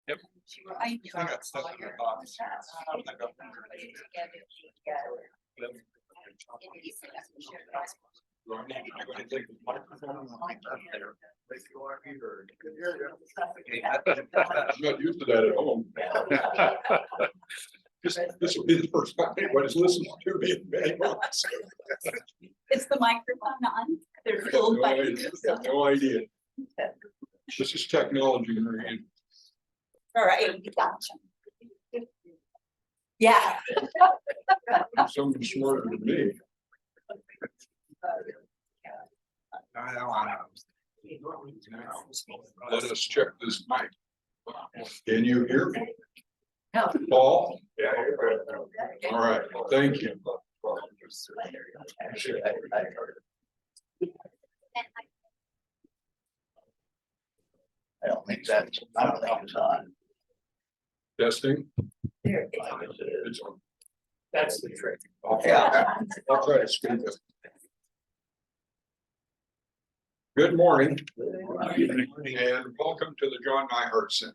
Yep. I got stuff in the box. I'm not used to that at home. This will be the first time anybody's listened to me in many months. Is the microphone on? There's little No buttons. idea. No idea. This is technology, Marianne. All right, gotcha. Yeah. Someone smarter than me. Let us check this mic. Can you hear me? No. Paul? Yeah. All right, thank you. I don't think it's on. Testing. There. It's on. That's the trick. Yeah. I'll try to speak up. Good morning. And welcome to the John Neihardt Center.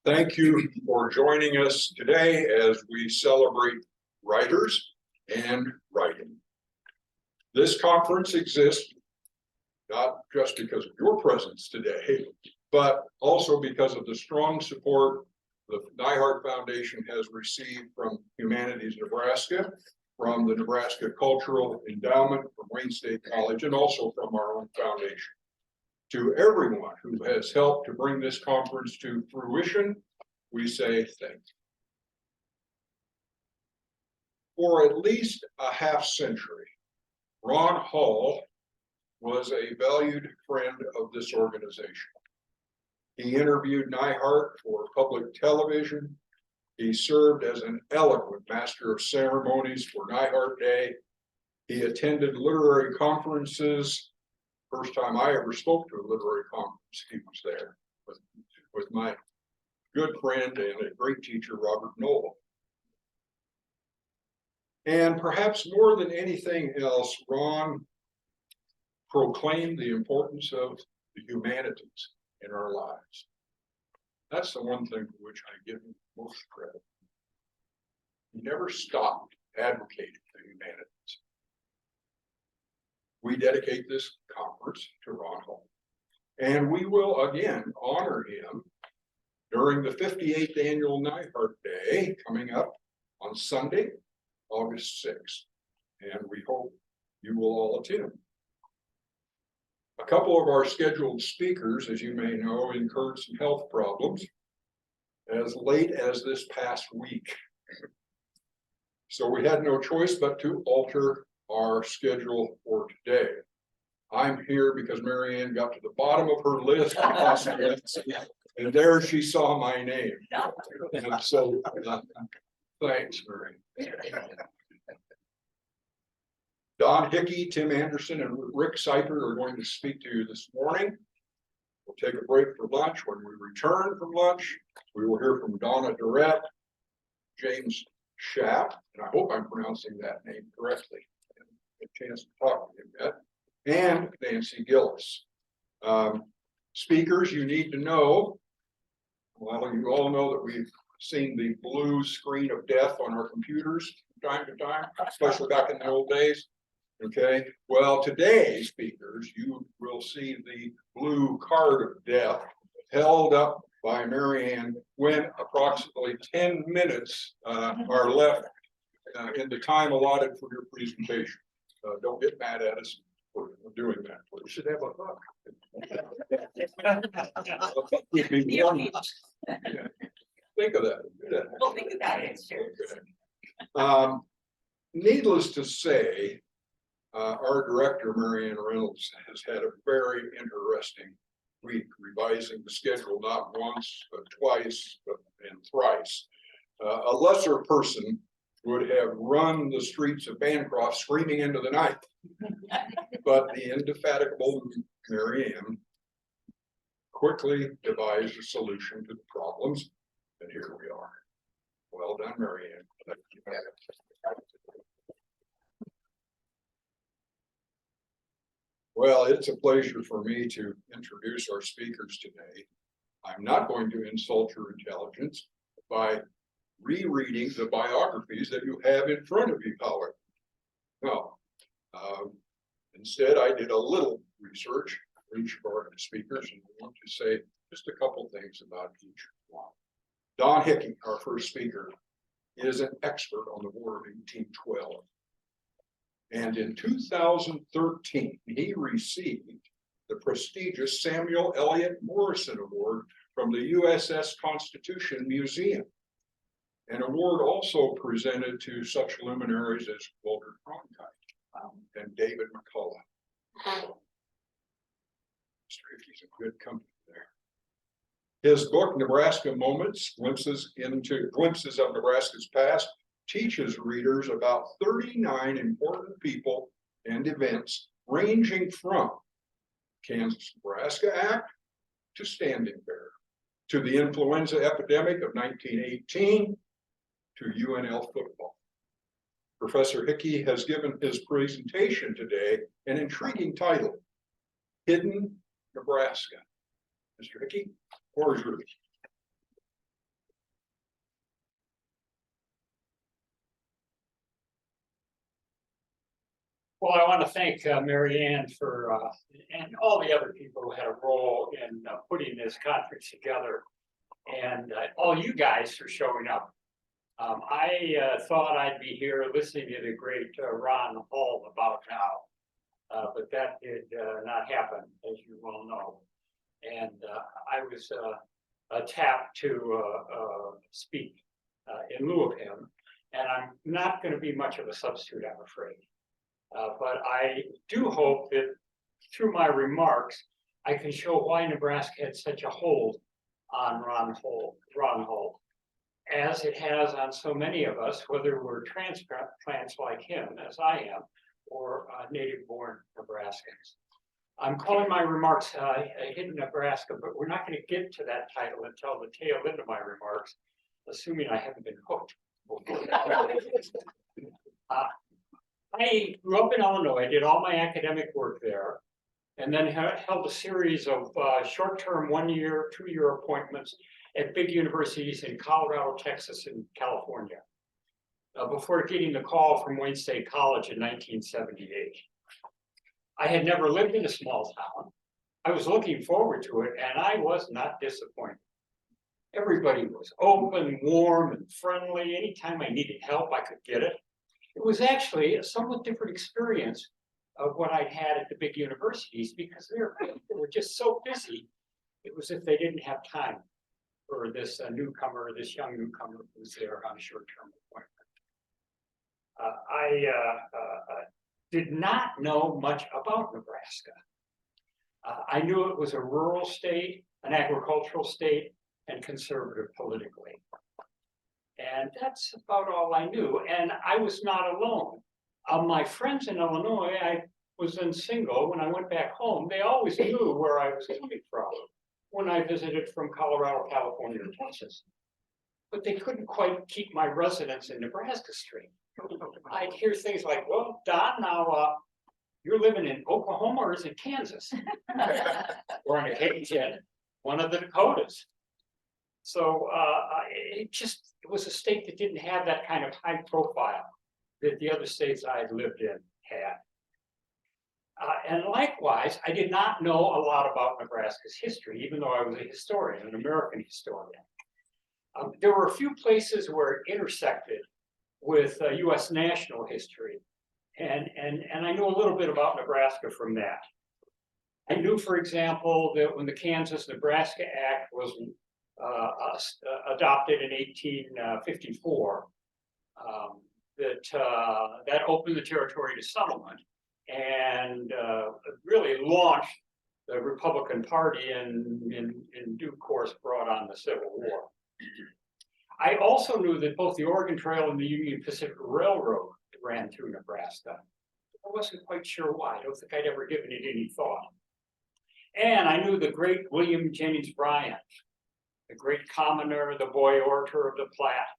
Thank you for joining us today as we celebrate writers and writing. This conference exists not just because of your presence today, but also because of the strong support the Neihardt Foundation has received from Humanities Nebraska, from the Nebraska Cultural Endowment, from Wayne State College, and also from our own foundation. To everyone who has helped to bring this conference to fruition, we say thank you. For at least a half century, Ron Hall was a valued friend of this organization. He interviewed Neihardt for public television. He served as an eloquent master of ceremonies for Neihardt Day. He attended literary conferences. First time I ever spoke to a literary conference, he was there with my good friend and a great teacher, Robert Noel. And perhaps more than anything else, Ron proclaimed the importance of the humanities in our lives. That's the one thing for which I give him most credit. He never stopped advocating the humanities. We dedicate this conference to Ron Hall, and we will again honor him during the 58th annual Neihardt Day coming up on Sunday, August 6th, and we hope you will all attend. A couple of our scheduled speakers, as you may know, incurred some health problems as late as this past week. So we had no choice but to alter our schedule for today. I'm here because Marianne got to the bottom of her list and there she saw my name. And so thanks, Marianne. Don Hickey, Tim Anderson, and Rick Seiper are going to speak to you this morning. We'll take a break for lunch. When we return from lunch, we will hear from Donna Durrett, James Schaap, and I hope I'm pronouncing that name correctly. A chance to talk to him yet, and Nancy Gillis. Speakers you need to know. Well, you all know that we've seen the blue screen of death on our computers from time to time, especially back in the old days. Okay, well, today, speakers, you will see the blue card of death held up by Marianne when approximately 10 minutes are left in the time allotted for your presentation. Don't get mad at us for doing that. We should have a hook. Think of that. We'll think of that. Okay. Needless to say, our director, Marianne Reynolds, has had a very interesting week, revising the schedule not once, but twice, and thrice. A lesser person would have run the streets of Bancroft screaming into the night. But the indefatigable Marianne quickly devised a solution to the problems, and here we are. Well done, Marianne. Thank you. Well, it's a pleasure for me to introduce our speakers today. I'm not going to insult your intelligence by rereading the biographies that you have in front of you, however. No. Instead, I did a little research for each of our speakers, and I want to say just a couple things about each one. Don Hickey, our first speaker, is an expert on the War of 1812. And in 2013, he received the prestigious Samuel Eliot Morrison Award from the USS Constitution Museum. An award also presented to such luminaries as Walter Cronkite and David McCullough. Mr. Hickey's a good company there. His book, Nebraska Moments, Glimpses of Nebraska's Past, teaches readers about 39 important people and events ranging from Kansas-Nebraska Act to Standing Bear, to the influenza epidemic of 1918, to UNL football. Professor Hickey has given his presentation today an intriguing title, Hidden Nebraska. Mr. Hickey, floor is yours. Well, I want to thank Mary Ann for and all the other people who had a role in putting this conference together, and all you guys for showing up. I thought I'd be here listening to the great Ron Hall about now, but that did not happen, as you well know. And I was tapped to speak in lieu of him, and I'm not going to be much of a substitute, I'm afraid. But I do hope that through my remarks, I can show why Nebraska had such a hold on Ron Hall, as it has on so many of us, whether we're transplants like him, as I am, or native-born Nebraskans. I'm calling my remarks Hidden Nebraska, but we're not going to get to that title until the tail end of my remarks, assuming I haven't been hooked. I grew up in Illinois, did all my academic work there, and then held a series of short-term 1-year, 2-year appointments at big universities in Colorado, Texas, and California, before getting the call from Wayne State College in 1978. I had never lived in a small town. I was looking forward to it, and I was not disappointed. Everybody was open, warm, and friendly. Anytime I needed help, I could get it. It was actually a somewhat different experience of what I'd had at the big universities, because they were just so busy. It was as if they didn't have time for this newcomer, this young newcomer who was there on a short-term appointment. I did not know much about Nebraska. I knew it was a rural state, an agricultural state, and conservative politically. And that's about all I knew. And I was not alone. My friends in Illinois, I was then single. When I went back home, they always knew where I was coming from when I visited from Colorado, California, and Texas. But they couldn't quite keep my residence in Nebraska straight. I'd hear things like, well, Don, now you're living in Oklahoma or is it Kansas? Or on occasion, one of the Dakotas. So it was a state that didn't have that kind of high profile that the other states I had lived in had. And likewise, I did not know a lot about Nebraska's history, even though I was a historian, an American historian. There were a few places where it intersected with US national history. And I knew a little bit about Nebraska from that. I knew, for example, that when the Kansas-Nebraska Act was adopted in 1854, that opened the territory to settlement and really launched the Republican Party and in due course brought on the Civil War. I also knew that both the Oregon Trail and the Union Pacific Railroad ran through Nebraska. I wasn't quite sure why. I don't think I'd ever given it any thought. And I knew the great William Jennings Bryan, the great commoner, the boy orator of the Platte,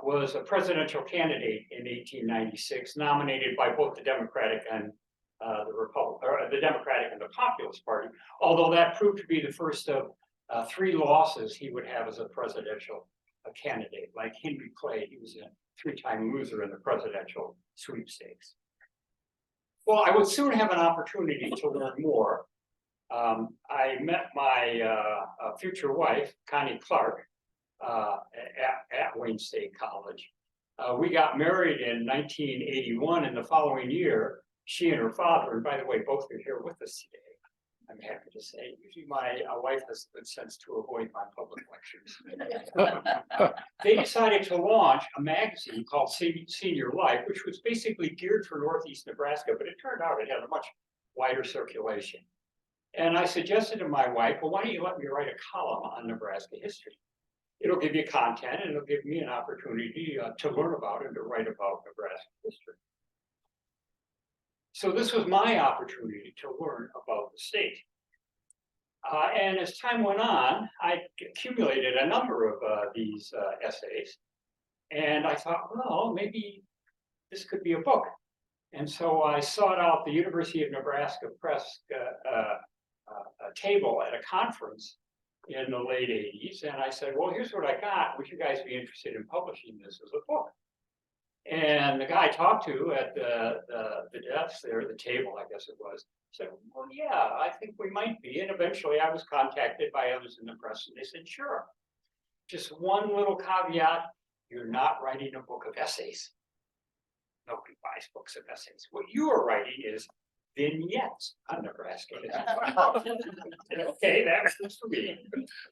was a presidential candidate in 1896, nominated by both the Democratic and the Democratic and the Populist Party, although that proved to be the first of 3 losses he would have as a presidential candidate, like Henry Clay. He was a 3-time loser in the presidential sweepstakes. Well, I would soon have an opportunity to learn more. I met my future wife, Connie Clark, at Wayne State College. We got married in 1981, and the following year, she and her father, and by the way, both are here with us today, I'm happy to say. Usually my wife has the good sense to avoid my public lectures. They decided to launch a magazine called Senior Life, which was basically geared for Northeast Nebraska, but it turned out it had a much wider circulation. And I suggested to my wife, well, why don't you let me write a column on Nebraska history? It'll give you content and it'll give me an opportunity to learn about and to write about Nebraska history. So this was my opportunity to learn about the state. And as time went on, I accumulated a number of these essays. And I thought, well, maybe this could be a book. And so I sought out the University of Nebraska Press table at a conference in the late 80s. And I said, well, here's what I got. Would you guys be interested in publishing this as a book? And the guy I talked to at the desk there, the table, I guess it was, said, well, yeah, I think we might be. And eventually I was contacted by others in the press and they said, sure. Just one little caveat, you're not writing a book of essays. Nobody buys books of essays. What you are writing is vignettes on Nebraska. Okay, that was for me.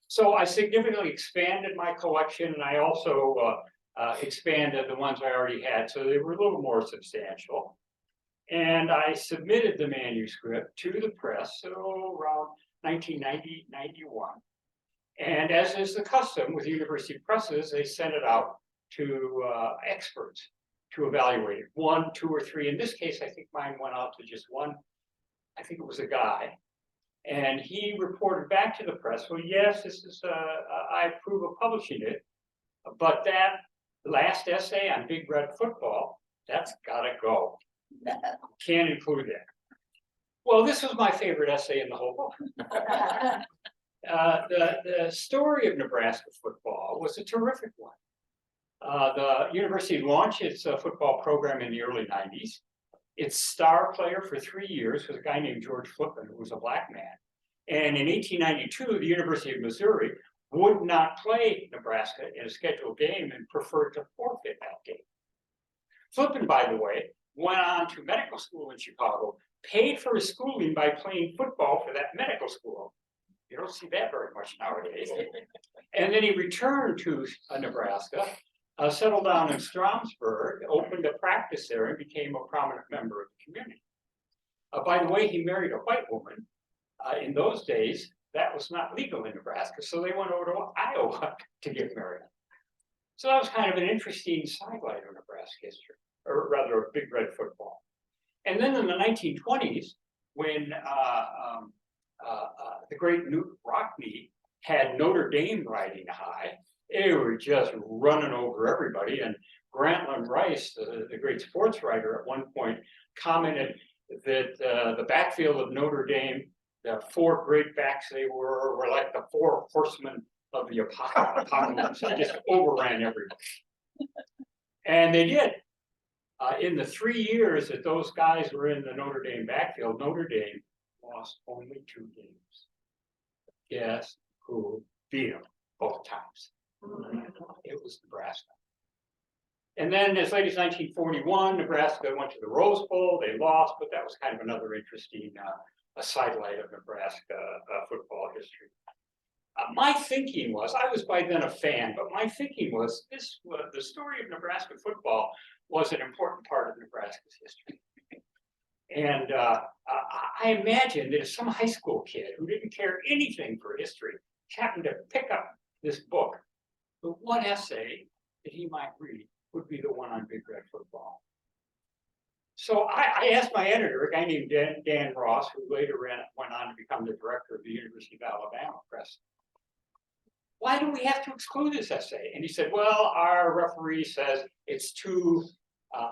So I significantly expanded my collection, and I also expanded the ones I already had, so they were a little more substantial. And I submitted the manuscript to the press, so around 1990, 91. And as is the custom with university presses, they sent it out to experts to evaluate it. 1, 2, or 3. In this case, I think mine went out to just one. I think it was a guy. And he reported back to the press, well, yes, this is, I approve of publishing it, but that last essay on Big Red Football, that's gotta go. Can't include that. Well, this was my favorite essay in the whole book. The story of Nebraska football was a terrific one. The university launched its football program in the early 90s. Its star player for 3 years was a guy named George Flippin, who was a black man. And in 1892, the University of Missouri would not play Nebraska in a scheduled game and preferred to forfeit that game. Flippin, by the way, went on to medical school in Chicago, paid for his schooling by playing football for that medical school. You don't see that very much nowadays. And then he returned to Nebraska, settled down in Stromsburg, opened a practice there, and became a prominent member of the community. By the way, he married a white woman. In those days, that was not legal in Nebraska, so they went over to Iowa to get married. So that was kind of an interesting sidelight of Nebraska history, or rather of Big Red football. And then in the 1920s, when the great Newt Rockne had Notre Dame riding high, they were just running over everybody. And Grantland Rice, the great sports writer, at one point commented that the backfield of Notre Dame, the 4 great backs they were like the 4 horsemen of the apocalypse. They just overran everybody. And they did. In the 3 years that those guys were in the Notre Dame backfield, Notre Dame lost only 2 games. Guess who beat them both times? It was Nebraska. And then as late as 1941, Nebraska went to the Rose Bowl. They lost, but that was kind of another interesting a sidelight of Nebraska football history. My thinking was, I was by then a fan, but my thinking was this: the story of Nebraska football was an important part of Nebraska's history. And I imagine that if some high school kid who didn't care anything for history happened to pick up this book, the one essay that he might read would be the one on Big Red football. So I asked my editor, a guy named Dan Ross, who later went on to become the director of the University of Alabama Press, why do we have to exclude this essay? And he said, well, our referee says it's too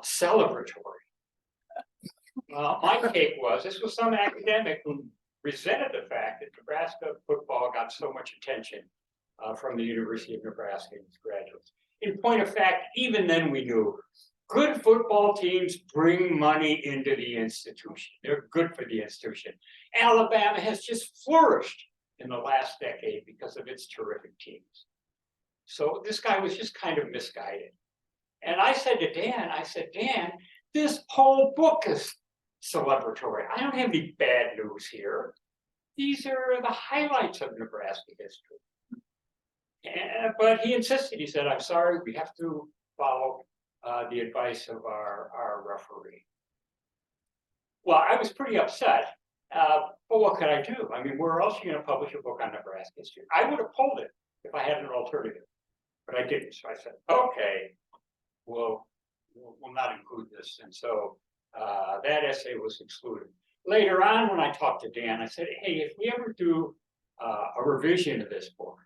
celebratory. My take was, this was some academic who resented the fact that Nebraska football got so much attention from the University of Nebraska and its graduates. In point of fact, even then we knew good football teams bring money into the institution. They're good for the institution. Alabama has just flourished in the last decade because of its terrific teams. So this guy was just kind of misguided. And I said to Dan, Dan, this whole book is celebratory. I don't have any bad news here. These are the highlights of Nebraska history. But he insisted, he said, I'm sorry, we have to follow the advice of our referee. Well, I was pretty upset, but what could I do? I mean, where else are you going to publish a book on Nebraska history? I would have pulled it if I had an alternative, but I didn't. So I said, okay, we'll not include this. And so that essay was excluded. Later on, when I talked to Dan, I said, hey, if we ever do a revision of this book,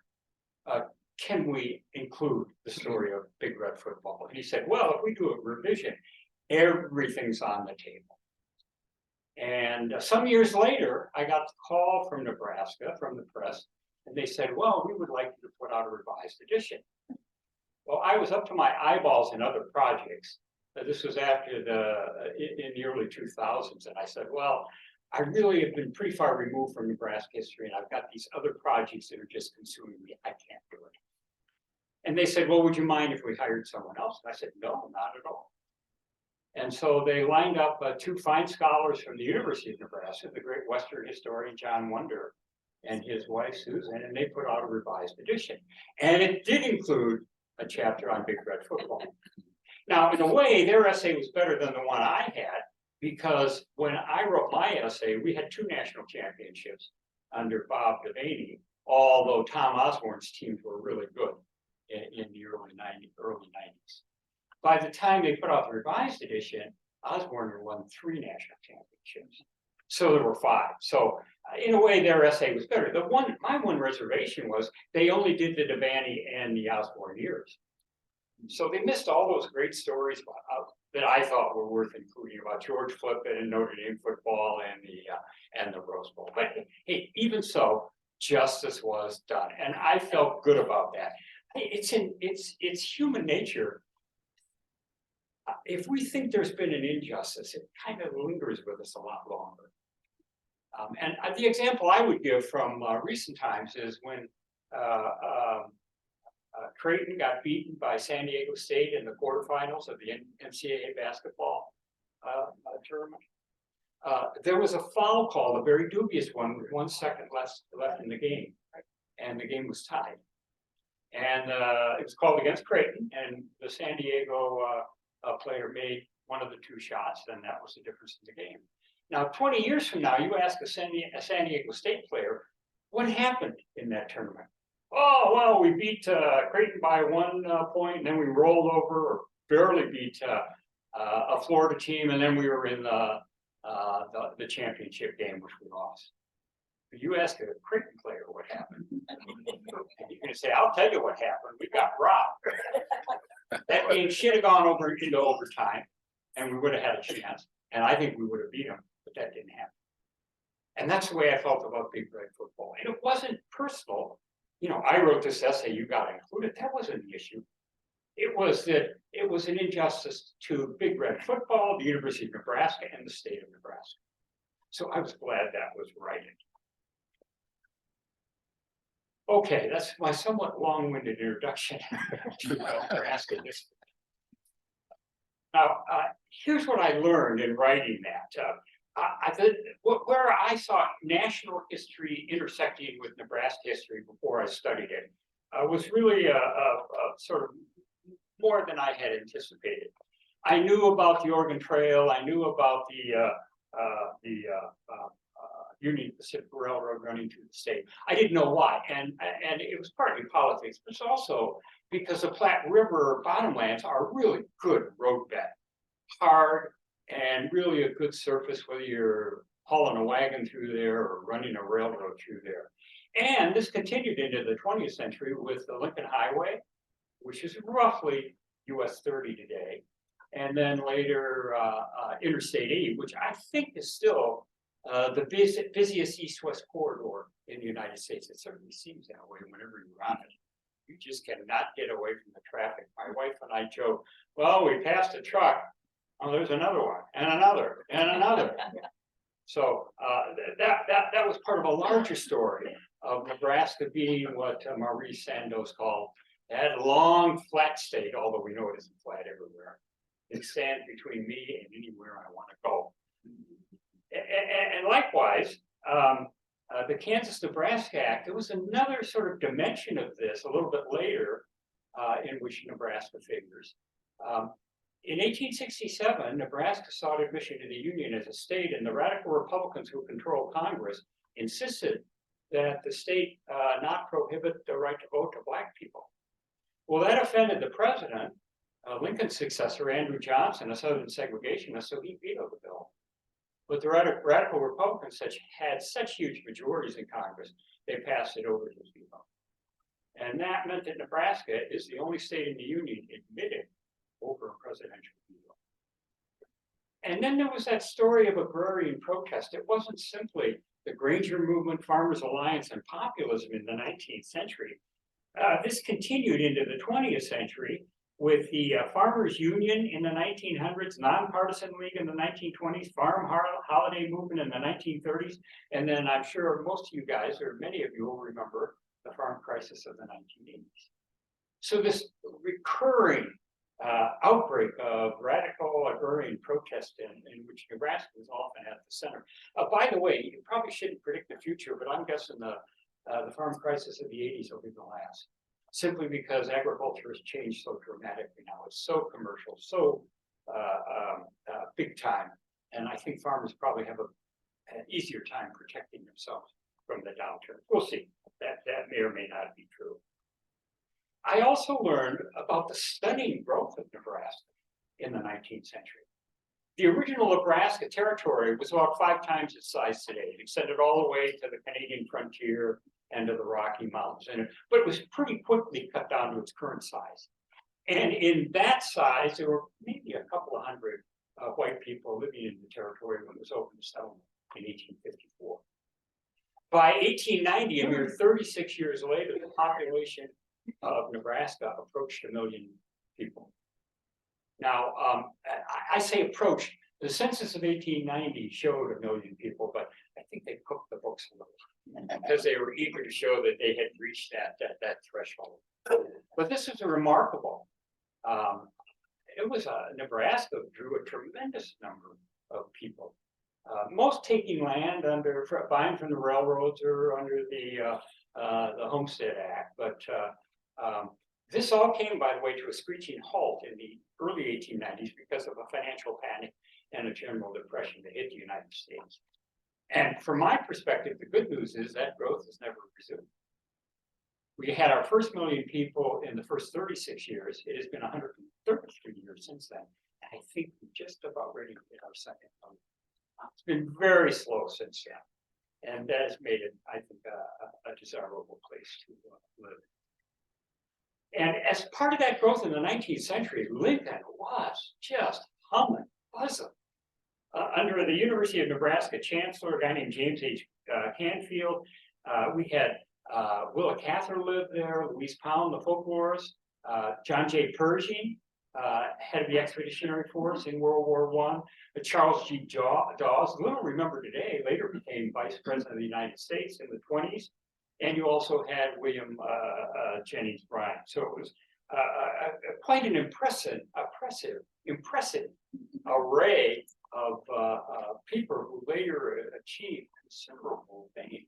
can we include the story of Big Red football? And he said, well, if we do a revision, everything's on the table. And some years later, I got a call from Nebraska, from the press, and they said, well, we would like you to put out a revised edition. Well, I was up to my eyeballs in other projects. This was after in the early 2000s. And I said, well, I really have been pretty far removed from Nebraska history, and I've got these other projects that are just consuming me. I can't do it. And they said, well, would you mind if we hired someone else? And I said, no, not at all. And so they lined up two fine scholars from the University of Nebraska, the great Western historian John Wonder and his wife Susan, and they put out a revised edition. And it did include a chapter on Big Red football. Now, in a way, their essay was better than the one I had, because when I wrote my essay, we had 2 national championships under Bob Devaney, although Tom Osborne's teams were really good in the early 90s. By the time they put out the revised edition, Osborne had won 3 national championships. So there were 5. So in a way, their essay was better. My one reservation was they only did the Devaney and the Osborne years. So they missed all those great stories that I thought were worth including about George Flippin and Notre Dame football and the Rose Bowl. But hey, even so, justice was done, and I felt good about that. It's human nature. If we think there's been an injustice, it kind of lingers with us a lot longer. And the example I would give from recent times is when Creighton got beaten by San Diego State in the quarterfinals of the NCAA basketball tournament. There was a foul call, a very dubious one, with 1 second left in the game, and the game was tied. And it was called against Creighton, and the San Diego player made one of the 2 shots, and that was the difference in the game. Now, 20 years from now, you ask a San Diego State player, what happened in that tournament? Oh, well, we beat Creighton by 1 point, and then we rolled over, or barely beat a Florida team, and then we were in the championship game, which we lost. But you ask a Creighton player what happened, you're going to say, I'll tell you what happened. We got robbed. That game should have gone into overtime, and we would have had a chance, and I think we would have beat them, but that didn't happen. And that's the way I felt about Big Red football. And it wasn't personal. You know, I wrote this essay, you got to include it. That wasn't the issue. It was that it was an injustice to Big Red football, the University of Nebraska, and the state of Nebraska. So I was glad that was righted. Okay, that's my somewhat long-winded introduction to Nebraska history. Now, here's what I learned in writing that. Where I saw national history intersecting with Nebraska history before I studied it was really a sort of more than I had anticipated. I knew about the Oregon Trail. I knew about the Union Pacific Railroad running through the state. I didn't know why, and it was partly politics, but it's also because the Platte River bottomlands are really good road bed, hard, and really a good surface, whether you're hauling a wagon through there or running a railroad through there. And this continued into the 20th century with the Lincoln Highway, which is roughly US 30 today. And then later Interstate 80, which I think is still the busiest east-west corridor in the United States. It certainly seems that way whenever you're on it. You just cannot get away from the traffic. My wife and I joke, well, we passed a truck. Oh, there's another one, and another, and another. So that was part of a larger story of Nebraska being what Maurice Sandoz called that long flat state, although we know it isn't flat everywhere. It stands between me and anywhere I want to go. And likewise, the Kansas-Nebraska Act, there was another sort of dimension of this a little bit later in which Nebraska figures. In 1867, Nebraska sought admission to the Union as a state, and the radical Republicans who controlled Congress insisted that the state not prohibit the right to vote to Black people. Well, that offended the president, Lincoln's successor, Andrew Johnson, a Southern segregationist, so he vetoed the bill. But the radical Republicans had such huge majorities in Congress, they passed it over to his veto. And that meant that Nebraska is the only state in the Union admitted over a presidential veto. And then there was that story of agrarian protest. It wasn't simply the Granger movement, Farmers Alliance, and populism in the 19th century. This continued into the 20th century with the Farmers Union in the 1900s, Nonpartisan League in the 1920s, Farm Holiday Movement in the 1930s, and then I'm sure most of you guys, or many of you will remember the farm crisis of the 1980s. So this recurring outbreak of radical agrarian protest in which Nebraska was often at the center. By the way, you probably shouldn't predict the future, but I'm guessing the farm crisis of the 80s will be the last. Simply because agriculture has changed so dramatically now. It's so commercial, so big time. And I think farmers probably have an easier time protecting themselves from the downturn. We'll see. That may or may not be true. I also learned about the stunning growth of Nebraska in the 19th century. The original Nebraska territory was about 5 times its size today. It extended all the way to the Canadian frontier and to the Rocky Mountains, but it was pretty quickly cut down to its current size. And in that size, there were maybe a couple of hundred white people living in the territory when it was open to settlement in 1854. By 1890, a mere 36 years later, the population of Nebraska approached 1 million people. Now, I say approached. The census of 1890 showed 1 million people, but I think they cooked the books a little because they were eager to show that they had reached that threshold. But this is a remarkable. It was Nebraska drew a tremendous number of people. Most taking land buying from the railroads or under the Homestead Act, but this all came, by the way, to a screeching halt in the early 1890s because of a financial panic and a general depression that hit the United States. And from my perspective, the good news is that growth has never resumed. We had our first 1 million people in the first 36 years. It has been 133 years since then. And I think we're just about ready to hit our second 1 million. It's been very slow since then. And that has made it, I think, a desirable place to live. And as part of that growth in the 19th century, Lincoln was just humming, buzzing. Under the University of Nebraska chancellor, a guy named James H. Canfield, we had Willa Cather lived there, Louise Pound, the folklorist, John J. Pershing, head of the Expeditionary Force in World War I, Charles G. Dawes, little remembered today, later became Vice President of the United States in the 20s. And you also had William Jennings Bryan. So it was quite an impressive array of people who later achieved considerable fame.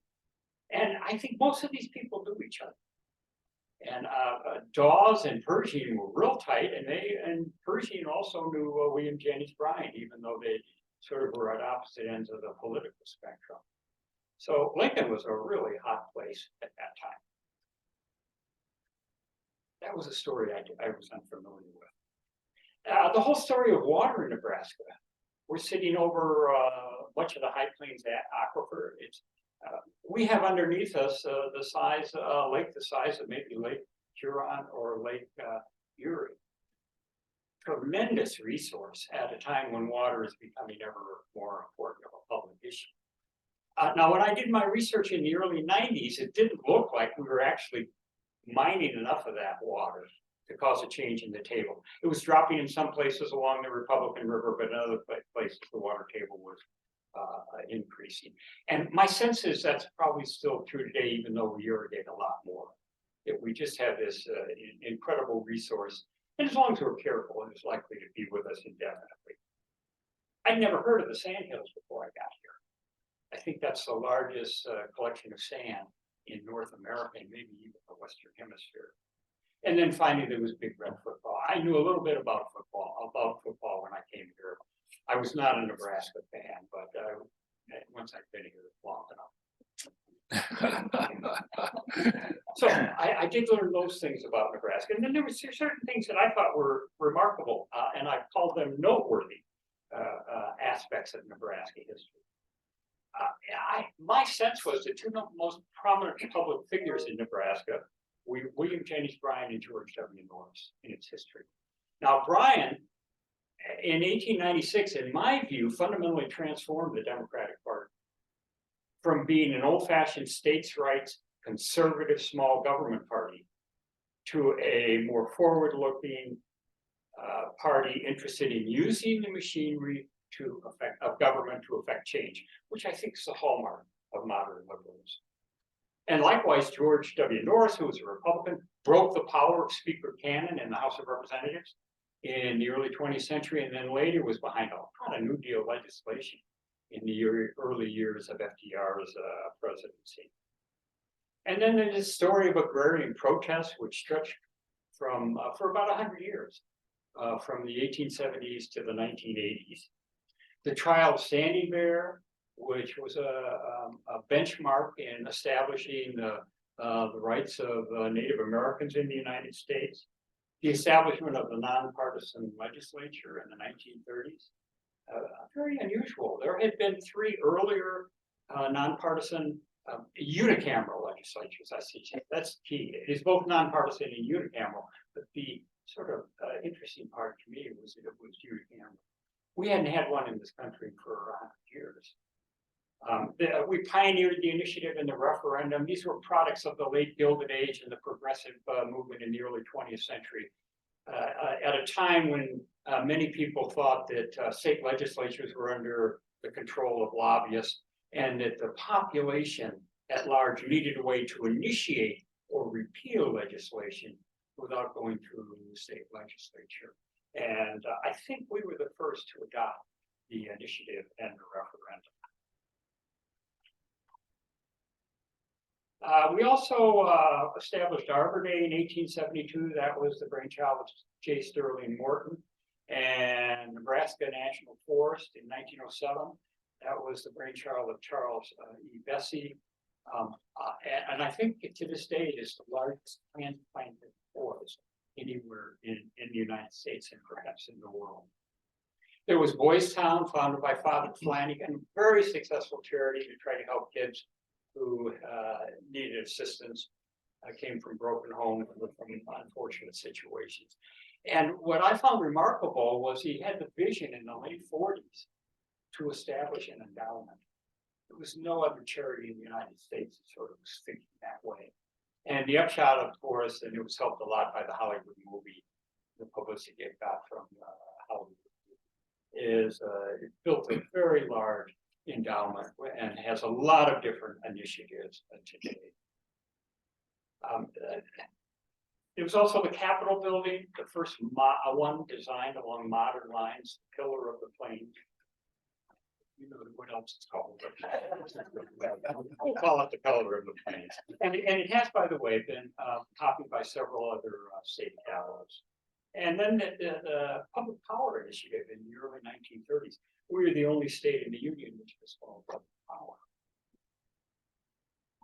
And I think most of these people knew each other. And Dawes and Pershing were real tight, and Pershing also knew William Jennings Bryan, even though they sort of were at opposite ends of the political spectrum. So Lincoln was a really hot place at that time. That was a story I was unfamiliar with. The whole story of water in Nebraska. We're sitting over much of the High Plains aquifer. We have underneath us lake the size of maybe Lake Huron or Lake Erie. Tremendous resource at a time when water is becoming ever more important of a public issue. Now, when I did my research in the early '90s, it didn't look like we were actually mining enough of that water to cause a change in the table. It was dropping in some places along the Republican River, but in other places the water table was increasing. And my sense is that's probably still true today, even though we irrigate a lot more. That we just have this incredible resource, and as long as we're careful, it's likely to be with us indefinitely. I'd never heard of the sandhills before I got here. I think that's the largest collection of sand in North America and maybe even the Western Hemisphere. And then finally, there was Big Red football. I knew a little bit about football when I came here. I was not a Nebraska fan, but once I've been here long enough. So I did learn those things about Nebraska. And then there were certain things that I thought were remarkable, and I called them noteworthy aspects of Nebraska history. My sense was the two most prominent public figures in Nebraska were William Jennings Bryan and George W. Norris in its history. Now, Bryan, in 1896, in my view, fundamentally transformed the Democratic Party from being an old-fashioned states' rights, conservative small government party to a more forward-looking party interested in using the machinery of government to affect change, which I think is the hallmark of modern liberalism. And likewise, George W. Norris, who was a Republican, broke the power of Speaker Cannon in the House of Representatives in the early 20th century, and then later was behind all kind of New Deal legislation in the early years of FDR's presidency. And then there's this story of agrarian protest, which stretched from for about 100 years, from the 1870s to the 1980s. The trial of Standing Bear, which was a benchmark in establishing the rights of Native Americans in the United States. The establishment of the nonpartisan legislature in the 1930s, very unusual. There had been 3 earlier nonpartisan unicameral legislatures. I see that's key. It is both nonpartisan and unicameral, but the sort of interesting part to me was that it was unicameral. We hadn't had one in this country for 100 years. We pioneered the initiative and the referendum. These were products of the late Gilded Age and the progressive movement in the early 20th century. At a time when many people thought that state legislatures were under the control of lobbyists and that the population at large needed a way to initiate or repeal legislation without going through the state legislature. And I think we were the first to adopt the initiative and the referendum. We also established Arbor Day in 1872. That was the brainchild of J. Sterling Morton. And Nebraska National Forest in 1907. That was the brainchild of Charles E. Vesey. And I think to this day it is the largest transplanted forest anywhere in the United States and perhaps in the world. There was Boys Town, founded by Father Flanagan, very successful charity to try to help kids who needed assistance, came from broken homes, from unfortunate situations. And what I found remarkable was he had the vision in the late 40s to establish an endowment. There was no other charity in the United States that sort of was thinking that way. And the upshot, of course, and it was helped a lot by the Hollywood movie, the publicity it got from Hollywood, is it built a very large endowment and has a lot of different initiatives today. It was also the Capitol building, the first one designed along modern lines, Pillar of the Plains. You know what else it's called. We'll call it the Pillar of the Plains. And it has, by the way, been copied by several other state capitals. And then the Public Power Initiative in the early 1930s. We were the only state in the Union which was called public power.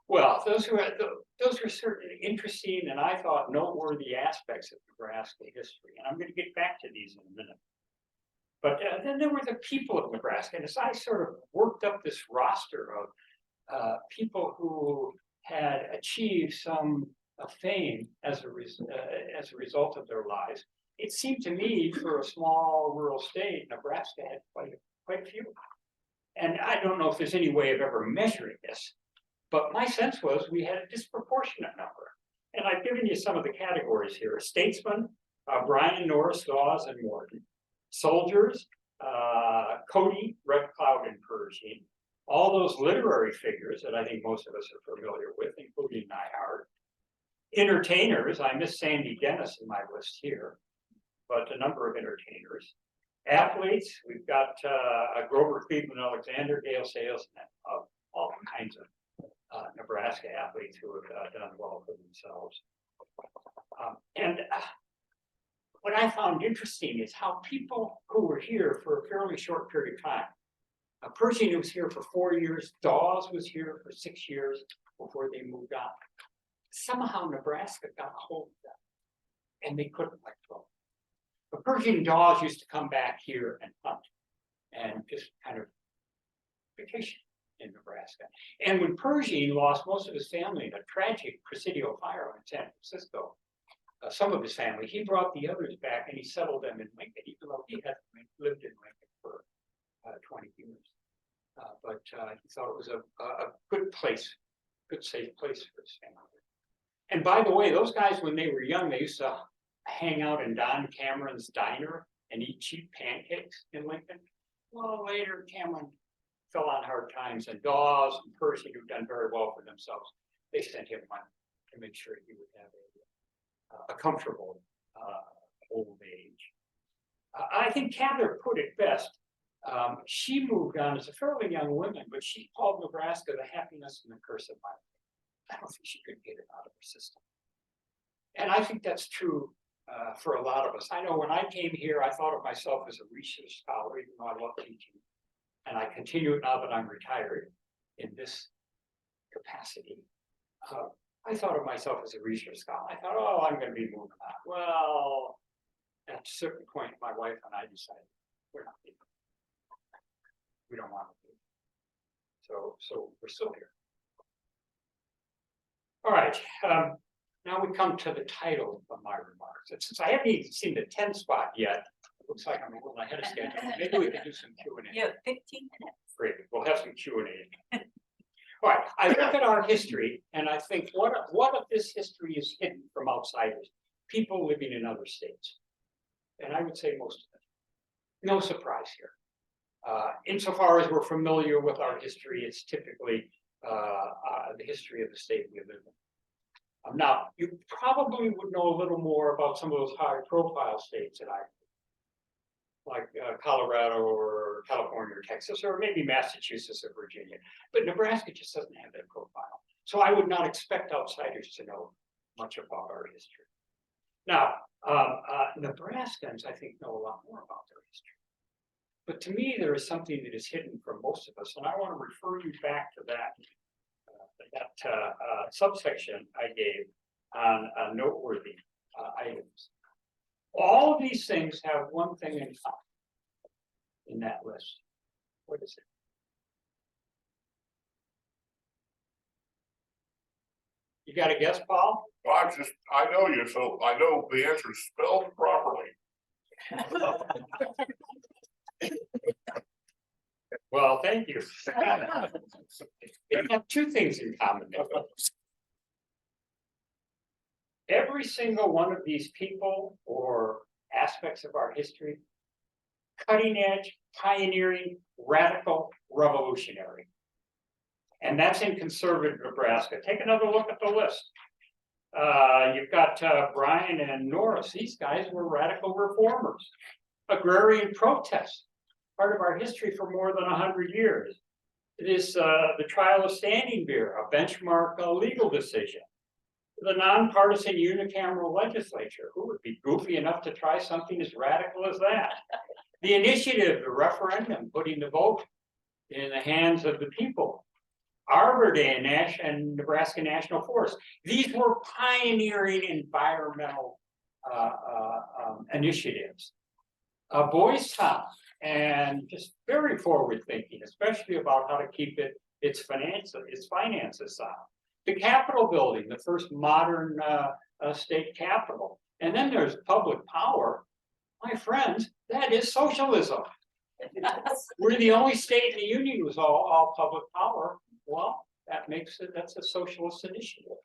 Well, those were certainly interesting and I thought noteworthy aspects of Nebraska history. And I'm going to get back to these in a minute. But then there were the people of Nebraska. And as I sort of worked up this roster of people who had achieved some fame as a result of their lives, it seemed to me for a small rural state, Nebraska had quite a few. And I don't know if there's any way of ever measuring this, but my sense was we had a disproportionate number. And I've given you some of the categories here: statesmen, Brian, Norris, Dawes, and Morton; soldiers, Cody, Red Cloud, and Pershing; all those literary figures that I think most of us are familiar with, including Neihardt; entertainers, I miss Sandy Dennis in my list here, but a number of entertainers; athletes, we've got Grover Cleveland Alexander, Dale Sales, and all kinds of Nebraska athletes who have done well for themselves. And what I found interesting is how people who were here for a fairly short period of time, Pershing was here for 4 years, Dawes was here for 6 years before they moved on. Somehow Nebraska got a hold of them, and they couldn't let go. But Pershing and Dawes used to come back here and hunt and just kind of vacation in Nebraska. And when Pershing lost most of his family in a tragic Presidio fire in San Francisco, some of his family, he brought the others back and he settled them in Lincoln, even though he had lived in Lincoln for 20 years. But he thought it was a good place, good safe place for his family. And by the way, those guys, when they were young, they used to hang out in Don Cameron's diner and eat cheap pancakes in Lincoln. Well, later Cameron fell on hard times, and Dawes and Pershing, who've done very well for themselves, they sent him money to make sure he would have a comfortable old age. I think Cather put it best. She moved on as a fairly young woman, but she called Nebraska the happiness and the curse of my life. I don't think she could get it out of her system. And I think that's true for a lot of us. I know when I came here, I thought of myself as a research scholar, even though I love teaching. And I continue it now that I'm retired in this capacity. I thought of myself as a research scholar. I thought, oh, I'm going to be moving on. Well, at a certain point, my wife and I decided we're not leaving. We don't want to leave. So we're still here. All right. Now we come to the title of my remarks. And since I haven't even seen the 10 spot yet, it looks like I'm a little ahead of schedule. Maybe we can do some Q&A. You have 15 minutes. Great. We'll have some Q&A. All right. I look at our history and I think what of this history is hidden from outsiders, people living in other states? And I would say most of it. No surprise here. Insofar as we're familiar with our history, it's typically the history of the state we live in. Now, you probably would know a little more about some of those high-profile states that like Colorado or California or Texas, or maybe Massachusetts or Virginia. But Nebraska just doesn't have that profile. So I would not expect outsiders to know much about our history. Now, Nebraskans, I think, know a lot more about their history. But to me, there is something that is hidden from most of us, and I want to refer you back to that subsection I gave on noteworthy items. All of these things have one thing in common in that list. What is it? You got a guess, Paul? Well, I know you, so I know the answer is spelled properly. Well, thank you. They have two things in common. Every single one of these people or aspects of our history, cutting edge, pioneering, radical, revolutionary. And that's in conservative Nebraska. Take another look at the list. You've got Brian and Norris. These guys were radical reformers. Agrarian protest, part of our history for more than 100 years. It is the trial of Standing Beer, a benchmark legal decision. The nonpartisan unicameral legislature, who would be goofy enough to try something as radical as that? The initiative, the referendum, putting the vote in the hands of the people. Arbor Day and Nebraska National Forest. These were pioneering environmental initiatives. Boys Town, and just very forward thinking, especially about how to keep its finances sound. The Capitol building, the first modern state capitol. And then there's public power. My friends, that is socialism. We're the only state in the union with all public power. Well, that makes it, that's a socialist initiative.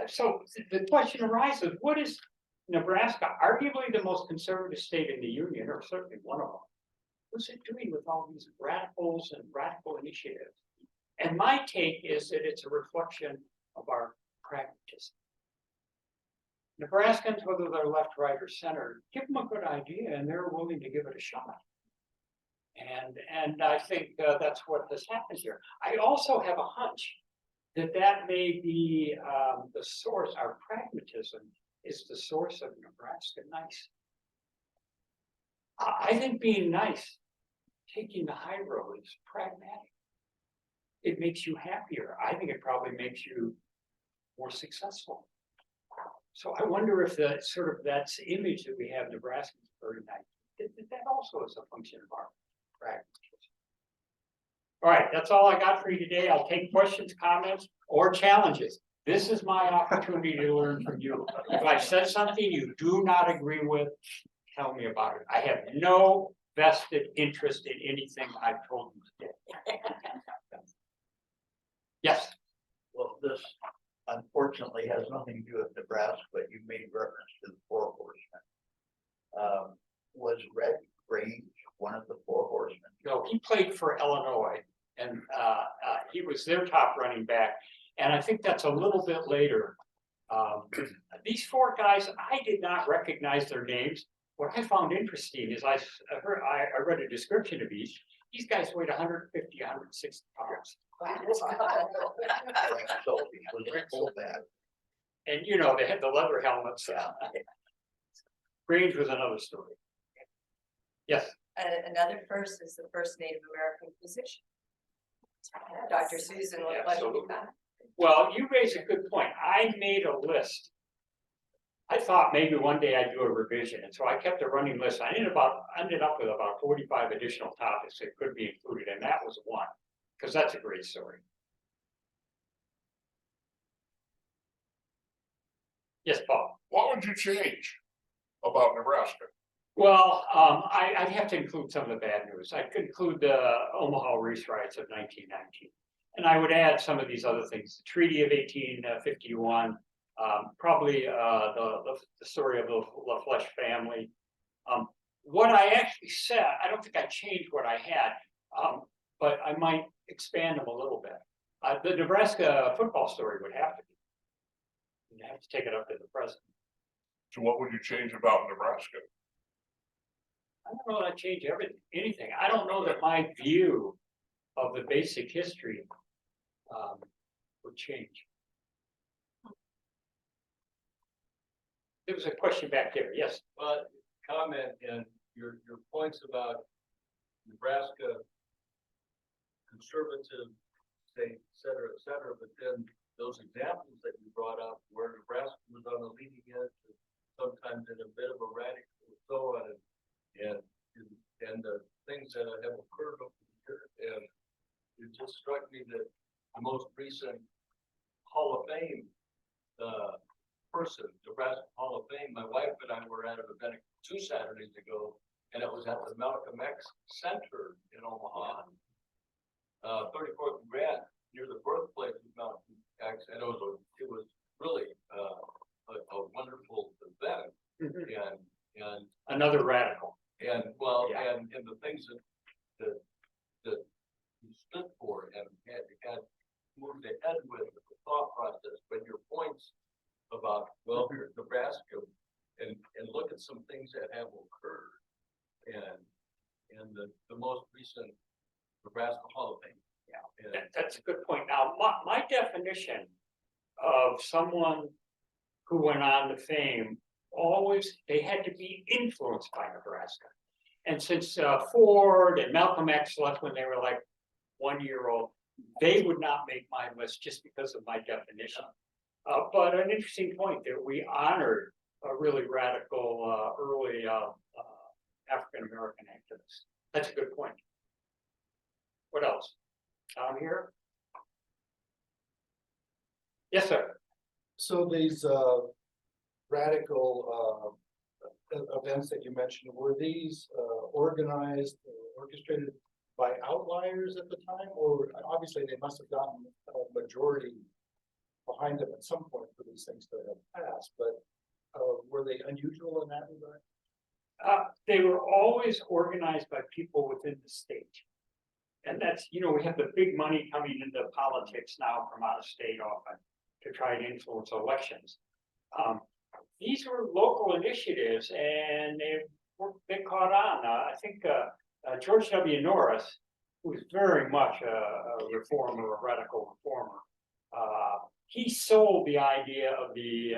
So the question arises, what is Nebraska, arguably the most conservative state in the union, or certainly one of them? What's it doing with all these radicals and radical initiatives? And my take is that it's a reflection of our pragmatism. Nebraskans, whether they're left, right, or center, give them a good idea and they're willing to give it a shot. And I think that's what has happened here. I also have a hunch that that may be the source, our pragmatism is the source of Nebraska nice. I think being nice, taking the high road is pragmatic. It makes you happier. I think it probably makes you more successful. So I wonder if the sort of that image that we have Nebraska is very nice. That also is a function of our pragmatism. All right, that's all I got for you today. I'll take questions, comments, or challenges. This is my opportunity to learn from you. If I said something you do not agree with, tell me about it. I have no vested interest in anything I've told you today. Yes. Well, this unfortunately has nothing to do with Nebraska, but you made reference to the Four Horsemen. Was Red Grange one of the Four Horsemen? No, he played for Illinois, and he was their top running back. And I think that's a little bit later. These four guys, I did not recognize their names. What I found interesting is I read a description of each. These guys weighed 150, 160 pounds. So it was so bad. And you know, they had the leather helmets. Grange was another story. Yes. Another first is the first Native American physician. Dr. Susan, what do you Absolutely. got? Well, you raise a good point. I made a list. I thought maybe one day I'd do a revision, and so I kept a running list. I ended up with about 45 additional topics that could be included, and that was one, because that's a great story. Yes, Paul. What would you change about Nebraska? Well, I'd have to include some of the bad news. I could include the Omaha race riots of 1919. And I would add some of these other things, the Treaty of 1851, probably the story of the LaFlèche family. What I actually said, I don't think I changed what I had, but I might expand them a little bit. The Nebraska football story would have to be. You have to take it up to the president. So what would you change about Nebraska? I don't know that I change anything. I don't know that my view of the basic history would change. There was a question back there. Yes. Comment and your points about Nebraska conservative state, et cetera, but then those examples that you brought up where Nebraska was on the leading edge, sometimes in a bit of a radical and so on, and the things that have occurred over the years, and it just struck me that the most recent Hall of Fame person, Nebraska Hall of Fame, my wife and I were at an event 2 Saturdays ago, and it was at the Malcolm X Center in Omaha, 34th and Grant, near the birthplace of Malcolm X, and it was really a wonderful event, and Another radical. and well, Yeah. and the things that you stood for and had moved ahead with the thought process, but your points about, well, here's Nebraska, and look at some things that have occurred, and the most recent Nebraska Hall of Fame. Yeah. That's a good point. Now, my definition of someone who went on to fame, always, they had to be influenced by Nebraska. And since Ford and Malcolm X left when they were like 1 year old, they would not make my list just because of my definition. But an interesting point that we honored a really radical early African-American activist. That's a good point. What else? Down here? Yes, sir. So these radical events that you mentioned, were these organized, or orchestrated by outliers at the time? Or obviously they must have gotten a majority behind them at some point for these things to have passed, but were they unusual in that regard? They were always organized by people within the state. And that's, you know, we have the big money coming into politics now from out of state often to try and influence elections. These were local initiatives and they caught on. I think George W. Norris, who was very much a reformer, a radical reformer, he sold the idea of the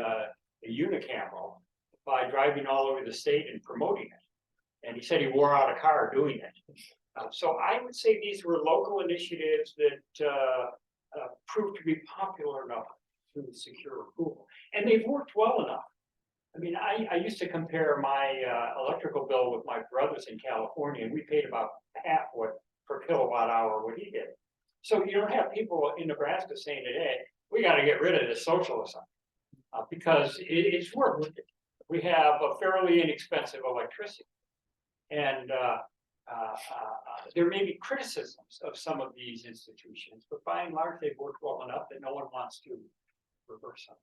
unicameral by driving all over the state and promoting it. And he said he wore out a car doing it. So I would say these were local initiatives that proved to be popular enough to secure approval. And they've worked well enough. I mean, I used to compare my electrical bill with my brothers in California, and we paid about half what per kilowatt hour what he did. So you don't have people in Nebraska saying today, we got to get rid of this socialism because it's worked. We have a fairly inexpensive electricity. And there may be criticisms of some of these institutions, but by and large, they've worked well enough that no one wants to reverse them.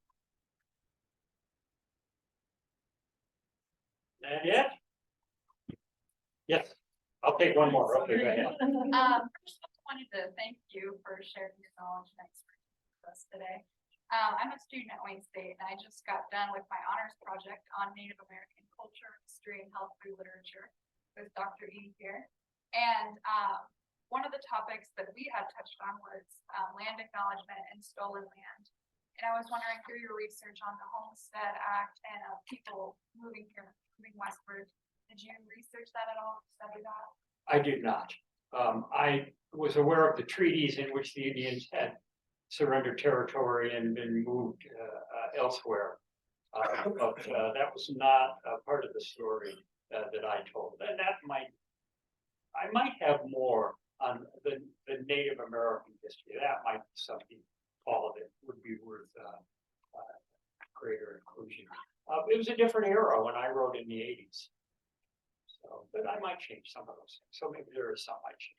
That it? Yes, I'll take one more. Okay, go ahead. First, I wanted to thank you for sharing your knowledge and expertise with us today. I'm a student at Wayne State, and I just got done with my honors project on Native American culture, history, and health through literature with Dr. E here. And one of the topics that we had touched on was land acknowledgement and stolen land. And I was wondering through your research on the Homestead Act and people moving here, moving westward, did you research that at all? Study that? I did not. I was aware of the treaties in which the Indians had surrendered territory and been moved elsewhere. But that was not a part of the story that I told. And I might have more on the Native American history. That might be something, Paul, that would be worth greater inclusion. It was a different era when I wrote in the 80s. So, but I might change some of those things. So maybe there is some I change.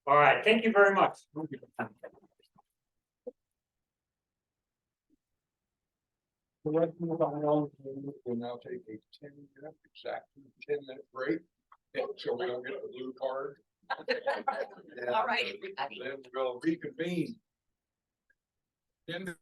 All right, thank you very much. We'll now take a 10-minute, exactly 10-minute break, so we don't get the blue card. All right, everybody. Then we'll reconvene. 10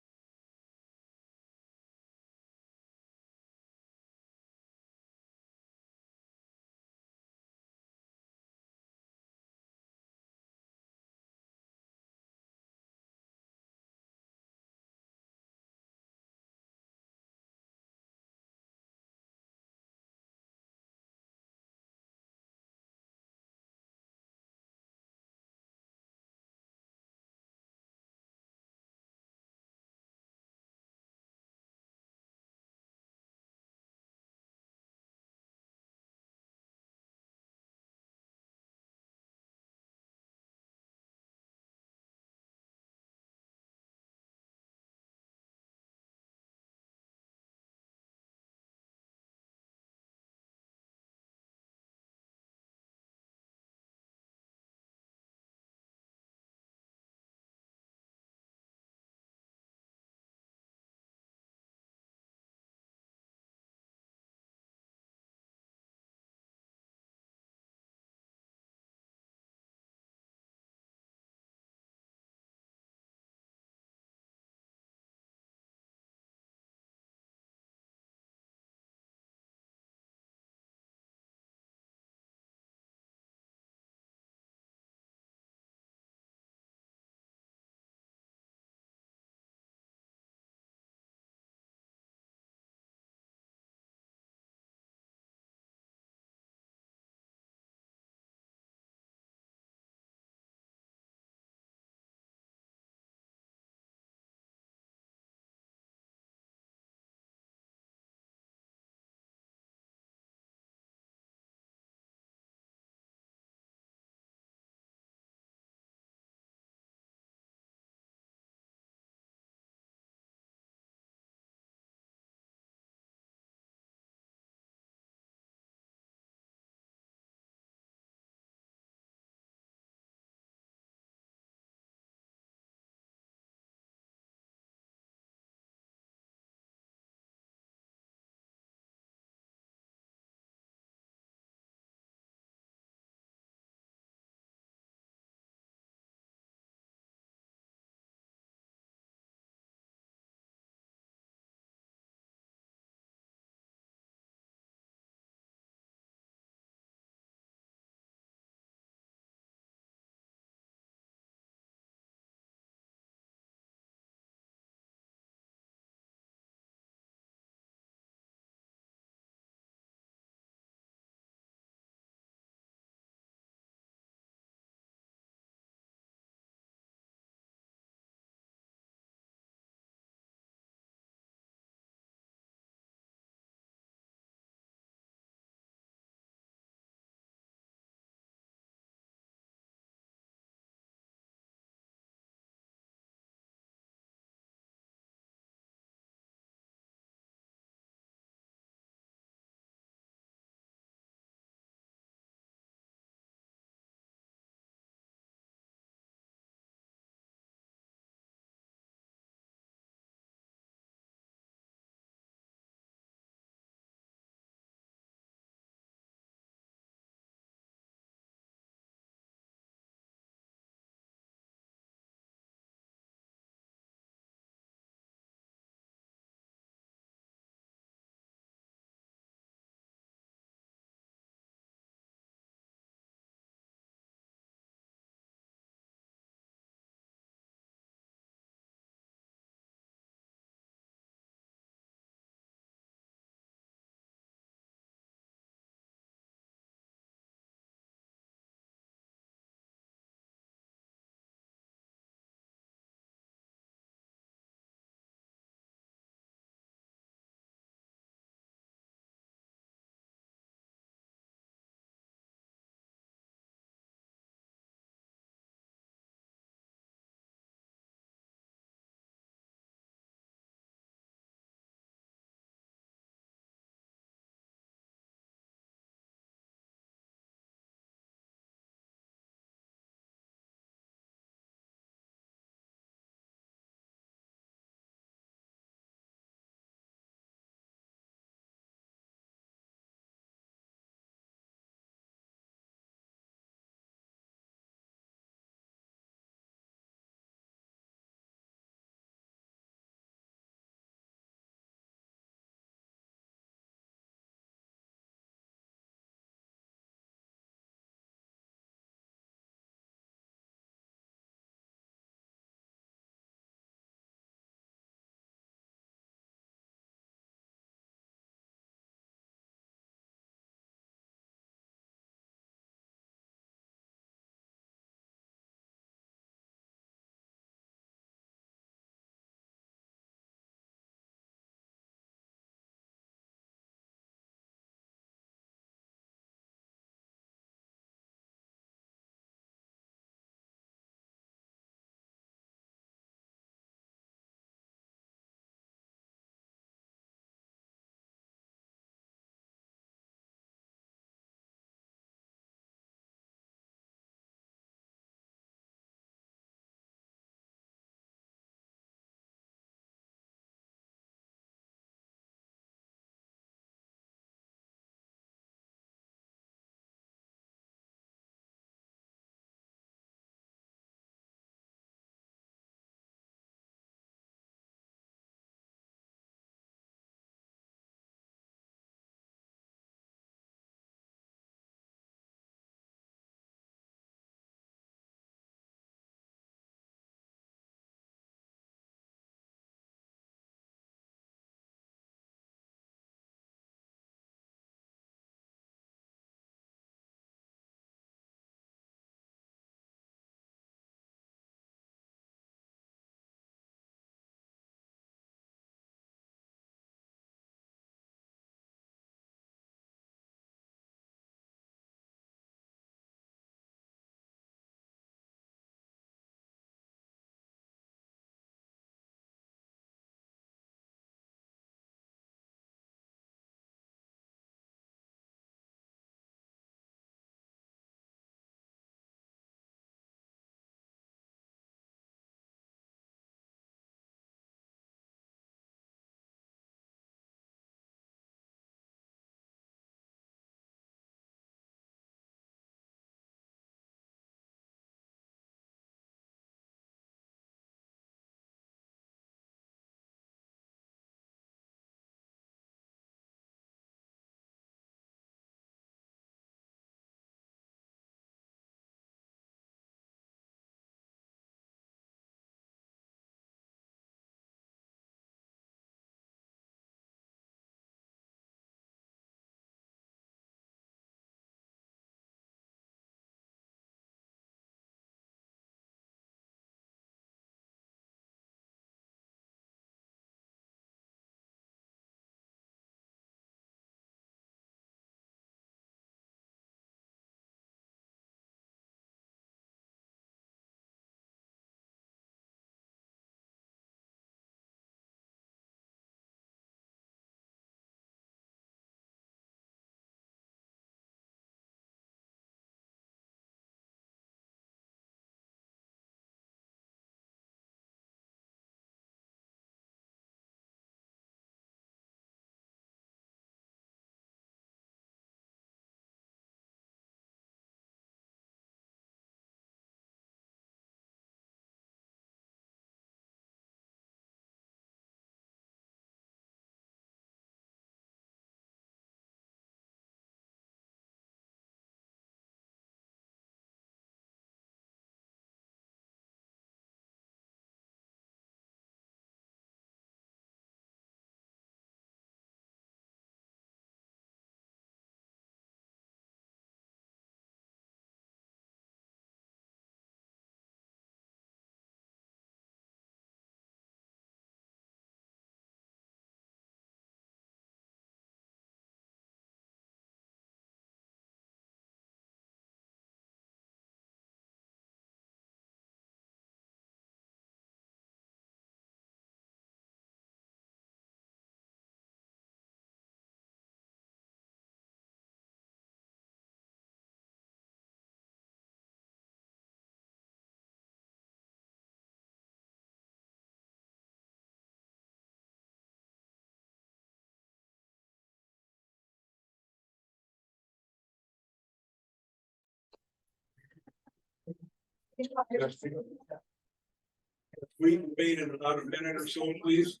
We can meet in about a minute or so, please.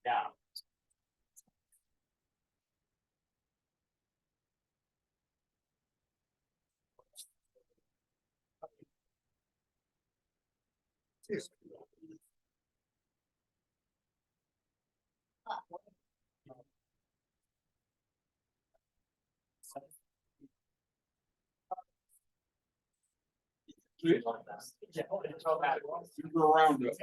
Yeah. Please. You go around it.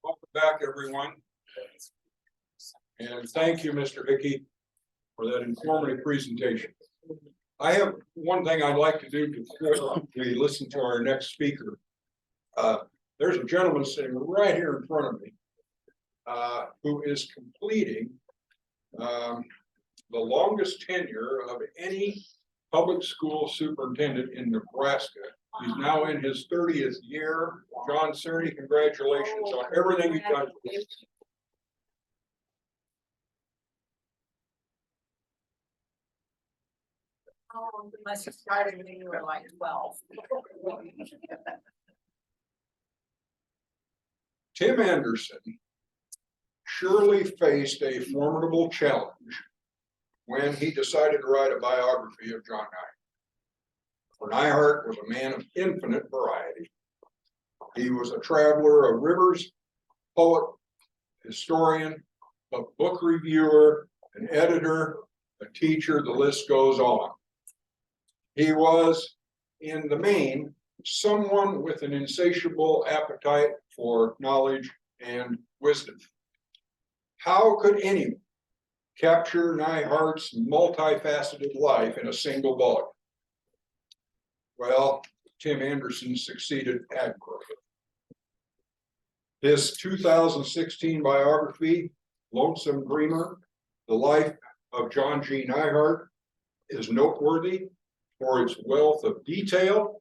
Welcome back, everyone. And thank you, Mr. Hickey, for that informative presentation. I have one thing I'd like to do before we listen to our next speaker. There's a gentleman sitting right here in front of me who is completing the longest tenure of any public school superintendent in Nebraska. He's now in his 30th year. John Cerny, congratulations on everything you've done. Unless you started when you were like 12. Tim Anderson surely faced a formidable challenge when he decided to write a biography of John Neihardt. For Neihardt was a man of infinite variety. He was a traveler of rivers, poet, historian, a book reviewer, an editor, a teacher, the list goes on. He was, in the main, someone with an insatiable appetite for knowledge and wisdom. How could anyone capture Neihart's multifaceted life in a single volume? Well, Tim Anderson succeeded admirably. His 2016 biography, Lonesome Dreamer, The Life of John G. Neihardt, is noteworthy for its wealth of detail,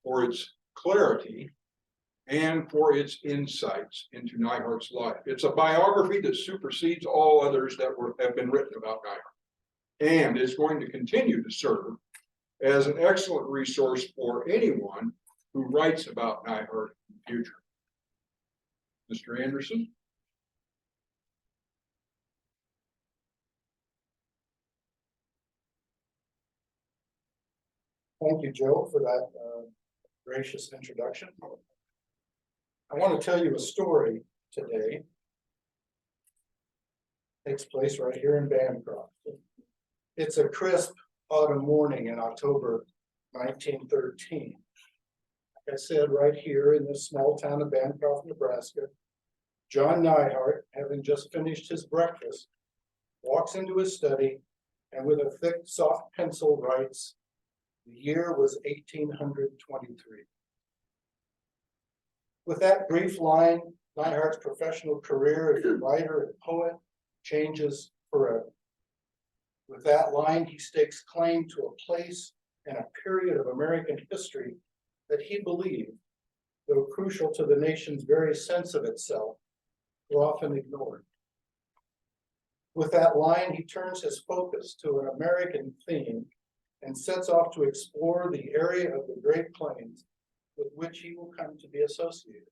for its clarity, and for its insights into Neihart's life. It's a biography that supersedes all others that have been written about Neihardt, and is going to continue to serve as an excellent resource for anyone who writes about Neihardt in the future. Mr. Anderson. Thank you, Joe, for that gracious introduction. I want to tell you a story today. Takes place right here in Bancroft. It's a crisp autumn morning in October 1913. Like I said, right here in this small town of Bancroft, Nebraska, John Neihardt, having just finished his breakfast, walks into his study and with a thick, soft pencil writes, "The year was 1823. With that brief line, Neihardt's professional career as a writer and poet changes forever. With that line, he stakes claim to a place and a period of American history that he believed though crucial to the nation's very sense of itself, were often ignored. With that line, he turns his focus to an American theme and sets off to explore the area of the Great Plains with which he will come to be associated,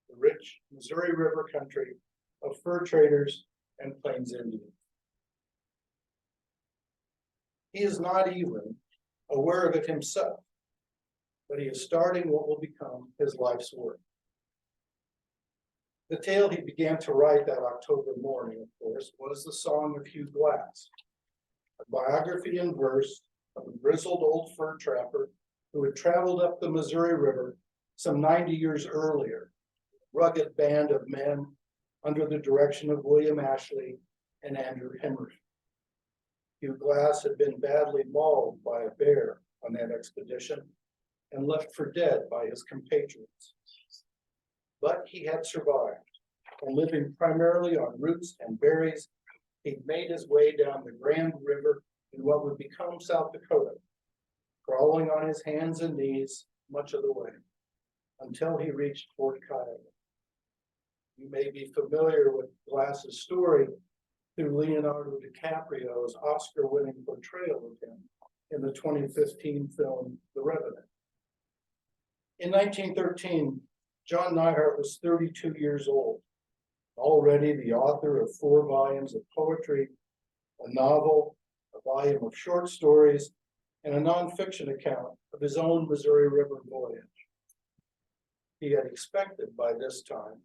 the rich Missouri River country of fur traders and Plains Indians. He is not even aware of it himself, but he is starting what will become his life's work. The tale he began to write that October morning, of course, was the Song of Hugh Glass, a biography in verse of a grizzled old fur trapper who had traveled up the Missouri River some 90 years earlier, a rugged band of men under the direction of William Ashley and Andrew Henry. Hugh Glass had been badly mauled by a bear on that expedition and left for dead by his compatriots. But he had survived, and living primarily on roots and berries, he made his way down the Grand River in what would become South Dakota, crawling on his hands and knees much of the way, until he reached Fort Kiowa. You may be familiar with Glass's story through Leonardo DiCaprio's Oscar-winning portrayal of him in the 2015 film, The Revenant. In 1913, John Neihardt was 32 years old, already the author of 4 volumes of poetry, a novel, a volume of short stories, and a nonfiction account of his own Missouri River voyage. He had expected by this time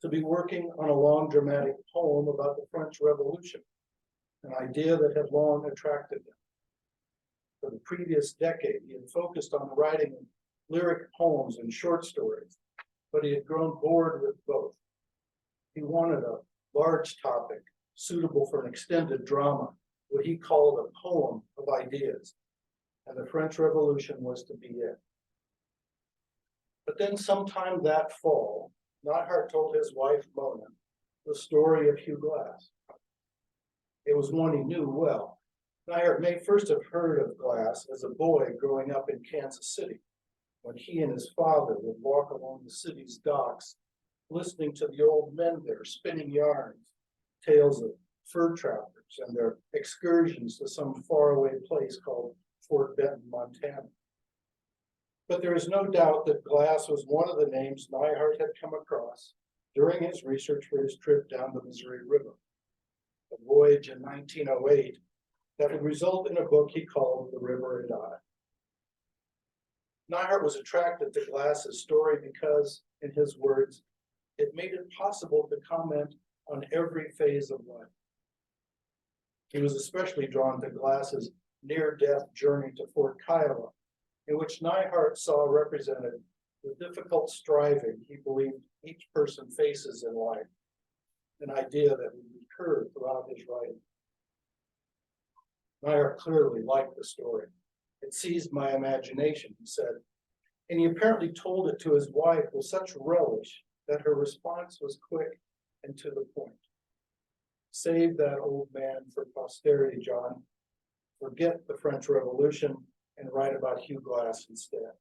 to be working on a long dramatic poem about the French Revolution, an idea that had long attracted him. For the previous decade, he had focused on writing lyric poems and short stories, but he had grown bored with both. He wanted a large topic suitable for an extended drama, what he called a poem of ideas, and the French Revolution was to be it. But then sometime that fall, Neihardt told his wife, Mona, the story of Hugh Glass. It was one he knew well. Neihardt may first have heard of Glass as a boy growing up in Kansas City, when he and his father would walk along the city's docks, listening to the old men there spinning yarns, tales of fur trappers and their excursions to some faraway place called Fort Benton, Montana. But there is no doubt that Glass was one of the names Neihardt had come across during his research for his trip down the Missouri River, a voyage in 1908 that would result in a book he called The River and I. Neihardt was attracted to Glass's story because, in his words, it made it possible to comment on every phase of life. He was especially drawn to Glass's near-death journey to Fort Kiowa, in which Neihardt saw represented the difficult striving he believed each person faces in life, an idea that would recur throughout his writing. Neihardt clearly liked the story. It seized my imagination, he said, and he apparently told it to his wife with such relish that her response was quick and to the point. Save that old man for posterity, John. Forget the French Revolution and write about Hugh Glass instead.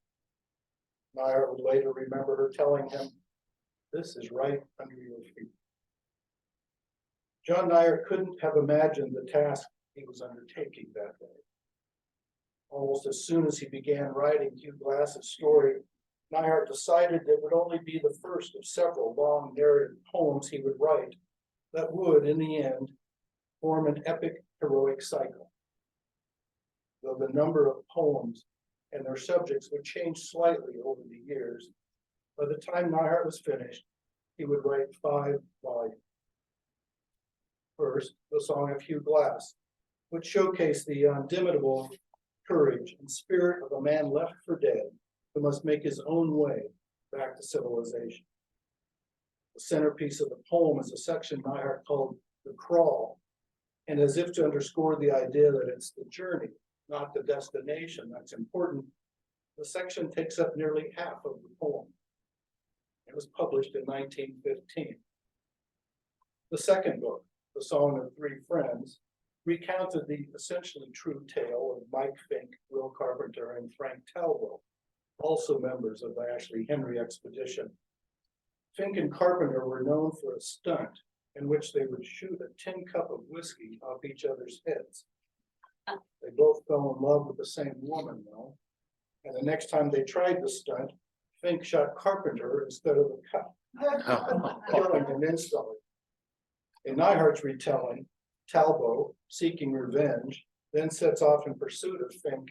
Neihardt would later remember her telling him, "This is right under your feet." John Neihardt couldn't have imagined the task he was undertaking that day. Almost as soon as he began writing Hugh Glass's story, Neihardt decided it would only be the first of several long narrative poems he would write that would, in the end, form an epic heroic cycle. Though the number of poems and their subjects would change slightly over the years, by the time Neihardt was finished, he would write 5 volumes. First, the Song of Hugh Glass, which showcased the undimitable courage and spirit of a man left for dead who must make his own way back to civilization. The centerpiece of the poem is a section Neihardt called The Crawl, and as if to underscore the idea that it's the journey, not the destination, that's important, the section takes up nearly half of the poem. It was published in 1915. The second book, The Song of Three Friends, recounted the essentially true tale of Mike Fink, Will Carpenter, and Frank Talbot, also members of the Ashley Henry expedition. Fink and Carpenter were known for a stunt in which they would shoot a tin cup of whiskey off each other's heads. They both fell in love with the same woman, though, and the next time they tried the stunt, Fink shot Carpenter instead of the cup, killing him instantly. In Neihardt's retelling, Talbot, seeking revenge, then sets off in pursuit of Fink,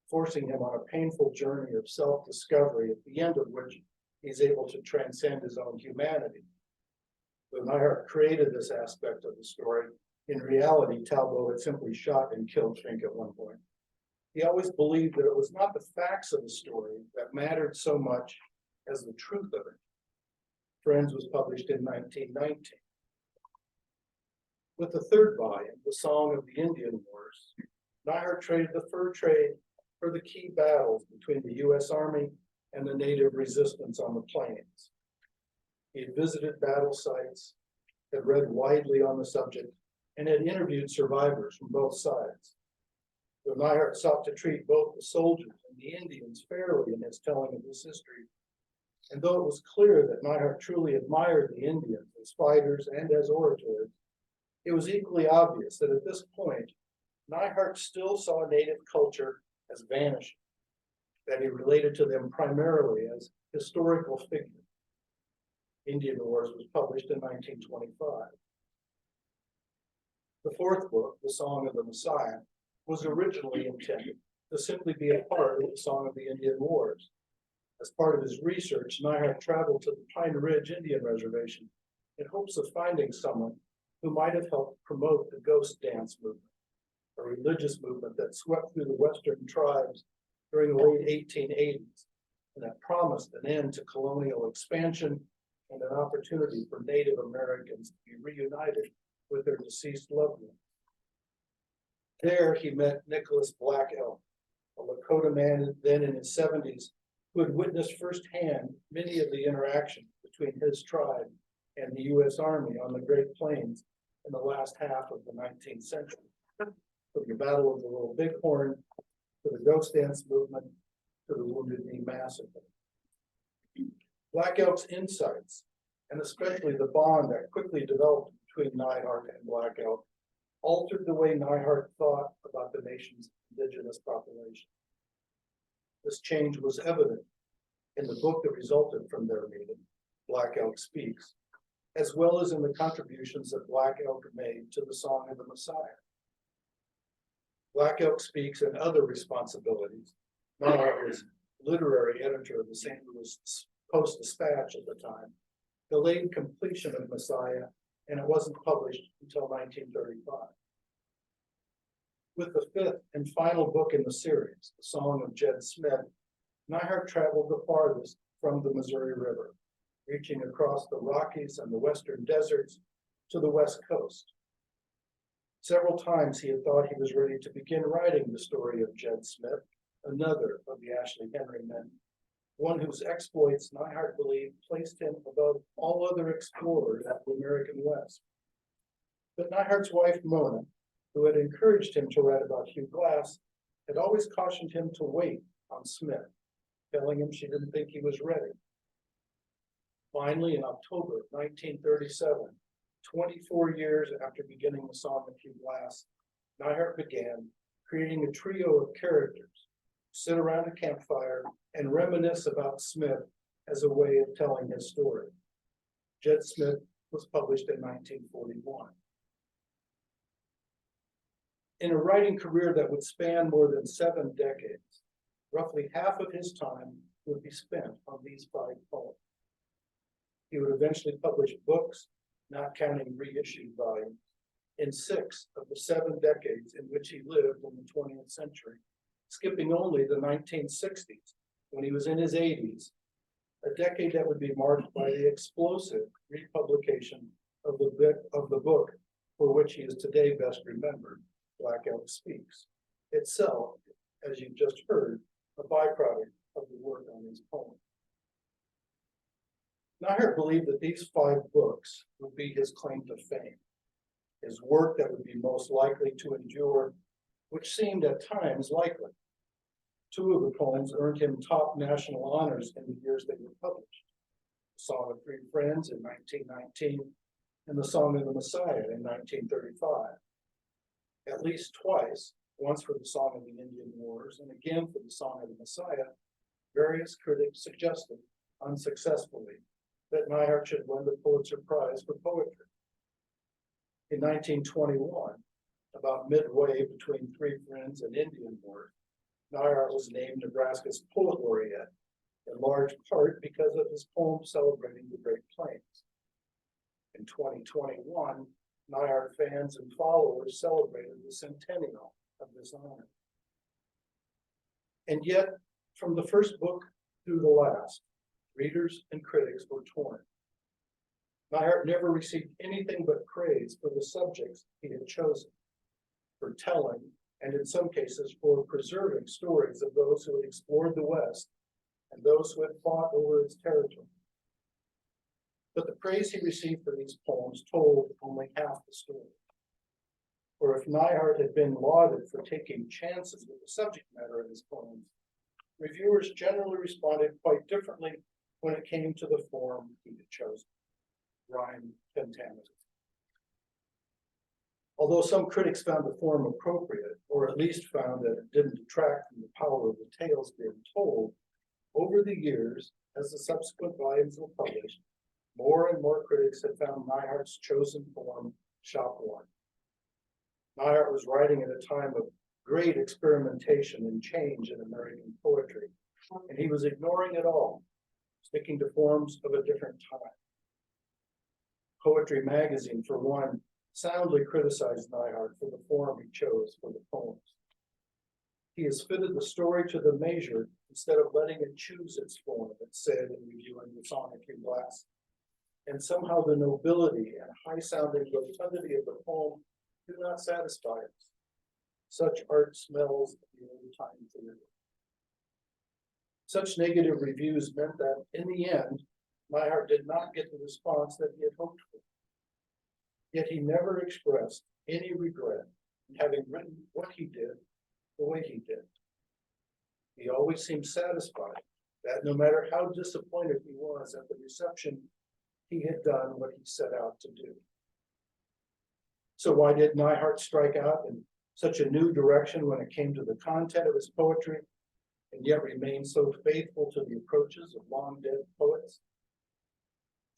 forcing him on a painful journey of self-discovery, at the end of which he's able to transcend his own humanity. Though Neihardt created this aspect of the story, in reality, Talbot had simply shot and killed Fink at one point. He always believed that it was not the facts of the story that mattered so much as the truth of it. Friends was published in 1919. With the third volume, The Song of the Indian Wars, Neihardt traded the fur trade for the key battles between the U.S. Army and the native resistance on the plains. He had visited battle sites, had read widely on the subject, and had interviewed survivors from both sides. Though Neihardt sought to treat both the soldiers and the Indians fairly in his telling of this history, and though it was clear that Neihardt truly admired the Indians as fighters and as orators, it was equally obvious that at this point, Neihardt still saw native culture as vanishing, that he related to them primarily as historical figures. Indian Wars was published in 1925. The fourth book, The Song of the Messiah, was originally intended to simply be a part of the Song of the Indian Wars. As part of his research, Neihardt traveled to the Pine Ridge Indian Reservation in hopes of finding someone who might have helped promote the ghost dance movement, a religious movement that swept through the Western tribes during the late 1880s and that promised an end to colonial expansion and an opportunity for Native Americans to be reunited with their deceased loved ones. There he met Nicholas Black Elk, a Lakota man then in his 70s, who had witnessed firsthand many of the interactions between his tribe and the U.S. Army on the Great Plains in the last half of the 19th century. From the Battle of the Little Bighorn, to the Ghost Dance movement, to the Wounded Knee Massacre. Black Elk's insights, and especially the bond that quickly developed between Neihardt and Black Elk, altered the way Neihardt thought about the nation's indigenous population. This change was evident in the book that resulted from their meeting, Black Elk Speaks, as well as in the contributions that Black Elk made to the Song of the Messiah. Black Elk Speaks and other responsibilities. Neihardt was literary editor of the St. Louis Post-Dispatch at the time, delayed completion of Messiah, and it wasn't published until 1935. With the fifth and final book in the series, The Song of Jed Smith, Neihardt traveled the farthest from the Missouri River, reaching across the Rockies and the western deserts to the West Coast. Several times he had thought he was ready to begin writing the story of Jed Smith, another of the Ashley Henry men, one whose exploits Neihardt believed placed him above all other explorers of the American West. But Neihart's wife, Mona, who had encouraged him to write about Hugh Glass, had always cautioned him to wait on Smith, telling him she didn't think he was ready. Finally, in October 1937, 24 years after beginning the Song of Hugh Glass, Neihardt began creating a trio of characters who sit around a campfire and reminisce about Smith as a way of telling his story. Jed Smith was published in 1941. In a writing career that would span more than 7 decades, roughly half of his time would be spent on these 5 poems. He would eventually publish books, not counting reissued volumes, in 6 of the 7 decades in which he lived in the 20th century, skipping only the 1960s, when he was in his 80s, a decade that would be marked by the explosive republication of the book for which he is today best remembered, Black Elk Speaks, itself, as you've just heard, a byproduct of the work on these poems. Neihardt believed that these 5 books would be his claim to fame, his work that would be most likely to endure, which seemed at times likely. Two of the poems earned him top national honors in the years they were published. The Song of Three Friends in 1919 and the Song of the Messiah in 1935. At least twice, once for the Song of the Indian Wars and again for the Song of the Messiah, various critics suggested, unsuccessfully, that Neihardt should win the Pulitzer Prize for poetry. In 1921, about midway between Three Friends and Indian Wars, Neihardt was named Nebraska's Poet Laureate, in large part because of his poem celebrating the Great Plains. In 2021, Neihardt fans and followers celebrated the centennial of this honor. And yet, from the first book through the last, readers and critics were torn. Neihardt never received anything but praise for the subjects he had chosen, for telling, and in some cases for preserving stories of those who had explored the West and those who had fought over its territory. But the praise he received for these poems told only half the story. For if Neihardt had been lauded for taking chances with the subject matter of his poems, reviewers generally responded quite differently when it came to the form he had chosen, rhyme pentameter. Although some critics found the form appropriate, or at least found that it didn't detract from the power of the tales being told, over the years, as the subsequent volumes were published, more and more critics had found Neihardt's chosen form shop-worn. Neihardt was writing at a time of great experimentation and change in American poetry, and he was ignoring it all, sticking to forms of a different time. Poetry magazine, for one, soundly criticized Neihardt for the form he chose for the poems. He has fitted the story to the measure instead of letting it choose its form, it said in reviewing the Sonic Glass. And somehow the nobility and high-sounding rotundity of the poem do not satisfy us. Such art smells of the old-time theater. Such negative reviews meant that, in the end, Neihardt did not get the response that he had hoped for. Yet he never expressed any regret in having written what he did the way he did. He always seemed satisfied that no matter how disappointed he was at the reception, he had done what he set out to do. So why did Neihardt strike out in such a new direction when it came to the content of his poetry, and yet remain so faithful to the approaches of long-dead poets?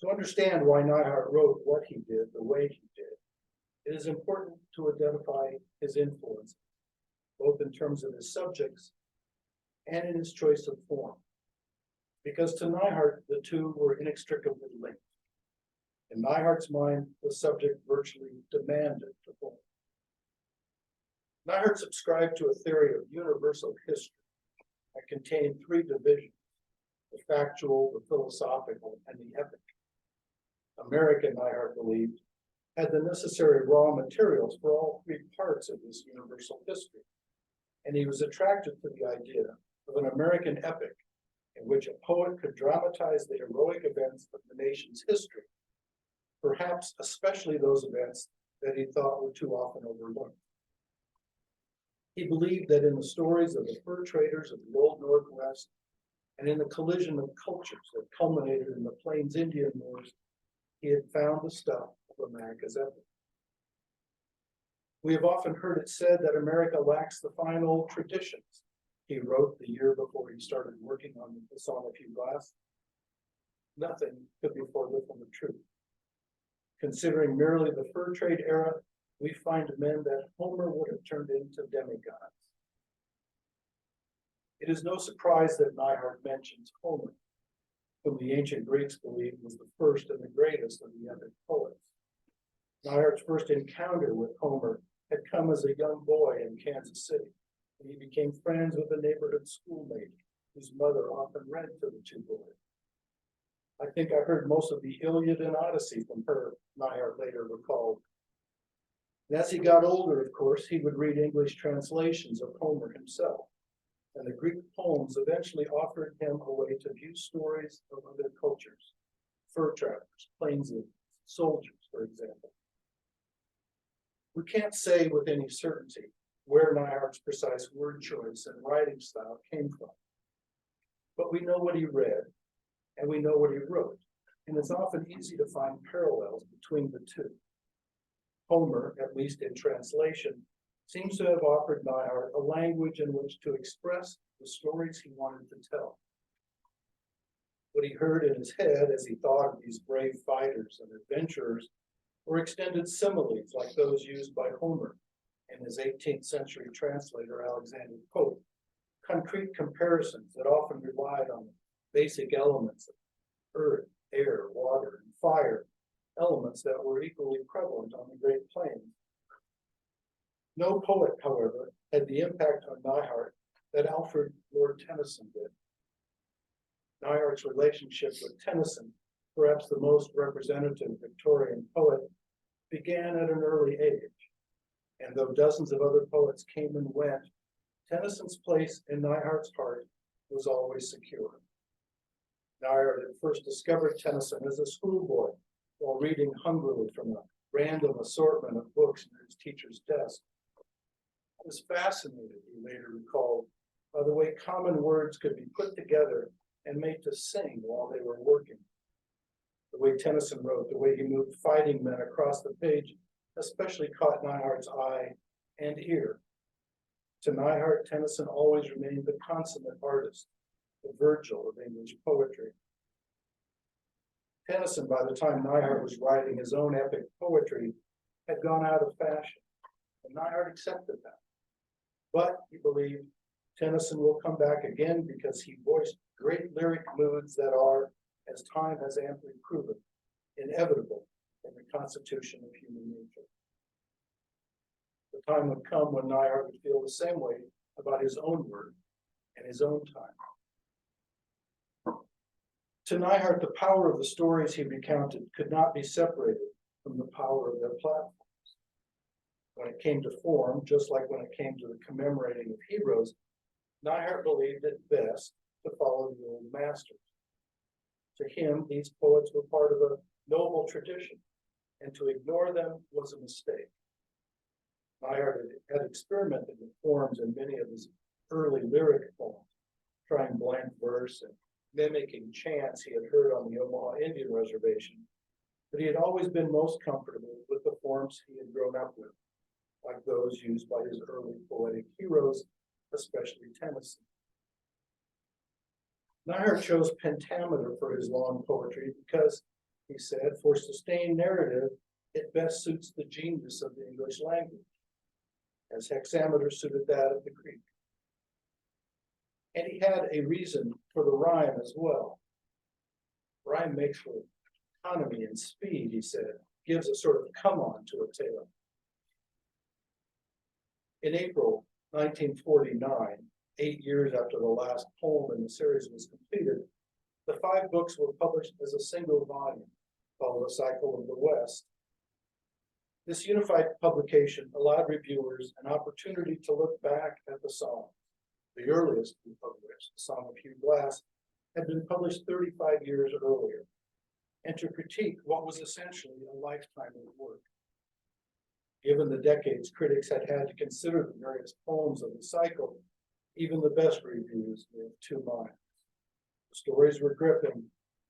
To understand why Neihardt wrote what he did the way he did, it is important to identify his influences, both in terms of his subjects and in his choice of form. Because to Neihardt, the two were inextricably linked. In Neihardt's mind, the subject virtually demanded the form. Neihardt subscribed to a theory of universal history that contained three divisions: the factual, the philosophical, and the epic. America, Neihardt believed, had the necessary raw materials for all three parts of this universal history, and he was attracted to the idea of an American epic in which a poet could dramatize the heroic events of the nation's history, perhaps especially those events that he thought were too often overlooked. He believed that in the stories of the fur traders of the Old Northwest and in the collision of cultures that culminated in the Plains Indian Wars, he had found the stuff of America's epic. We have often heard it said that America lacks the fine old traditions he wrote the year before he started working on the Song of Glass. Nothing could be further from the truth. Considering merely the fur trade era, we find men that Homer would have turned into demigods. It is no surprise that Neihardt mentions Homer, whom the ancient Greeks believed was the first and the greatest of the epic poets. Neihardt's first encounter with Homer had come as a young boy in Kansas City, and he became friends with a neighborhood schoolmate whose mother often read to the two boys. I think I heard most of the Iliad and Odyssey from her, Neihardt later recalled. And as he got older, of course, he would read English translations of Homer himself, and the Greek poems eventually offered him a way to view stories of other cultures, fur trappers, plains Indians, soldiers, for example. We can't say with any certainty where Neihart's precise word choice and writing style came from. But we know what he read, and we know what he wrote, and it's often easy to find parallels between the two. Homer, at least in translation, seems to have offered Neihardt a language in which to express the stories he wanted to tell. What he heard in his head as he thought of these brave fighters and adventurers were extended similes like those used by Homer and his 18th century translator Alexander Pope, concrete comparisons that often relied on basic elements of earth, air, water, and fire, elements that were equally prevalent on the Great Plains. No poet, however, had the impact on Neihardt that Alfred Lord Tennyson did. Neihart's relationship with Tennyson, perhaps the most representative Victorian poet, began at an early age. And though dozens of other poets came and went, Tennyson's place in Neihart's heart was always secure. Neihardt had first discovered Tennyson as a schoolboy while reading hungrily from a random assortment of books near his teacher's desk. I was fascinated, he later recalled, by the way common words could be put together and made to sing while they were working. The way Tennyson wrote, the way he moved fighting men across the page, especially caught Neihart's eye and ear. To Neihardt, Tennyson always remained the consummate artist, the Virgil of English poetry. Tennyson, by the time Neihardt was writing his own epic poetry, had gone out of fashion, and Neihardt accepted that. But, he believed, Tennyson will come back again because he voiced great lyric moods that are, as time has amply proven, inevitable in the constitution of human nature. The time would come when Neihardt would feel the same way about his own work and his own time. To Neihardt, the power of the stories he recounted could not be separated from the power of their platforms. When it came to form, just like when it came to the commemorating of heroes, Neihardt believed it best to follow the old masters. To him, these poets were part of a noble tradition, and to ignore them was a mistake. Neihardt had experimented with forms in many of his early lyric poems, trying blank verse and mimicking chants he had heard on the Omaha Indian Reservation, but he had always been most comfortable with the forms he had grown up with, like those used by his early poetic heroes, especially Tennyson. Neihardt chose pentameter for his long poetry because, he said, for sustained narrative, it best suits the genius of the English language, as hexameter suited that of the Greek. And he had a reason for the rhyme as well. Rhyme makes for economy and speed, he said, gives a sort of come on to a tale. In April 1949, 8 years after the last poem in the series was completed, the 5 books were published as a single volume called The Cycle of the West. This unified publication allowed reviewers an opportunity to look back at the song. The earliest of which, The Song of Hugh Glass, had been published 35 years earlier, and to critique what was essentially a lifetime of work. Given the decades critics had had to consider the various poems of the cycle, even the best reviews were of 2 minds. The stories were gripping,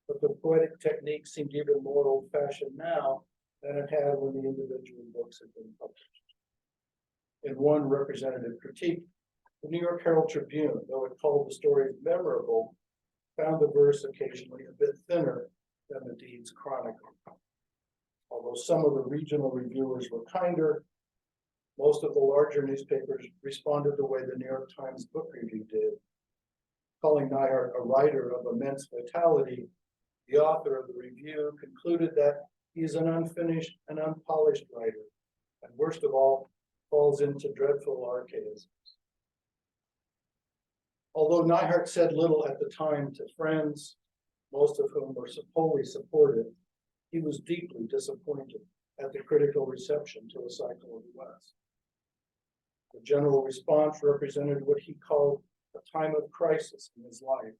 but the poetic technique seemed even more old-fashioned now than it had when the individual books had been published. In one representative critique, the New York Herald Tribune, though it called the stories memorable, found the verse occasionally a bit thinner than the deeds chronicled. Although some of the regional reviewers were kinder, most of the larger newspapers responded the way the New York Times Book Review did. Calling Neihardt a writer of immense vitality, the author of the review concluded that he is an unfinished and unpolished writer, and worst of all, falls into dreadful archaisms. Although Neihardt said little at the time to friends, most of whom were wholly supportive, he was deeply disappointed at the critical reception to A Cycle of the West. The general response represented what he called a time of crisis in his life,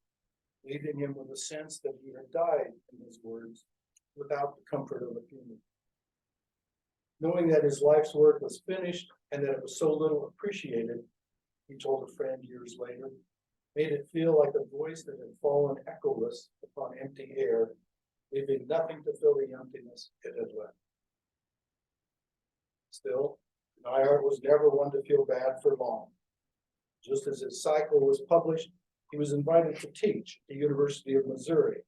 leaving him with a sense that he had died, in his words, without the comfort of a funeral. Knowing that his life's work was finished and that it was so little appreciated, he told a friend years later, made it feel like a voice that had fallen echoless upon empty air, leaving nothing to fill the emptiness it had left. Still, Neihardt was never one to feel bad for long. Just as his cycle was published, he was invited to teach at the University of Missouri.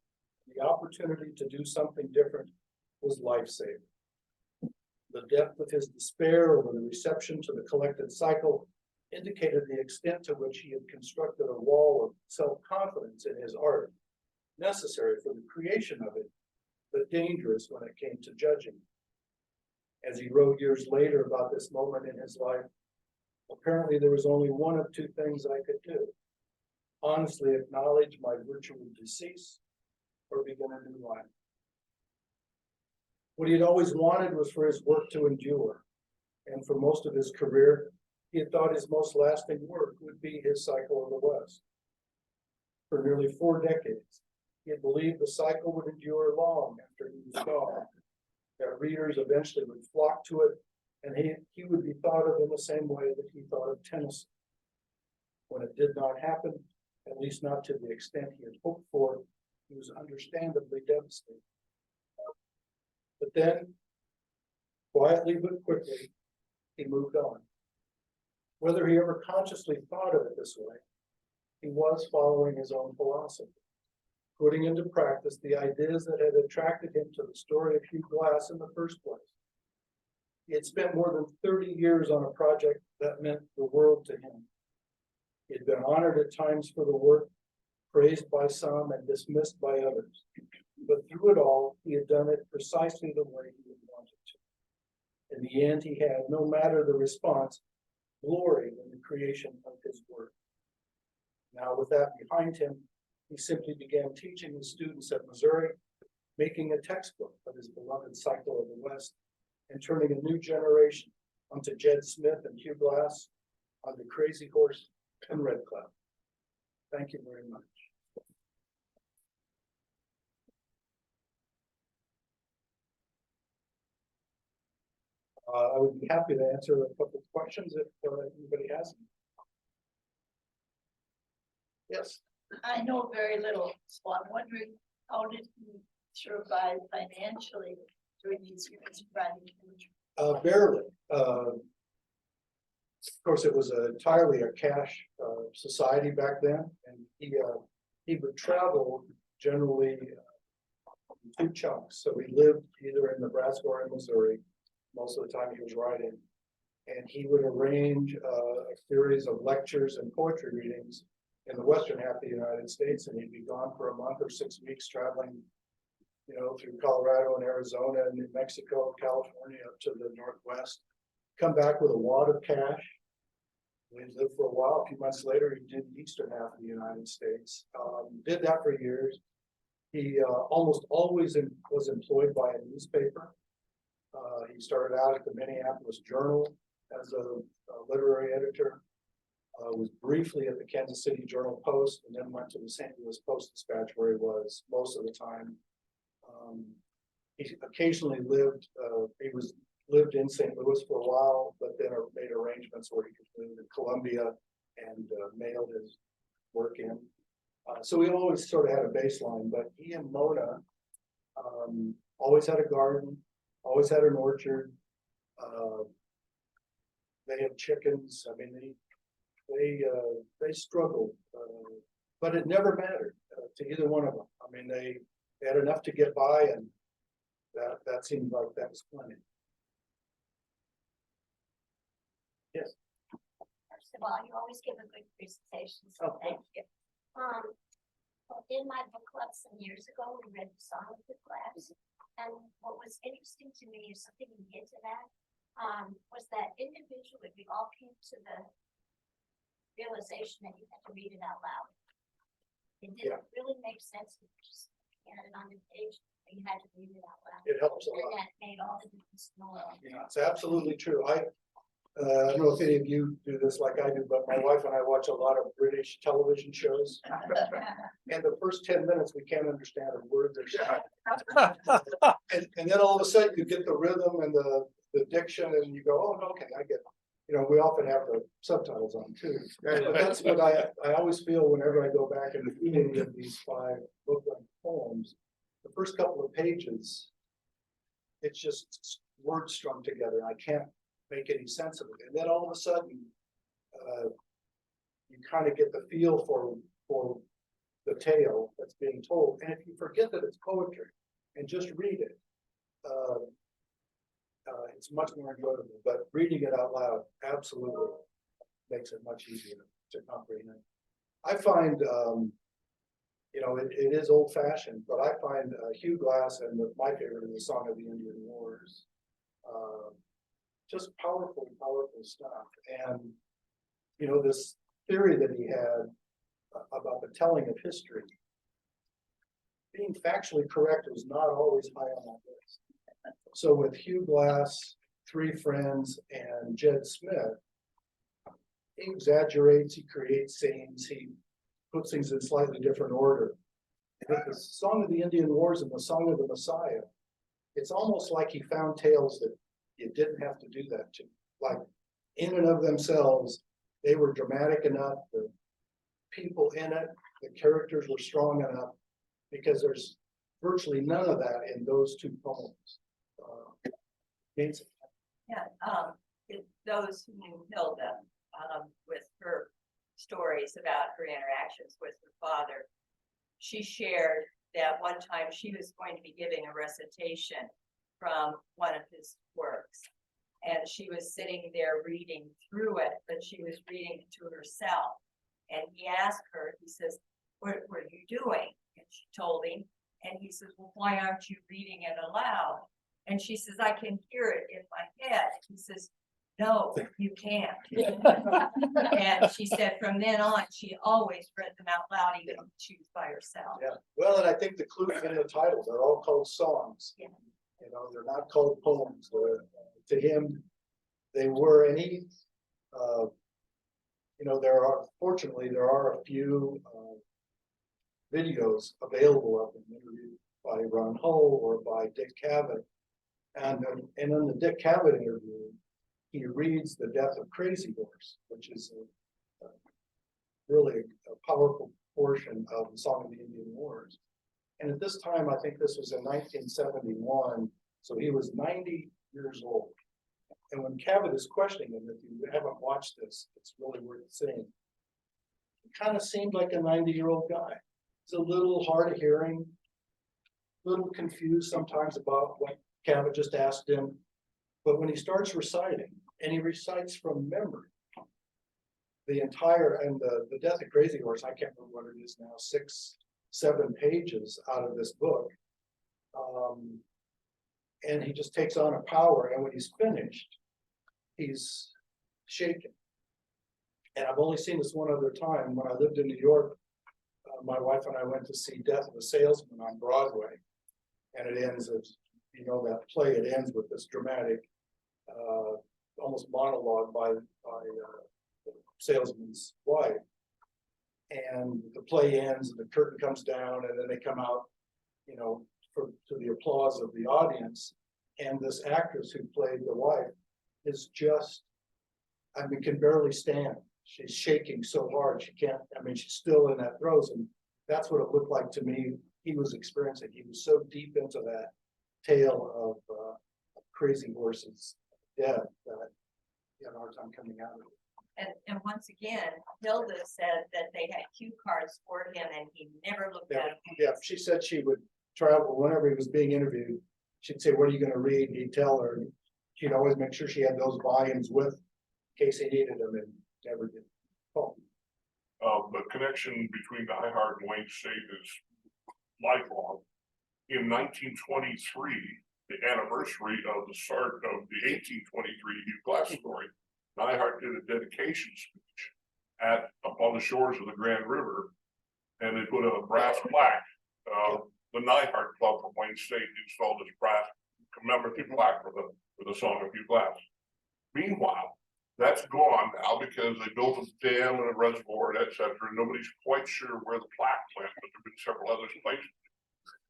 The opportunity to do something different was life-saving. The depth of his despair over the reception to the collected cycle indicated the extent to which he had constructed a wall of self-confidence in his art, necessary for the creation of it, but dangerous when it came to judging. As he wrote years later about this moment in his life, apparently there was only one of two things I could do: honestly acknowledge my virtual decease or begin a new life. What he had always wanted was for his work to endure, and for most of his career, he had thought his most lasting work would be his Cycle of the West. For nearly 4 decades, he had believed the cycle would endure long after he was gone, that readers eventually would flock to it, and he would be thought of in the same way that he thought of Tennyson. When it did not happen, at least not to the extent he had hoped for, he was understandably devastated. But then, quietly but quickly, he moved on. Whether he ever consciously thought of it this way, he was following his own philosophy, putting into practice the ideas that had attracted him to the story of Hugh Glass in the first place. He had spent more than 30 years on a project that meant the world to him. He had been honored at times for the work, praised by some and dismissed by others. But through it all, he had done it precisely the way he had wanted to. In the end, he had, no matter the response, glory in the creation of his work. Now, with that behind him, he simply began teaching his students at Missouri, making a textbook of his beloved Cycle of the West, and turning a new generation onto Jed Smith and Hugh Glass, onto Crazy Horse and Red Cloud. Thank you very much. I would be happy to answer a couple of questions if anybody has them. Yes. I know very little, so I'm wondering, how did he survive financially during these years of writing? Barely. Of course, it was entirely a cash society back then, and he would travel generally in 2 chunks. So he lived either in Nebraska or in Missouri. Most of the time he was writing, and he would arrange a series of lectures and poetry readings in the western half of the United States, and he'd be gone for a month or 6 weeks traveling, through Colorado and Arizona and New Mexico, California, up to the Northwest, come back with a wad of cash. He lived for a while. A few months later, he did the eastern half of the United States. Did that for years. He almost always was employed by a newspaper. He started out at the Minneapolis Journal as a literary editor, was briefly at the Kansas City Journal Post, and then went to the St. Louis Post-Dispatch, where he was most of the time. He occasionally lived in St. Louis for a while, but then made arrangements where he could live in Columbia and mailed his work in. So we always sort of had a baseline, but he and Mona always had a garden, always had an orchard. They had chickens. I mean, they struggled, but it never mattered to either one of them. I mean, they had enough to get by, and that seemed like that was plenty. Yes. First of all, you always give a good presentation, so thank you. In my book club some years ago, we read the Song of the Glass, and what was interesting to me is something you get to that, was that individually we all came to the realization that you had to read it out loud. It didn't really make sense to just get it on the page, but you had to read it out loud. It helps a And lot. that made all the difference in the world. Yeah, it's absolutely true. I don't know if any of you do this like I do, but my wife and I watch a lot of British television shows. And the first 10 minutes, we can't understand a word they're saying. And then all of a sudden you get the rhythm and the diction and you go, oh, okay, I get it. You know, we often have the subtitles on too. But that's what I always feel whenever I go back and read any of these 5 book-length poems. The first couple of pages, it's just words strung together. I can't make any sense of it. And then all of a sudden, you kind of get the feel for the tale that's being told. And if you forget that it's poetry and just read it, it's much more enjoyable. But reading it out loud absolutely makes it much easier to comprehend. I find, you know, it is old fashioned, but I find Hugh Glass and my favorite is the Song of the Indian Wars. Just powerful stuff. And, you know, this theory that he had about the telling of history, being factually correct was not always high on that list. So with Hugh Glass, 3 Friends, and Jed Smith, he exaggerates, he creates scenes, he puts things in slightly different order. With the Song of the Indian Wars and the Song of the Messiah, it's almost like he found tales that you didn't have to do that to. Like, in and of themselves, they were dramatic enough, the people in it, the characters were strong enough, because there's virtually none of that in those 2 poems. Nancy? Yeah, those who knew Hilda, with her stories about her interactions with her father, she shared that one time she was going to be giving a recitation from one of his works. And she was sitting there reading through it, but she was reading it to herself. And he asked her, he says, what are you doing? And she told him, and he says, well, why aren't you reading it aloud? And she says, I can hear it in my head. He says, no, you can't. And she said from then on, she always read them out loud, even if she was by herself. Yeah, well, and I think the clue in the title, they're all called songs. Yeah. You know, they're not called poems. To him, they were, and he, you know, fortunately, there are a few videos available of him interviewed by Ron Hull or by Dick Cavett. And in the Dick Cavett interview, he reads The Death of Crazy Horse, which is really a powerful portion of the Song of the Indian Wars. And at this time, I think this was in 1971, so he was 90 years old. And when Cavett is questioning him, if you haven't watched this, it's really worth seeing. He kind of seemed like a 90-year-old guy. He's a little hard of hearing, a little confused sometimes about what Cavett just asked him. But when he starts reciting, and he recites from memory, the entire, and the Death of Crazy Horse, I can't remember what it is now, 6-7 pages out of this book. And he just takes on a power, and when he's finished, he's shaken. And I've only seen this one other time. When I lived in New York, my wife and I went to see Death of a Salesman on Broadway. And it ends, as you know, that play, it ends with this dramatic, almost monologue by the salesman's wife. And the play ends, and the curtain comes down, and then they come out, you know, to the applause of the audience. And this actress who played the wife is just, I mean, can barely stand. She's shaking so hard she can't, I mean, she's still in that throes. And that's what it looked like to me he was experiencing. He was so deep into that tale of Crazy Horse's death that he had a hard time coming out of it. And once again, Hilda said that they had cue cards for him and he never looked at them. Yeah, she said she would travel whenever he was being interviewed. She'd say, what are you going to read? He'd tell her. She'd always make sure she had those volumes with in case he needed them, and never did. Oh. The connection between Neihardt and Wayne State is lifelong. In 1923, the anniversary of the start of the 1823 Hugh Glass story, Neihardt did a dedication speech upon the shores of the Grand River, and they put a brass plaque. The Neihardt Club from Wayne State installed this brass commemorative plaque for the Song of Hugh Glass. Meanwhile, That's gone now because they built a dam and a reservoir, et cetera. Nobody's quite sure where the plaque went, but there've been several other places.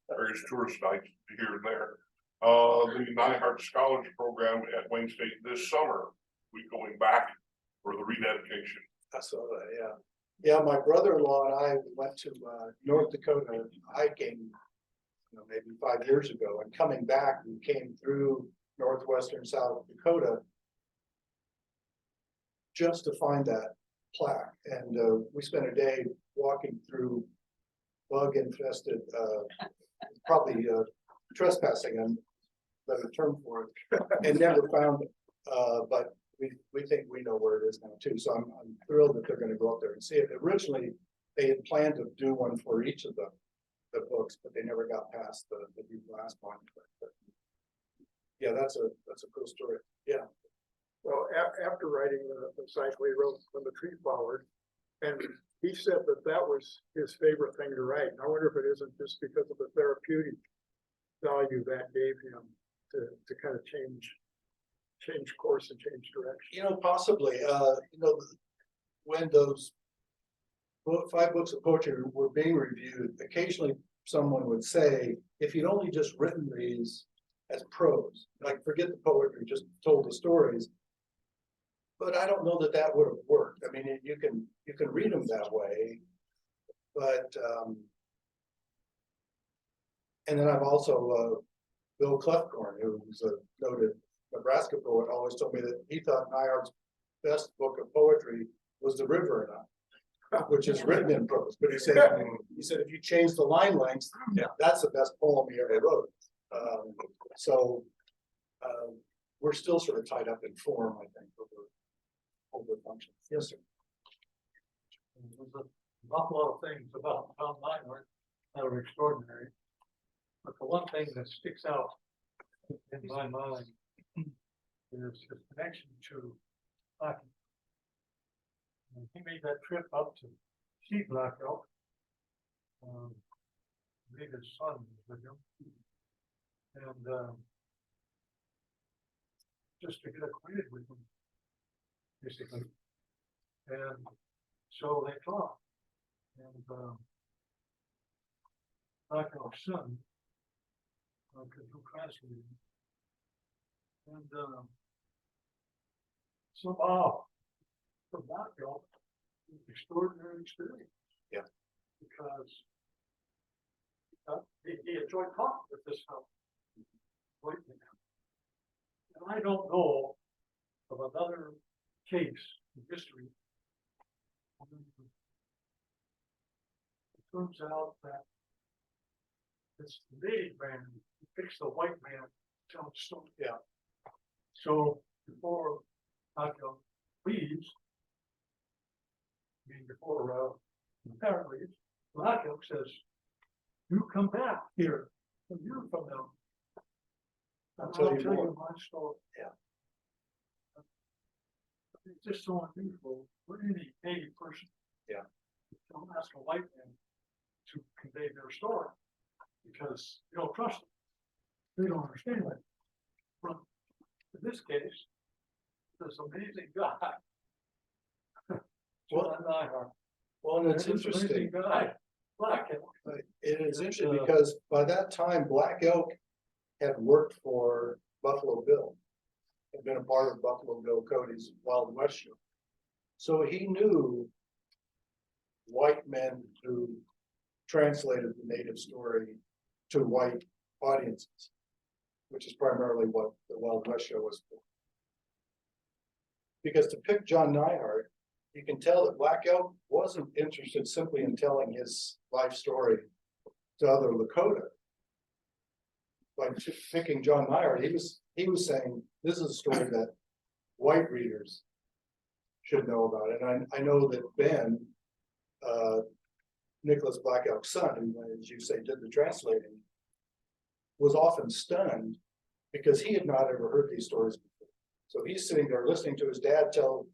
Various tourist sites here and there. The Neihardt Scholars Program at Wayne State this summer, we going back for the rededication. I saw that, yeah. Yeah, my brother-in-law and I went to North Dakota hiking, maybe 5 years ago, and coming back, we came through northwestern South Dakota just to find that plaque. And we spent a day walking through bug infested, probably trespassing, and better term for it, and never found it. But we think we know where it is now too. So I'm thrilled that they're going to go up there and see it. Originally, they had planned to do one for each of the books, but they never got past the last one. But yeah, that's a cool story. Yeah. Well, after writing the cycle, he wrote When the Tree Flowered, and he said that was his favorite thing to write. And I wonder if it isn't just because of the therapeutic value that gave him to kind of change course and change direction. Possibly. When those 5 books of poetry were being reviewed, occasionally someone would say, if you'd only just written these as prose, like forget the poetry, just told the stories. But I don't know that would have worked. I mean, you can read them that way, but and then I've also Bill Clefcorn, who's a noted Nebraska poet, always told me that he thought Neihart's best book of poetry was The River and I, which is written in prose. But he said if you change the line lengths, that's the best poem he ever wrote. So we're still sort of tied up in form, I think, over functions. Yes, sir. There's an awful lot of things about Tom Neihardt that are extraordinary. But the one thing that sticks out in my mind is his connection to hockey. And he made that trip up to see Black Elk. I believe his son was with him. And just to get acquainted with him, basically. And so they talked. And Black Elk's son could do translating. And somehow, for Black Elk, extraordinary experience. Yeah. Because he enjoyed talking with this fellow. And I don't know of another case in history. It turns out that it's the native man who picks the white man to tell the story. Yeah. So before Akio leaves, before the parent leaves, Akio says, "You come back here, and you're from them. I'll tell you my story." Yeah. It's just so unusual for any native person. Yeah. Don't ask a white man to convey their story because you don't trust them. They don't understand it. But in this case, this amazing guy. Well, and it's interesting. Guy, Black Elk. It is interesting because by that time, Black Elk had worked for Buffalo Bill, had been a part of Buffalo Bill Cody's Wild West show. So he knew white men who translated the native story to white audiences, which is primarily what the Wild West show was for. Because to pick John Neihardt, you can tell that Black Elk wasn't interested simply in telling his life story to other Lakota. By picking John Neihardt, he was saying this is a story that white readers should know about it. And I know that Ben, Nicholas Black Elk's son, who, as you say, did the translating, was often stunned because he had not ever heard these stories before. So he's sitting there listening to his dad tell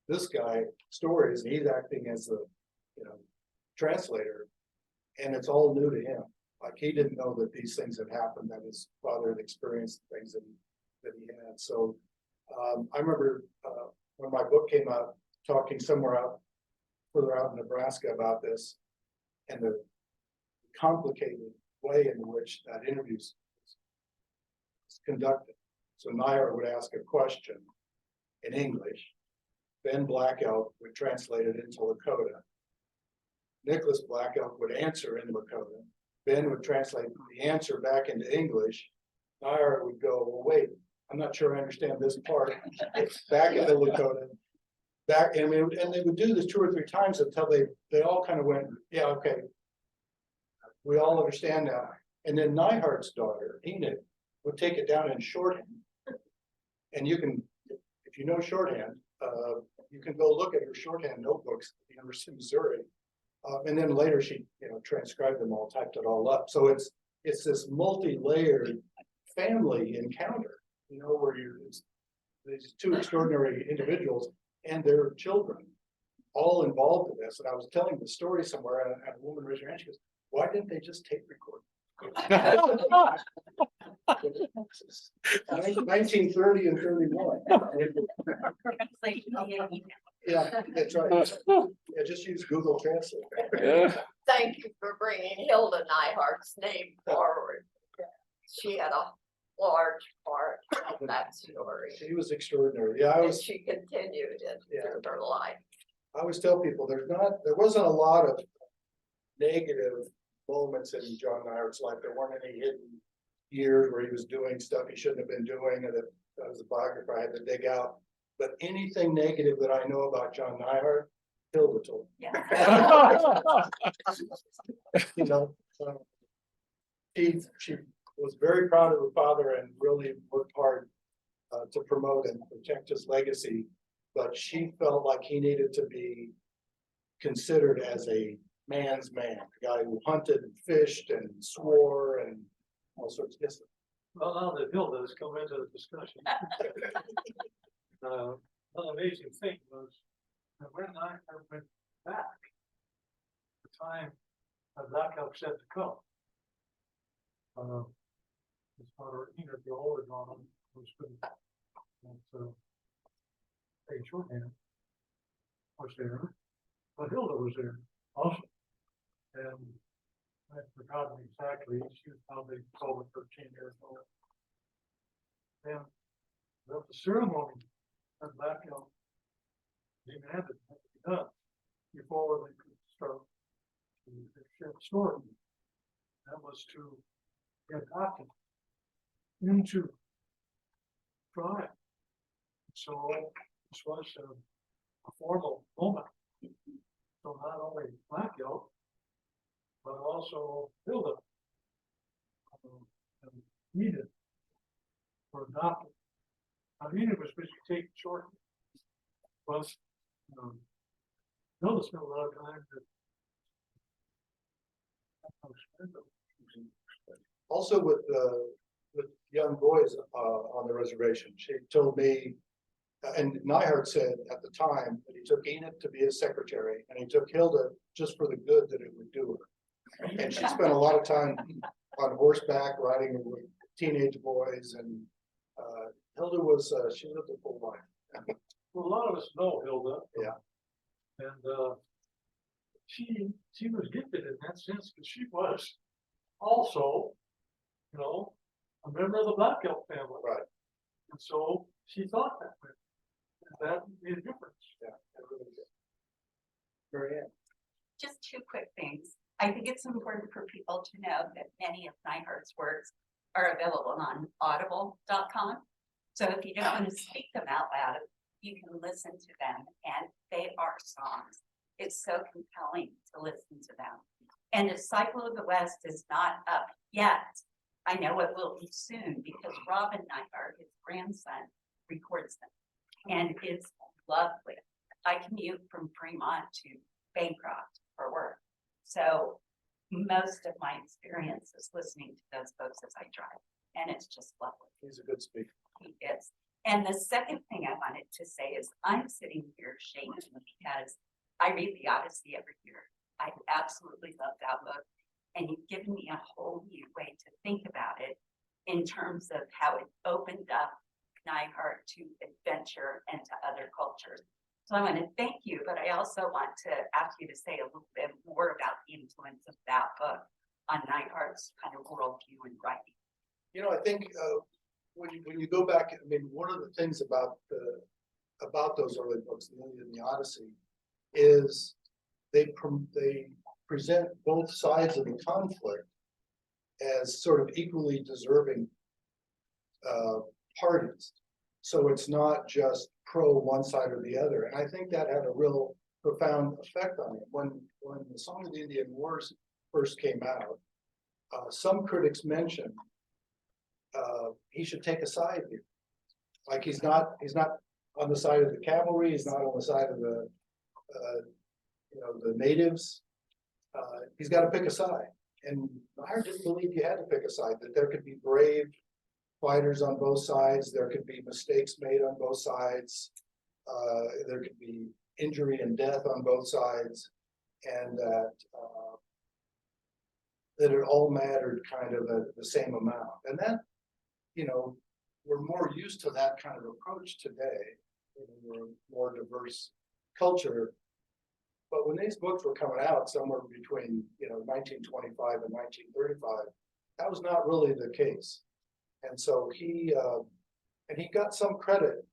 this guy stories, and he's acting as the translator, and it's all new to him. Like he didn't know that these things had happened, that his father had experienced things that he had. So I remember when my book came out, talking somewhere out, further out in Nebraska about this. And the complicated way in which that interview is conducted. So Neihardt would ask a question in English. Ben Black Elk would translate it into Lakota. Nicholas Black Elk would answer in Lakota. Ben would translate the answer back into English. Neihardt would go, well, wait, I'm not sure I understand this part. It's back into Lakota. Back, and they would do this 2 or 3 times until they all kind of went, yeah, okay. We all understand now. And then Neihardt's daughter, Enid, would take it down in shorthand. And you can, if you know shorthand, you can go look at her shorthand notebooks at the University of Missouri. And then later she, transcribed them all, typed it all up. So it's this multi-layered family encounter, where it's these 2 extraordinary individuals and their children all involved in this. And I was telling the story somewhere, and a woman raised her hand. She goes, "Why didn't they just tape record?" 1930 and 31. Yeah, that's right. Yeah, just use Google Translate. Thank you for bringing Hilda Neihardt's name forward. She had a large part of that story. She was extraordinary. Yeah, And she continued it through her life. I always tell people there wasn't a lot of negative moments in John Neihart's life. There weren't any hidden years where he was doing stuff he shouldn't have been doing, and that was a biographer I had to dig out. But anything negative that I know about John Neihardt, Hilda told me. She was very proud of her father and really worked hard to promote and protect his legacy. But she felt like he needed to be considered as a man's man, a guy who hunted and fished and swore and all sorts of stuff. Well, now that Hilda has come into the discussion. An amazing thing was that when I went back, the time of Black Elk said to come. His father, the older one, was good. And so, Page Shorthand was there, but Hilda was there also. And I've forgotten exactly, she was probably 12 or 13 years old. And the ceremony at Black Elk demanded that be done before they could start to share the story. That was to get adopted into tribe. So this was a formal moment. So not only Black Elk, but also Hilda and Enid were adopted. Now Enid was busy taking short. Was Hilda spent a lot of time also with young boys on the reservation. She told me, and Neihardt said at the time that he took Enid to be his secretary, and he took Hilda just for the good that it would do her. And she spent a lot of time on horseback riding with teenage boys, and Hilda was she lived a full life. Well, a lot of us know Hilda. Yeah. And she was gifted in that sense, because she was also, a member of the Black Elk family. Right. And so she thought that way. And that made a difference. Yeah, it really did. Marianne. Just 2 quick things. I think it's important for people to know that many of Neihardt's works are available on audible.com. So if you don't want to speak them out loud, you can listen to them, and they are songs. It's so compelling to listen to them. And Disciple of the West is not up yet. I know it will be soon, because Robin Neihardt, his grandson, records them. And it's lovely. I commute from Fremont to Bancroft for work. So most of my experience is listening to those folks as I drive. And it's just lovely. He's a good speaker. He is. And the second thing I wanted to say is I'm sitting here shaking because I read the Odyssey every year. I absolutely love that book. And you've given me a whole new way to think about it in terms of how it opened up Neihardt to adventure and to other cultures. So I want to thank you, but I also want to ask you to say a little bit more about the influence of that book on Neihardt's kind of worldview and writing. You know, I think, when you go back, I mean, one of the things about those early books, the Iliad and the Odyssey, is they present both sides of the conflict as sort of equally deserving parties. So it's not just pro one side or the other. And I think that had a real profound effect on it. When the Song of the Indian Wars first came out, some critics mentioned he should take a side here. Like he's not on the side of the cavalry, he's not on the side of the the natives. He's got to pick a side. And I didn't believe you had to pick a side, that there could be brave fighters on both sides, there could be mistakes made on both sides, there could be injury and death on both sides, and that it all mattered kind of the same amount. And that, we're more used to that kind of approach today. We're a more diverse culture. But when these books were coming out somewhere between 1925 and 1935, that was not really the case. And so he got some credit,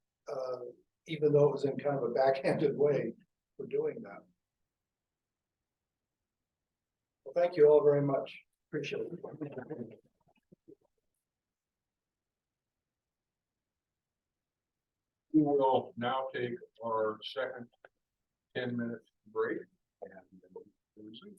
even though it was in kind of a backhanded way for doing that. Well, thank you all very much. Appreciate it. We will now take our second 10-minute break and resume.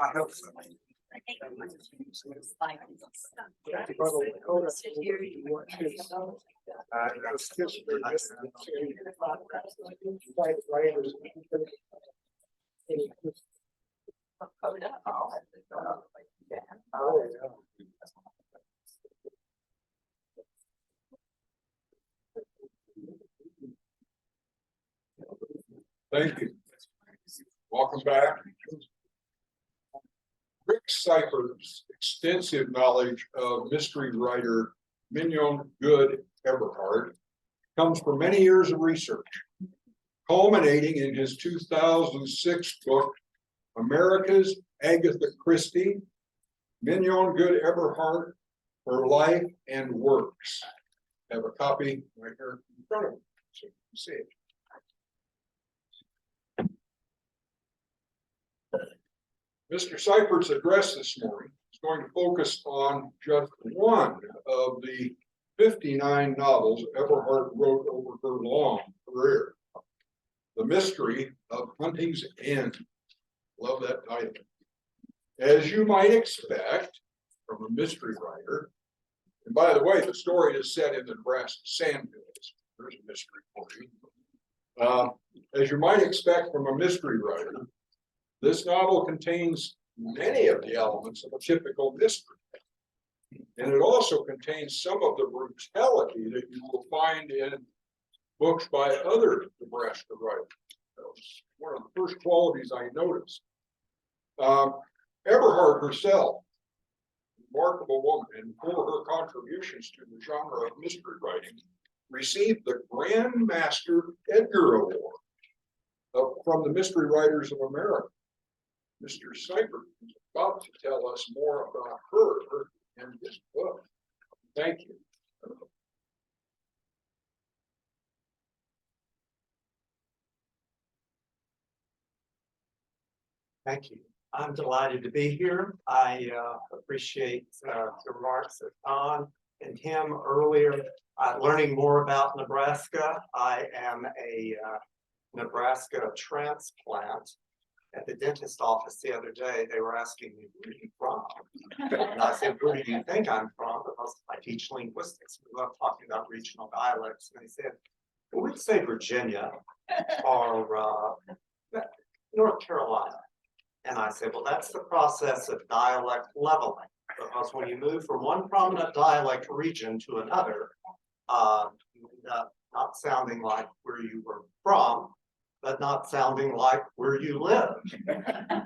I hope so. Thank you. Welcome back. Rick Cypher's extensive knowledge of mystery writer Mignon Good Eberhard comes from many years of research, culminating in his 2006 book, America's Agatha Christie, Mignon Good Eberhard, Her Life and Works. I have a copy right here in front of me, so you can see it. Mr. Seifert's address this morning is going to focus on just one of the 59 novels Eberhard wrote over her long career, The Mystery of Hunting's End. Love that title. As you might expect from a mystery writer, and by the way, the story is set in the Nebraska sandhills. There's a mystery for you. As you might expect from a mystery writer, this novel contains many of the elements of a typical mystery. And it also contains some of the brutality that you will find in books by other Nebraska writers. That was one of the first qualities I noticed. Eberhard herself, remarkable woman, and for her contributions to the genre of mystery writing, received the Grand Master Edgar Award from the Mystery Writers of America. Mr. Seifert is about to tell us more about her in this book. Thank you. Thank you. I'm delighted to be here. I appreciate the remarks of Don and Tim earlier. Learning more about Nebraska. I am a Nebraska transplant. At the dentist office the other day, they were asking me, where are you from? And I said, where do you think I'm from? Because I teach linguistics. We love talking about regional dialects. And they said, well, we'd say Virginia or North Carolina. And I said, well, that's the process of dialect leveling. Because when you move from one prominent dialect region to another, not sounding like where you were from, but not sounding like where you live.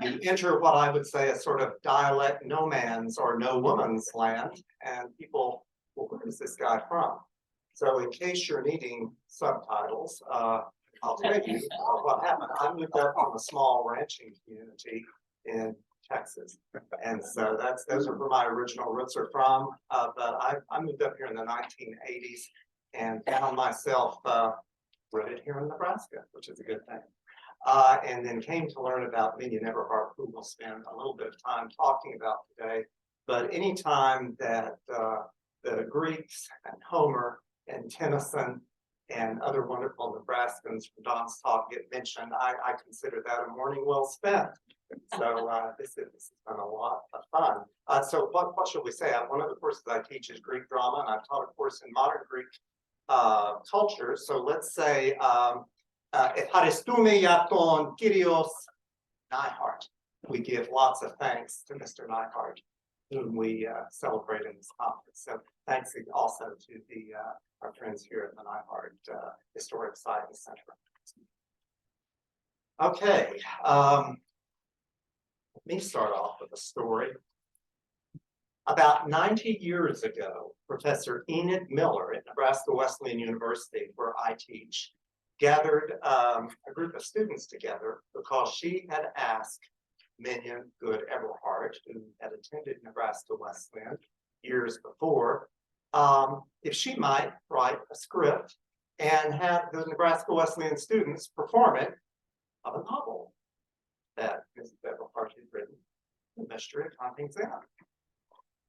You enter what I would say a sort of dialect no man's or no woman's land, and people, well, where is this guy from? So in case you're needing subtitles, I'll tell you what happened. I moved up from a small ranching community in Texas. And so those are where my original roots are from. But I moved up here in the 1980s and found myself rooted here in Nebraska, which is a good thing. And then came to learn about Mignon Eberhard, who we'll spend a little bit of time talking about today. But anytime that the Greeks and Homer and Tennyson and other wonderful Nebraskans from Don's talk get mentioned, I consider that a morning well spent. So this has been a lot of fun. So what should we say? One of the courses I teach is Greek drama, and I've taught a course in modern Greek culture. So let's say Ευχαριστούμε για τον Kyrios Neihardt. We give lots of thanks to Mr. Neihardt, whom we celebrate in this conference. So thanks also to our friends here at the Neihardt Historic Science Center. Okay, let me start off with a story. About 90 years ago, Professor Enid Miller at Nebraska Wesleyan University, where I teach, gathered a group of students together because she had asked Minion Good Everhart, who had attended Nebraska Wesleyan years before, if she might write a script and have the Nebraska Wesleyan students perform it of a novel that Mrs. Everhart had written, The Mystery of Hunting's Inn.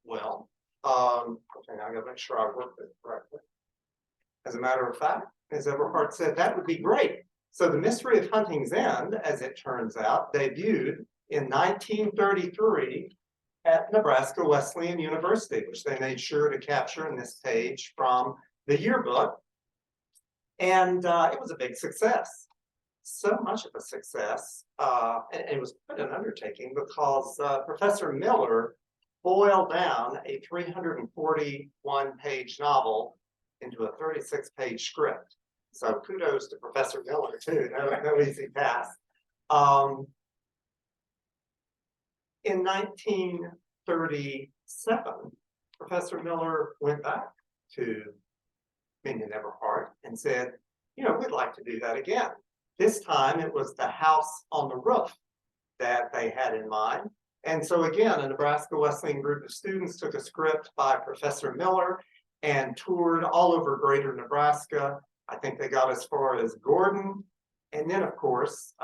Well, okay, I gotta make sure I work this correctly. As a matter of fact, Ms. Everhart said that would be great. So The Mystery of Hunting's End, as it turns out, debuted in 1933 at Nebraska Wesleyan University, which they made sure to capture in this page from the yearbook. And it was a big success. So much of a success, and it was quite an undertaking because Professor Miller boiled down a 341-page novel into a 36-page script. So kudos to Professor Miller too, no easy task. In 1937, Professor Miller went back to Minion Everhart and said, you know, we'd like to do that again. This time it was the house on the roof that they had in mind. And so again, a Nebraska Wesleyan group of students took a script by Professor Miller and toured all over greater Nebraska. I think they got as far as Gordon. And then, of course,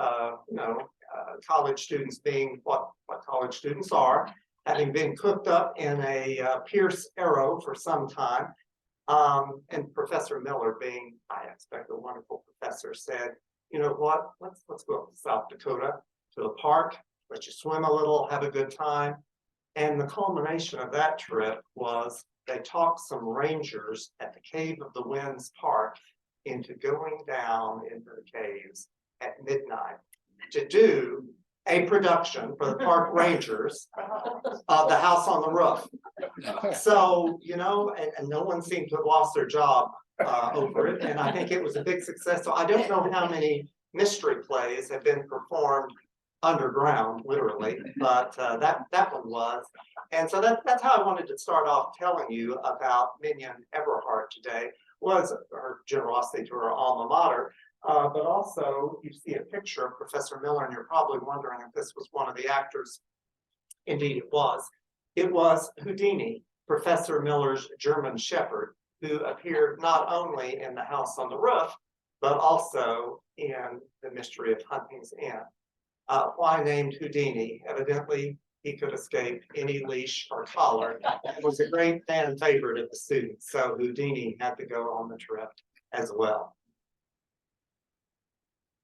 college students being what college students are, having been cooked up in a Pierce Arrow for some time. And Professor Miller, being, I expect, a wonderful professor, said, you know what, let's go up to South Dakota to a park, let you swim a little, have a good time. And the culmination of that trip was they talked some rangers at the Cave of the Winds Park into going down into the caves at midnight to do a production for the park rangers of The House on the Roof. So, you know, and no one seemed to have lost their job over it. And I think it was a big success. So I don't know how many mystery plays have been performed underground, literally, but that one was. And so that's how I wanted to start off telling you about Minion Everhart today, was her generosity to her alma mater. But also you see a picture of Professor Miller, and you're probably wondering if this was one of the actors. Indeed it was. It was Houdini, Professor Miller's German Shepherd, who appeared not only in The House on the Roof, but also in The Mystery of Hunting's Inn. Why named Houdini? Evidently, he could escape any leash or collar. It was a great fan favorite of the students, so Houdini had to go on the trip as well.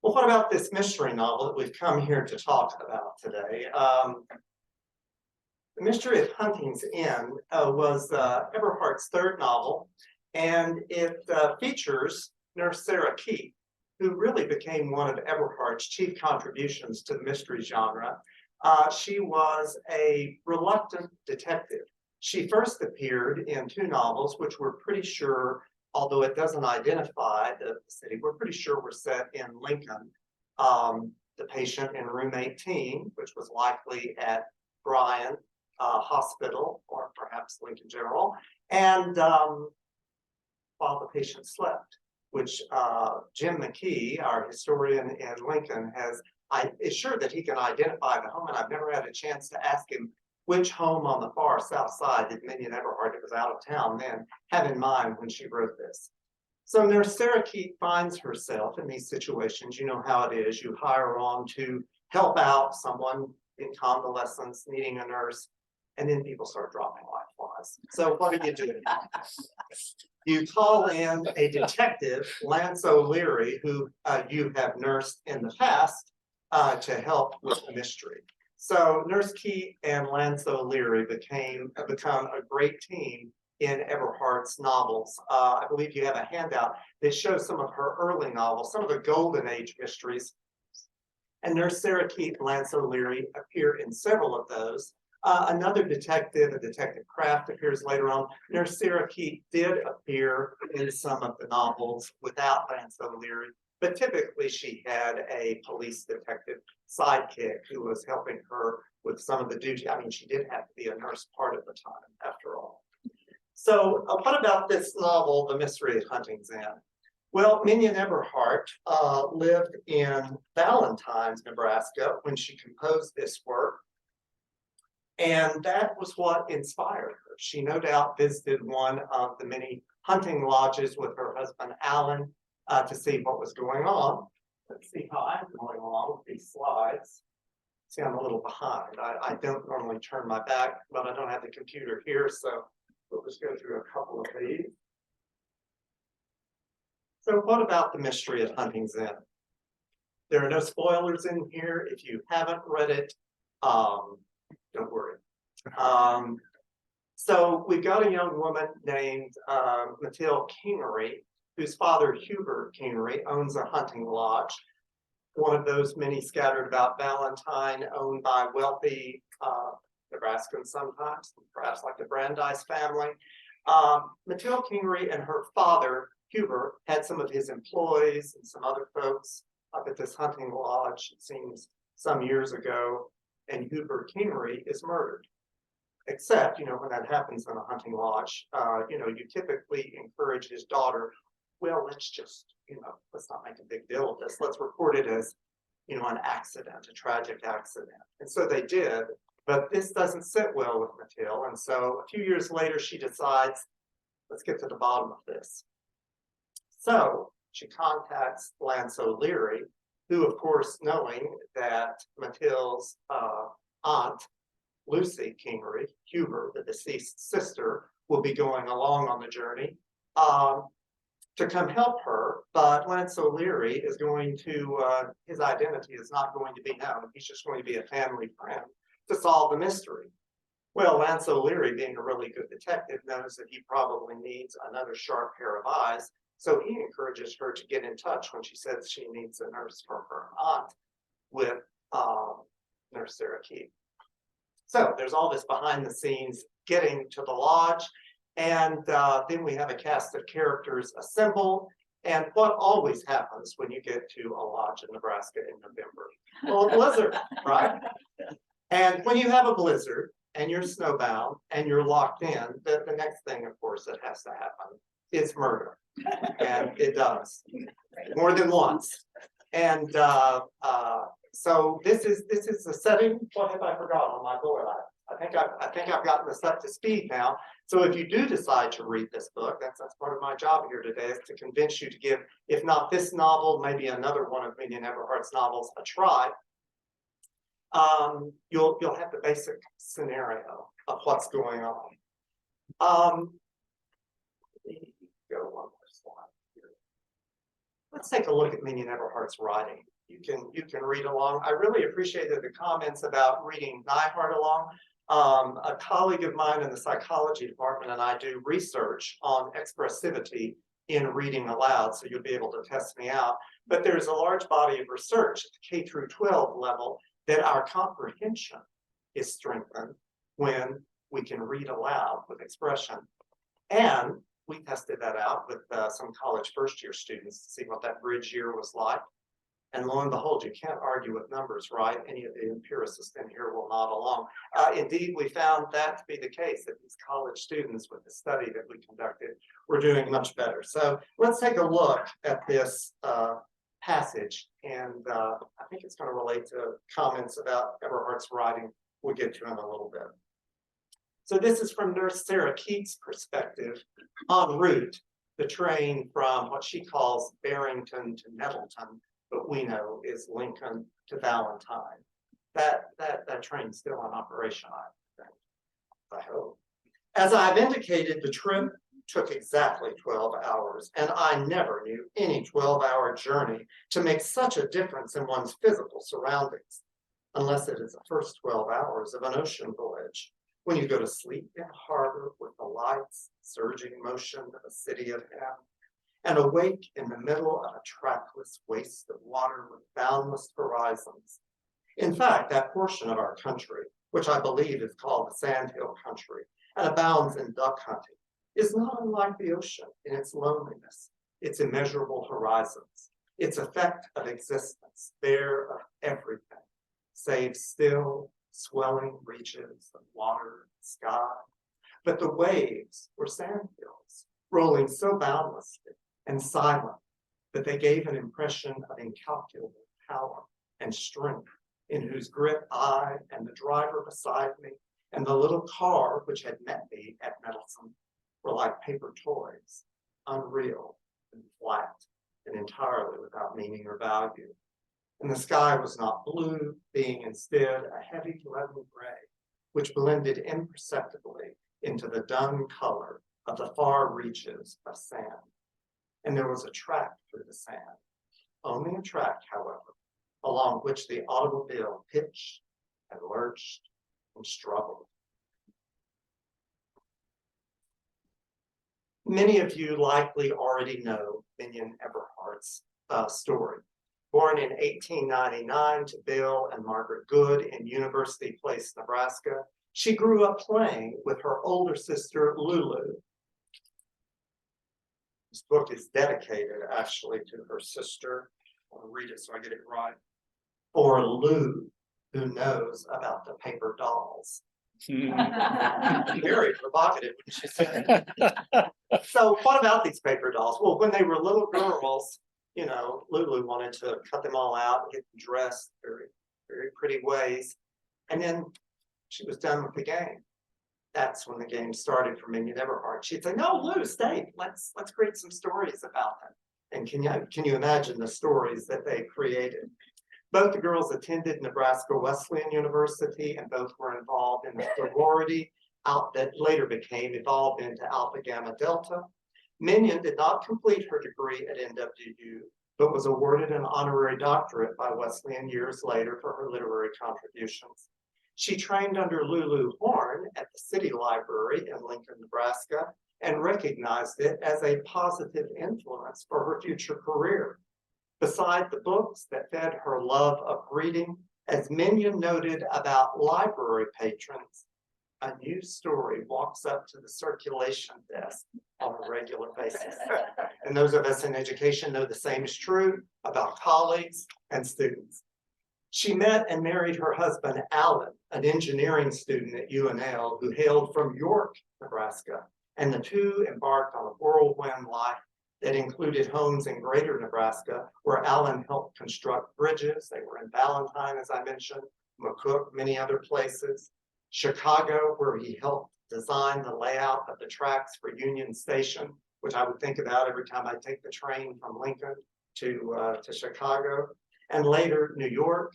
Well, what about this mystery novel that we've come here to talk about today? The Mystery of Hunting's Inn was Everhart's third novel, and it features Nurse Sarah Keith, who really became one of Everhart's chief contributions to the mystery genre. She was a reluctant detective. She first appeared in two novels, which we're pretty sure, although it doesn't identify the city, we're pretty sure were set in Lincoln. The Patient in Room 18, which was likely at Bryan Hospital, or perhaps Lincoln General, and While the Patient Slept, which Jim McKee, our historian in Lincoln, is sure that he can identify the home, and I've never had a chance to ask him which home on the far south side did Minion Everhart, it was out of town then, have in mind when she wrote this. So Nurse Sarah Keith finds herself in these situations. You know how it is. You hire on to help out someone in convalescence, needing a nurse, and then people start dropping like flies. So what do? You call in a detective, Lance O'Leary, who you have nursed in the past, to help with the mystery. So Nurse Keith and Lance O'Leary become a great team in Everhart's novels. I believe you have a handout that shows some of her early novels, some of the golden age mysteries. And Nurse Sarah Keith and Lance O'Leary appear in several of those. Another detective, a Detective Kraft, appears later on. Nurse Sarah Keith did appear in some of the novels without Lance O'Leary, but typically she had a police detective sidekick who was helping her with some of the duty. I mean, she did have to be a nurse part of the time, after all. So what about this novel, The Mystery of Hunting's Inn? Well, Minion Eberhardt lived in Valentines, Nebraska, when she composed this work. And that was what inspired her. She no doubt visited one of the many hunting lodges with her husband, Alan, to see what was going on. Let's see how I'm going along with these slides. See, I'm a little behind. I don't normally turn my back, but I don't have the computer here, so we'll just go through a couple of these. So what about the mystery of Hunting's Inn? There are no spoilers in here. If you haven't read it, don't worry. So we've got a young woman named Mathilde Kingery, whose father, Hubert Kingery, owns a hunting lodge. One of those many scattered about Valentine, owned by wealthy Nebraskans sometimes, perhaps like the Brandeis family. Mathilde Kingery and her father, Hubert, had some of his employees and some other folks up at this hunting lodge, it seems, some years ago, and Hubert Kingery is murdered. Except, when that happens in a hunting lodge, you typically encourage his daughter, well, let's just, let's not make a big deal of this. Let's report it as, an accident, a tragic accident. And so they did, but this doesn't sit well with Mathilde. And so a few years later, she decides, let's get to the bottom of this. So she contacts Lance O'Leary, who, of course, knowing that Mathilde's aunt, Lucy Kingery, Hubert, the deceased sister, will be going along on the journey to come help her. But Lance O'Leary is going to, his identity is not going to be known. He's just going to be a family friend to solve the mystery. Well, Lance O'Leary, being a really good detective, knows that he probably needs another sharp pair of eyes. So he encourages her to get in touch when she says she needs a nurse for her aunt with Nurse Sarah Keith. So there's all this behind the scenes getting to the lodge. And then we have a cast of characters assemble. And what always happens when you get to a lodge in Nebraska in November? Well, a blizzard, right? And when you have a blizzard and you're snowbound and you're locked in, the next thing, of course, that has to happen is murder. And it does, more than once. And so this is the setting. What have I forgotten on my board? I think I've gotten this up to speed now. So if you do decide to read this book, that's part of my job here today, is to convince you to give, if not this novel, maybe another one of Minion Eberhardt's novels a try. You'll have the basic scenario of what's going on. Go one more slide here. Let's take a look at Minion Eberhardt's writing. You can read along. I really appreciated the comments about reading Neihardt along. A colleague of mine in the psychology department and I do research on expressivity in reading aloud, so you'll be able to test me out. But there's a large body of research at the K through 12 level that our comprehension is strengthened when we can read aloud with expression. And we tested that out with some college first-year students to see what that bridge year was like. And lo and behold, you can't argue with numbers, right? Any of the empiricists in here will nod along. Indeed, we found that to be the case, that these college students with the study that we conducted were doing much better. So let's take a look at this passage. And I think it's going to relate to comments about Eberhardt's writing we'll get to in a little bit. So this is from Nurse Sarah Keith's perspective en route, the train from what she calls Barrington to Nettleton, but we know is Lincoln to Valentine. That train's still in operation, I hope. As I've indicated, the trip took exactly 12 hours, and I never knew any 12-hour journey to make such a difference in one's physical surroundings, unless it is the first 12 hours of an ocean voyage, when you go to sleep in harbor with the lights, surging motion of a city of heaven, and awake in the middle of a trackless waste of water with boundless horizons. In fact, that portion of our country, which I believe is called the Sandhill Country and abounds in duck hunting, is not unlike the ocean in its loneliness, its immeasurable horizons, its effect of existence, bare of everything, save still, swelling reaches of water and sky. But the waves were sandhills, rolling so boundlessly and silent but they gave an impression of incalculable power and strength, in whose grip I and the driver beside me and the little car which had met me at Middleton were like paper toys, unreal and flat and entirely without meaning or value. And the sky was not blue, being instead a heavy leaden gray, which blended imperceptibly into the dun color of the far reaches of sand. And there was a track through the sand, only a track, however, along which the automobile pitched and lurched and struggled. Many of you likely already know Minion Everhart's story. Born in 1899 to Bill and Margaret Good in University Place, Nebraska, she grew up playing with her older sister, Lulu. This book is dedicated actually to her sister. I'll read it so I get it right. For Lou, who knows about the paper dolls. Very provocative, wouldn't you say? So what about these paper dolls? Well, when they were little girls, you know, Lulu wanted to cut them all out and get them dressed very, very pretty ways. And then she was done with the game. That's when the game started for Minion Everhart. She'd say, no, Lou, stay. Let's create some stories about them. And can you imagine the stories that they created? Both the girls attended Nebraska Wesleyan University, and both were involved in a sorority that later evolved into Alpha Gamma Delta. Minion did not complete her degree at NWU, but was awarded an honorary doctorate by Wesleyan years later for her literary contributions. She trained under Lulu Horn at the City Library in Lincoln, Nebraska, and recognized it as a positive influence for her future career. Beside the books that fed her love of reading, as Minion noted about library patrons, a new story walks up to the circulation desk on a regular basis. And those of us in education know the same is true about colleagues and students. She met and married her husband, Alan, an engineering student at UNL who hailed from York, Nebraska, and the two embarked on a whirlwind life that included homes in greater Nebraska, where Alan helped construct bridges. They were in Valentine, as I mentioned, McCook, many other places. Chicago, where he helped design the layout of the tracks for Union Station, which I would think about every time I take the train from Lincoln to Chicago. And later, New York,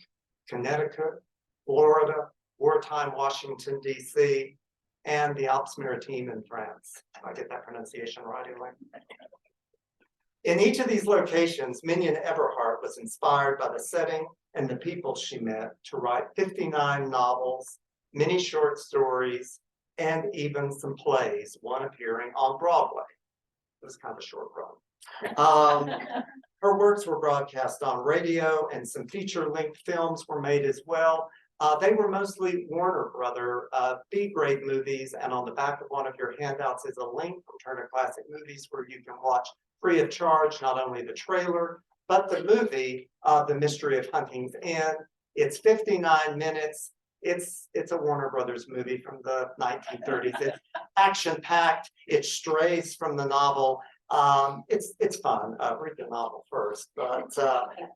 Connecticut, Florida, wartime Washington, D.C., and the Alpes Maritimes in France. If I get that pronunciation right, anyway. In each of these locations, Minion Everhart was inspired by the setting and the people she met to write 59 novels, many short stories, and even some plays, one appearing on Broadway. It was kind of a short run. Her works were broadcast on radio, and some feature-length films were made as well. They were mostly Warner Brother B-grade movies, and on the back of one of your handouts is a link from Turner Classic Movies where you can watch free of charge not only the trailer, but the movie, The Mystery of Hunting's Inn. It's 59 minutes. It's a Warner Brothers movie from the 1930s. It's action-packed. It strays from the novel. It's fun. Read the novel first, but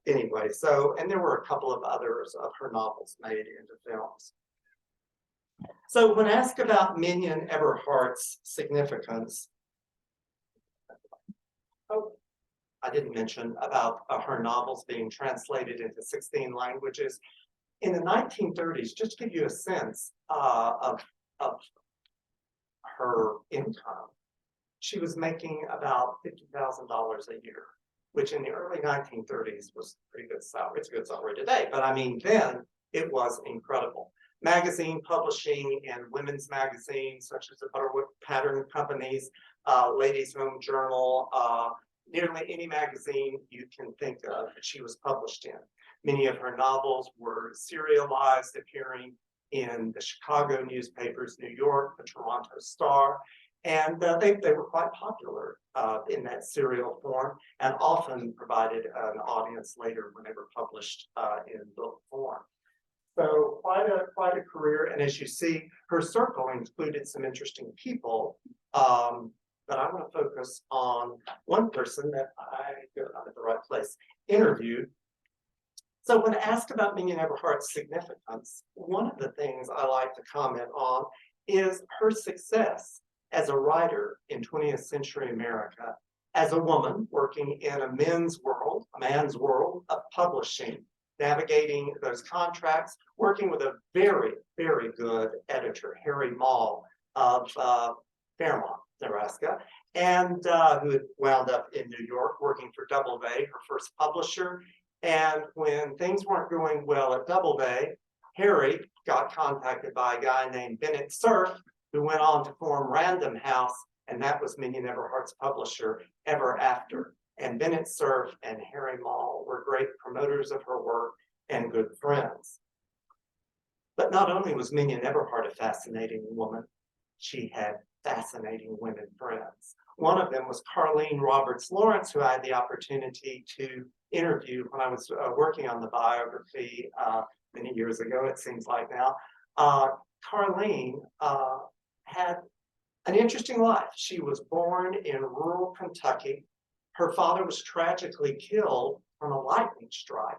anyway. So, and there were a couple of others of her novels made into films. So, when asked about Minion Everhart's significance, I didn't mention about her novels being translated into 16 languages. In the 1930s, just to give you a sense of her income, she was making about $50,000 a year, which in the early 1930s was pretty good salary. It's a good salary today, but I mean, then it was incredible. Magazine publishing and women's magazines, such as the Butterwood Pattern Companies, Ladies' Home Journal, nearly any magazine you can think of that she was published in. Many of her novels were serialized, appearing in the Chicago newspapers, New York, the Toronto Star, and they were quite popular in that serial form, and often provided an audience later when they were published in book form. So quite a career, and as you see, her circle included some interesting people. but I want to focus on one person that I'm at the right place, interviewed. So when asked about Minion Eberhardt's significance, one of the things I like to comment on is her success as a writer in 20th century America, as a woman working in a man's world of publishing, navigating those contracts, working with a very, very good editor, Harry Mall of Fairmont, Nebraska, and who had wound up in New York working for Doubleday, her first publisher. And when things weren't going well at Doubleday, Harry got contacted by a guy named Bennett Cerf, who went on to form Random House, and that was Minion Eberhardt's publisher ever after. And Bennett Cerf and Harry Mall were great promoters of her work and good friends. But not only was Minion Eberhardt a fascinating woman, she had fascinating women friends. One of them was Carlene Roberts Lawrence, who I had the opportunity to interview when I was working on the biography many years ago, it seems like now. Carlene had an interesting life. She was born in rural Kentucky. Her father was tragically killed from a lightning strike,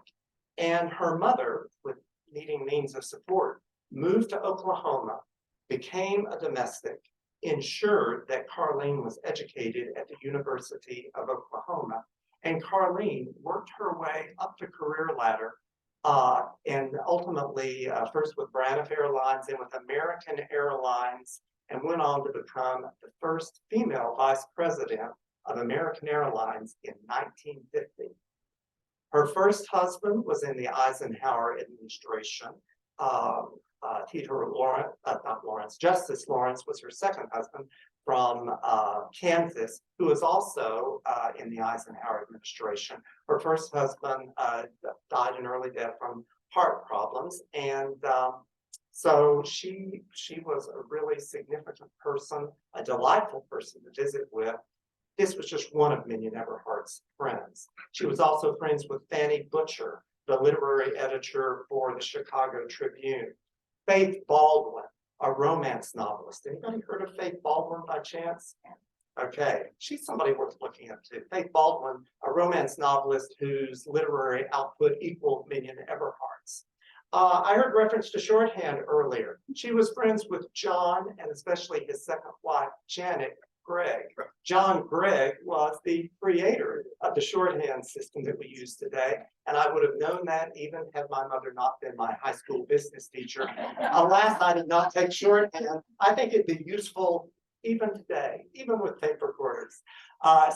and her mother, with needing means of support, moved to Oklahoma, became a domestic, ensured that Carlene was educated at the University of Oklahoma. And Carlene worked her way up the career ladder and ultimately first with Braniff Airlines and with American Airlines, and went on to become the first female vice president of American Airlines in 1950. Her first husband was in the Eisenhower administration. Justice Lawrence was her second husband from Kansas, who was also in the Eisenhower administration. Her first husband died in early death from heart problems, and so she was a really significant person, a delightful person to visit with. This was just one of Minion Eberhardt's friends. She was also friends with Fanny Butcher, the literary editor for the Chicago Tribune. Faith Baldwin, a romance novelist. Anybody heard of Faith Baldwin by chance? Okay, she's somebody worth looking up to. Faith Baldwin, a romance novelist whose literary output equaled Minion Eberhardt's. I heard reference to shorthand earlier. She was friends with John and especially his second wife, Janet Gregg. John Gregg was the creator of the shorthand system that we use today, and I would have known that even had my mother not been my high school business teacher. Alas, I did not take shorthand. I think it'd be useful even today, even with tape recorders.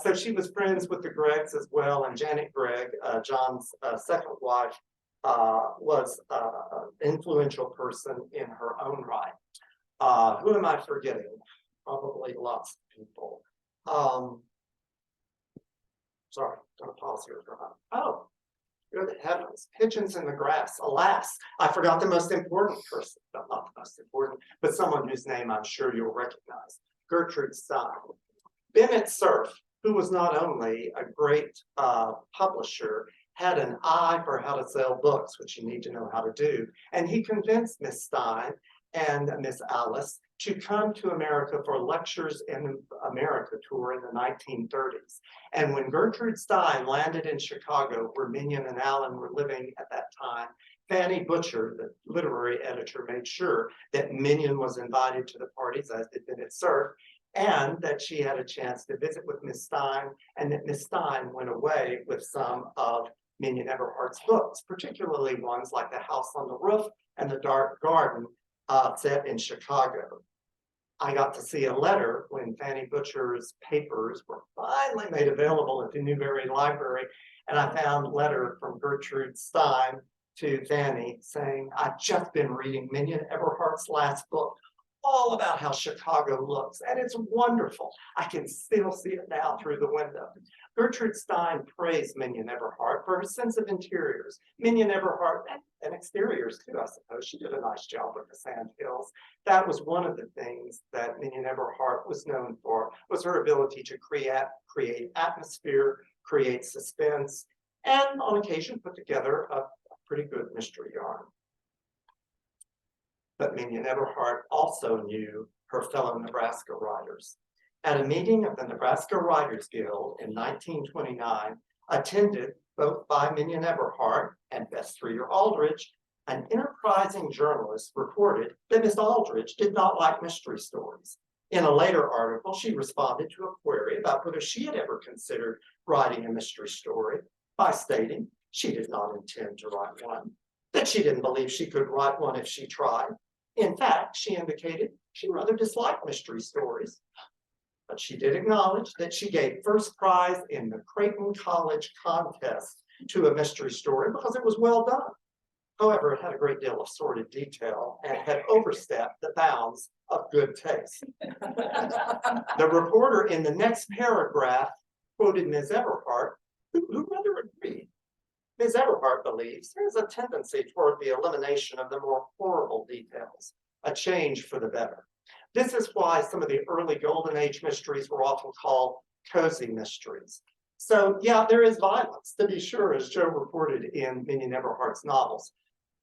So she was friends with the Greggs as well, and Janet Gregg, John's second wife, was an influential person in her own right. Who am I forgetting? Probably lots of people. Sorry, gonna pause here for a moment. Oh, good heavens, pigeons in the grass. Alas, I forgot the most important person, not the most important, but someone whose name I'm sure you'll recognize, Gertrude Stein. Bennett Cerf, who was not only a great publisher, had an eye for how to sell books, which you need to know how to do. And he convinced Miss Stein and Miss Alice to come to America for lectures in America tour in the 1930s. And when Gertrude Stein landed in Chicago, where Minion and Allen were living at that time, Fanny Butcher, the literary editor, made sure that Minion was invited to the parties, as did Bennett Cerf, and that she had a chance to visit with Miss Stein, and that Miss Stein went away with some of Minion Eberhardt's books, particularly ones like The House on the Roof and The Dark Garden, set in Chicago. I got to see a letter when Fanny Butcher's papers were finally made available at the Newberry Library, and I found a letter from Gertrude Stein to Fanny saying, I've just been reading Minion Eberhardt's last book, all about how Chicago looks, and it's wonderful. I can still see it now through the window. Gertrude Stein praised Minion Eberhardt for her sense of interiors. Minion Eberhardt, and exteriors too, I suppose. She did a nice job with the sand hills. That was one of the things that Minion Eberhardt was known for, was her ability to create atmosphere, create suspense, and on occasion put together a pretty good mystery yarn. But Minion Eberhardt also knew her fellow Nebraska writers. at a meeting of the Nebraska Writers Guild in 1929, attended both by Minion Eberhart and Bess Streeter Aldrich, an enterprising journalist reported that Miss Aldrich did not like mystery stories. In a later article, she responded to a query about whether she had ever considered writing a mystery story by stating she did not intend to write one, that she didn't believe she could write one if she tried. In fact, she indicated she rather disliked mystery stories, but she did acknowledge that she gave first prize in the Creighton College contest to a mystery story because it was well done. However, it had a great deal of sordid detail and had overstepped the bounds of good taste. The reporter in the next paragraph quoted Ms. Eberhart, who rather agreed. Ms. Eberhart believes there is a tendency toward the elimination of the more horrible details, a change for the better. This is why some of the early Golden Age mysteries were often called cozy mysteries. So yeah, there is violence, to be sure, as Joe reported in Minion Eberhart's novels,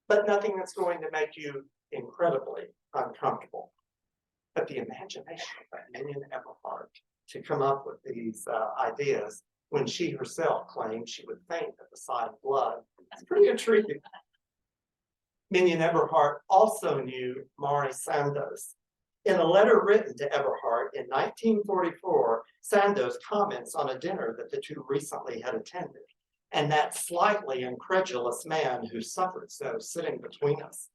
but nothing that's going to make you incredibly uncomfortable. But the imagination of Minion Eberhart to come up with these ideas when she herself claimed she would faint at the sight of blood, it's pretty intriguing. Minion Eberhart also knew Maury Sandoz. In a letter written to Eberhart in 1944, Sandoz comments on a dinner that the two recently had attended, and that slightly incredulous man who suffered so sitting between us.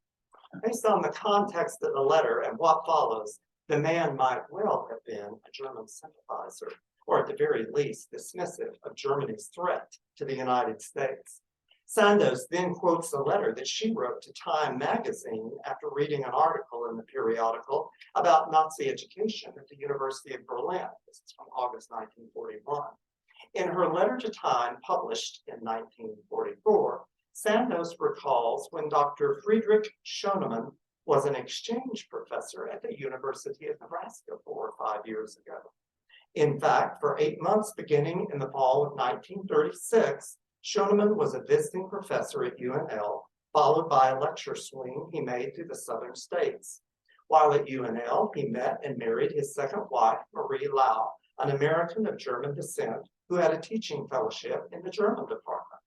Based on the context of the letter and what follows, the man might well have been a German sympathizer, or at the very least dismissive of Germany's threat to the United States. Sandoz then quotes a letter that she wrote to Time magazine after reading an article in the periodical about Nazi education at the University of Berlin. This is from August 1941. In her letter to Time, published in 1944, Sandoz recalls when Dr. Friedrich Schoenemann was an exchange professor at the University of Nebraska 4 or 5 years ago. In fact, for 8 months beginning in the fall of 1936, Schoenemann was a visiting professor at UNL, followed by a lecture swing he made through the southern states. While at UNL, he met and married his second wife, Marie Lau, an American of German descent who had a teaching fellowship in the German department.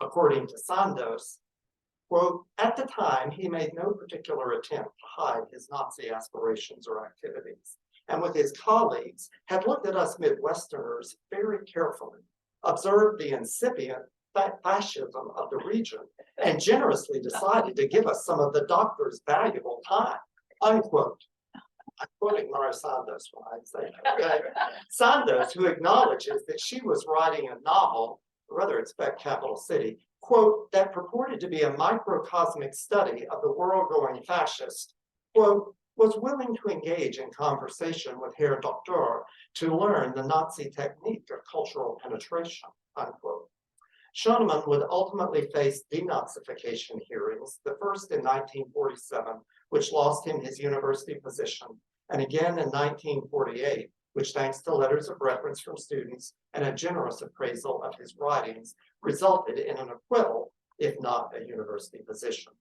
According to Sandoz, quote, at the time, he made no particular attempt to hide his Nazi aspirations or activities, and with his colleagues had looked at us Midwesterners very carefully, observed the incipient fascism of the region, and generously decided to give us some of the doctor's valuable time, unquote. I'm quoting Mara Sandoz when I say that. Okay? Sandoz, who acknowledges that she was writing a novel, or rather expect Capital City, quote, that purported to be a microcosmic study of the world-going fascist, quote, was willing to engage in conversation with Herr Doctor to learn the Nazi technique of cultural penetration, unquote. Schoenemann would ultimately face denazification hearings, the first in 1947, which lost him his university position, and again in 1948, which thanks to letters of reference from students and a generous appraisal of his writings, resulted in an acquittal, if not a university position.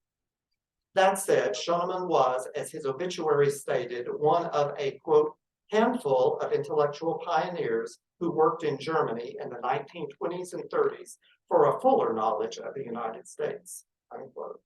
That said, Schoenemann was, as his obituary stated, one of a, quote, handful of intellectual pioneers who worked in Germany in the 1920s and 30s for a fuller knowledge of the United States, unquote.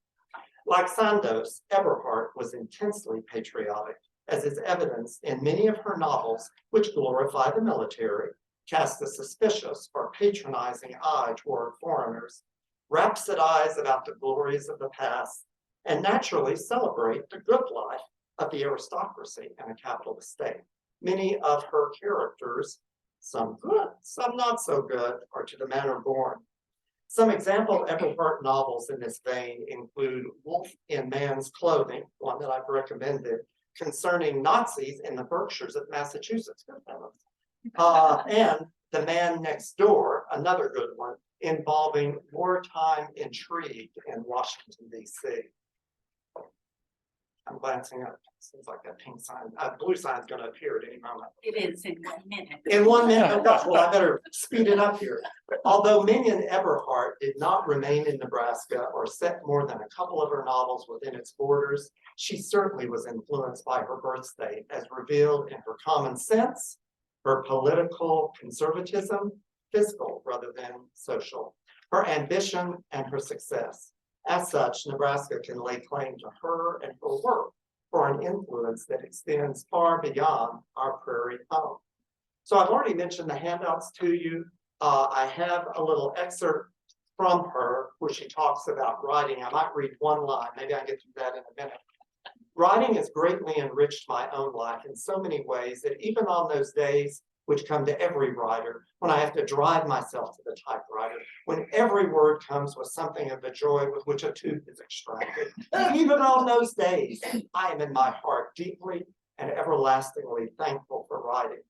Like Sandoz, Eberhart was intensely patriotic, as is evidenced in many of her novels, which glorify the military, cast a suspicious or patronizing eye toward foreigners, rhapsodize about the glories of the past, and naturally celebrate the good life of the aristocracy and a capitalist state. Many of her characters, some good, some not so good, are to the manner born. Some example Eberhart novels in this vein include Wolf in Man's Clothing, one that I've recommended, concerning Nazis in the Berkshires of Massachusetts, and The Man Next Door, another good one, involving wartime intrigue in Washington, D.C. I'm glancing up, seems like that pink sign, blue sign's gonna appear at any moment. It is in 1 minute. In 1 minute, oh gosh, well, I better speed it up here. Although Minion Eberhardt did not remain in Nebraska or set more than a couple of her novels within its borders, she certainly was influenced by her birth state as revealed in her common sense, her political conservatism, fiscal rather than social, her ambition and her success. As such, Nebraska can lay claim to her and her work for an influence that extends far beyond our prairie home. So I've already mentioned the handouts to you. I have a little excerpt from her where she talks about writing. I might read one line, maybe I get to that in a minute. Writing has greatly enriched my own life in so many ways that even on those days which come to every writer, when I have to drive myself to the typewriter, when every word comes with something of the joy with which a tooth is extracted, even on those days, I am in my heart deeply and everlastingly thankful for writing.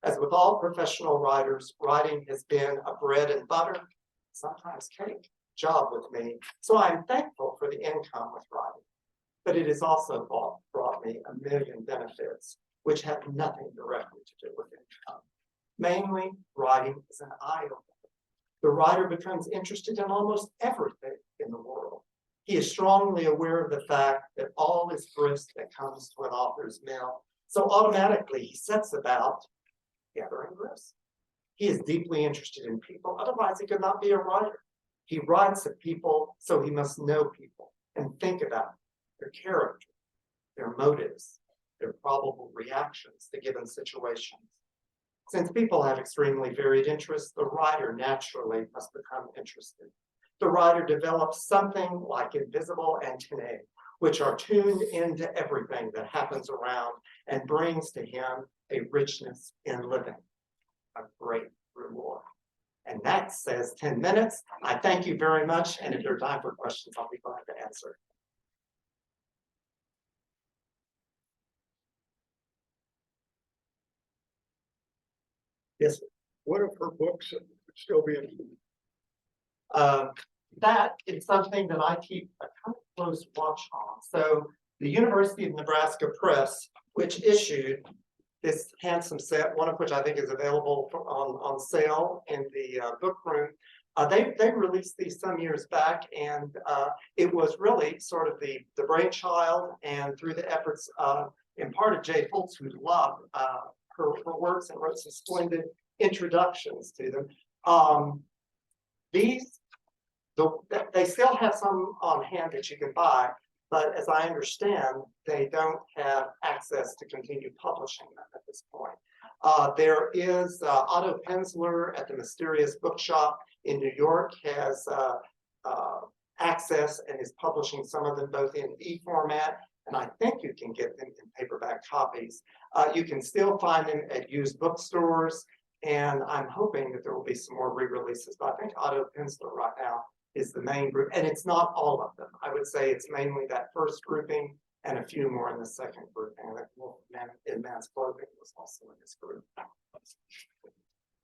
As with all professional writers, writing has been a bread and butter, sometimes cake, job with me, so I'm thankful for the income with writing. But it has also brought me a million benefits, which have nothing directly to do with income. Mainly, writing is an eye-opener. The writer becomes interested in almost everything in the world. He is strongly aware of the fact that all is grist that comes to an author's mill, so automatically he sets about gathering grist. He is deeply interested in people, otherwise he could not be a writer. He writes of people, so he must know people and think about their character, their motives, their probable reactions to given situations. Since people have extremely varied interests, the writer naturally must become interested. The writer develops something like invisible antennae, which are tuned into everything that happens around and brings to him a richness in living, a great reward. And that says 10 minutes. I thank you very much. And if there's time for questions, I'll be glad to answer. Yes. What if her books still being? That is something that I keep a kind of close watch on. So the University of Nebraska Press, which issued this handsome set, one of which I think is available on sale in the book room. They released these some years back, and it was really sort of the brainchild and through the efforts in part of Jay Holtz, who loved her works and wrote some splendid introductions to them. They still have some on hand that you can buy, but as I understand, they don't have access to continue publishing them at this point. There is Otto Penzler at the Mysterious Bookshop in New York has access and is publishing some of them both in e-format, and I think you can get them in paperback copies. You can still find them at used bookstores, and I'm hoping that there will be some more re-releases, but I think Otto Penzler right now is the main group, and it's not all of them. I would say it's mainly that first grouping and a few more in the second grouping. Like Man in Man's Clothing was also in this group.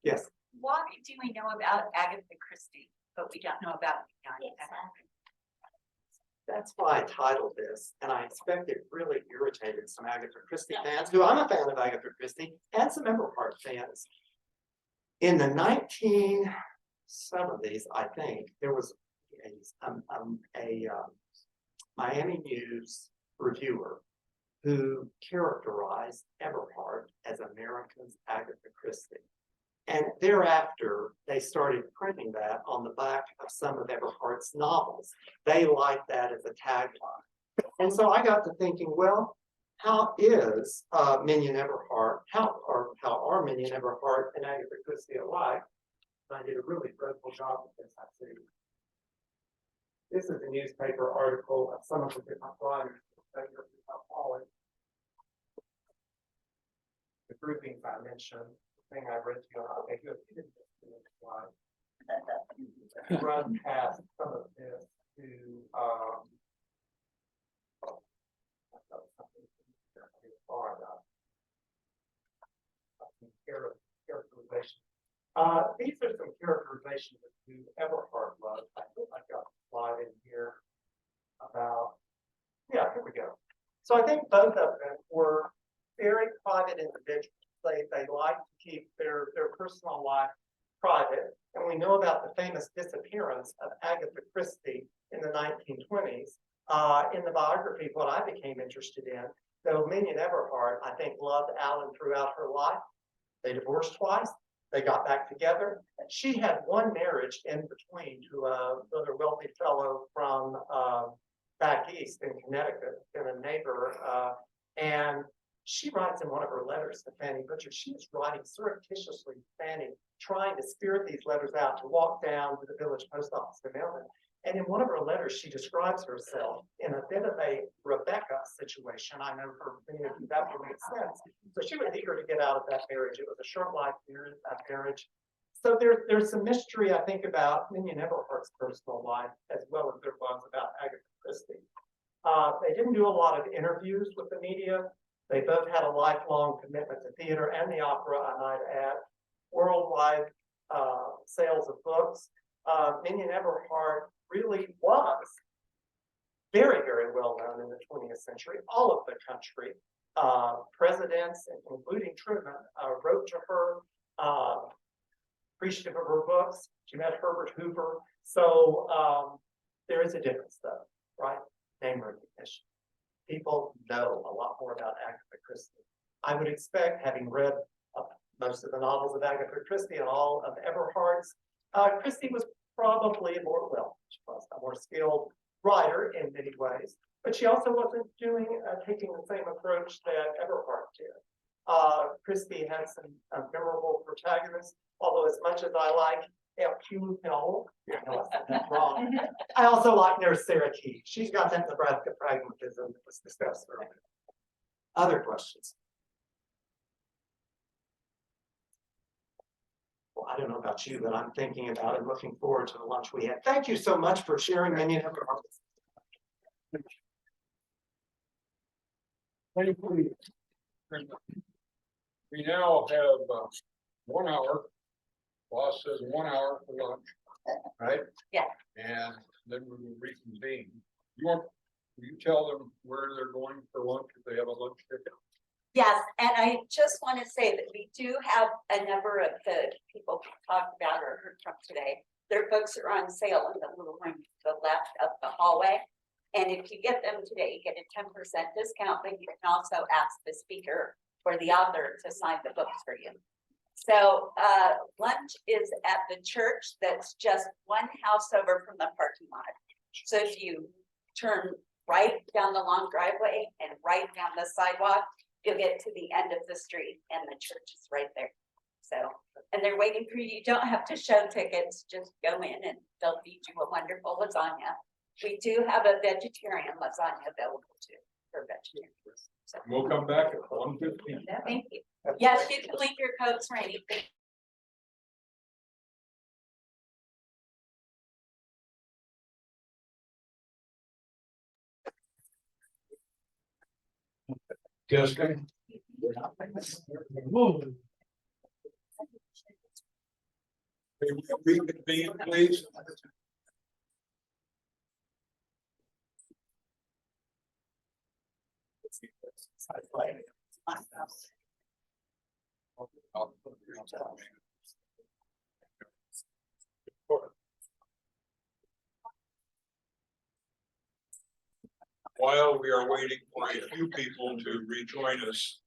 Yes. Why do we know about Agatha Christie, but we don't know about Exactly. That's why I titled this, and I expect it really irritated some Agatha Christie fans, who I'm a fan of Agatha Christie, and some Eberhardt fans. In the 1970s, I think, there was a Miami News reviewer who characterized Eberhardt as America's Agatha Christie. And thereafter, they started printing that on the back of some of Eberhardt's novels. They liked that as a tagline. And so I got to thinking, well, how is Minion Eberhardt, how are Minion Eberhardt and Agatha Christie alike? I did a really dreadful job with this, I see. This is a newspaper article of some of the different writers. The groupings I mentioned, the thing I read to you, okay, you didn't slide. Run past some of this to characterization. These are some characterizations of who Eberhardt was. I think I've got a slide in here about, yeah, here we go. So I think both of them were very private individuals. They like to keep their personal life private. And we know about the famous disappearance of Agatha Christie in the 1920s. In the biography, what I became interested in, though Minion Everhart, I think, loved Alan throughout her life. They divorced twice. They got back together. She had one marriage in between to a rather wealthy fellow from back east in Connecticut, and a neighbor. And she writes in one of her letters to Fanny Butcher, she was writing surreptitiously to Fanny, trying to spirit these letters out to walk down to the village post office to mail them. And in one of her letters, she describes herself in a bit of a Rebecca situation. I know for many of you that would make sense. So she was eager to get out of that marriage. It was a short-lived marriage. So there's some mystery, I think, about Minion Everhart's personal life, as well as there was about Agatha Christie. They didn't do a lot of interviews with the media. They both had a lifelong commitment to theater and the opera, I might add. Worldwide sales of books. Minion Everhart really was very, very well known in the 20th century. All of the country, presidents, including Truman, wrote to her, appreciative of her books. She met Herbert Hoover. So there is a difference, though, right? Name recognition. People know a lot more about Agatha Christie. I would expect, having read most of the novels of Agatha Christie and all of Everhart's, Christie was probably she was a more skilled writer in many ways, but she also wasn't taking the same approach that Everhart did. Christie had some memorable protagonists, although as much as I like Hercule Poirot, I know I said that wrong, I also like Nurse Sarah Key. She's got that Nebraska pragmatism that was discussed earlier. Other questions? Well, I don't know about you, but I'm thinking about and looking forward to the lunch we had. Thank you so much for sharing Minion Everhart. We now have 1 hour. Boss says 1 hour for lunch, right? Yeah. And then we will reconvene. Will you tell them where they're going for lunch if they have a lunch ticket? Yes, and I just want to say that we do have a number of the people we talked about or heard from today. Their books are on sale in the little room to the left of the hallway. And if you get them today, you get a 10% discount, but you can also ask the speaker or the author to sign the books for you. So lunch is at the church that's just one house over from the parking lot. So if you turn right down the long driveway and right down the sidewalk, you'll get to the end of the street and the church is right there. So, and they're waiting for you. You don't have to show tickets, just go in and they'll feed you a wonderful lasagna. We do have a vegetarian lasagna available too for vegetarians. So, We'll come back at 1:15. thank you. Yes, you can leave your coats or anything. Jessica? Reconvene, please. While we are waiting for a few people to rejoin us,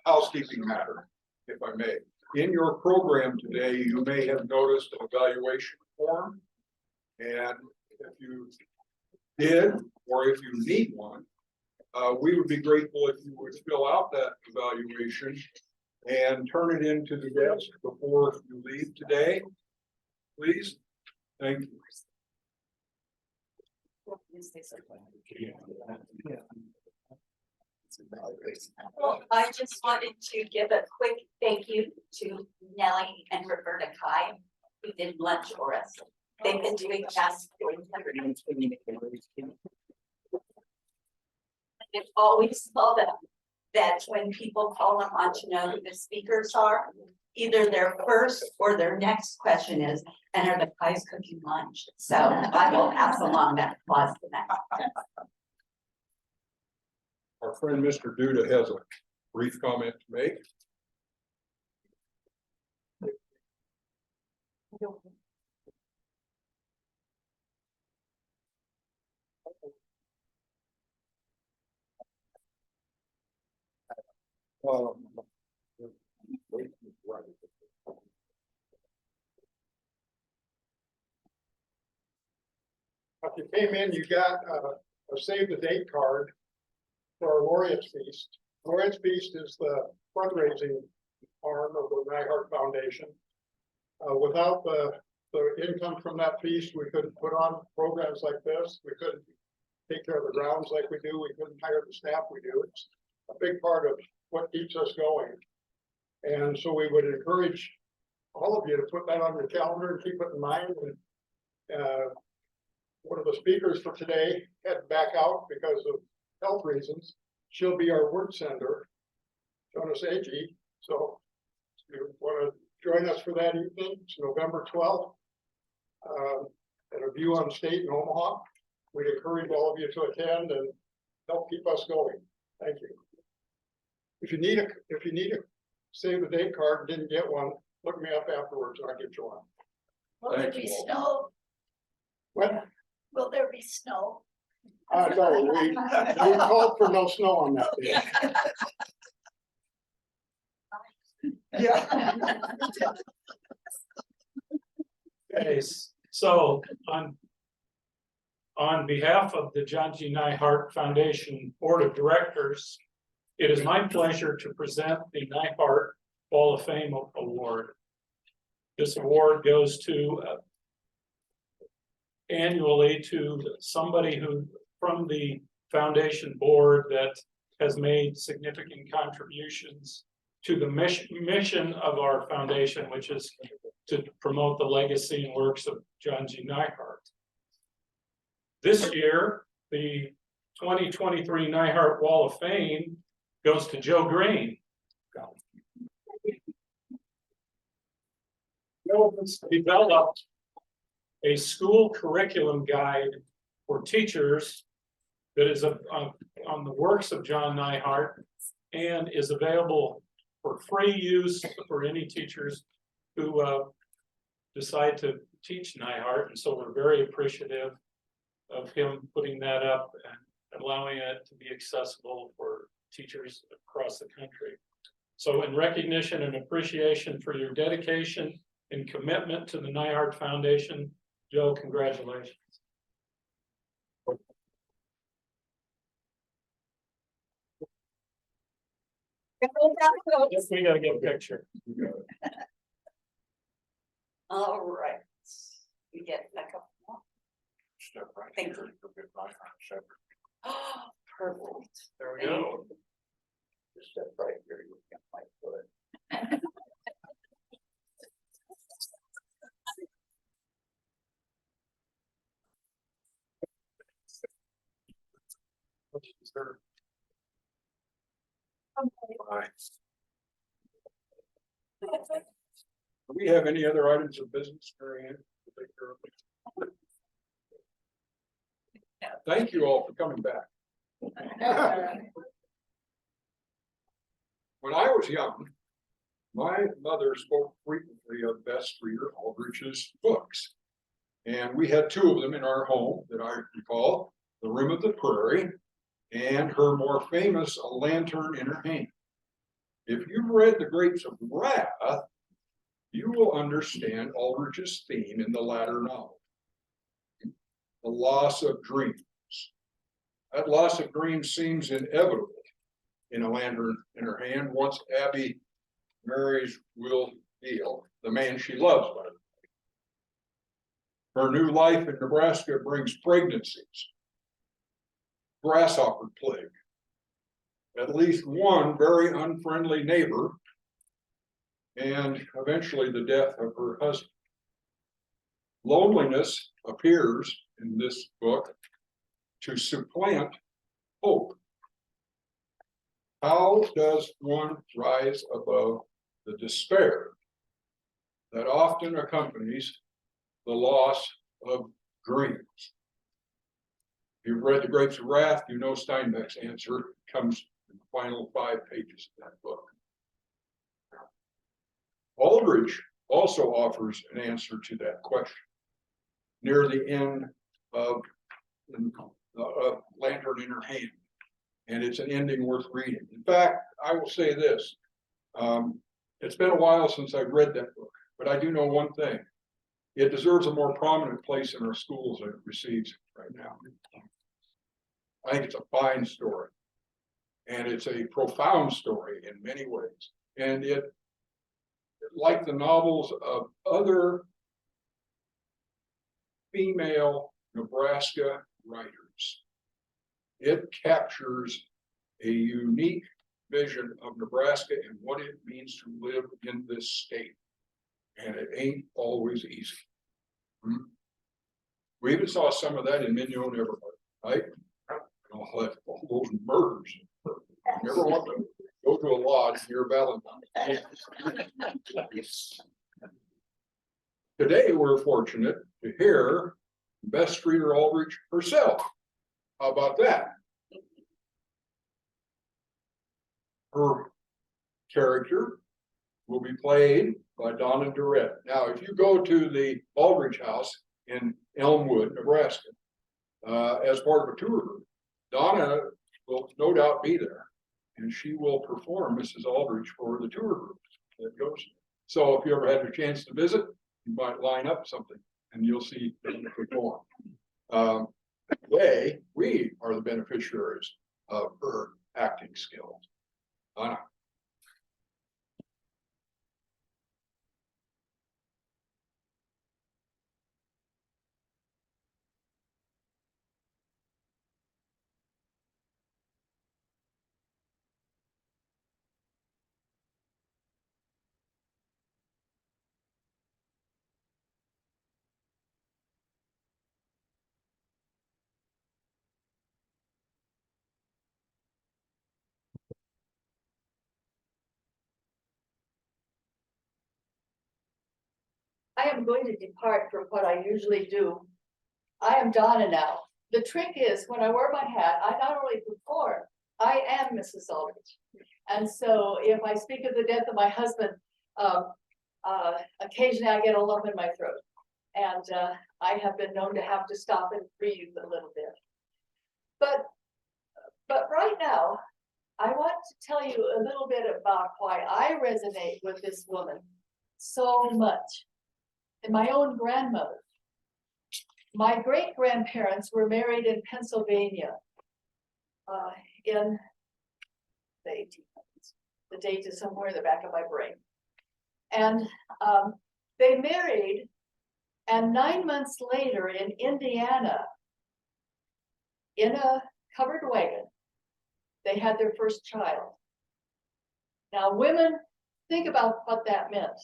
housekeeping matter, if I may. In your program today, you may have noticed an evaluation form. And if you did, or if you need one, we would be grateful if you would fill out that evaluation and turn it into the desk before you leave today. Please. Thank you. Well, I just wanted to give a quick thank you to Nellie and Roberta Kai, who did lunch for us. They've been doing fast. I've always told them that when people call them on to know who the speakers are, either their first or their next question is, and are the guys cooking lunch? So I will pass along that applause to them. friend Mr. Duda has a brief comment to make. If you came in, you got a save the date card for our Laureates Feast. Laureates Feast is the fundraising arm of the Neihardt Foundation. Without the income from that feast, we couldn't put on programs like this. We couldn't take care of the grounds like we do. We couldn't hire the staff we do. It's a big part of what keeps us going. And so we would encourage all of you to put that on your calendar and keep it in mind. And one of the speakers for today had to back out because of health reasons. She'll be our word sender, Jonas Agee. So if you want to join us for that evening, it's November 12th. At a view on state in Omaha. We'd encourage all of you to attend and help keep us going. Thank you. If you need a save the date card and didn't get one, look me up afterwards and I'll get you one. Will there Thanks, be Walt. snow? What? Will there be snow? No, we called for no snow on that day. Yeah. Okay, so on behalf of the John G. Neihardt Foundation Board of Directors, it is my pleasure to present the Neihardt Wall of Fame Award. This award goes to annually to somebody who from the foundation board that has made significant contributions to the mission of our foundation, which is to promote the legacy and works of John G. Neihardt. This year, the 2023 Neihardt Wall of Fame goes to Joe Green. Joe has developed a school curriculum guide for teachers that is on the works of John Neihardt and is available for free use for any teachers who decide to teach Neihardt. And so we're very appreciative of him putting that up and allowing it to be accessible for teachers across the country. So in recognition and appreciation for your dedication and commitment to the Neihardt Foundation, Joe, congratulations. Yes, we gotta get a picture. All right. We get a couple more. Step right Thank here. you. You'll get my separate. Oh, perfect. There we Thank go. Just step right here, you can my foot. Bye. Do we have any other items of business, Mary Ann, to take care of? Thank you all for coming back. When I was young, my mother spoke frequently of Bess Reader Aldrich's books. And we had two of them in our home that I recall, The Rim of the Prairie and her more famous A Lantern in Her Hand. If you've read The Grapes of Wrath, you will understand Aldrich's theme in the latter novel. The loss of dreams. That loss of dreams seems inevitable in A Lantern in Her Hand once Abby marries Will Deal, the man she loves, by the way. Her new life in Nebraska brings pregnancies, grasshopper plague, at least one very unfriendly neighbor, and eventually the death of her husband. Loneliness appears in this book to supplant hope. How does one rise above the despair that often accompanies the loss of dreams? you've read The Grapes of Wrath, you know Steinbeck's answer comes in the final 5 pages of that book. Aldrich also offers an answer to that question near the end of Lantern in Her Hand. And it's an ending worth reading. In fact, I will say this. It's been a while since I've read that book, but I do know one thing. It deserves a more prominent place in our schools than it receives right now. I think it's a fine story. And it's a profound story in many ways. And it, like the novels of other female Nebraska writers, it captures a unique vision of Nebraska and what it means to live in this state. And it ain't always easy. We even saw some of that in Mignon Everybody, right? All those murders. You never want to go to a lodge near Valentine. Today, we're fortunate to hear Beth Streeter Aldrich herself. How about that? Her character will be played by Donna Durrett. Now, if you go to the Aldrich House in Elmwood, Nebraska, as part of a tour group, Donna will no doubt be there, and she will perform Mrs. Aldrich for the tour group that goes. So if you ever had a chance to visit, you might line up something and you'll see them perform. We are the beneficiaries of her acting skills. Donna. I am going to depart from what I usually do. I am Donna now. The trick is when I wear my hat, I not only perform, I am Mrs. Aldrich. And so if I speak of the death of my husband, occasionally I get a lump in my throat. And I have been known to have to stop and breathe a little bit. But right now, I want to tell you a little bit about why I resonate with this woman so much. And my own grandmother. My great-grandparents were married in Pennsylvania in the 1800s. The date is somewhere in the back of my brain. And they married, and 9 months later in Indiana, in a covered wagon, they had their first child. Now, women, think about what that meant.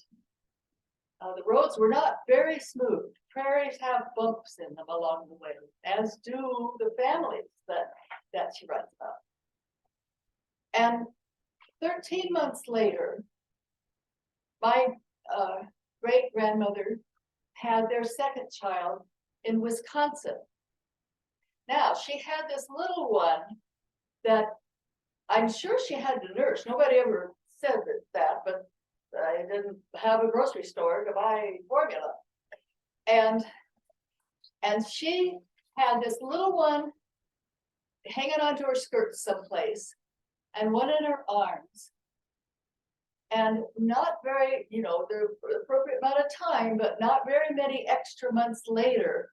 The roads were not very smooth. Prairies have bumps in them along the way, as do the families that she runs up. And 13 months later, my great-grandmother had their second child in Wisconsin. Now, she had this little one that I'm sure she had to nurse. Nobody ever said that, but I didn't have a grocery store to buy formula. And she had this little one hanging onto her skirt someplace and one in her arms. And not very, the appropriate amount of time, but not very many extra months later,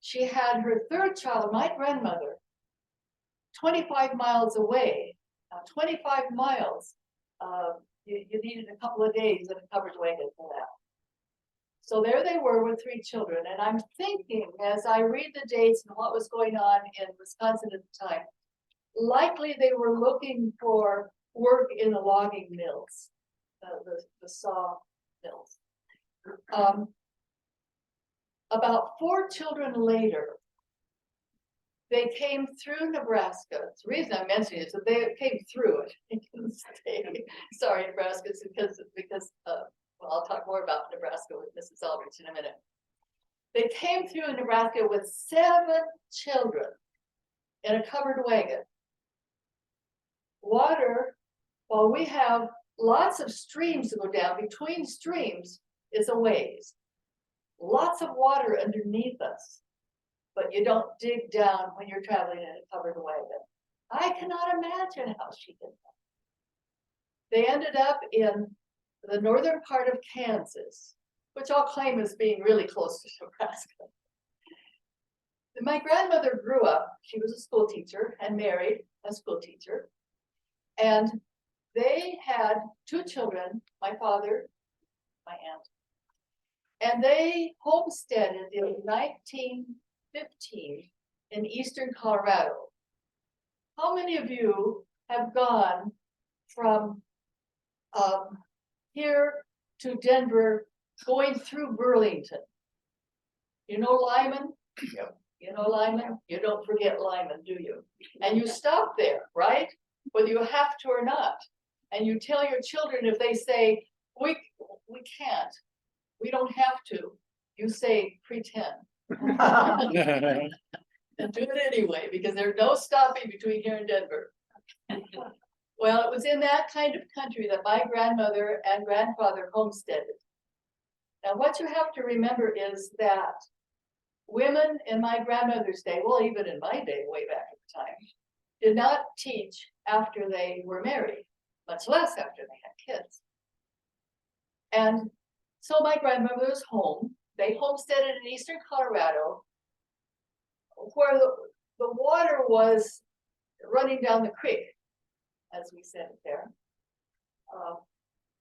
she had her third child, my grandmother, 25 miles away. 25 miles. You needed a couple of days in a covered wagon for that. So there they were with 3 children. And I'm thinking, as I read the dates and what was going on in Wisconsin at the time, likely they were looking for work in the logging mills, the saw mills. About 4 children later, they came through Nebraska. The reason I'm mentioning it is that they came through it. They didn't stay. Sorry, Nebraska, because well, I'll talk more about Nebraska with Mrs. Aldrich in a minute. They came through Nebraska with 7 children. in a covered wagon. Water, while we have lots of streams that go down, between streams is a ways. Lots of water underneath us, but you don't dig down when you're traveling in a covered wagon. I cannot imagine how she did that. They ended up in the northern part of Kansas, which I'll claim as being really close to Nebraska. My grandmother grew up, she was a school teacher and married a school teacher. And they had 2 children, my father, my aunt. And they homesteaded in 1915 in eastern Colorado. How many of you have gone from here to Denver, going through Burlington? You know Lyman? Yep. You know Lyman? You don't forget Lyman, do you? And you stop there, right? Whether you have to or not. And you tell your children, if they say, we can't, we don't have to, you say, pretend. And do it anyway, because there's no stopping between here and Denver. Well, it was in that kind of country that my grandmother and grandfather homesteaded. Now, what you have to remember is that women in my grandmother's day, well, even in my day, way back at the time, did not teach after they were married, much less after they had kids. And so my grandmother was home. They homesteaded in eastern Colorado, where the water was running down the creek, as we said it there,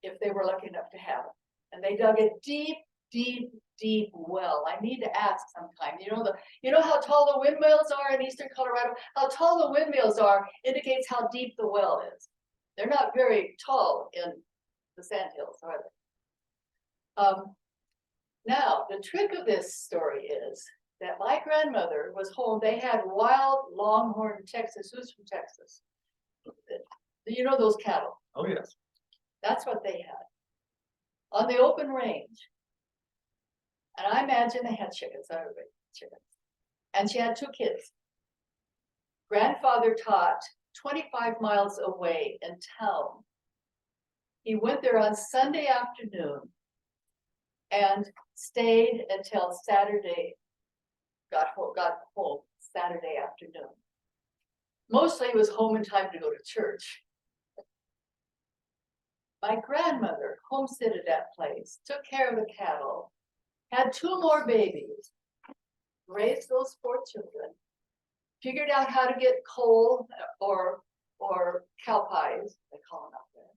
if they were lucky enough to have it. And they dug a deep, deep, deep well. I need to ask sometime. You know how tall the windmills are in eastern Colorado? How tall the windmills are indicates how deep the well is. They're not very tall in the sandhills, are they? Now, the trick of this story is that my grandmother was home. They had wild longhorn Texas. Who's from Texas? You know those cattle? Oh, yes. That's what they had on the open range. And I imagine they had chickens, everybody, chickens. And she had 2 kids. Grandfather taught 25 miles away in town. He went there on Sunday afternoon and stayed until Saturday, got home Saturday afternoon. Mostly he was home in time to go to church. My grandmother homesteaded that place, took care of the cattle, had 2 more babies, raised those 4 children, figured out how to get coal or cow pies, they call them out there,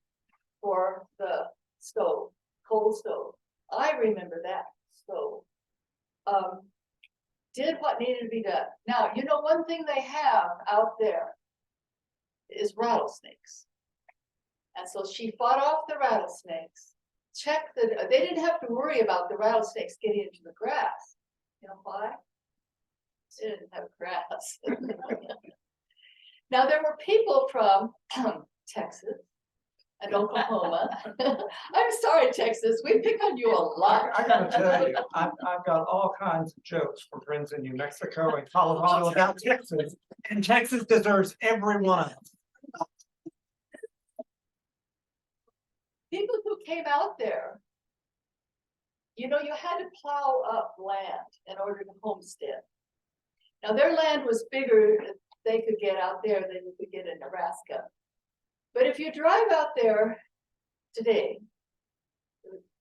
for the stove, coal stove. I remember that stove. Did what needed to be done. Now, you know, one thing they have out there is rattlesnakes. And so she fought off the rattlesnakes, they didn't have to worry about the rattlesnakes getting into the grass. You know why? They didn't have grass. Now, there were people from Texas and Oklahoma. I'm sorry, Texas, we pick on you a lot. I gotta tell you, I've got all kinds of jokes from friends in New Mexico and Colorado about Texas, and Texas deserves every one of them. People who came out there, you know, you had to plow up land in order to homestead. Now, their land was bigger than they could get out there than you could get in Nebraska. But if you drive out there today,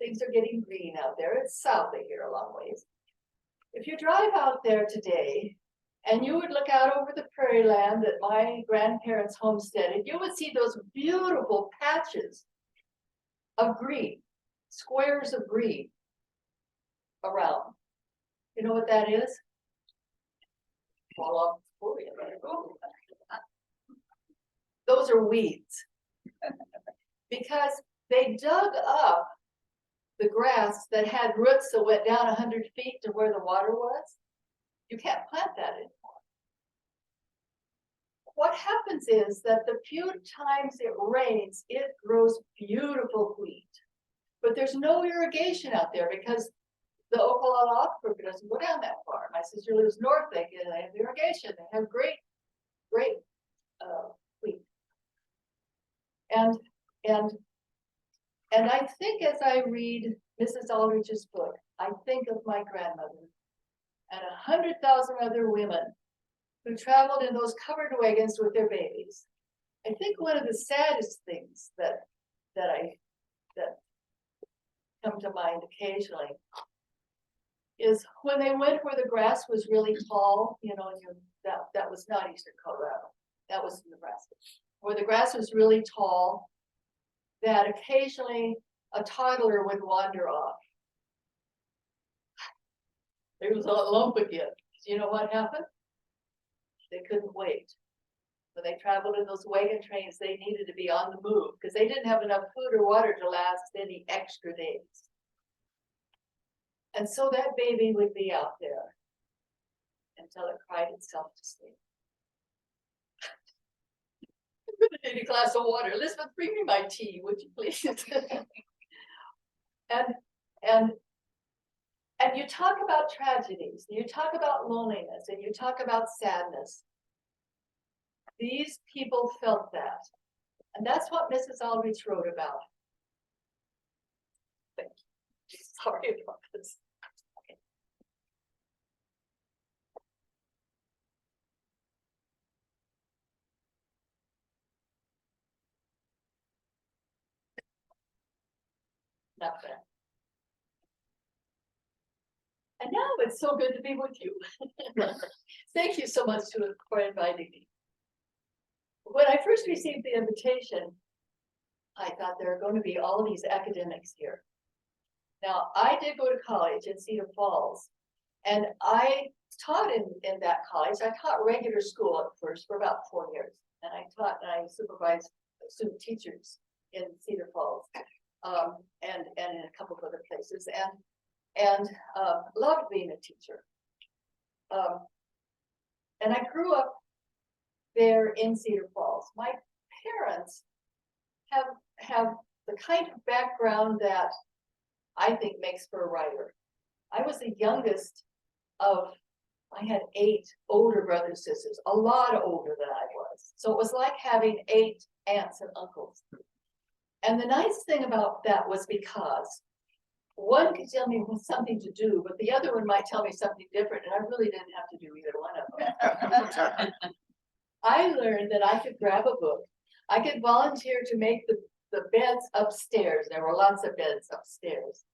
things are getting green out there. It's south of here a long ways. If you drive out there today and you would look out over the prairie land that my grandparents homesteaded, you would see those beautiful patches of green, squares of green around. You know what that is? Fall off for you. Those are weeds. Because they dug up the grass that had roots that went down 100 feet to where the water was. You can't plant that anymore. What happens is that the few times it rains, it grows beautiful wheat. But there's no irrigation out there because the Okolala Aquifer doesn't go down that far. My sister lives north, they have irrigation. They have great great, wheat. And, and, and I think as I read Mrs. Aldrich's book, I think of my grandmother and 100,000 other women who traveled in those covered wagons with their babies. I think one of the saddest things that come to mind occasionally is when they went where the grass was really tall, you know, that was not eastern Colorado, that was Nebraska, where the grass was really tall, that occasionally a toddler would wander off. It was all lump again. You know what happened? They couldn't wait. When they traveled in those wagon trains, they needed to be on the move because they didn't have enough food or water to last any extra days. And so that baby would be out there until it cried itself to sleep. I'm gonna need a glass of water. Elizabeth, bring me my tea, would you please? And you talk about tragedies, you talk about loneliness, and you talk about sadness. These people felt that. And that's what Mrs. Aldrich wrote about. Thank you. Sorry about this. Okay. Not bad. And now it's so good to be with you. Thank you so much for inviting me. When I first received the invitation, I thought there are going to be all these academics here. Now, I did go to college in Cedar Falls, and I taught in that college. I taught regular school at first for about 4 years, and I supervised student teachers in Cedar Falls, and in a couple of other places, and loved being a teacher. And I grew up there in Cedar Falls. My parents have the kind of background that I think makes for a writer. I was the youngest I had 8 older brothers and sisters, a lot older than I was. So it was like having 8 aunts and uncles. And the nice thing about that was because one could tell me something to do, but the other one might tell me something different, and I really didn't have to do either one of them. I learned that I could grab a book. I could volunteer to make the beds upstairs. There were lots of beds upstairs.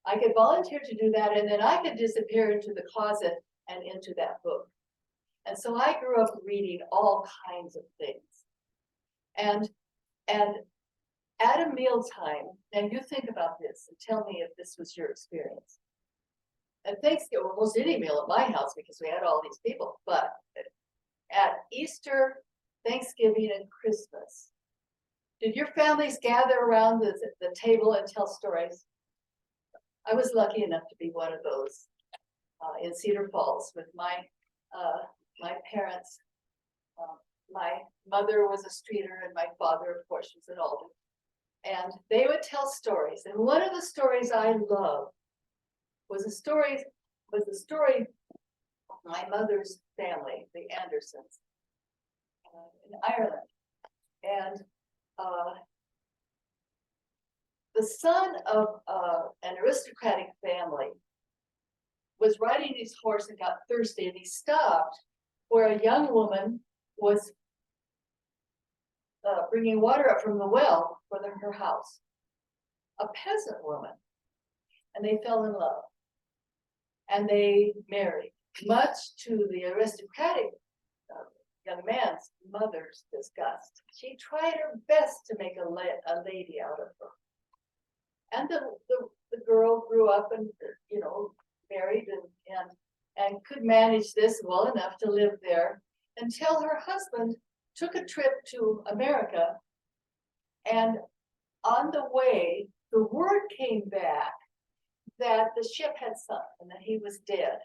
I could volunteer to do that, and then I could disappear into the closet and into that book. And so I grew up reading all kinds of things. And at a mealtime, and you think about this and tell me if this was your experience. At Thanksgiving, almost any meal at my house because we had all these people, but at Easter, Thanksgiving, and Christmas, did your families gather around the table and tell stories? I was lucky enough to be one of those in Cedar Falls with my parents. My mother was a streeter, and my father, of course, was an alder. And they would tell stories. And one of the stories I loved was a story of my mother's family, the Andersons, in Ireland. And the son of an aristocratic family was riding his horse and got thirsty, and he stopped where a young woman was bringing water up from the well for her house, a peasant woman, and they fell in love, and they married, much to the aristocratic young man's mother's disgust. She tried her best to make a lady out of her, and the girl grew up and married and could manage this well enough to live there until her husband took a trip to America, and on the way, the word came back that the ship had sunk and that he was dead.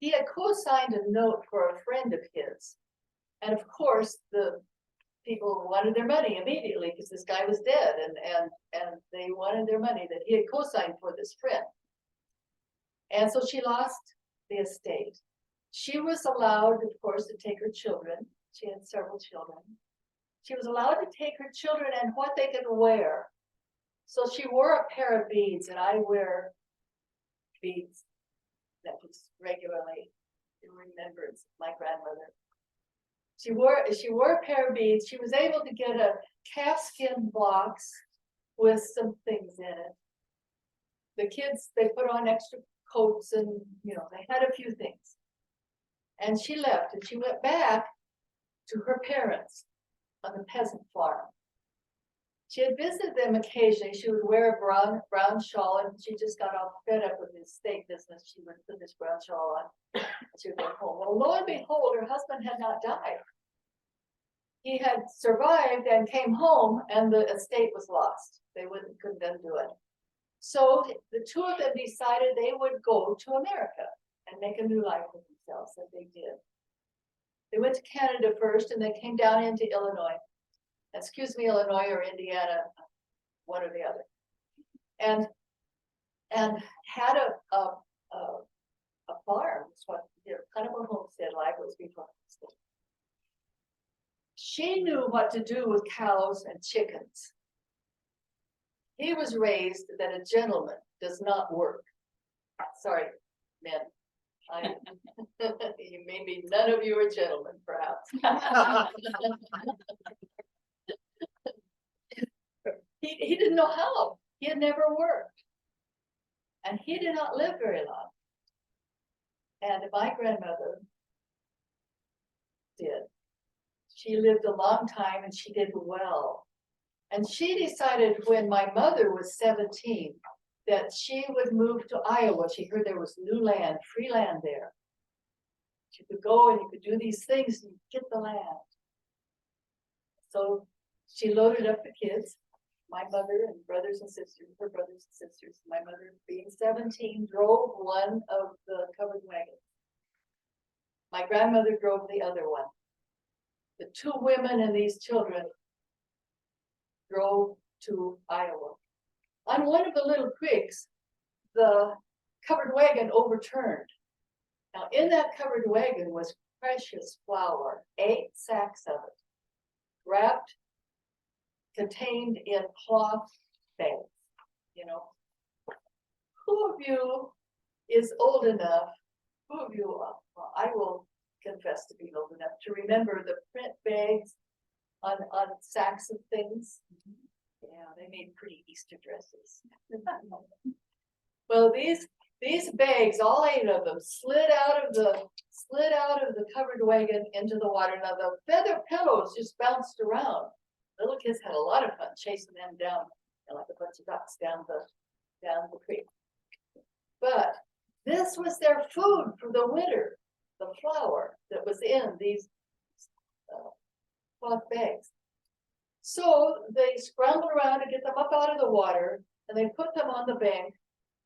He had co-signed a note for a friend of his, and of course, the people wanted their money immediately because this guy was dead, and they wanted their money that he had co-signed for this friend. And so she lost the estate. She was allowed, of course, to take her children She had several children. She was allowed to take her children and what they could wear. So she wore a pair of beads, and I wear beads that was regularly in remembrance of my grandmother. She wore a pair of beads. She was able to get a calfskin box with some things in it. The kids, they put on extra coats and, you know, they had a few things. And she left and she went back to her parents on the peasant farm. She had visited them occasionally. She would wear a brown shawl, and she just got all fed up with the estate business. She would put this brown shawl on. She would go home. Well, lo and behold, her husband had not died. He had survived and came home, and the estate was lost. They couldn't undo it. So the two of them decided they would go to America and make a new life for themselves, and they did. They went to Canada first, and they came down into Illinois. Excuse me, Illinois or Indiana, one or the other. And had a farm, kind of a homestead life was before. She knew what to do with cows and chickens. He was raised that a gentleman does not work. Sorry, men. Maybe none of you are gentlemen, perhaps. He didn't know how. He had never worked. And he did not live very long. And my grandmother did. She lived a long time and she did well. And she decided when my mother was 17 that she would move to Iowa. She heard there was new land, free land there. She could go and you could do these things and get the land. So she loaded up the kids, my mother and brothers and sisters, her brothers and sisters. My mother, being 17, drove one of the covered wagons. My grandmother drove the other one. The two women and these children drove to Iowa. On one of the little creeks, the covered wagon overturned. Now, in that covered wagon was precious flour, 8 sacks of it, wrapped, contained in cloth bags. You know, who of you is old enough? Who of you, well, I will confess to being old enough to remember the print bags on sacks of things. Yeah, they made pretty Easter dresses. Well, these bags, all 8 of them, slid out of the covered wagon into the water. Now the feather pillows just bounced around. Little kids had a lot of fun chasing them down, like a bunch of ducks down the creek. But this was their food for the winter, the flour that was in these cloth bags. So they scrambled around to get them up out of the water, and they put them on the bank,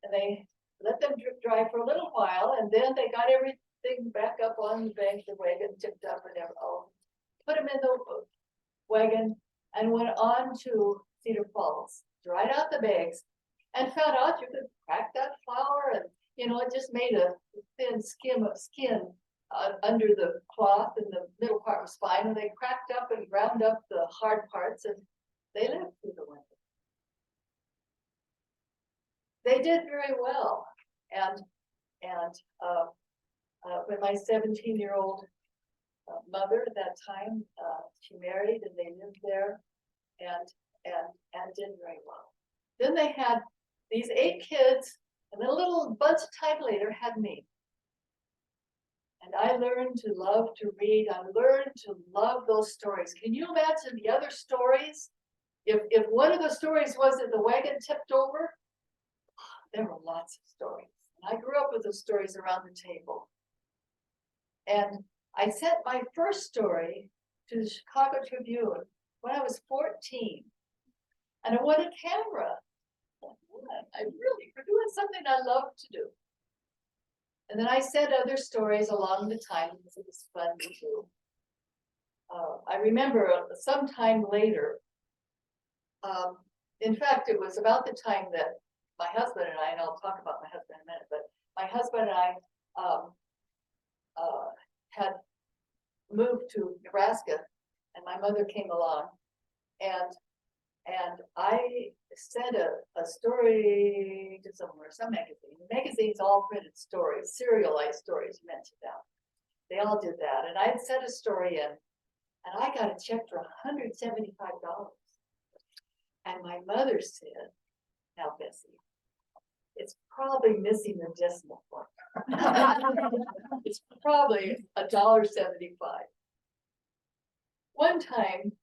and they let them drip dry for a little while, and then they got everything back up on the bank, the wagon tipped up and everything. Put them in the wagon and went on to Cedar Falls, dried out the bags, and found out you could crack that flour, and you know, it just made a thin skin under the cloth, and the middle part was fine, and they cracked up and ground up the hard parts, and they lived through the winter. They did very well, and when my 17-year-old mother at that time, she married, and they lived there, and did very well. Then they had these 8 kids, and then a little bunch of time later had me. And I learned to love to read. I learned to love those stories. Can you imagine the other stories? If one of the stories was that the wagon tipped over, there were lots of stories. And I grew up with those stories around the table. And I sent my first story to the Chicago Tribune when I was 14. And I won a camera. I really, for doing something I love to do. And then I sent other stories along the time because it was fun to do. I remember sometime later, in fact, it was about the time that my husband and I'll talk about my husband in a minute, but my husband and I had moved to Nebraska and my mother came along and I sent a story to somewhere, some magazine. The magazines all printed stories, serialized stories meant to them. They all did that. And I had sent a story in and I got a check for $175. And my mother said, now Bessie, it's probably missing the decimal point. It's probably $1.75. One time,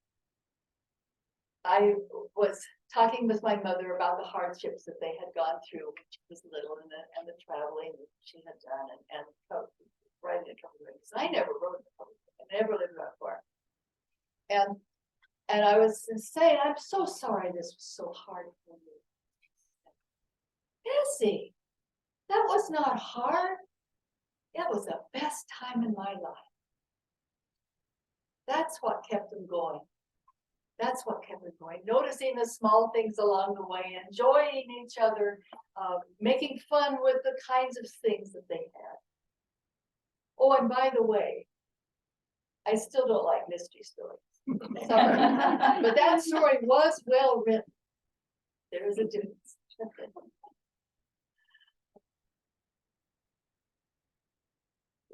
I was talking with my mother about the hardships that they had gone through when she was little and the traveling that she had done and riding a couple of weeks. I never rode a couple of weeks. I never lived on a farm. And I was saying, I'm so sorry this was so hard for you. Bessie, that was not hard. It was the best time in my life. That's what kept them going. That's what kept them going. Noticing the small things along the way, enjoying each other, making fun with the kinds of things that they had. Oh, and by the way, I still don't like mystery stories. Sorry. But that story was well written. There is a difference.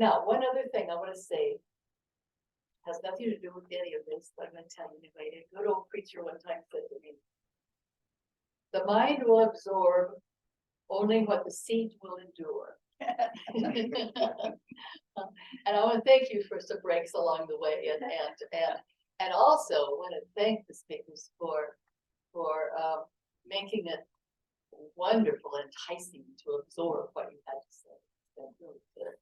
Now, one other thing I want to say has nothing to do with any of this, but I'm going to tell you anyway. A good old preacher one time said to me, the mind will absorb only what the seed will endure. And I want to thank you for some breaks along the way, and also want to thank the speakers for making it wonderful, enticing to absorb what you had to say. It's been really good.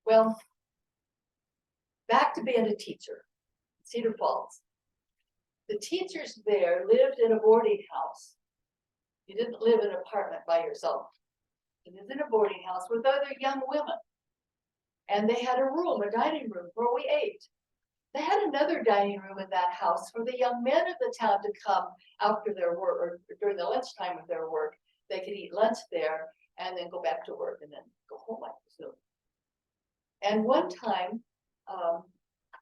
Well, back to being a teacher, Cedar Falls. The teachers there lived in a boarding house. You didn't live in an apartment by yourself. You lived in a boarding house with other young women. And they had a room, a dining room where we ate. They had another dining room in that house for the young men of the town to come after their work or during the lunchtime of their work. They could eat lunch there and then go back to work and then go home, I presume. And one time,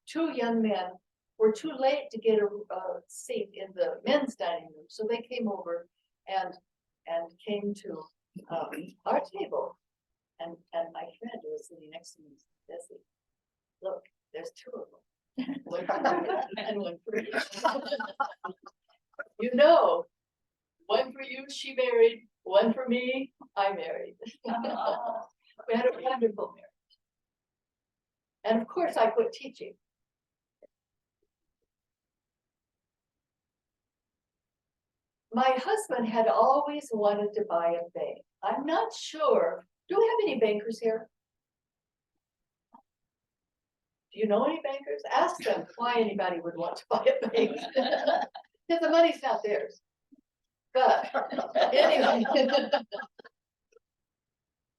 two young men were too late to get a seat in the men's dining room. So they came over and came to our table. And my friend who was sitting next to me said, Bessie, look, there's two of them. One for you and one for you. You know, one for you, she married, one for me, I married. We had a wonderful marriage. And of course, I quit teaching. My husband had always wanted to buy a bank. I'm not sure. Do we have any bankers here? Do you know any bankers? Ask them why anybody would want to buy a bank. Because the money's not theirs. But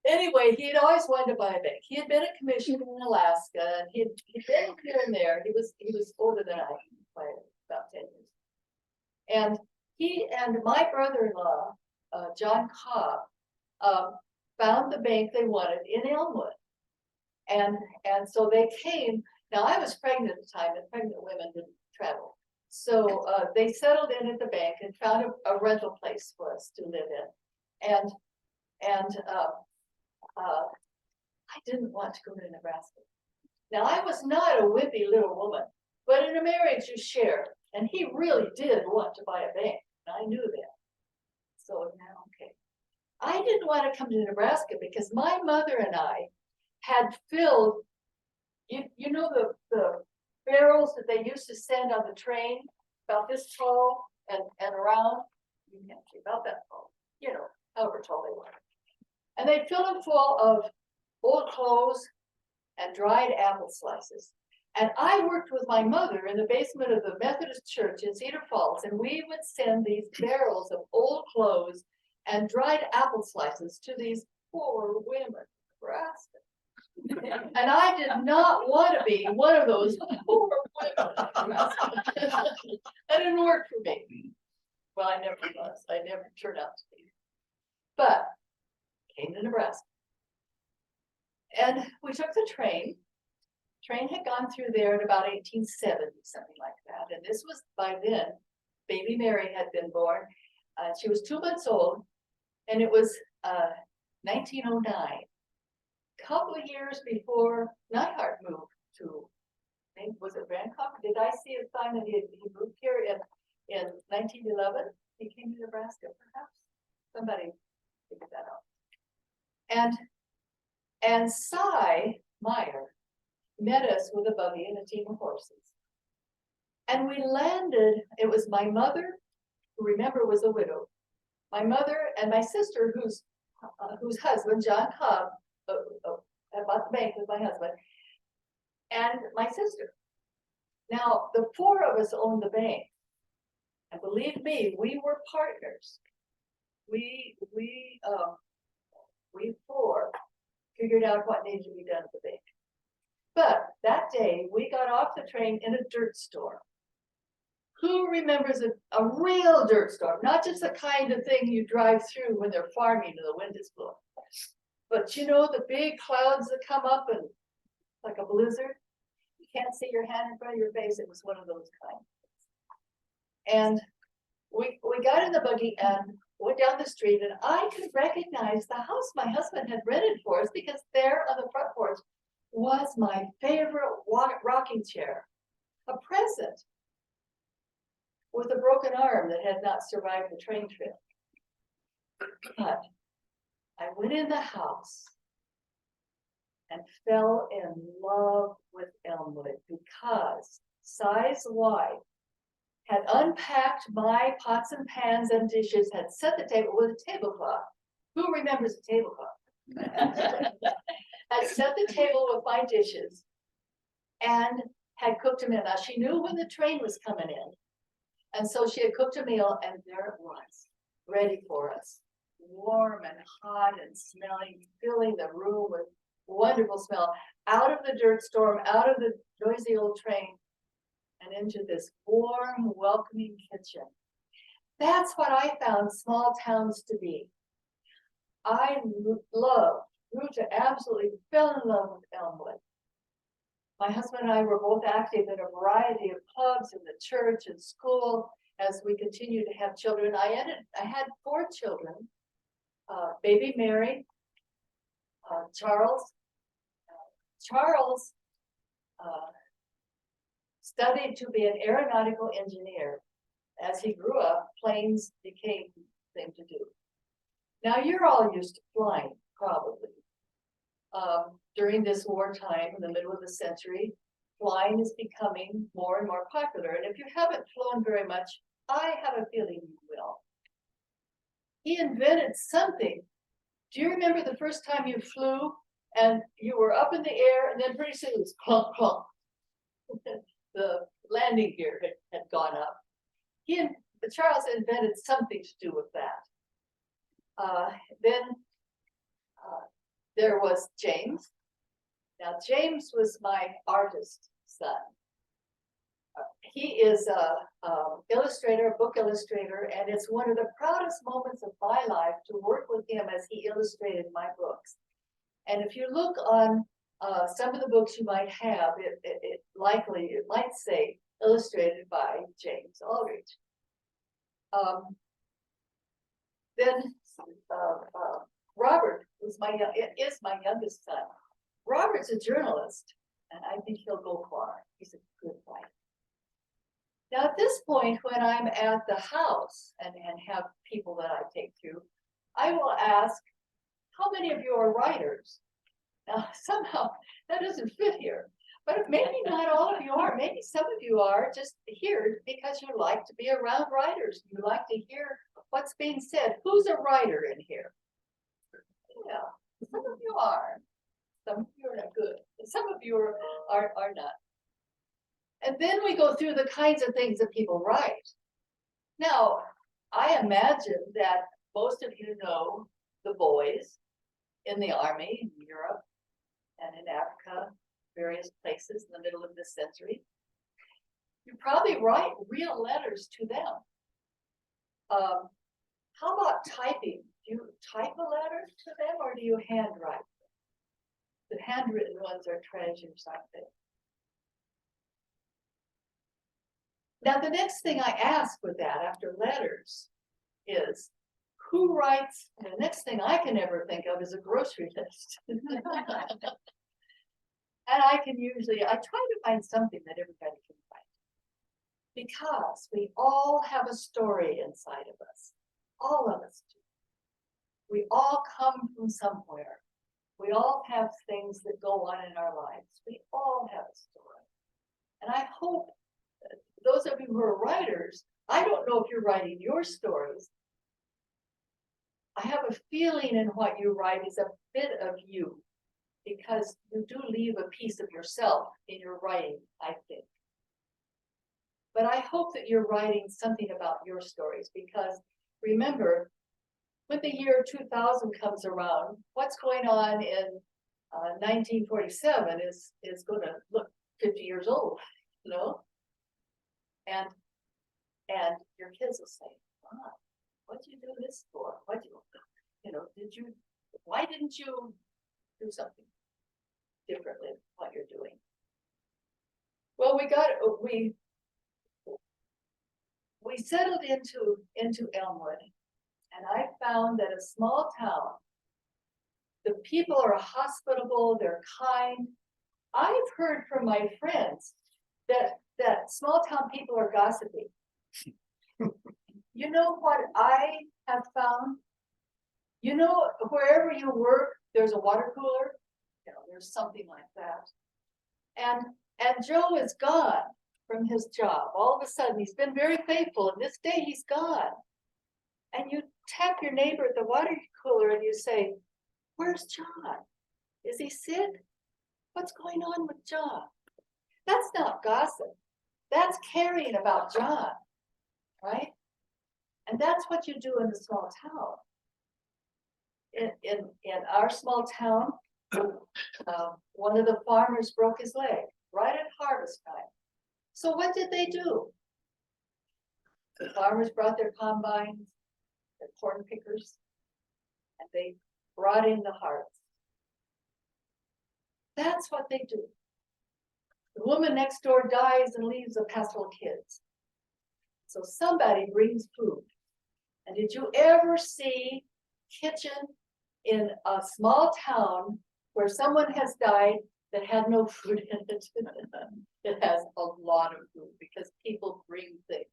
anyway, he had always wanted to buy a bank. He had been a commissioner in Alaska, and he'd been here and there. He was older than I by about 10 years. And he and my brother-in-law, John Cobb, found the bank they wanted in Elmwood. And so they came. Now I was pregnant at the time, and pregnant women didn't travel. So they settled in at the bank and found a rental place for us to live in. And I didn't want to go to Nebraska. Now I was not a wimpy little woman, but in a marriage you share. And he really did want to buy a bank. And I knew that. So now, okay. I didn't want to come to Nebraska because my mother and I had filled, you know, the barrels that they used to send on the train, about this tall and around. You can't see about that tall, you know, however tall they were. And they filled them full of old clothes and dried apple slices. And I worked with my mother in the basement of the Methodist Church in Cedar Falls, and we would send these barrels of old clothes and dried apple slices to these poor women in Nebraska. And I did not want to be one of those poor women in Nebraska. That didn't work for me. Well, I never was. I never turned out to be. But came to Nebraska. And we took the train Train had gone through there in about 1870, something like that, and this was by then, baby Mary had been born. She was 2 months old, and it was 1909. Couple of years before Neihardt moved to, I think, was it Bangkok? Did I see a sign that he moved here in 1911? He came to Nebraska, perhaps? Somebody figured that out. And Cy Meyer met us with a buggy and a team of horses. And we landed, it was my mother, who remember was a widow, my mother and my sister, whose husband, John Cobb, bought the bank with my husband, and my sister. Now, the 4 of us owned the bank. And believe me, we were partners. We 4 figured out what needed to be done at the bank. But that day, we got off the train in a dirt storm. Who remembers a real dirt storm? Not just the kind of thing you drive through when they're farming and the wind is blowing. But you know, the big clouds that come up and like a blizzard, you can't see your hand in front of your face. It was one of those kinds. And we got in the buggy and went down the street, and I could recognize the house my husband had rented for us, because there on the front porch was my favorite rocking chair, a present with a broken arm that had not survived the train trip. But I went in the house and fell in love with Elmwood, because Cy's wife had unpacked my pots and pans and dishes, had set the table with a tablecloth. Who remembers a tablecloth? Had set the table with my dishes and had cooked a meal. Now, she knew when the train was coming in. And so she had cooked a meal, and there it was, ready for us. Warm and hot and smelling, filling the room with wonderful smell, out of the dirt storm, out of the noisy old train, and into this warm, welcoming kitchen. That's what I found small towns to be. I grew to absolutely fell in love with Elmwood. My husband and I were both active in a variety of clubs in the church and school as we continued to have children. I had 4 children, baby Mary, Charles. Charles studied to be an aeronautical engineer. As he grew up, planes became the thing to do. Now, you're all used to flying, probably. During this wartime, in the middle of the century, flying is becoming more and more popular. And if you haven't flown very much, I have a feeling you will. He invented something. Do you remember the first time you flew and you were up in the air, and then pretty soon it was clunk, clunk? The landing gear had gone up. Charles invented something to do with that. Then there was James. Now, James was my artist son. He is a illustrator, a book illustrator, and it's one of the proudest moments of my life to work with him as he illustrated my books. And if you look on some of the books you might have, it might say illustrated by James Aldrich. Then Robert is my youngest son. Robert's a journalist, and I think he'll go far. He's a good writer. Now, at this point, when I'm at the house and have people that I take through, I will ask, how many of you are writers? Now, somehow that doesn't fit here, but maybe not all of you are. Maybe some of you are just here because you like to be around writers. You like to hear what's being said. Who's a writer in here? Yeah, some of you are. Some of you are not good. And some of you are not. And then we go through the kinds of things that people write. Now, I imagine that most of you know the boys in the army in Europe and in Africa, various places in the middle of this century. You probably write real letters to them. How about typing? Do you type a letter to them, or do you handwrite them? The handwritten ones are treasures, aren't they? Now, the next thing I ask with that after letters is, who writes, the next thing I can ever think of is a grocery list. And I try to find something that everybody can write. Because we all have a story inside of us. All of us do. We all come from somewhere. We all have things that go on in our lives. We all have a story. And I hope that those of you who are writers, I don't know if you're writing your stories. I have a feeling in what you write is a bit of you, because you do leave a piece of yourself in your writing, I think. But I hope that you're writing something about your stories, because remember, when the year 2000 comes around, what's going on in 1947 is going to look 50 years old, you know? And your kids will say, Mom, what'd you do this for? Why didn't you do something differently than what you're doing? Well, we settled into Elmwood, and I found that a small town, the people are hospitable, they're kind. I've heard from my friends that small town people are gossipy. You know what I have found? You know, wherever you work, there's a water cooler. You know, there's something like that. And Joe is gone from his job. All of a sudden, he's been very faithful, and this day he's gone. And you tap your neighbor at the water cooler and you say, where's John? Is he sick? What's going on with John? That's not gossip. That's caring about John, right? And that's what you do in a small town. In our small town, one of the farmers broke his leg right at harvest time. So what did they do? The farmers brought their combines, their corn pickers, and they brought in the harvest. That's what they do. The woman next door dies and leaves a passel of kids. So somebody brings food. And did you ever see kitchen in a small town where someone has died that had no food in it? It has a lot of food because people bring things.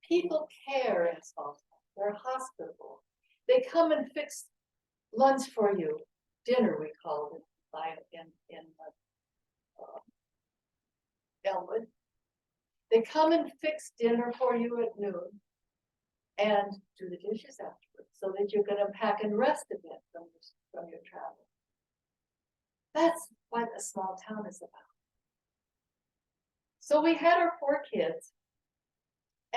People care in a small town. They're hospitable. They come and fix lunch for you. Dinner, we call it in Elmwood. They come and fix dinner for you at noon and do the dishes afterwards so that you can unpack and rest a bit from your travel. That's what a small town is about. So we had our 4 kids,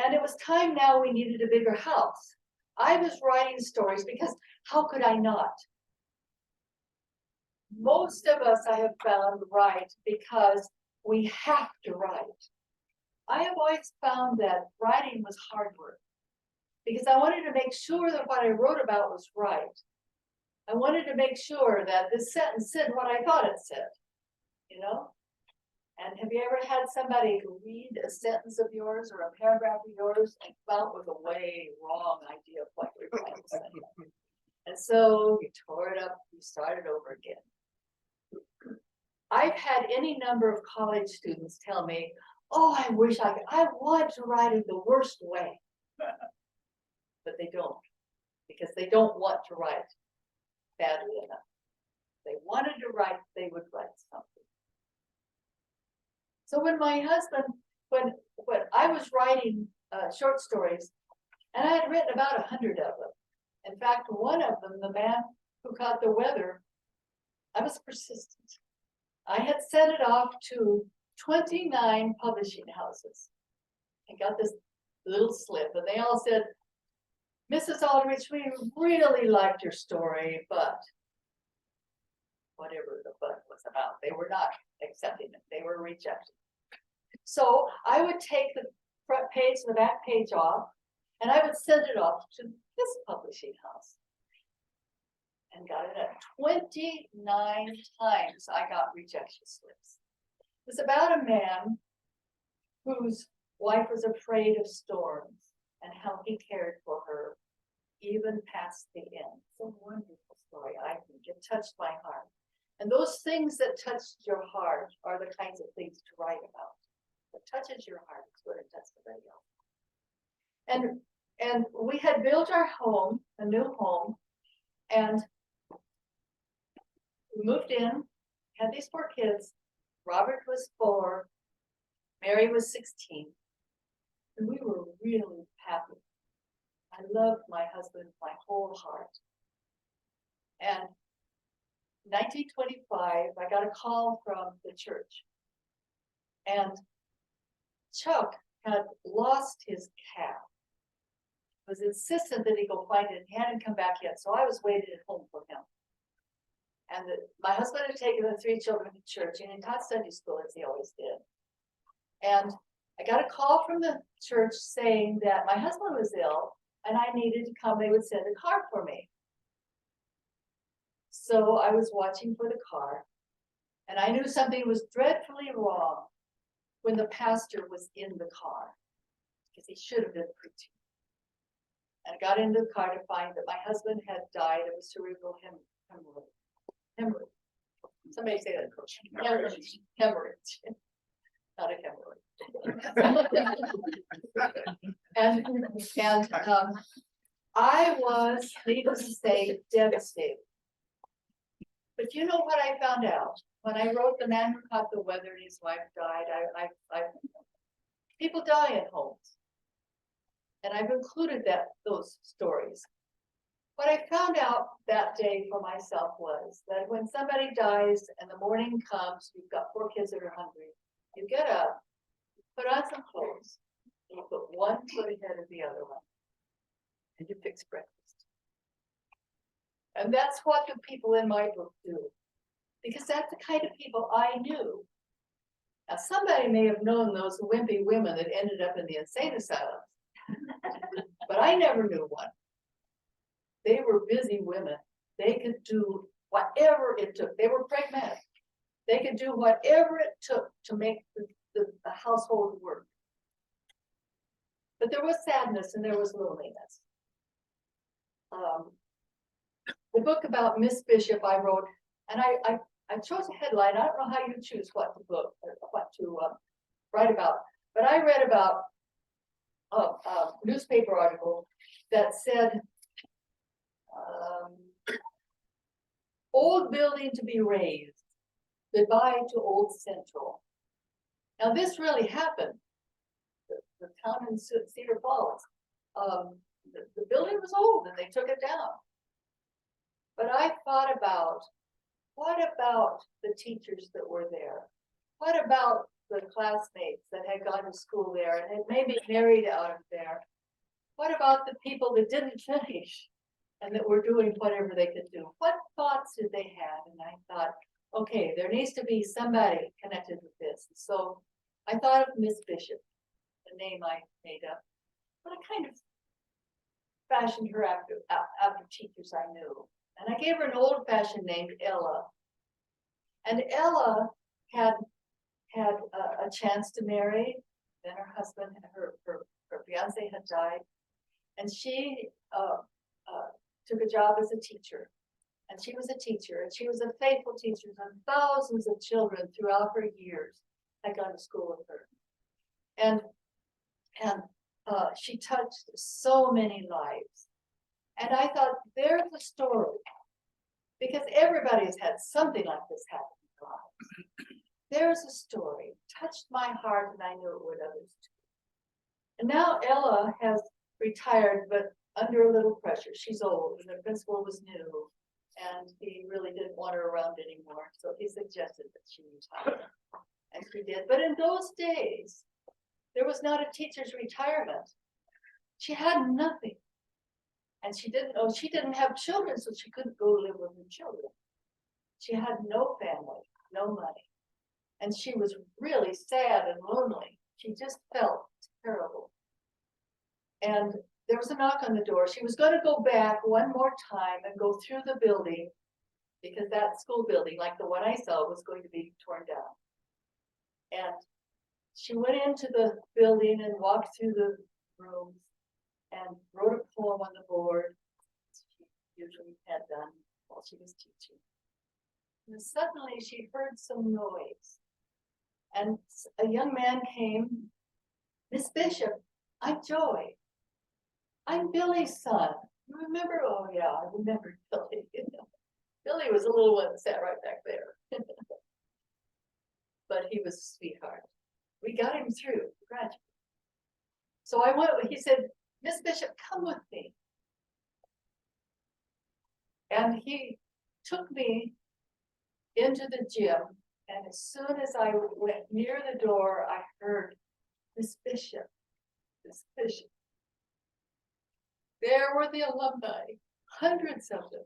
and it was time now we needed a bigger house. I was writing stories because how could I not? Most of us, I have found, write because we have to write. I have always found that writing was hard work because I wanted to make sure that what I wrote about was right. I wanted to make sure that this sentence said what I thought it said, you know? And have you ever had somebody read a sentence of yours or a paragraph of yours and come out with a way wrong idea of what you're trying to say? And so you tore it up, you started over again. I've had any number of college students tell me, oh, I wish I want to write in the worst way. But they don't, because they don't want to write badly enough. If they wanted to write, they would write something. So when my husband, when I was writing short stories, and I had written about 100 of them. In fact, one of them, The Man Who Caught the Weather, I was persistent. I had sent it off to 29 publishing houses. I got this little slip, and they all said, Mrs. Aldrich, we really liked your story, but whatever the but was about, they were not accepting it. They were rejecting it. So I would take the front page and the back page off, and I would send it off to this publishing house. And got it at 29 times I got rejection slips. It was about a man whose wife was afraid of storms and how he cared for her even past the end. It's a wonderful story, I think. It touched my heart. And those things that touched your heart are the kinds of things to write about. What touches your heart is what it does to somebody else. And we had built our home, a new home, and we moved in, had these 4 kids. Robert was 4, Mary was 16, and we were really happy. I loved my husband with my whole heart. And 1925, I got a call from the church. And Chuck had lost his calf. Was insistent that he go find it. He hadn't come back yet, so I was waiting at home for him. And my husband had taken the 3 children to church, and he taught Sunday school as he always did. And I got a call from the church saying that my husband was ill and I needed to come. They would send a car for me. So I was watching for the car, and I knew something was dreadfully wrong when the pastor was in the car, because he should have been preaching. And I got into the car to find that my husband had died of a cerebral hemorrhage. Somebody say that, Coach. Hemorrhage. Not a hemorrhage. I was, needless to say, devastated. But you know what I found out? When I wrote The Man Who Caught the Weather and His Wife Died, people die in homes. And I've included those stories. What I found out that day for myself was that when somebody dies and the morning comes, you've got 4 kids that are hungry, you get up, put on some clothes, and you put one foot ahead of the other one, and you fix breakfast. And that's what the people in my book do, because that's the kind of people I knew. Now, somebody may have known those wimpy women that ended up in the insane asylum, but I never knew one. They were busy women. They could do whatever it took. They were pragmatic. They could do whatever it took to make the household work. But there was sadness and there was loneliness. The book about Miss Bishop I wrote, and I chose a headline. I don't know how you choose what to write about, but I read about a newspaper article that said, old building to be raised, goodbye to Old Central. Now this really happened. The town in Cedar Falls, the building was old and they took it down. But I thought about, what about the teachers that were there? What about the classmates that had gone to school there and had maybe married out of there? What about the people that didn't finish and that were doing whatever they could do? What thoughts did they have? And I thought, okay, there needs to be somebody connected with this. So I thought of Miss Bishop, the name I made up, but I kind of fashioned her after teachers I knew. And I gave her an old-fashioned name, Ella. And Ella had a chance to marry. Then her husband, her fiance had died. And she took a job as a teacher. And she was a teacher, and she was a faithful teacher, and thousands of children throughout her years had gone to school with her. And she touched so many lives. And I thought, there's a story, because everybody's had something like this happen in their lives. There's a story, touched my heart, and I knew it would others too. And now Ella has retired, but under a little pressure. She's old, and the principal was new, and he really didn't want her around anymore. So he suggested that she retire, and she did. But in those days, there was not a teacher's retirement. She had nothing. And she didn't have children, so she couldn't go live with her children. She had no family, no money. And she was really sad and lonely. She just felt terrible. And there was a knock on the door. She was going to go back one more time and go through the building, because that school building, like the one I saw, was going to be torn down. And she went into the building and walked through the rooms and wrote a poem on the board. She usually had done while she was teaching. And then suddenly she heard some noise. And a young man came, Miss Bishop, I'm Joey. I'm Billy's son. You remember? Oh yeah, I remember Billy. Billy was a little one that sat right back there. But he was a sweetheart. We got him through, graduate. So I went, he said, Miss Bishop, come with me. And he took me into the gym. And as soon as I went near the door, I heard Miss Bishop, Miss Bishop. There were the alumni, hundreds of them,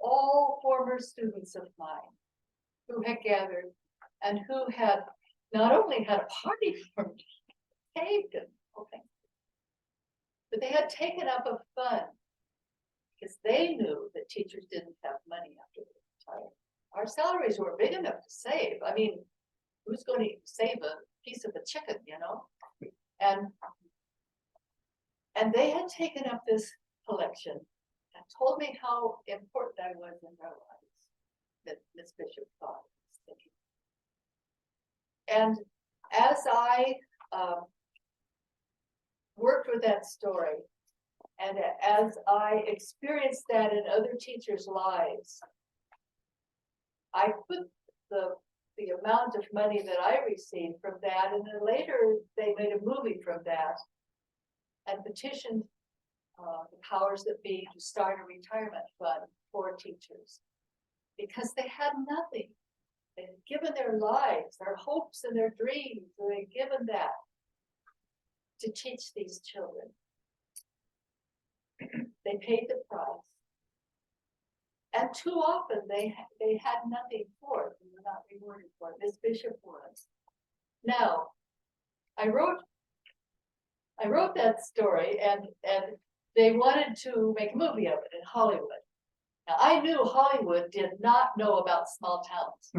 all former students of mine who had gathered and who had not only had a party for me, caved and okay, but they had taken up a fund because they knew that teachers didn't have money after they retired. Our salaries were big enough to save. I mean, who's going to save a piece of a chicken, you know? And they had taken up this collection and told me how important I was in their lives, that Miss Bishop thought I was thinking. And as I worked with that story, and as I experienced that in other teachers' lives, I put the amount of money that I received from that, and then later they made a movie from that and petitioned the powers that be to start a retirement fund for teachers because they had nothing. They had given their lives, their hopes and their dreams, and they had given that to teach these children. They paid the price. And too often they had nothing for it. They were not rewarded for it. Miss Bishop was. Now, I wrote that story and they wanted to make a movie of it in Hollywood. Now, I knew Hollywood did not know about small towns.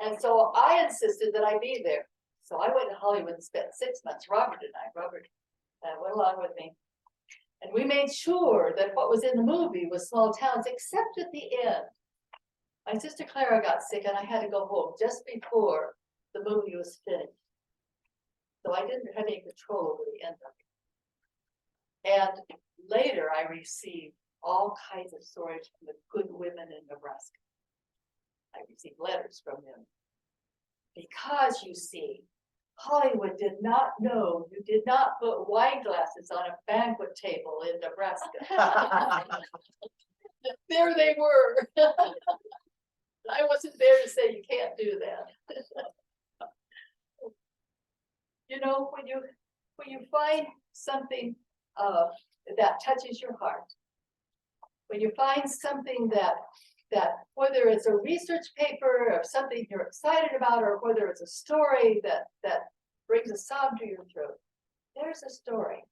And so I insisted that I be there. So I went to Hollywood and spent 6 months. Robert went along with me. And we made sure that what was in the movie was small towns, except at the end. My sister Clara got sick and I had to go home just before the movie was finished. So I didn't have any control over the end of it. And later I received all kinds of stories from the good women in Nebraska. I received letters from them. Because you see, Hollywood did not know you did not put wine glasses on a banquet table in Nebraska. There they were. I wasn't there to say you can't do that. You know, when you find something that touches your heart, when you find something that whether it's a research paper or something you're excited about, or whether it's a story that brings a sob to your throat, there's a story.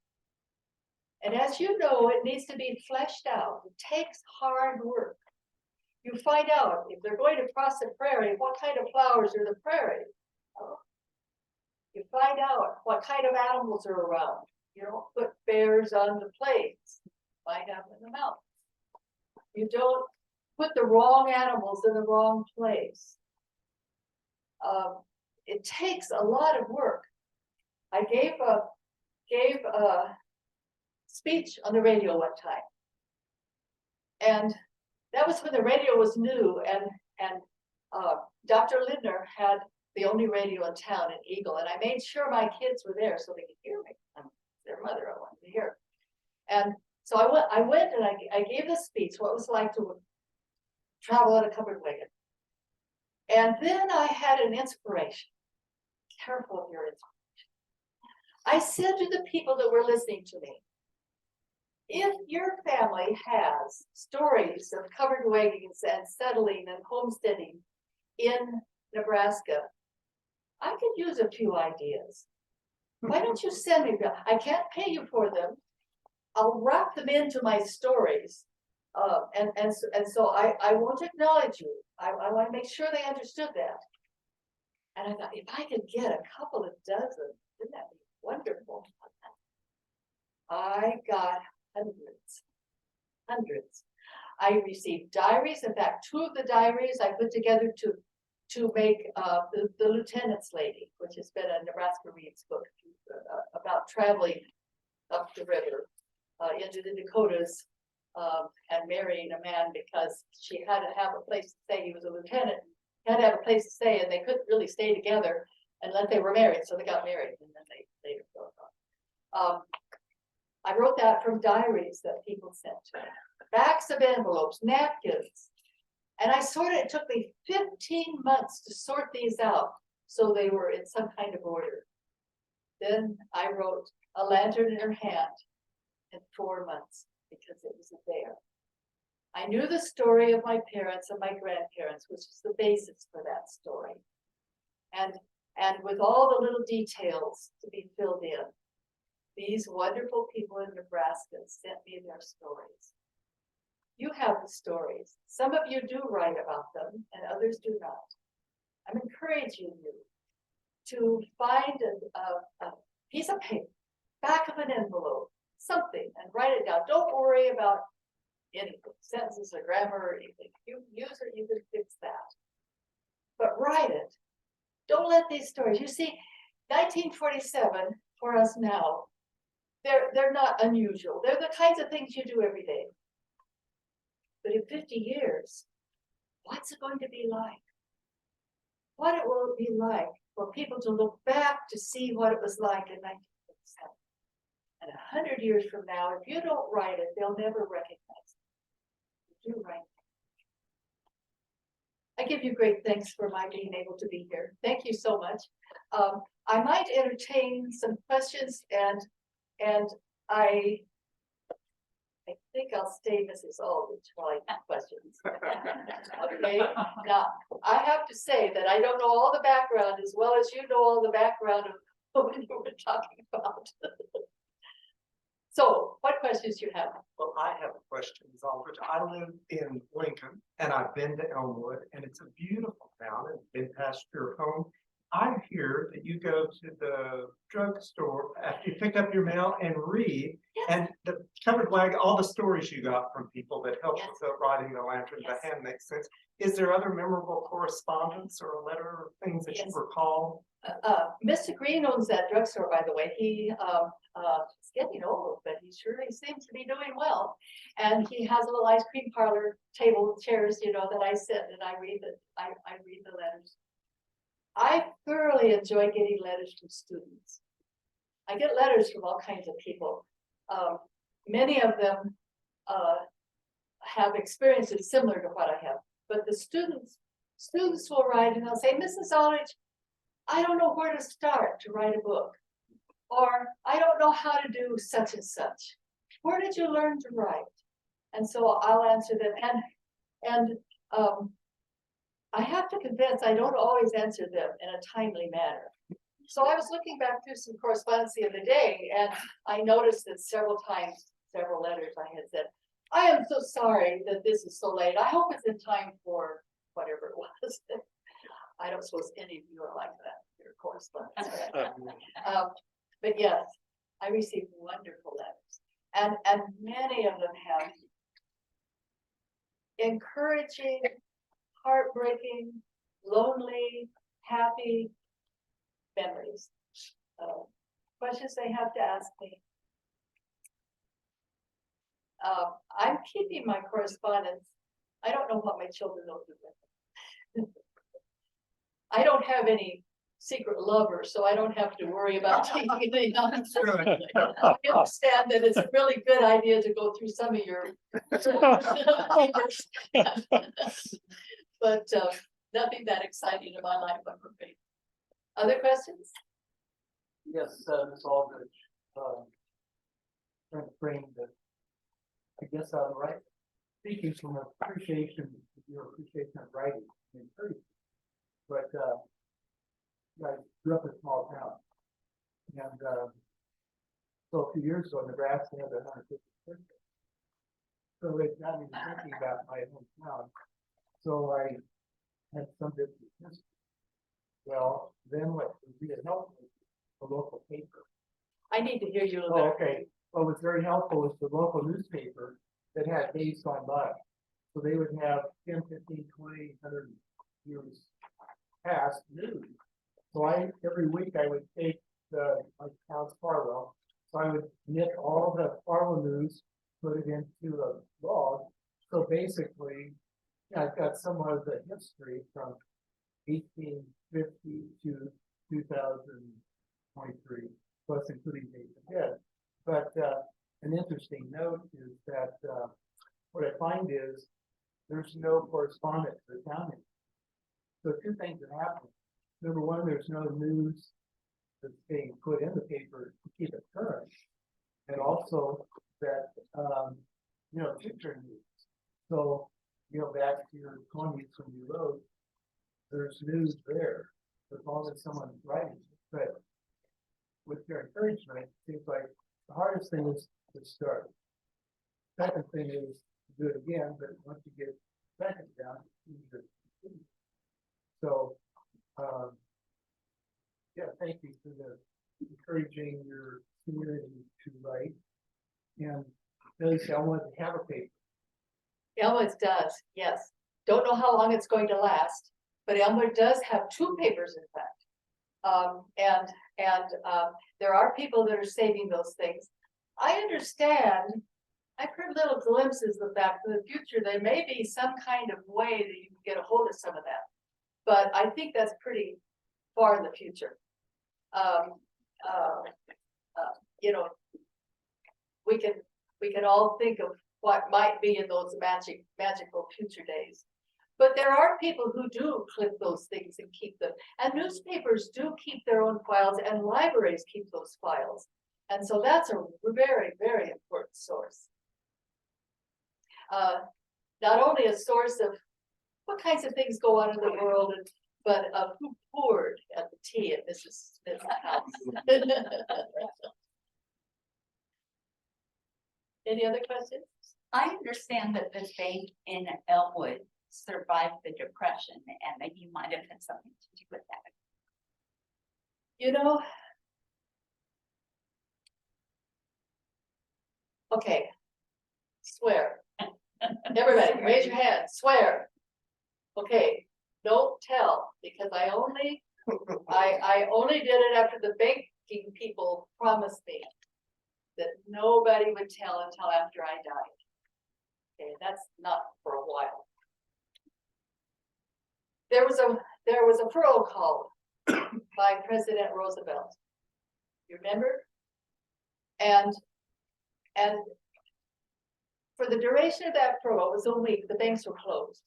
And as you know, it needs to be fleshed out. It takes hard work. You find out if they're going to cross the prairie, what kind of flowers are the prairie? Oh. You find out what kind of animals are around. You don't put bears on the plains. Find out in the mountains. You don't put the wrong animals in the wrong place. It takes a lot of work. I gave a speech on the radio one time. And that was when the radio was new, and Dr. Lindner had the only radio in town in Eagle, and I made sure my kids were there so they could hear me. I'm their mother, I wanted to hear. And so I went and I gave the speech, what it was like to travel in a covered wagon. And then I had an inspiration. Careful of your inspiration. I said to the people that were listening to me, if your family has stories of covered wagons and settling and homesteading in Nebraska, I could use a few ideas. Why don't you send me them? I can't pay you for them. I'll wrap them into my stories. And so I won't acknowledge you. I want to make sure they understood that. And I thought, if I could get a couple of dozen, wouldn't that be wonderful? I got hundreds, hundreds. I received diaries. In fact, 2 of the diaries I put together to make the Lieutenant's Lady, which has been a Nebraska Reads book about traveling up the river into the Dakotas and marrying a man because she had to have a place to stay. He was a lieutenant, had to have a place to stay, and they couldn't really stay together unless they were married. So they got married, and then they later broke up. I wrote that from diaries that people sent to me, backs of envelopes, napkins. And it took me 15 months to sort these out so they were in some kind of order. Then I wrote A Lantern in Her Hand in 4 months because it was there. I knew the story of my parents and my grandparents, which is the basis for that story. And with all the little details to be filled in, these wonderful people in Nebraska sent me their stories. You have the stories. Some of you do write about them and others do not. I'm encouraging you to find a piece of paper, back of an envelope, something, and write it down. Don't worry about any sentences or grammar or anything. You use it, you can fix that. But write it. Don't let these stories, you see, 1947 for us now, they're not unusual. They're the kinds of things you do every day. But in 50 years, what's it going to be like? What it will be like for people to look back to see what it was like in 1947. And 100 years from now, if you don't write it, they'll never recognize it. You do write it. I give you great thanks for my being able to be here. Thank you so much. I might entertain some questions, and I think I'll stay Mrs. Aldrich while I have questions. Okay, now I have to say that I don't know all the background as well as you know all the background of what you were talking about. So what questions do you have? Well, I have a question, Ms. Aldrich. I live in Lincoln and I've been to Elmwood and it's a beautiful town and been past your home. I hear that you go to the drugstore after you pick up your mail and read, Yes. and the covered wagon, all the stories you got from people that helped Yes. with the writing the lantern, Yes. the hand makes sense. Is there other memorable correspondence or a letter or things that Yes. you recall? Mr. Green owns that drugstore, by the way. He's getting old, but he surely seems to be doing well. And he has a little ice cream parlor table with chairs, you know, that I sit and I read I read the letters. I thoroughly enjoy getting letters from students. I get letters from all kinds of people. Many of them have experiences similar to what I have, but the students will write and they'll say, Mrs. Aldrich, I don't know where to start to write a book, or I don't know how to do such and such. Where did you learn to write? And so I'll answer them. And I have to confess, I don't always answer them in a timely manner. So I was looking back through some correspondence the other day, and I noticed that several times, several letters I had said, I am so sorry that this is so late. I hope it's in time for whatever it was. I don't suppose any of you are like that, your correspondence. But yes, I received wonderful letters. And many of them have encouraging, heartbreaking, lonely, happy memories. Questions they have to ask me. I'm keeping my correspondence. I don't know what my children will do with it. I don't have any secret lovers, so I don't have to worry about taking any nonsense. I understand that it's a really good idea to go through some of your but nothing that exciting in my life, I'm afraid. Other questions? Yes, Ms. Aldrich, trying to frame the, I guess I'm right, speaking from appreciation, your appreciation of writing, and encouragement. But I grew up in a small town, and so a few years ago, Nebraska had 150 birthday. So it got me thinking about my hometown. So I had some business history. Well, then what would be helpful, the local paper. I need to hear you a little Oh, better. okay, what was very helpful was the local newspaper that had days gone by. So they would have 10, 15, 20, 100 years past news. So every week I would take my town's Farwell, so I would knit all the Farwell news, put it into a log. So basically, I've got some of the history from 1850 to 2023, plus including days ahead. But an interesting note is that what I find is there's no correspondence to the county. So two things that happen. Number one, there's no news that's being put in the paper to keep it current. And also that, future news. So, back to your comments when you wrote, there's news there, as long as someone's writing it. But with your encouragement, it seems like the hardest thing is to start. Second thing is to do it again, but once you get second down, you need to continue. So, thank you for the encouraging your community to write. And Billy said, I want to have a paper. Elmwood does, yes. Don't know how long it's going to last, but Elmwood does have two papers, in fact. There are people that are saving those things. I understand, I've heard little glimpses of that in the future. There may be some kind of way that you can get a hold of some of that. But I think that's pretty far in the future. We can all think of what might be in those magical future days. But there are people who do clip those things and keep them. And newspapers do keep their own files, and libraries keep those files. And so that's a very, very important source. Not only a source of what kinds of things go on in the world, but of who poured at the tea at Mrs. Smith's house. Any other questions? I understand that this bank in Elmwood survived the Depression, and that you might have had something to do with that. Okay. Swear. Everybody, raise your hand, swear. Okay, don't tell, because I only did it after the banking people promised me that nobody would tell until after I died. Okay, that's not for a while. There was a furlough called by President Roosevelt. You remember? And for the duration of that furlough, it was a week, the banks were closed.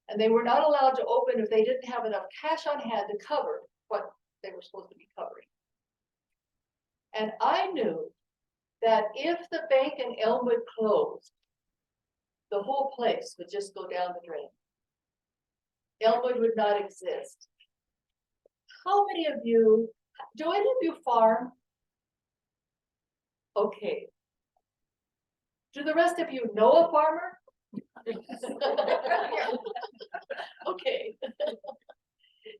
And they were not allowed to open if they didn't have enough cash on hand to cover what they were supposed to be covering. And I knew that if the bank in Elmwood closed, the whole place would just go down the drain. Elmwood would not exist. How many of you, do any of you farm? Okay. Do the rest of you know a farmer? Okay.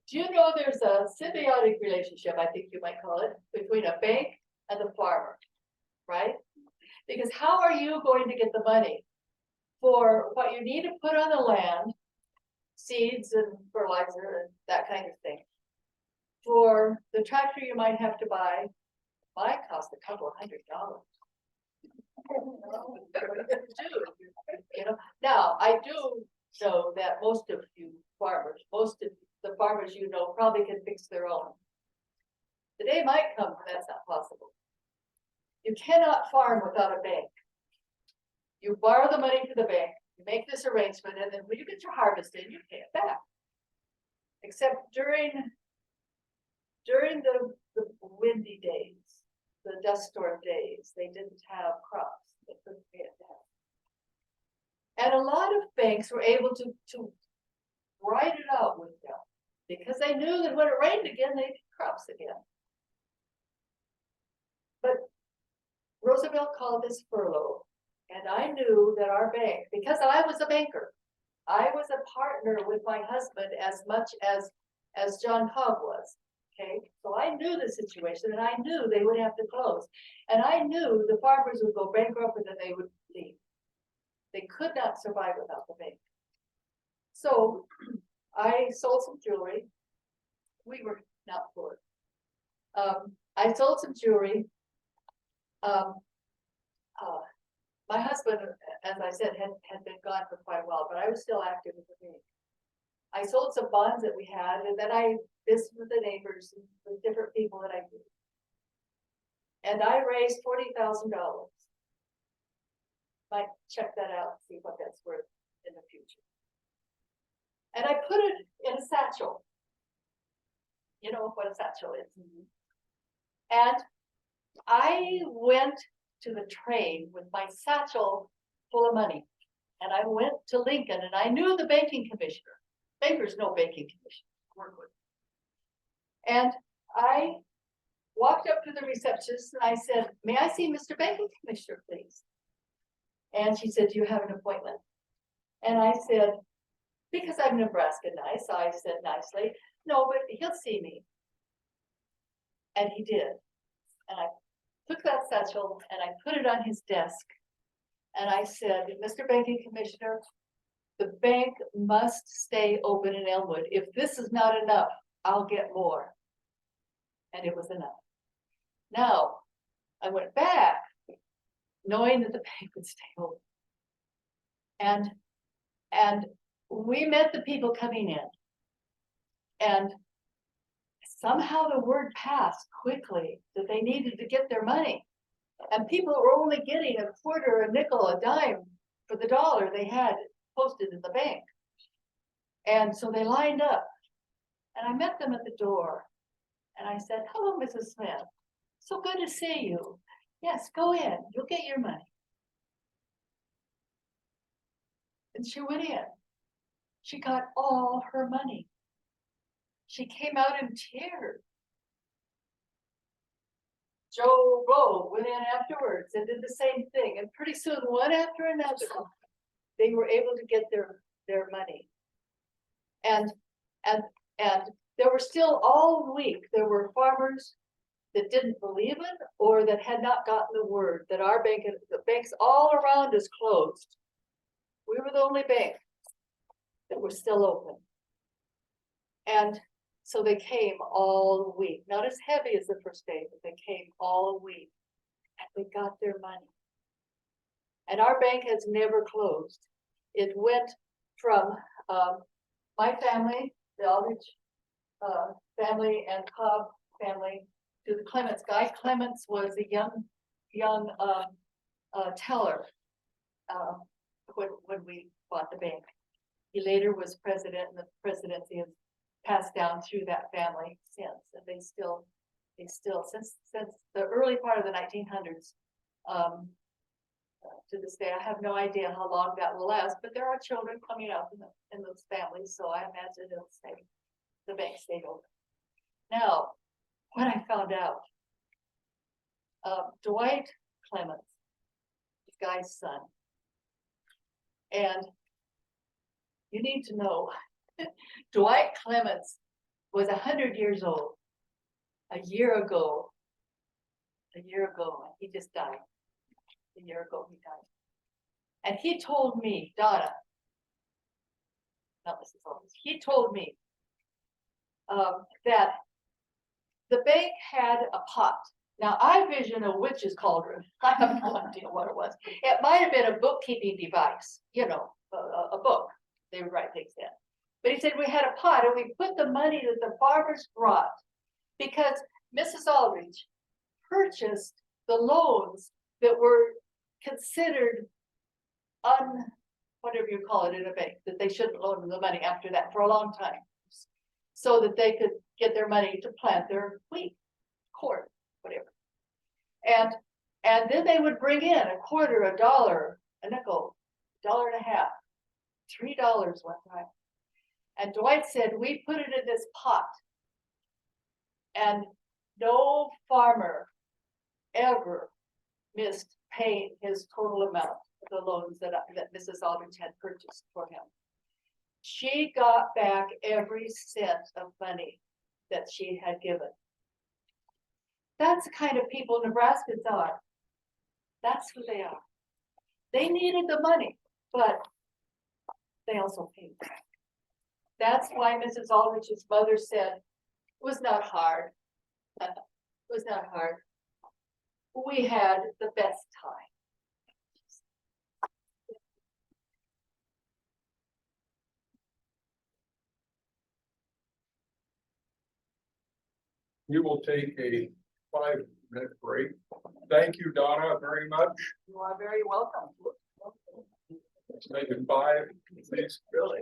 Do you know there's a symbiotic relationship, I think you might call it, between a bank and the farmer, right? Because how are you going to get the money for what you need to put on the land, seeds and fertilizer and that kind of thing? For the tractor you might have to buy, might cost a couple of $100. Now I do know that most of you farmers, most of the farmers probably can fix their own. The day might come when that's not possible. You cannot farm without a bank. You borrow the money from the bank, you make this arrangement, and then when you get your harvest in, you pay it back. Except during the windy days, the dust storm days, they didn't have crops. They couldn't pay it back. And a lot of banks were able to ride it out with them because they knew that when it rained again, they'd get crops again. But Roosevelt called this furlough, and I knew that our bank, because I was a banker, I was a partner with my husband as much as as John Cobb was. Okay, so I knew the situation and I knew they would have to close. And I knew the farmers would go bankrupt and then they would leave. They could not survive without the bank. So I sold some jewelry. We were not poor. I sold some jewelry. My husband, as I said, had been gone for quite a while, but I was still active with the bank. I sold some bonds that we had, and then I visited with the neighbors and with different people that I knew. And I raised $40,000. Might check that out and see what that's worth in the future. And I put it in a satchel. You know what a satchel is. And I went to the train with my satchel full of money. And I went to Lincoln and I knew the banking commissioner. Bankers know banking commissioner. Work with. And I walked up to the receptionist and I said, may I see Mr. Banking Commissioner, please? And she said, do you have an appointment? And I said, because I'm Nebraska nice, I said nicely, no, but he'll see me. And he did. And I took that satchel and I put it on his desk. And I said, Mr. Banking Commissioner, the bank must stay open in Elmwood. If this is not enough, I'll get more. And it was enough. Now, I went back knowing that the bank would stay open. And we met the people coming in. And somehow the word passed quickly that they needed to get their money. And people were only getting a quarter, a nickel, a dime for the dollar they had posted in the bank. And so they lined up. And I met them at the door. And I said, hello, Mrs. Smith. So good to see you. Yes, go in. You'll get your money. And she went in. She got all her money. She came out in tears. Joe Blow went in afterwards and did the same thing. And pretty soon, one after another, they were able to get their money. And there were still all week, there were farmers that didn't believe it or that had not gotten the word that our bank, the banks all around us closed. We were the only bank that were still open. And so they came all week, not as heavy as the first day, but they came all week and they got their money. And our bank has never closed. It went from my family, the Aldrich family and Cobb family, to the Clements. Guy Clements was a young teller when we bought the bank. He later was president, and the presidency has passed down through that family since. And they still since the early part of the 1900s to this day. I have no idea how long that will last, but there are children coming up in those families, so I imagine it'll stay. The bank stayed open. Now, when I found out, Dwight Clements, this guy's son, and you need to know, Dwight Clements was 100 years old a year ago. He just died. A year ago, he died. And he told me, Donna, not Mrs. Holmes, he told me that the bank had a pot. Now, I vision a witch's cauldron. I have no idea what it was. It might have been a bookkeeping device, you know, a book. They would write things in. But he said we had a pot and we put the money that the farmers brought because Mrs. Aldrich purchased the loans that were considered whatever you call it in a bank, that they shouldn't loan them the money after that for a long time, so that they could get their money to plant their wheat, corn, whatever. And then they would bring in a quarter, a dollar, a nickel, $1.50, $3 one time. And Dwight said, we put it in this pot. And no farmer ever missed paying his total amount of the loans that Mrs. Aldrich had purchased for him. She got back every cent of money that she had given. That's the kind of people Nebraskans are. That's who they are. They needed the money, but they also paid back. That's why Mrs. Aldrich's mother said, it was not hard. It was not hard. We had the best time. We will take a 5-minute break. Thank you, Donna, very much. You are very welcome. Let's make it 5, please. Really?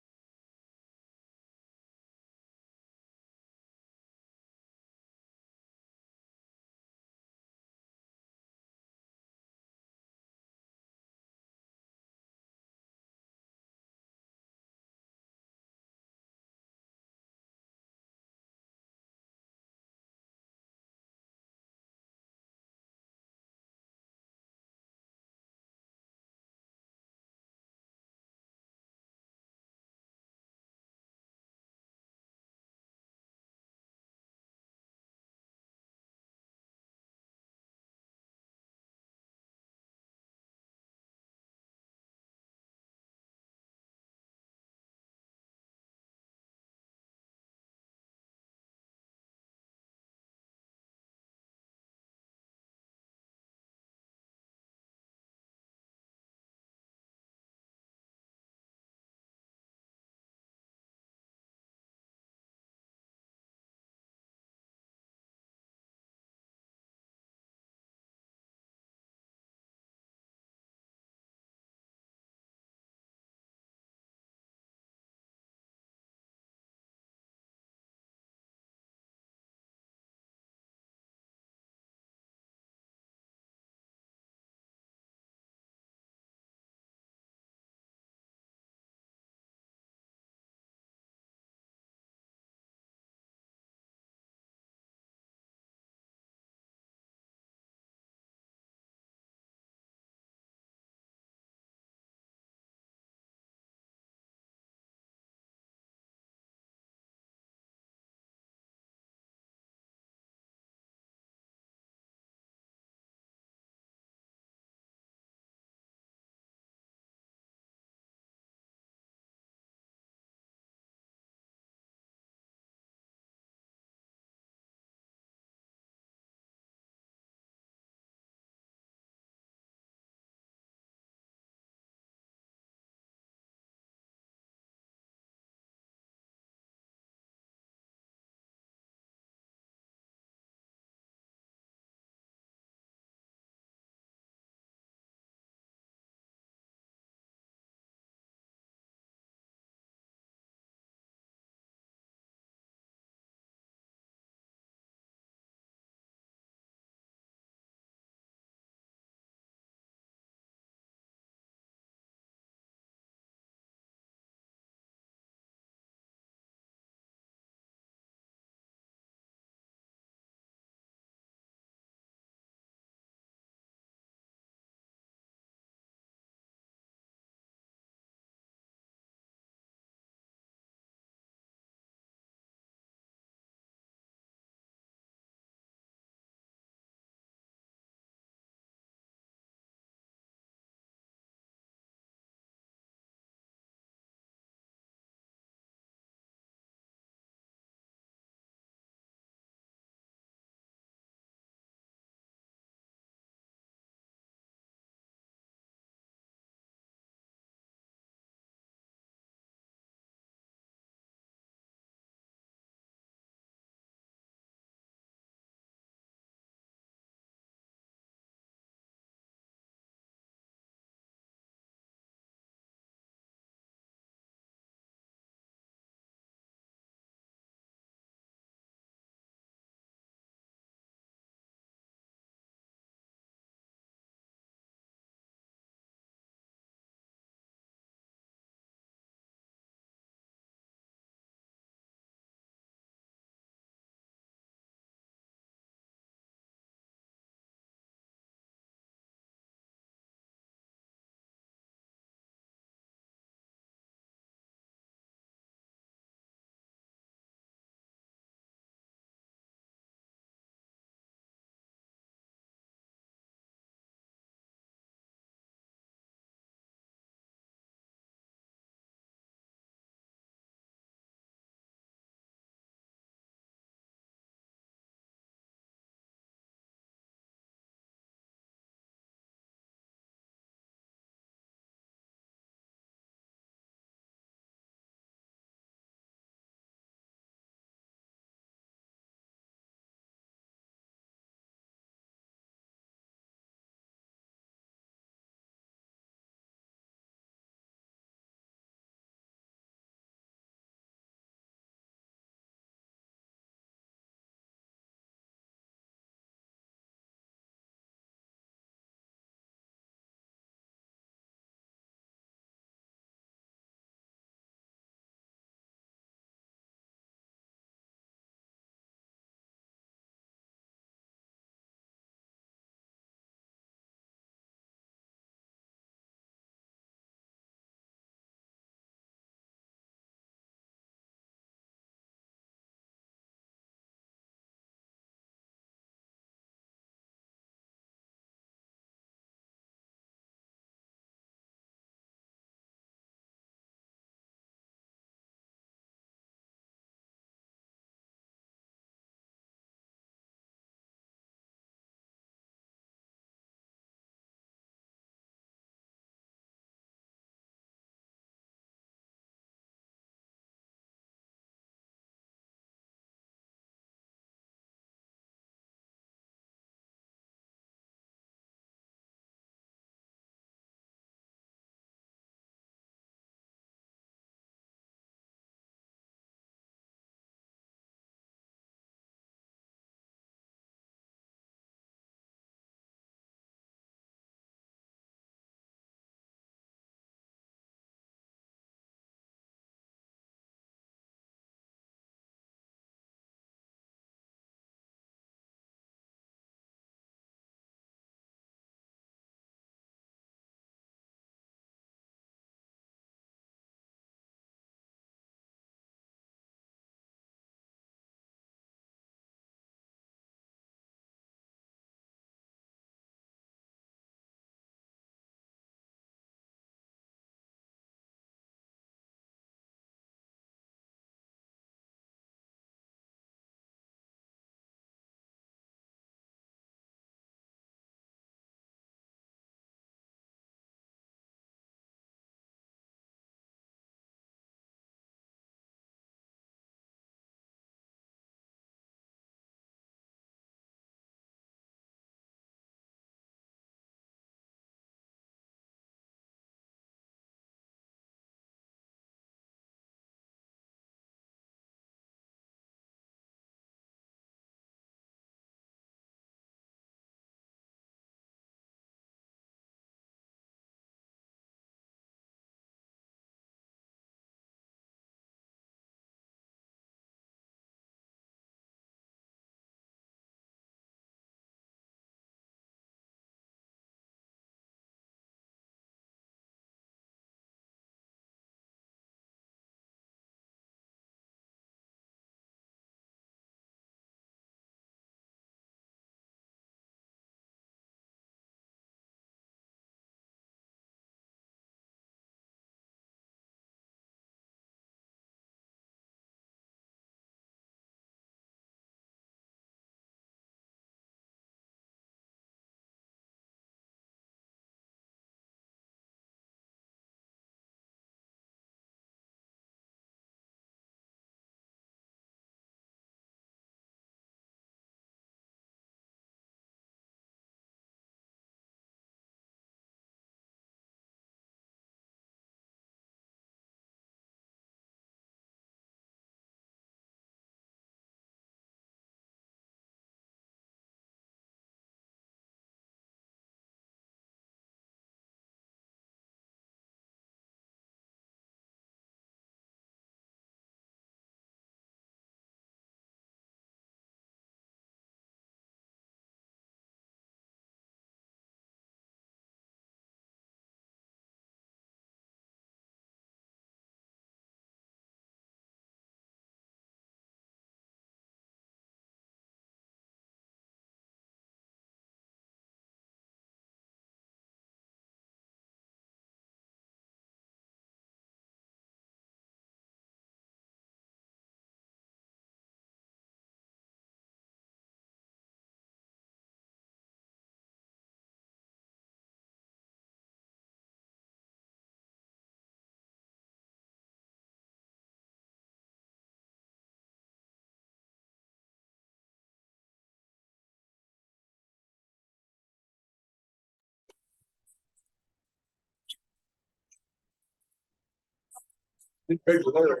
Paper there.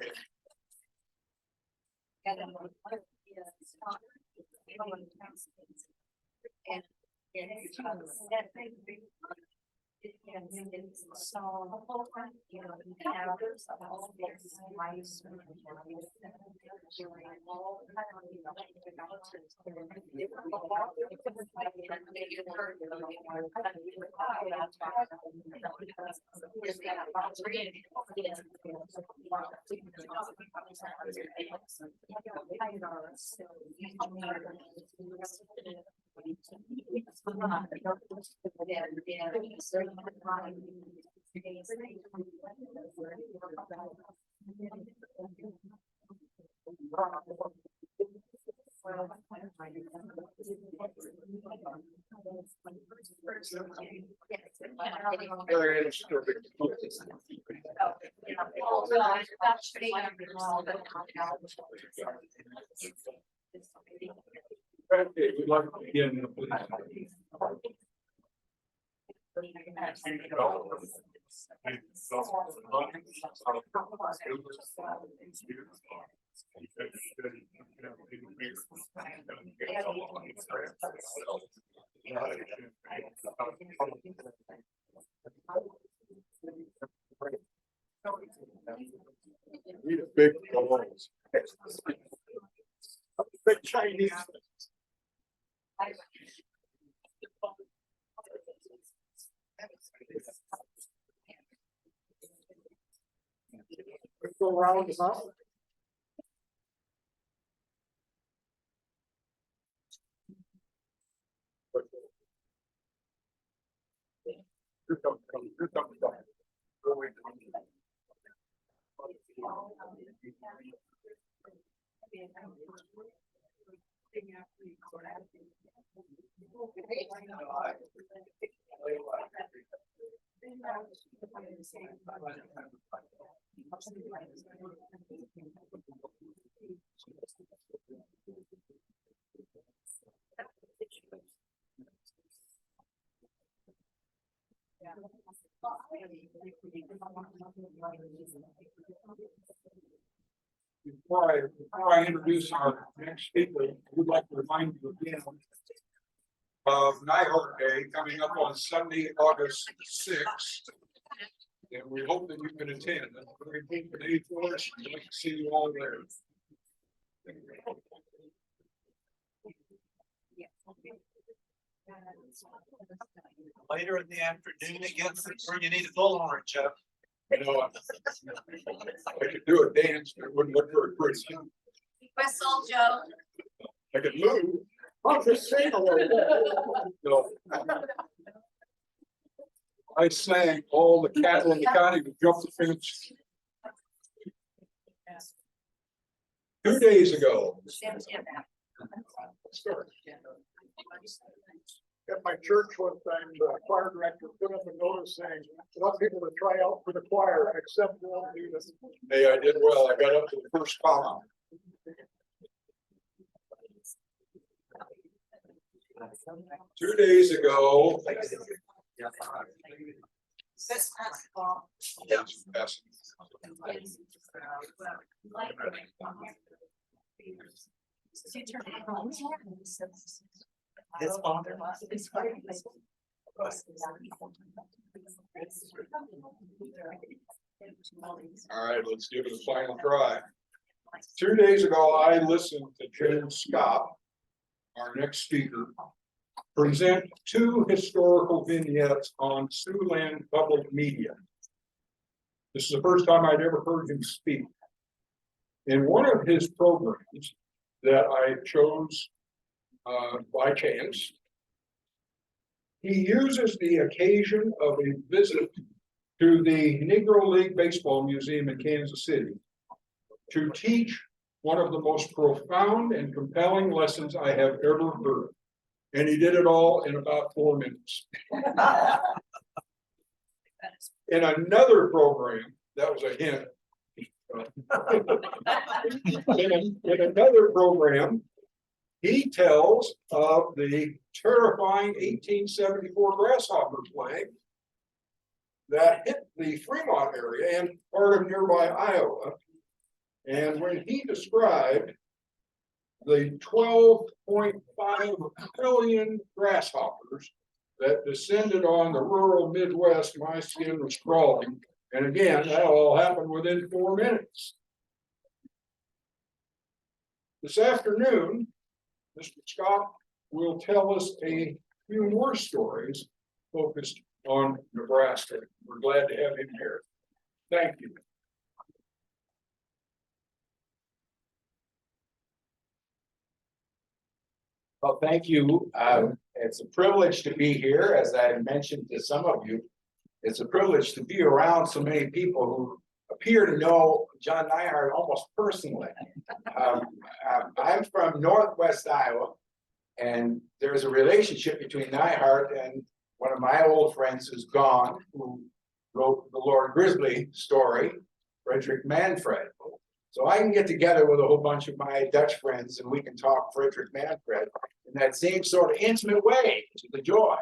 Okay, we'd like to begin, please. Need a big balloons. Big Chinese. Go around the house. Before I introduce our next speaker, I would like to remind you again of Neihardt Day coming up on Sunday, August 6th. And we hope that you can attend. That's a very important day for us. We'd like to see you all there. Later in the afternoon, it gets where you need a bullhorn, Jeff. You know, I could do a dance, but it wouldn't look very pretty. Whistle, Joe. I could move. I'll just sing a little bit. No. I sang all the cattle in the county would jump the fence. 2 days ago. At my church one time, the choir director put up a notice saying, want people to try out for the choir, except one leader. Hey, I did well. I got up to the first column. Two days ago. His father. All right, let's give it a final try. 2 days ago, I listened to James Scott, our next speaker, present 2 historical vignettes on Siouxland public media. This is the first time I'd ever heard him speak. In one of his programs that I chose by chance, he uses the occasion of a visit to the Negro League Baseball Museum in Kansas City to teach one of the most profound and compelling lessons I have ever heard. And he did it all in about 4 minutes. In another program, that was a hint. In another program, he tells of the terrifying 1874 grasshopper plague that hit the Fremont area and part of nearby Iowa. And when he described the 12.5 billion grasshoppers that descended on the rural Midwest, my skin was crawling. And again, that all happened within 4 minutes. This afternoon, Mr. Scott will tell us a few more stories focused on Nebraska. We're glad to have him here. Thank you. Well, thank you. It's a privilege to be here, as I mentioned to some of you. It's a privilege to be around so many people who appear to know John Neihardt almost personally. I'm from Northwest Iowa, and there's a relationship between Neihardt and one of my old friends who's gone, who wrote the Lord Grizzly story, Frederick Manfred. So I can get together with a whole bunch of my Dutch friends and we can talk Frederick Manfred in that same sort of intimate way, to the joy.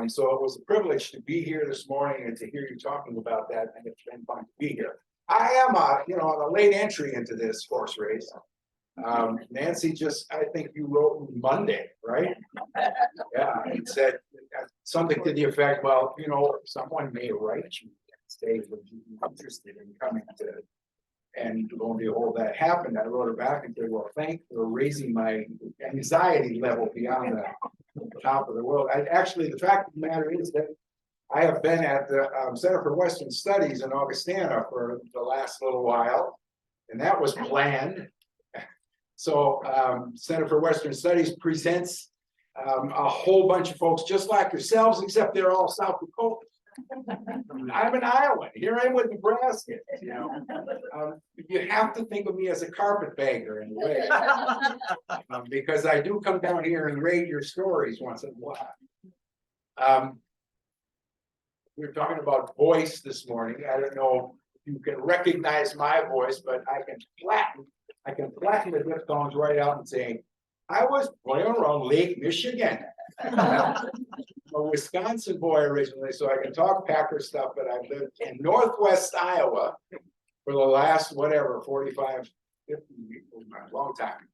So it was a privilege to be here this morning and to hear you talking about that, and it's been fun to be here. I am a late entry into this horse race. Nancy, I think you wrote Monday, right? Yeah, it said something to the effect, well, someone may write you that stage would you be interested in coming to. And lo and behold, that happened. I wrote her back and said, well, thanks for raising my anxiety level beyond the top of the world. Actually, the fact of the matter is that I have been at the Center for Western Studies in Augustana for the last little while, and that was planned. So Center for Western Studies presents a whole bunch of folks just like yourselves, except they're all South Dakota. I'm an Iowan. Here I am with Nebraska. You have to think of me as a carpetbagger in a way, because I do come down here and read your stories once in a while. We were talking about voice this morning. I don't know if you can recognize my voice, but I can flatten the diphthongs right out and say, I was born around Lake Michigan. I'm a Wisconsin boy originally, so I can talk Packer stuff, but I've lived in Northwest Iowa for the last, 45, 50, a long time.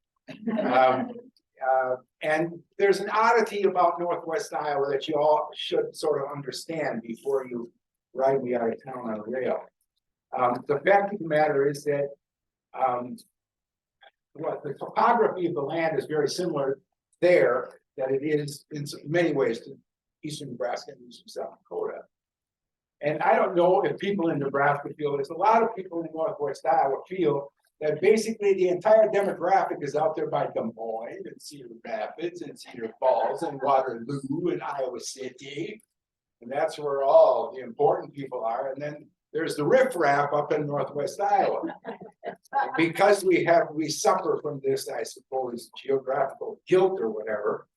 And there's an oddity about Northwest Iowa that you all should sort of understand before you ride me out of town on a rail. The fact of the matter is that the topography of the land is very similar there that it is in many ways to eastern Nebraska and eastern South Dakota. And I don't know if people in Nebraska feel this. A lot of people in Northwest Iowa feel that basically the entire demographic is out there by Des Moines and Cedar Rapids and Cedar Falls and Waterloo and Iowa City. And that's where all the important people are. And then there's the riffraff up in Northwest Iowa. Because we suffer from this, I suppose, geographical guilt or whatever.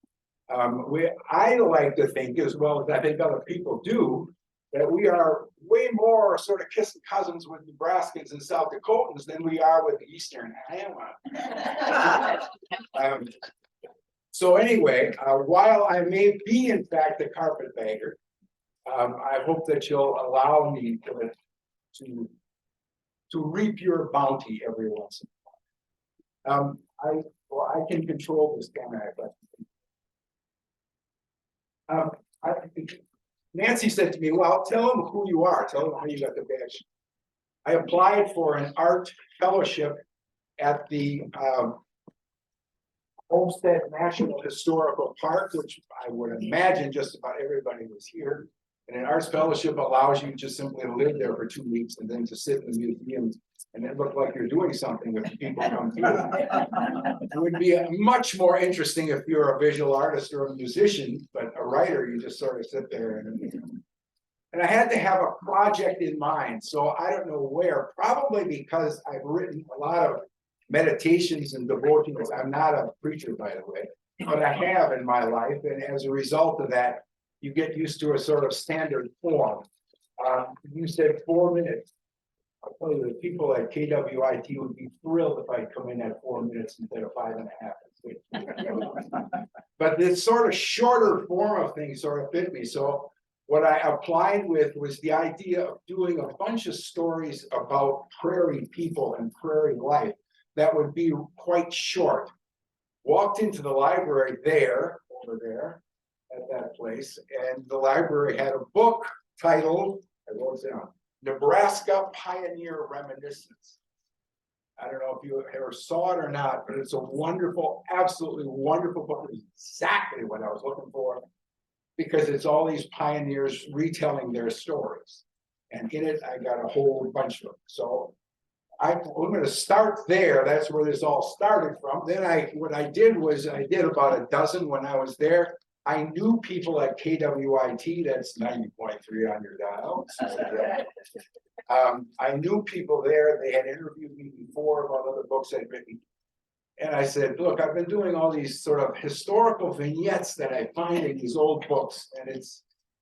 I like to think, as well as I think other people do, that we are way more sort of kissing cousins with Nebraskans and South Dakotans than we are with Eastern Iowa. So anyway, while I may be in fact a carpetbagger, I hope that you'll allow me to reap your bounty every once in a while. I can control this camera. Nancy said to me, well, tell them who you are. Tell them how you got the badge. I applied for an art fellowship at the Homestead National Historical Park, which I would imagine just about everybody was here. And an arts fellowship allows you just simply to live there for 2 weeks and then to sit in the museum and it look like you're doing something if people come through. It would be much more interesting if you're a visual artist or a musician, but a writer, you just sort of sit there and I had to have a project in mind. So I don't know where, probably because I've written a lot of meditations and devotions. I'm not a preacher, by the way, but I have in my life. And as a result of that, you get used to a sort of standard form. You said 4 minutes. I'll tell you, the people at KWIT would be thrilled if I'd come in at 4 minutes instead of 5.5. But this sort of shorter form of things sort of fit me. So what I applied with was the idea of doing a bunch of stories about prairie people and prairie life that would be quite short. Walked into the library there, over there, at that place, and the library had a book titled, I wrote it down, Nebraska Pioneer Reminiscence. I don't know if you ever saw it or not, but it's a wonderful, absolutely wonderful book. It's exactly what I was looking for, because it's all these pioneers retelling their stories. And in it, I got a whole bunch of them. So I'm going to start there. That's where this all started from. Then what I did was I did about a dozen when I was there. I knew people at KWIT, that's 90.3 on your dial. I knew people there. They had interviewed me before about other books I'd written. And I said, look, I've been doing all these sort of historical vignettes that I find in these old books,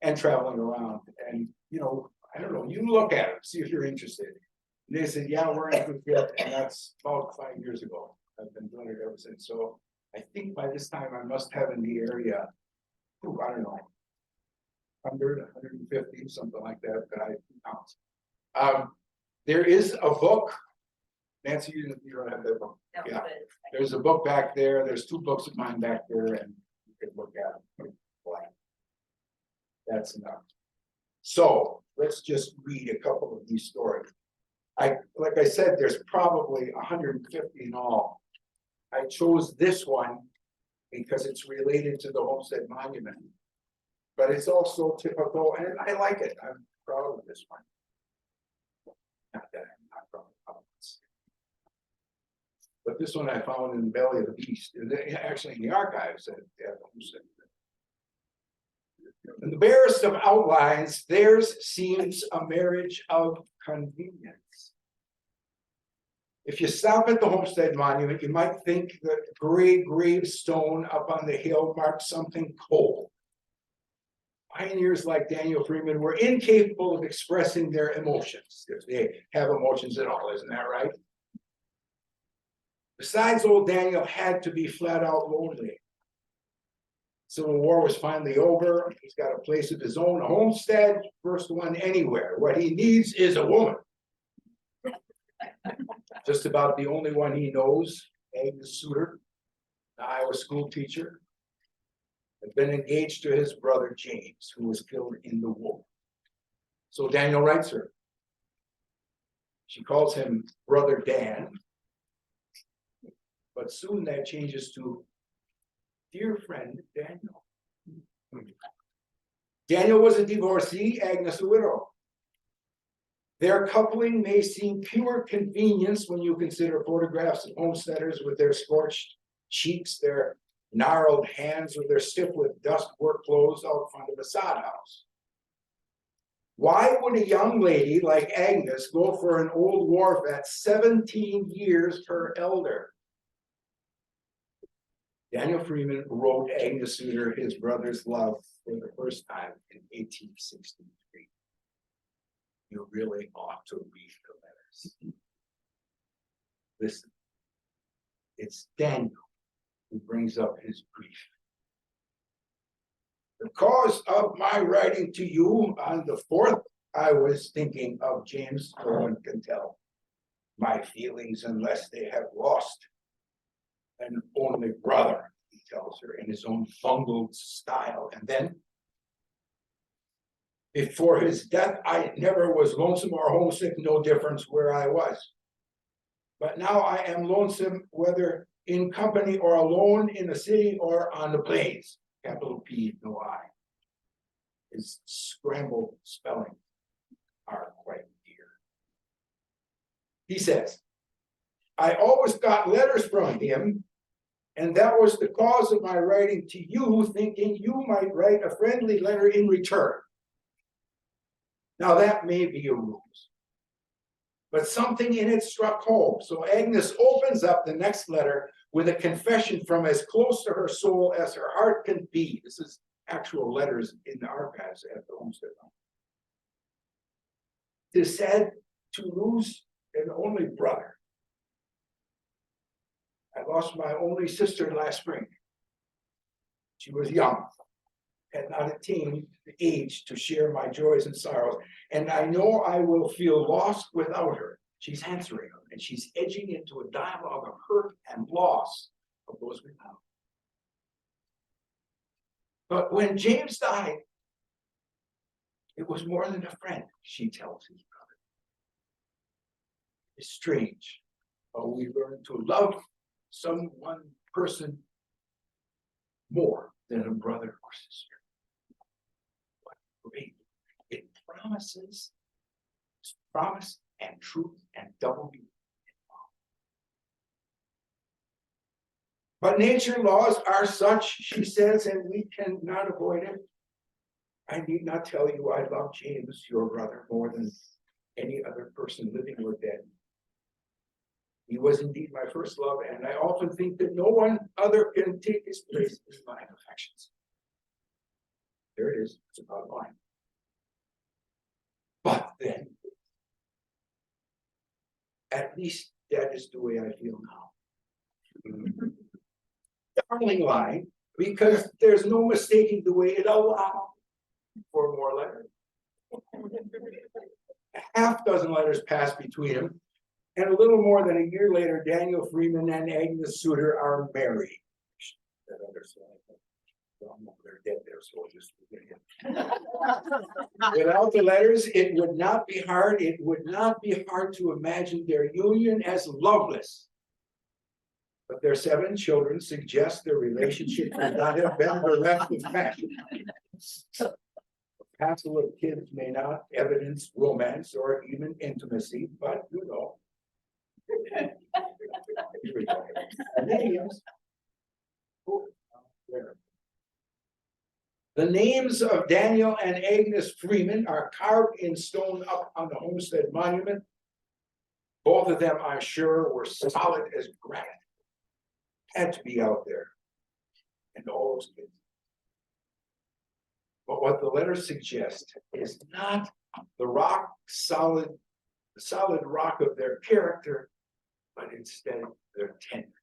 and traveling around. And, you know, I don't know, you look at them, see if you're interested. And they said, yeah, we're in good fit. And that's about 5 years ago. I've been doing it ever since. So I think by this time I must have in the area, I don't know, 100, 150, something like that I count. There is a book. Nancy, you don't have that book. No, Yeah. but There's a book back there. There's 2 books of mine back there, and you can look at them. That's enough. So let's just read a couple of these stories. Like I said, there's probably 150 in all. I chose this one because it's related to the Homestead Monument, but it's also typical, and I like it. I'm proud of this one. Not that I'm not proud of it. But this one I found in the belly of the beast, actually in the archives at Homestead. In the barest of outlines, theirs seems a marriage of convenience. If you stop at the Homestead Monument, you might think the gray gravestone up on the hill marked something cold. Pioneers like Daniel Freeman were incapable of expressing their emotions, if they have emotions at all, isn't that right? Besides, old Daniel had to be flat out lonely. Civil War was finally over. He's got a place of his own, a homestead, first one anywhere. What he needs is a woman. Just about the only one he knows, Agnes Suter, an Iowa school teacher, had been engaged to his brother James, who was killed in the war. So Daniel writes her. She calls him Brother Dan, but soon that changes to Dear Friend Daniel. Daniel was a divorcee, Agnes a widow. Their coupling may seem pure convenience when you consider photographs of homesteaders with their scorched cheeks, their gnarled hands, with their stiff with dust work clothes out front of a sod house. Why would a young lady like Agnes go for an old war vet 17 years her elder? Daniel Freeman wrote Agnes Suter his brother's love for the first time in 1863. You really ought to read the letters. Listen, it's Daniel who brings up his grief. The cause of my writing to you on the 4th, I was thinking of James, no one can tell my feelings unless they have lost an only brother, he tells her in his own bungled style. And then, before his death, I never was lonesome or homesick, no difference where I was. But now I am lonesome, whether in company or alone in the city or on the plains. Capital P, no I. His scrambled spelling are quite dear. He says, I always got letters from him, and that was the cause of my writing to you, thinking you might write a friendly letter in return. Now that may be a ruse, but something in it struck home. So Agnes opens up the next letter with a confession from as close to her soul as her heart can be. This is actual letters in the archives at the Homestead. It is sad to lose an only brother. I lost my only sister last spring. She was young had not attained the age to share my joys and sorrows, and I know I will feel lost without her. She's answering her, and she's edging into a dialogue of hurt and loss of those without. But when James died, it was more than a friend, she tells his brother. It's strange how we learn to love one person more than a brother or sister. What great. It promises promise and truth and double meaning. But nature laws are such, she says, and we cannot avoid it. I need not tell you I love James, your brother, more than any other person living or dead. He was indeed my first love, and I often think that no one other can take his place in my affections. There it is, it's about mine. But then, at least that is the way I feel now. Darling line, because there's no mistaking the way it allows for more letters. A half dozen letters passed between them, and a little more than a year later, Daniel Freeman and Agnes Suter are married. They're dead there, so I'll just without the letters, it would not be hard. It would not be hard to imagine their union as loveless. But their 7 children suggest their relationship could not have been bereft of passion. Perhaps a little kids may not evidence romance or even intimacy, but you know. Here we go. Names. Oh, there. The names of Daniel and Agnes Freeman are carved in stone up on the Homestead Monument. Both of them, I'm sure, were solid as granite. Had to be out there. And all those kids. But what the letters suggest is not the solid rock of their character, but instead their tenderness.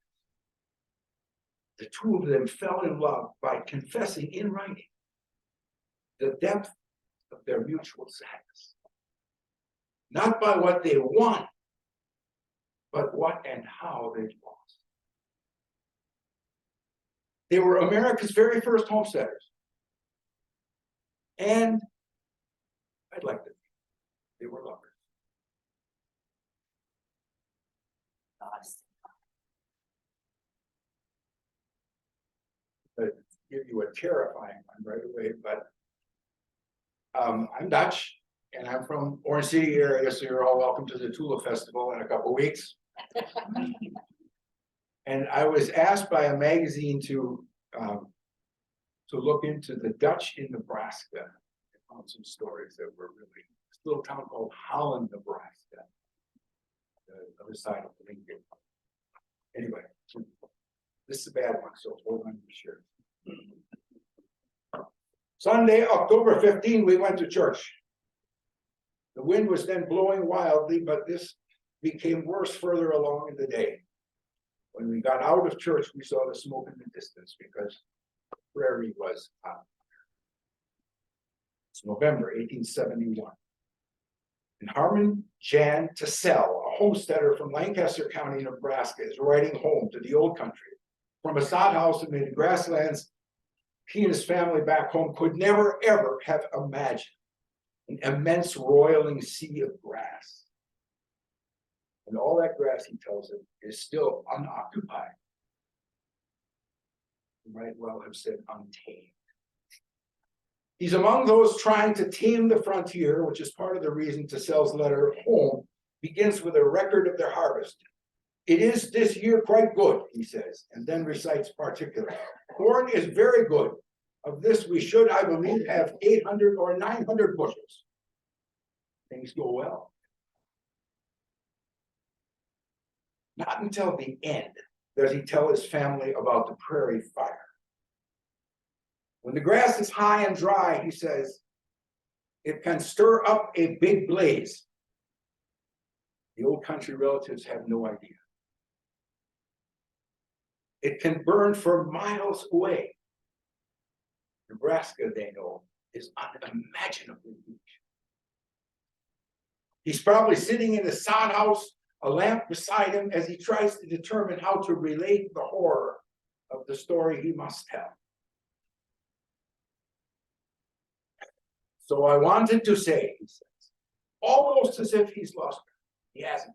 The two of them fell in love by confessing in writing the depth of their mutual sadness. Not by what they won, but what and how they lost. They were America's very first homesteaders. And I'd like to think they were lovers. But give you a terrifying one right away, but I'm Dutch and I'm from Orange City area, so you're all welcome to the Tulip Festival in a couple weeks. And I was asked by a magazine to look into the Dutch in Nebraska. I found some stories that were really, this little town called Holland, Nebraska, the other side of Lincoln. Anyway, this is a bad one, so hold on to your shirt. Sunday, October 15, we went to church. The wind was then blowing wildly, but this became worse further along in the day. When we got out of church, we saw the smoke in the distance because the prairie was on fire. It's November 1871. And Harmon Jan Tassell, a homesteader from Lancaster County, Nebraska, is riding home to the old country from a sod house amid the grasslands. He and his family back home could never, ever have imagined an immense roiling sea of grass. And all that grass, he tells him, is still unoccupied. He might well have said untamed. He's among those trying to tame the frontier, which is part of the reason Tassell's letter home begins with a record of their harvest. It is this year quite good, he says, and then recites particulars. Corn is very good. Of this, we should, I believe, have 800 or 900 bushels. Things go well. Not until the end does he tell his family about the prairie fire. When the grass is high and dry, he says, it can stir up a big blaze. The old country relatives have no idea. It can burn for miles away. Nebraska Nebraska they know is unimaginably huge. He's probably sitting in a sod house, a lamp beside him, as he tries to determine how to relate the horror of the story he must tell. So I wanted to say, he says, almost as if he's lost it. He hasn't.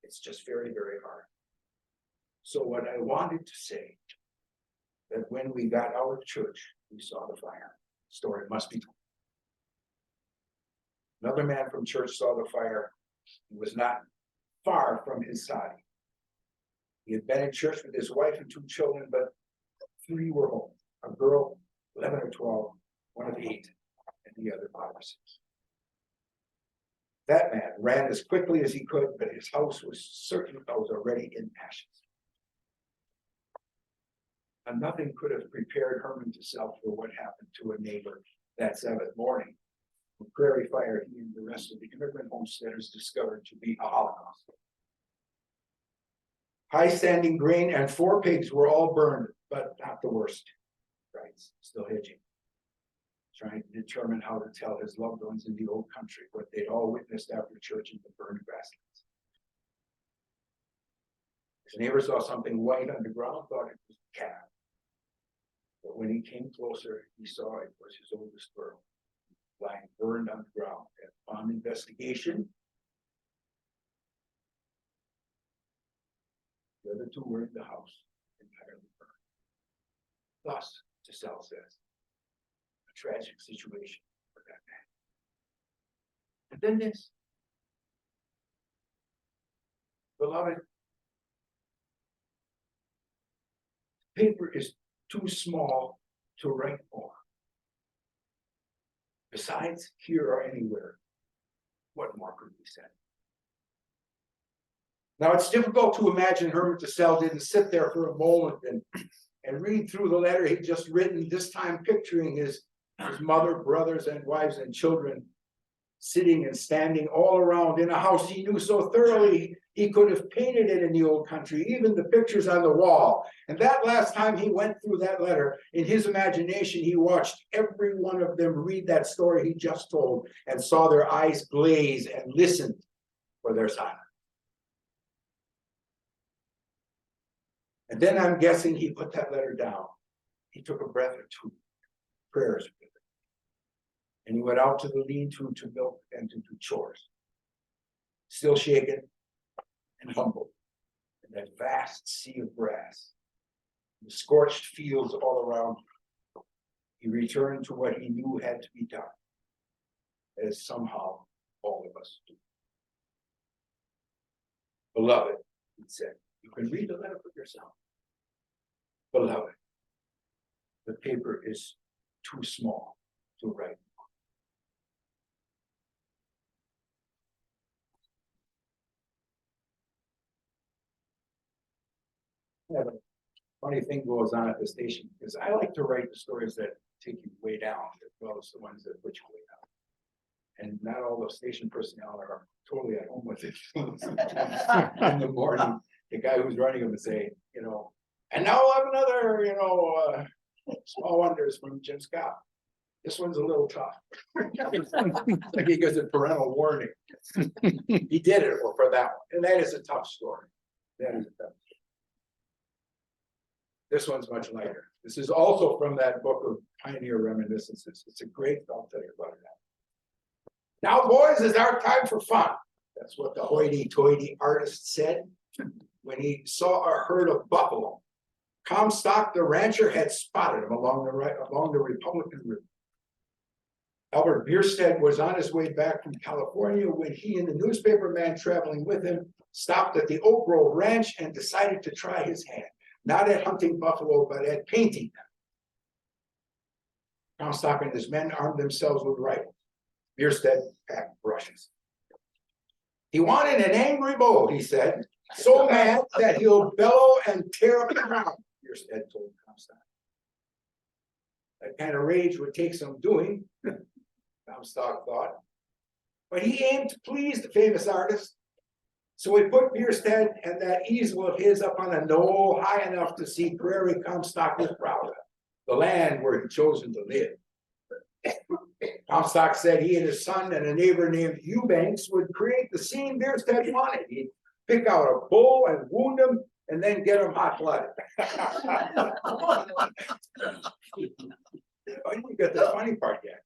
It's just very, very hard. So what I wanted to say, that when we got out of church, we saw the fire. Story must be told. Another man from church saw the fire. He was not far from his side. He had been in church with his wife and 2 children, but 3 were home. A girl, 11 or 12, one of 8, and the other 5 or 6. That man ran as quickly as he could, but his house was already in ashes. And nothing could have prepared Herman to sell for what happened to a neighbor that Sabbath morning. The prairie fire he and the rest of the immigrant homesteaders discovered to be a Holocaust. High standing grain and 4 pigs were all burned, but not the worst. Right, still hedging. Trying to determine how to tell his loved ones in the old country what they'd all witnessed after church in the burned grasslands. His neighbor saw something white on the ground, thought it was a cat. But when he came closer, he saw it was his oldest girl, lying burned on the ground. And upon investigation, the other 2 were in the house, entirely burned. Thus, Giselle says, a tragic situation for that man. And then this. Beloved, paper is too small to write on. Besides, here or anywhere, what more could be said? Now, it's difficult to imagine Herman Giselle didn't sit there for a moment and read through the letter he'd just written, this time picturing his mother, brothers, and wives and children sitting and standing all around in a house he knew so thoroughly he could have painted it in the old country, even the pictures on the wall. And that last time he went through that letter, in his imagination, he watched every one of them read that story he just told and saw their eyes glaze and listened for their silence. And then I'm guessing he put that letter down. He took a breath or 2, prayers with it. And he went out to the lean-to to milk and to do chores. Still shaken and humbled in that vast sea of grass, the scorched fields all around him. He returned to what he knew had to be done, as somehow all of us do. Beloved, he said, you can read the letter for yourself. Beloved, the paper is too small to write. Yeah, but funny thing goes on at the station, because I like to write the stories that take you way down, as well as the ones that put you way down. And not all the station personnel are totally at home with it. In the morning, the guy who's running them would say, and now we'll have another, Small Wonders from Jim Scott. This one's a little tough. Like he gives a parental warning. He did it for that one, and that is a tough story. That is a tough story. This one's much lighter. This is also from that book of Pioneer Reminiscences. It's a great, I'll tell you about it now. Now, boys, it's our time for fun. That's what the hoity-toity artist said when he saw a herd of buffalo. Comstock, the rancher, had spotted him along the Republican River. Albert Bierstead was on his way back from California when he and the newspaper man traveling with him stopped at the Oak Grove Ranch and decided to try his hand. Not at hunting buffalo, but at painting them. Comstock and his men armed themselves with rifles. Bierstead packed brushes. He wanted an angry bull, he said, so mad that he'll bellow and tear up the ground, Bierstead told Comstock. That kind of rage would take some doing, Comstock thought. But he aimed to please the famous artist. So we put Bierstead and that easel of his up on a knoll high enough to see Prairie Comstock was proud of. the land where he'd chosen to live. Comstock said he and his son and a neighbor named Eubanks would create the scene Bierstead wanted. He'd pick out a bull and wound him and then get him hot blooded. I didn't get the funny part yet.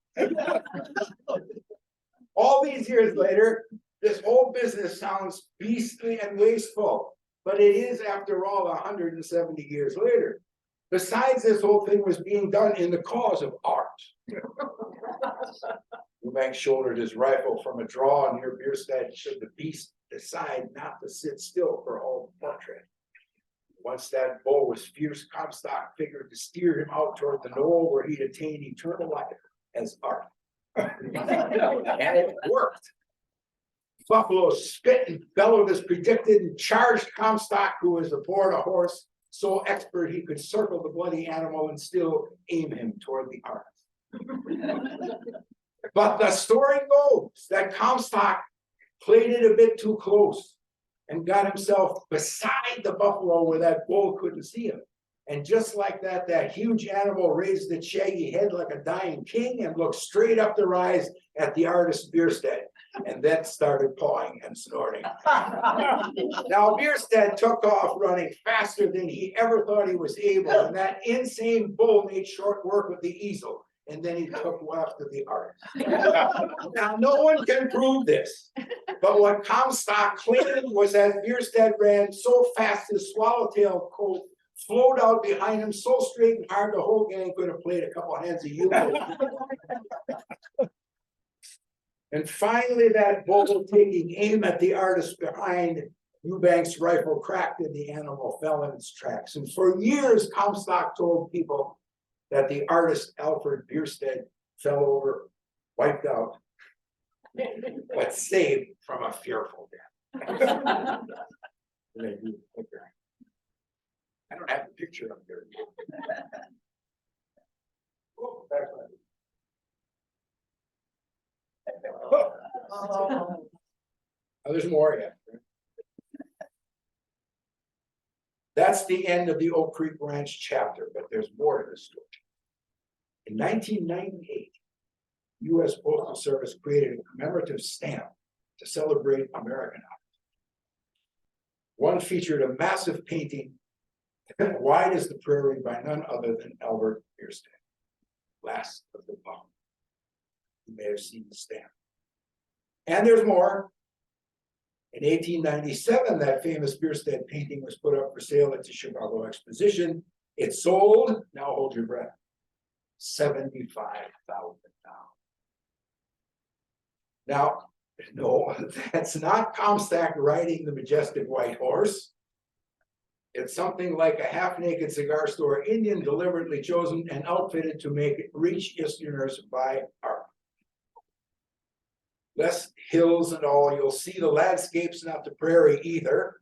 All these years later, this whole business sounds beastly and wasteful, but it is, after all, 170 years later. Besides, this whole thing was being done in the cause of art. Eubanks shouldered his rifle from a draw near Bierstead should the beast decide not to sit still for all the portrait. Once that bull was fierce, Comstock figured to steer him out toward the knoll where he'd attain eternal life as art. And it worked. Buffalo spit and bellowed as predicted and charged Comstock, who was aboard a horse so expert he could circle the bloody animal and still aim him toward the artist. But the story goes that Comstock played it a bit too close and got himself beside the buffalo where that bull couldn't see him. And just like that, that huge animal raised its shaggy head like a dying king and looked straight up the rise at the artist Bierstead, and then started pawing and snorting. Now Bierstead took off running faster than he ever thought he was able, and that insane bull made short work of the easel, and then he took after the artist. Now no one can prove this, but what Comstock claimed was that Bierstead ran so fast his swallowtail coat flowed out behind him so straight and hard the whole gang could have played a couple hands of Euro. And finally, that bull taking aim at the artist behind, Eubanks' rifle cracked and the animal fell in its tracks. And for years, Comstock told people that the artist Alfred Bierstead fell over, wiped out, but saved from a fearful death. I don't have a picture up there. Oh, back one. Oh, there's more yet. That's the end of the Oak Creek Ranch chapter, but there's more to the story. In 1998, U.S. Postal Service created a commemorative stamp to celebrate American art. One featured a massive painting wide as the prairie by none other than Albert Bierstead, last of the bomb. You may have seen the stamp. And there's more. In 1897, that famous Bierstead painting was put up for sale at the Chicago Exposition. It sold, now hold your breath, $75,000. Now, no, that's not Comstock riding the majestic white horse. It's something like a half-naked cigar store Indian deliberately chosen and outfitted to make rich Easterners buy art. Less hills and all, you'll see the landscapes, not the prairie either.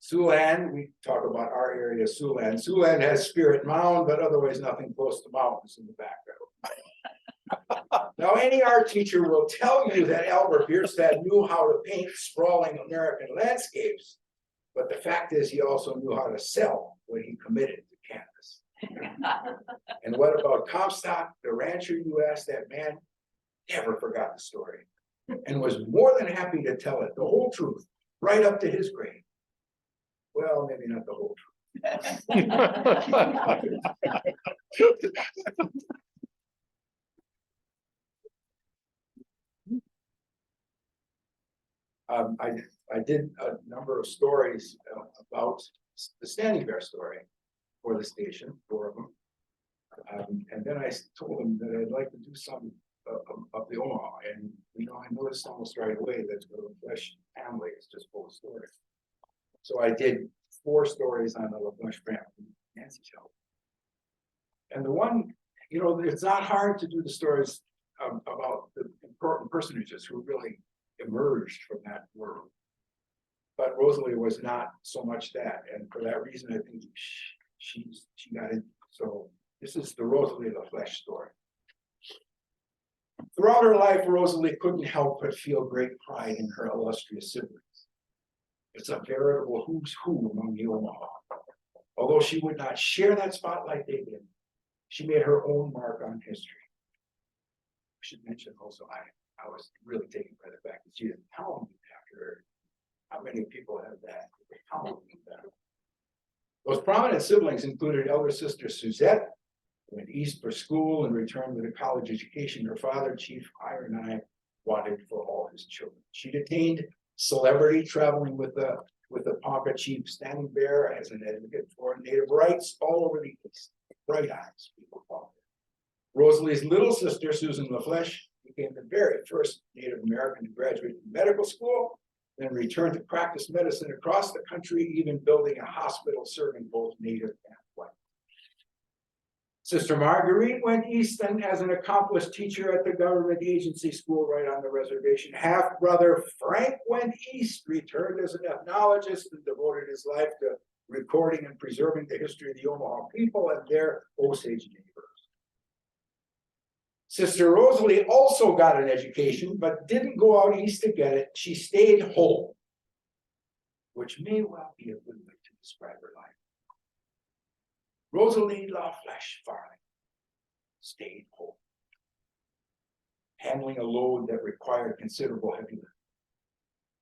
Siouxland, we talk about our area, Siouxland. Siouxland has Spirit Mound, but otherwise nothing close to mountains in the background. Now, any art teacher will tell you that Albert Bierstead knew how to paint sprawling American landscapes, but the fact is he also knew how to sell when he committed to canvas. And what about Comstock, the rancher you asked? That man never forgot the story and was more than happy to tell it, the whole truth, right up to his grave. Well, maybe not the whole truth. I did a number of stories about the Standing Bear story for the station, 4 of them. And then I told them that I'd like to do some of the Omaha. And, you know, I noticed almost right away that the LaFleche family is just full of stories. So I did 4 stories on the LaFleche family, Nancy show. And the one, you know, it's not hard to do the stories about the important personages who really emerged from that world. But Rosalie was not so much that, and for that reason, I think she got in. So this is the Rosalie LaFleche story. Throughout her life, Rosalie couldn't help but feel great pride in her illustrious siblings. It's a veritable who's who among the Omaha. Although she would not share that spotlight they did, she made her own mark on history. I should mention also, I was really taken by the fact that she didn't tell me after her. How many people have that? Those prominent siblings included elder sister Suzette, who went east for school and returned with a college education her father, Chief Iron Eye, wanted for all his children. She attained celebrity, traveling with the Ponca chief, standing there as an advocate for native rights all over the East. Bright eyes, people call her. Rosalie's little sister, Susan LaFleche, became the very first Native American to graduate from medical school, then returned to practice medicine across the country, even building a hospital serving both Native and white. Sister Marguerite went east then as an accomplished teacher at the government agency school right on the reservation. Half-brother Frank went east, returned as an ethnologist, and devoted his life to recording and preserving the history of the Omaha people and their Osage neighbors. Sister Rosalie also got an education, but didn't go out east to get it. She stayed home, which may well be a good way to describe her life. Rosalie LaFleche Farley stayed home, handling a load that required considerable heavy lifting.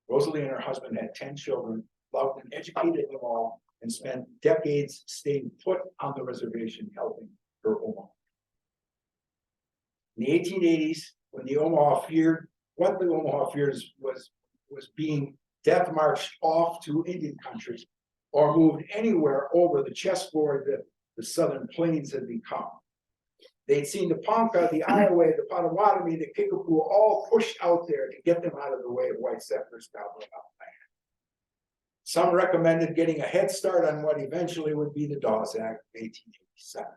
Rosalie and her husband had 10 children, loved and educated them all, and spent decades staying put on the reservation, helping her Omaha. In the 1880s, when the Omaha feared, what the Omaha fears was being death marched off to Indian country or moved anywhere over the chessboard that the Southern Plains had become. They'd seen the Ponca, the Iowa, the Potawatomi, the Kickapoo all pushed out there to get them out of the way of white settlers gobbling up land. Some recommended getting a head start on what eventually would be the Dawes Act of 1887.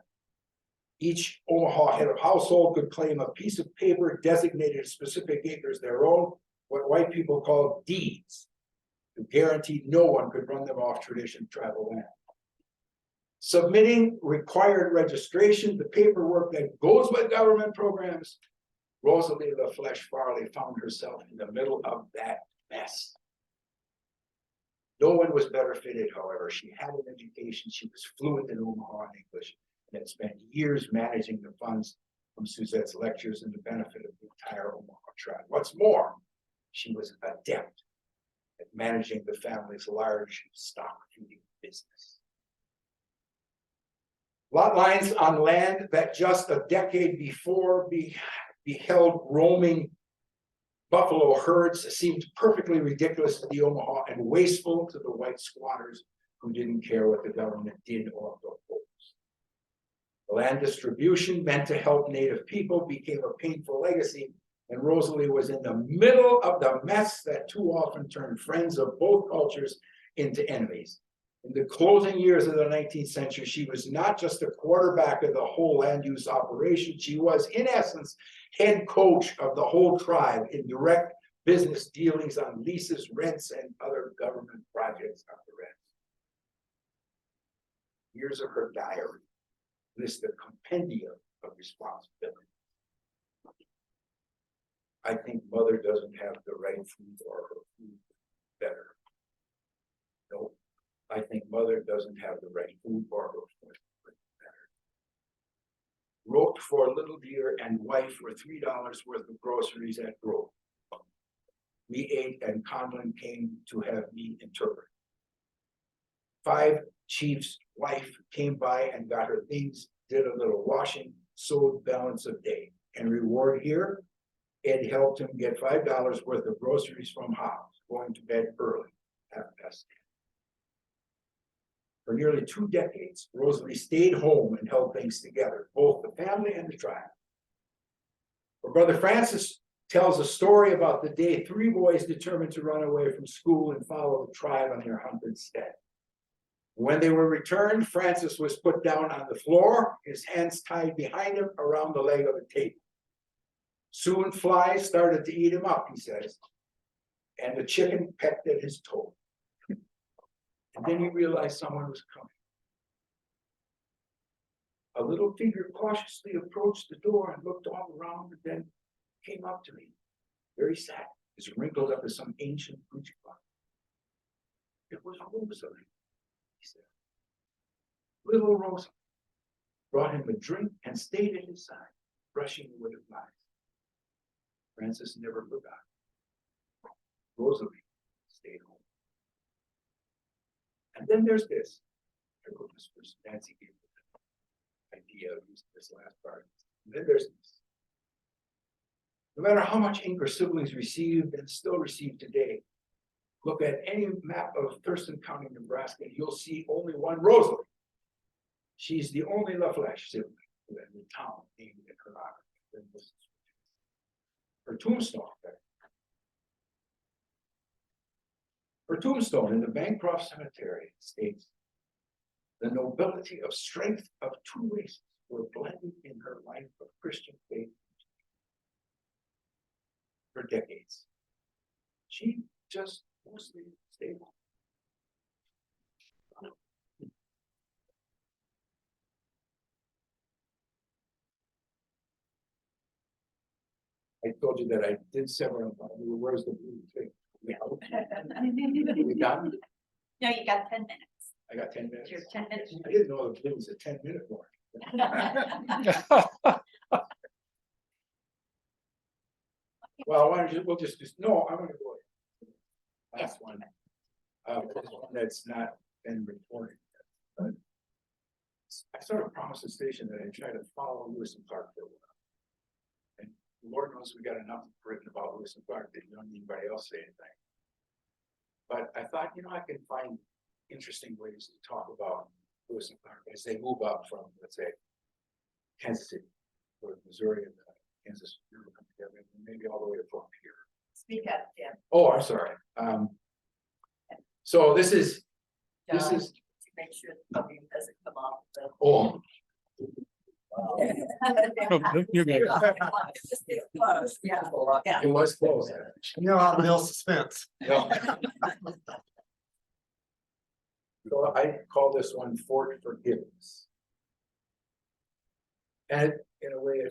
Each Omaha head of household could claim a piece of paper designated specific acres their own, what white people called deeds, to guarantee no one could run them off tradition tribal land. Submitting required registration, the paperwork that goes with government programs, Rosalie LaFleche Farley found herself in the middle of that mess. No one was better fitted, however. She had an education, she was fluent in Omaha English, and had spent years managing the funds from Suzette's lectures and the benefit of the entire Omaha tribe. What's more, she was adept at managing the family's large stock feeding business. Lot lines on land that just a decade before beheld roaming buffalo herds seemed perfectly ridiculous to the Omaha and wasteful to the white squatters who didn't care what the government did or proposed. The land distribution meant to help Native people became a painful legacy, and Rosalie was in the middle of the mess that too often turned friends of both cultures into enemies. In the closing years of the 19th century, she was not just a quarterback of the whole land use operation, she was, in essence, head coach of the whole tribe in direct business dealings on leases, rents, and other government projects on the rents. Years of her diary list a compendium of responsibility. I think mother doesn't have the right food or her food better. No. I think mother doesn't have the right food or her food better. Wrote for little dear and wife for $3 worth of groceries at Grove. We ate and Conlon came to have me interpret. 5 chiefs' wife came by and got her things, did a little washing, sewed balance of day. And reward here, Ed helped him get $5 worth of groceries from house, going to bed early, 10:30. For nearly 2 decades, Rosalie stayed home and held things together, both the family and the tribe. Her brother Francis tells a story about the day 3 boys determined to run away from school and follow the tribe on their hunted instead. When they were returned, Francis was put down on the floor, his hands tied behind him around the leg of a table. Soon flies started to eat him up, he says, and the chicken pecked at his toe. And then he realized someone was coming. A little figure cautiously approached the door and looked all around and then came up to me, very sad, as wrinkled up as some ancient crucifix. It was Rosalie, he said. Little Rosa brought him a drink and stayed at his side, brushing away the flies. Francis never forgot. Rosalie stayed home. And then there's this. I wrote this first. Nancy gave me the idea of using this last part. And then there's this. No matter how much ink our siblings received and still receive today, look at any map of Thurston County, Nebraska, and you'll see only one Rosalie. She's the only LaFleche sibling in the town named in her honor. Her tombstone. Her tombstone in the Bancroft Cemetery states, the nobility of strength of two races were blended in her life of Christian faith for decades. She just mostly stable. I told you that I did several. Where's the blue thing? We done? No, you got 10 minutes. I got 10 minutes. Your 10 minutes. I didn't know the blue was a 10-minute mark. Well, why don't you, we'll just, no, I'm gonna go ahead. Last one. This one that's not been reported. But I sort of promised the station that I'd try to follow Lewis and Clark for a while. And Lord knows we got enough written about Lewis and Clark that you don't need anybody else say anything. But I thought, I can find interesting ways to talk about Lewis and Clark as they move up from, let's say, Kansas City, or Missouri and Kansas River come together, and maybe all the way to Fort Pierre. Speak up, Jim. Oh, I'm sorry. So this is, John, to make sure the podium doesn't come off the. oh, You're good. Just get close, yeah. it was close. You know how to build suspense. Yeah. So I call this one Fort Forgiveness. And in a way,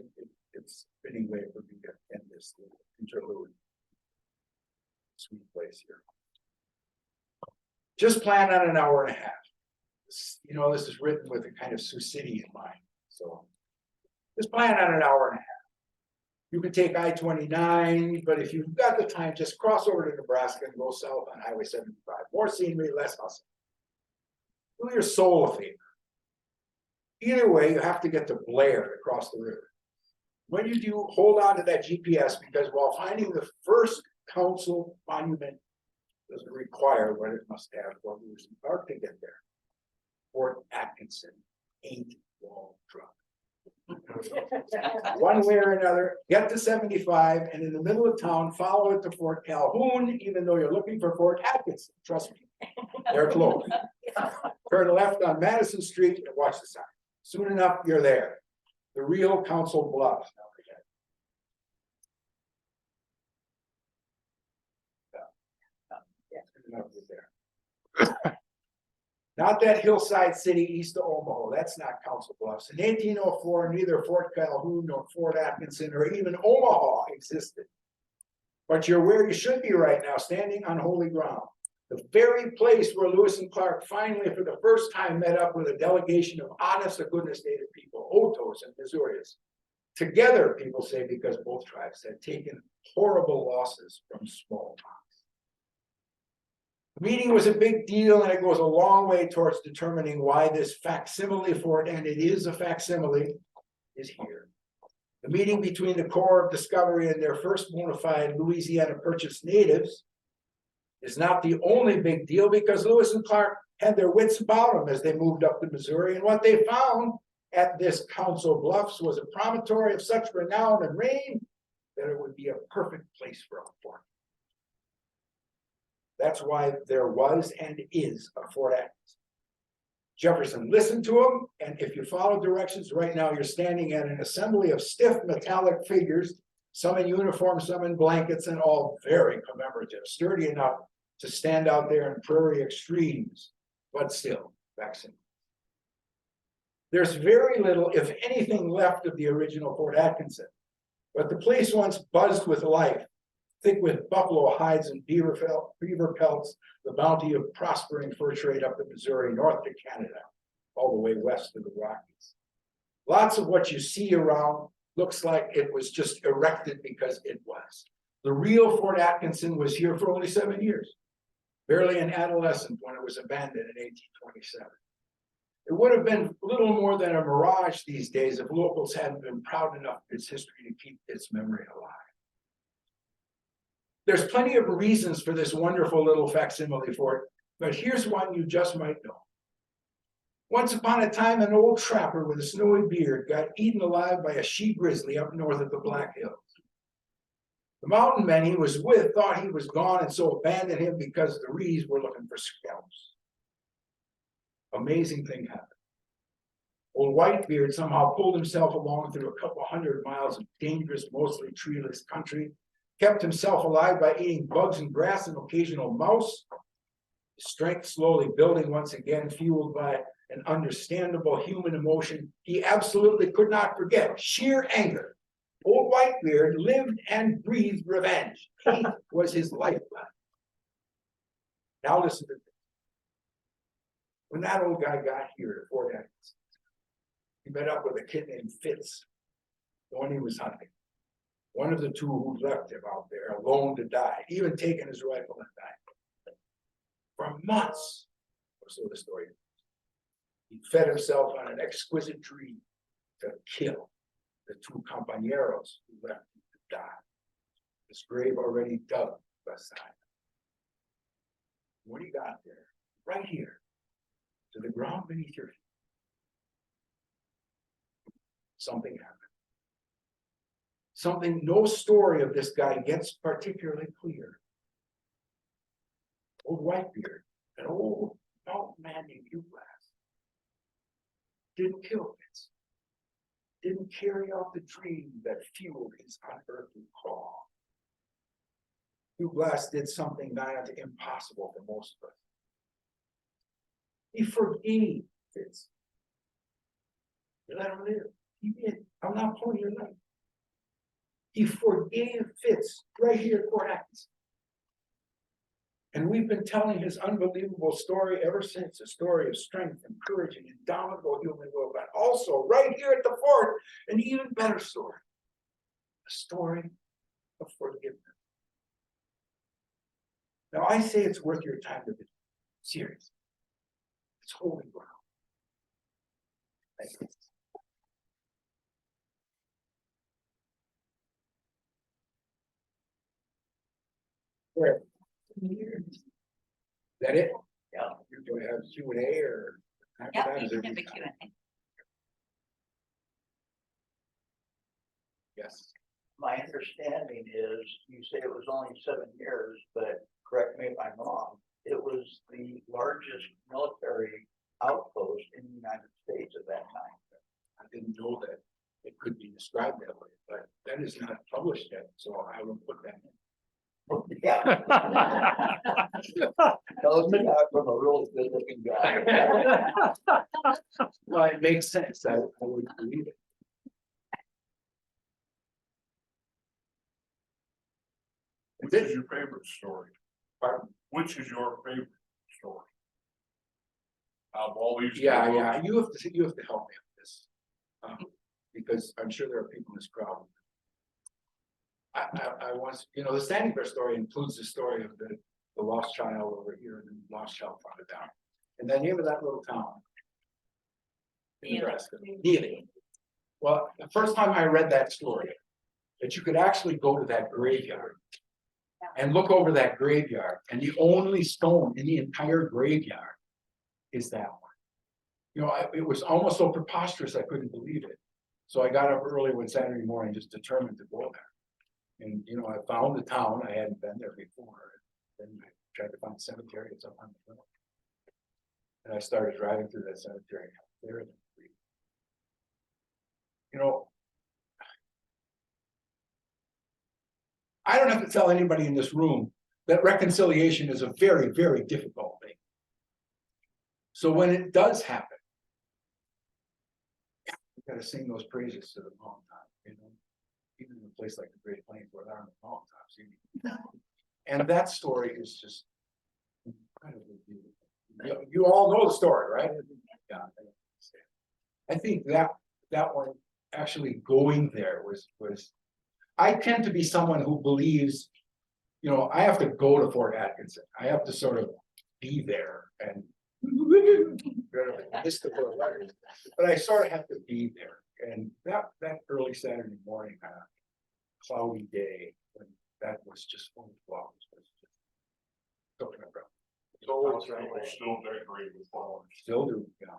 it's a fitting way for me to end this little interlude. Sweet place here. Just plan on an hour and a half. This is written with a kind of Sioux City in mind. So just plan on an hour and a half. You can take I-29, but if you've got the time, just cross over to Nebraska and go south on Highway 75. More scenery, less hustle. Do your soul a favor. Either way, you have to get to Blair to cross the river. When you do, hold on to that GPS, because while finding the first council monument doesn't require what it must have for Lewis and Clark to get there, Fort Atkinson ain't wall drunk. One way or another, get to 75, and in the middle of town, follow it to Fort Calhoun, even though you're looking for Fort Atkinson. Trust me, they're close. Turn left on Madison Street and watch the sign. Soon enough, you're there. The real Council Bluffs. Not that hillside city east of Omaha. That's not Council Bluffs. In 1804, neither Fort Calhoun nor Fort Atkinson or even Omaha existed. But you're where you should be right now, standing on holy ground. The very place where Lewis and Clark finally, for the first time, met up with a delegation of honest to goodness Native people, Otos and Missourians. Together, people say, because both tribes had taken horrible losses from smallpox. The meeting was a big deal, and it goes a long way towards determining why this facsimile fort, and it is a facsimile, is here. The meeting between the Corps of Discovery and their first bona fide Louisiana Purchase natives is not the only big deal, because Lewis and Clark had their wits about them as they moved up the Missouri, and what they found at this Council Bluffs was a promontory of such renown and reign that it would be a perfect place for a fort. That's why there was and is a Fort Atkinson. Jefferson listened to him, and if you follow directions right now, you're standing at an assembly of stiff metallic figures, some in uniform, some in blankets, and all very commemorative, sturdy enough to stand out there in prairie extremes, but still facsimile. There's very little, if anything, left of the original Fort Atkinson, but the place once buzzed with life, thick with buffalo hides and beaver pelts, the bounty of prospering fur trade up the Missouri north to Canada. all the way west of the Rockies. Lots of what you see around looks like it was just erected because it was. The real Fort Atkinson was here for only 7 years, barely an adolescent when it was abandoned in 1827. It would have been little more than a mirage these days if locals hadn't been proud enough of its history to keep its memory alive. There's plenty of reasons for this wonderful little facsimile fort, but here's one you just might know. Once upon a time, an old trapper with a snowy beard got eaten alive by a she grizzly up north of the Black Hills. The mountain men he was with thought he was gone and so abandoned him because the Rees were looking for scalps. Amazing thing happened. Old Whitebeard somehow pulled himself along through a couple 100 miles of dangerous, mostly treeless country, kept himself alive by eating bugs and grass and occasional mouse, his strength slowly building once again, fueled by an understandable human emotion he absolutely could not forget, sheer anger. Old Whitebeard lived and breathed revenge. He was his lifeblood. Now listen to this. When that old guy got here to Fort Atkinson, he met up with a kid named Fitz, the one he was hunting. One of the two who left him out there alone to die, even taking his rifle and died. For months, or so the story goes, he fed himself on an exquisite dream to kill the two compañeros who left him to die. His grave already dug beside him. When he got there, right here, to the ground beneath your feet, something happened. Something no story of this guy gets particularly clear. Old Whitebeard, an old mountain man named Hugh Glass, didn't kill Fitz, didn't carry out the dream that fueled his unearthly call. Hugh Glass did something nigh unto impossible for most of us. He forgave Fitz. He let him live. He did. I'm not pulling your leg. He forgave Fitz right here at Fort Atkinson. And we've been telling his unbelievable story ever since, a story of strength and courage and indomitable human will, but also right here at the fort, an even better story, a story of forgiveness. Now I say it's worth your time to be serious. It's holy ground. Thank you. Where? Is that it? Yeah. You're going to have Q&A or? Yep, you can have a Q&A. Yes. My understanding is, you say it was only 7 years, but correct me if I'm wrong, it was the largest military outpost in the United States at that time. I didn't know that it could be described that way, but that is not published yet, so I will put that in. Yeah. Tells me that from a really good looking guy. Well, it makes sense. I would believe it. Which is your favorite story? Pardon? Which is your favorite story? Out of all these. Yeah, three yeah, books? you have to help me with this. Because I'm sure there are people in this crowd. I want, the Standing Bear story includes the story of the lost child over here and the lost child farther down. And the name of that little town. In Nebraska, Neely. Well, the first time I read that story, that you could actually go to that graveyard and look over that graveyard, and the only stone in the entire graveyard is that one. It was almost so preposterous I couldn't believe it. So I got up early one Saturday morning, just determined to go there. And, I found the town. I hadn't been there before. Then I tried to find a cemetery. It's up on the hill. And I started driving through that cemetery. There, I don't have to tell anybody in this room that reconciliation is a very, very difficult thing. So when it does happen, you got to sing those praises to the mountaintop, even in a place like the Great Plains where there aren't mountaintops. And that story is just incredibly beautiful. You all know the story, right? Yeah. I think that one, actually going there was. I tend to be someone who believes, you know, I have to go to Fort Atkinson, I have to sort of be there and. But I sort of have to be there, and that early Saturday morning, on a cloudy day, when that was just full of flowers. Was just so incredible. It's always people still decorate with flowers. Still do, yeah.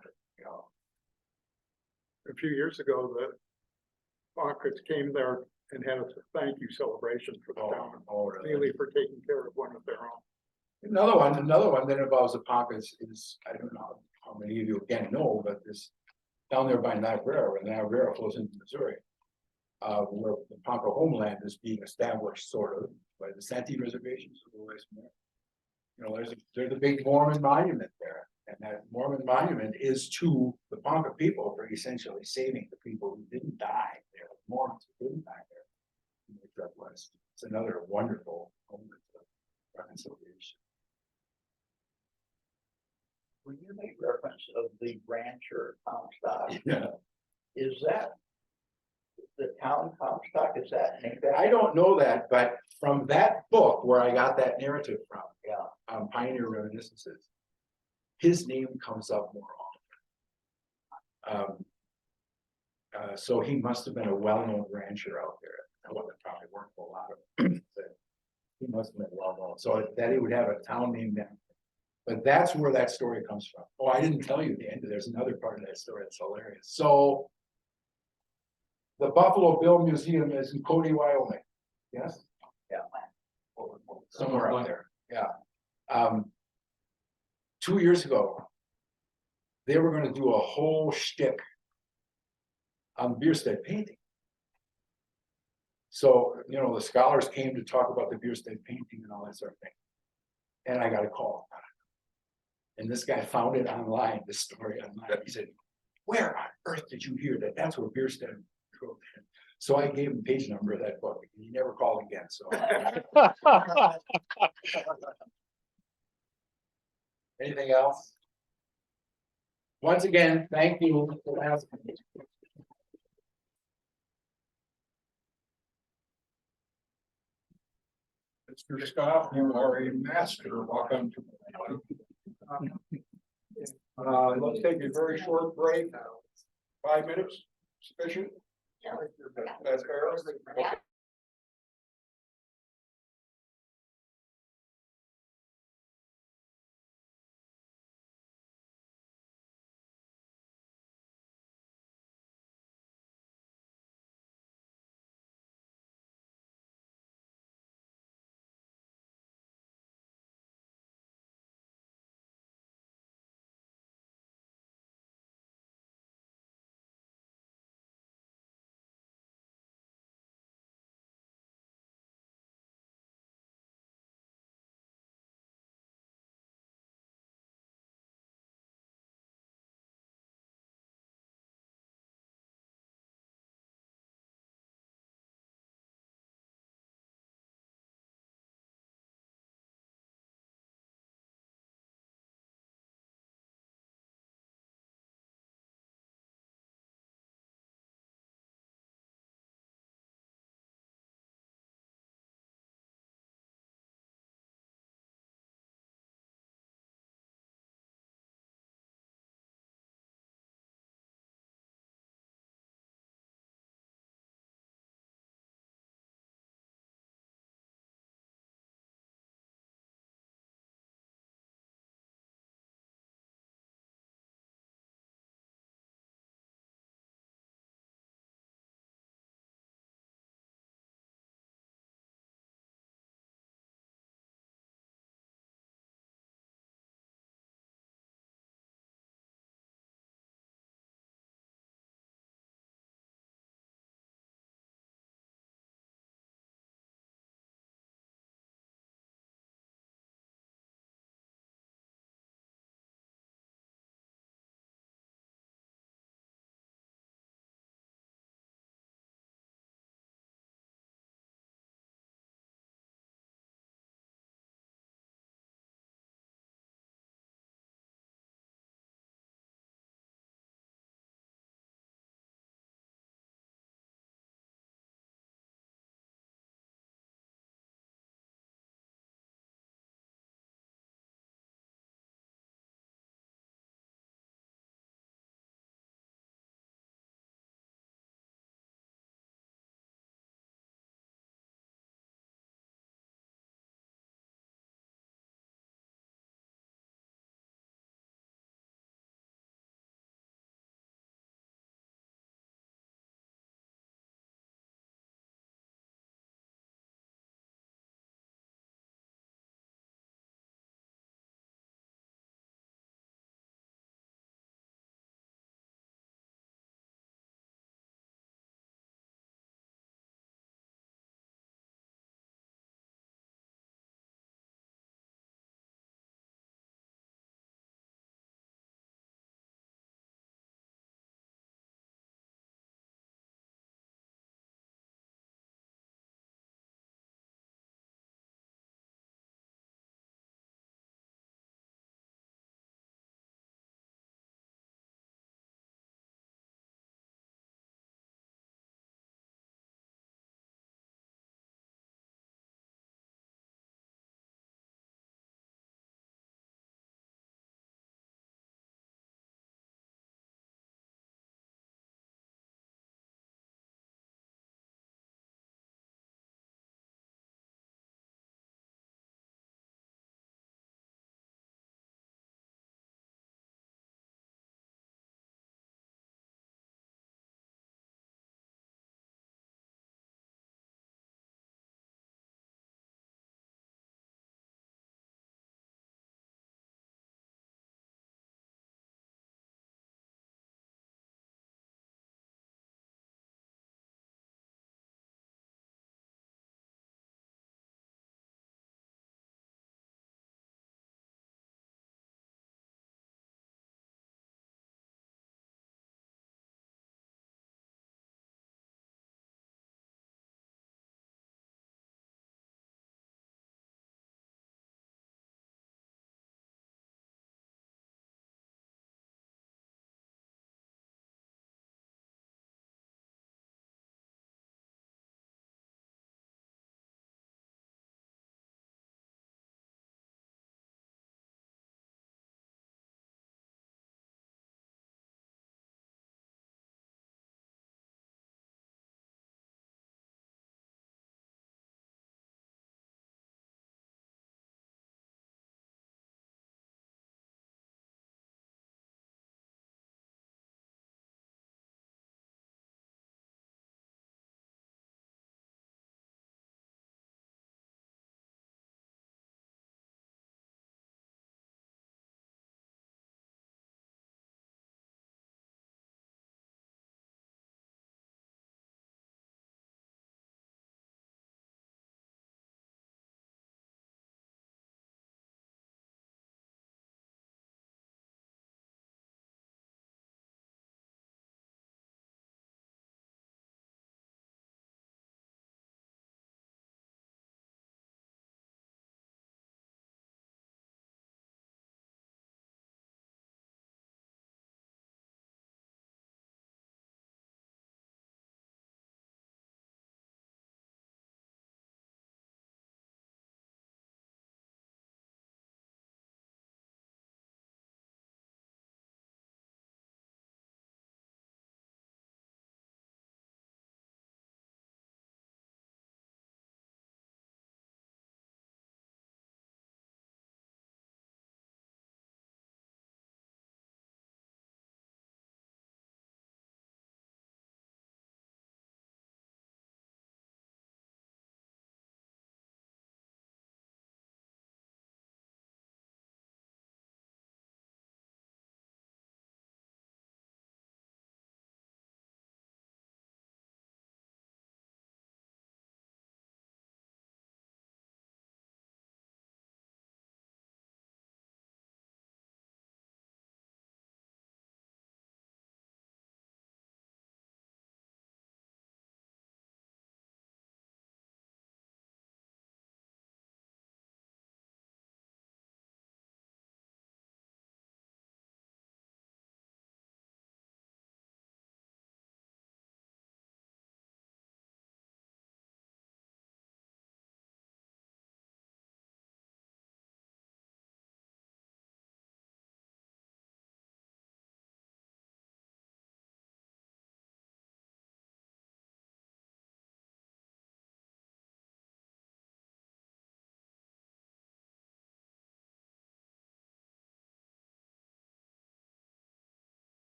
A few years ago, the Pockets came there and had a thank you celebration for the town, Really? mainly for taking care of one of their own. Another one that involves the Poncas is, I don't know how many of you again know, but this down there by Niobrara, where Niobrara flows into Missouri. Where the Ponca homeland is being established sort of by the Santee reservations. You know, there's a big Mormon monument there, and that Mormon monument is to the Ponca people for essentially saving the people who didn't die there, the Mormons who didn't die there. In the Northwest. It's another wonderful moment of reconciliation. When you make reference of the rancher Comstock, Yeah. is that the town Comstock, is that named after? I don't know that, but from that book where I got that narrative from, Yeah, Pioneer Reminiscences, his name comes up more often. So he must have been a well-known rancher out there. Well, there probably weren't a lot of them, but he must have been well-known. So that he would have a town named after him. But that's where that story comes from. Oh, I didn't tell you the end. There's another part of that story that's hilarious. So the Buffalo Bill Museum is in Cody, Wyoming. Yes? yeah. Somewhere out there, yeah. 2 years ago, they were gonna do a whole shtick on Bierstedt painting. So, you know, the scholars came to talk about the Bierstedt painting and all that sort of thing. And I got a call. And this guy found it online, this story online. He said, where on earth did you hear that? That's where Bierstedt wrote. So I gave him the page number of that book. He never called again, so. Anything else? Once again, thank you for asking. Mr. Scott, you are a master. Welcome to. Let's take a very short break. 5 minutes, sufficient? That's fair. Okay.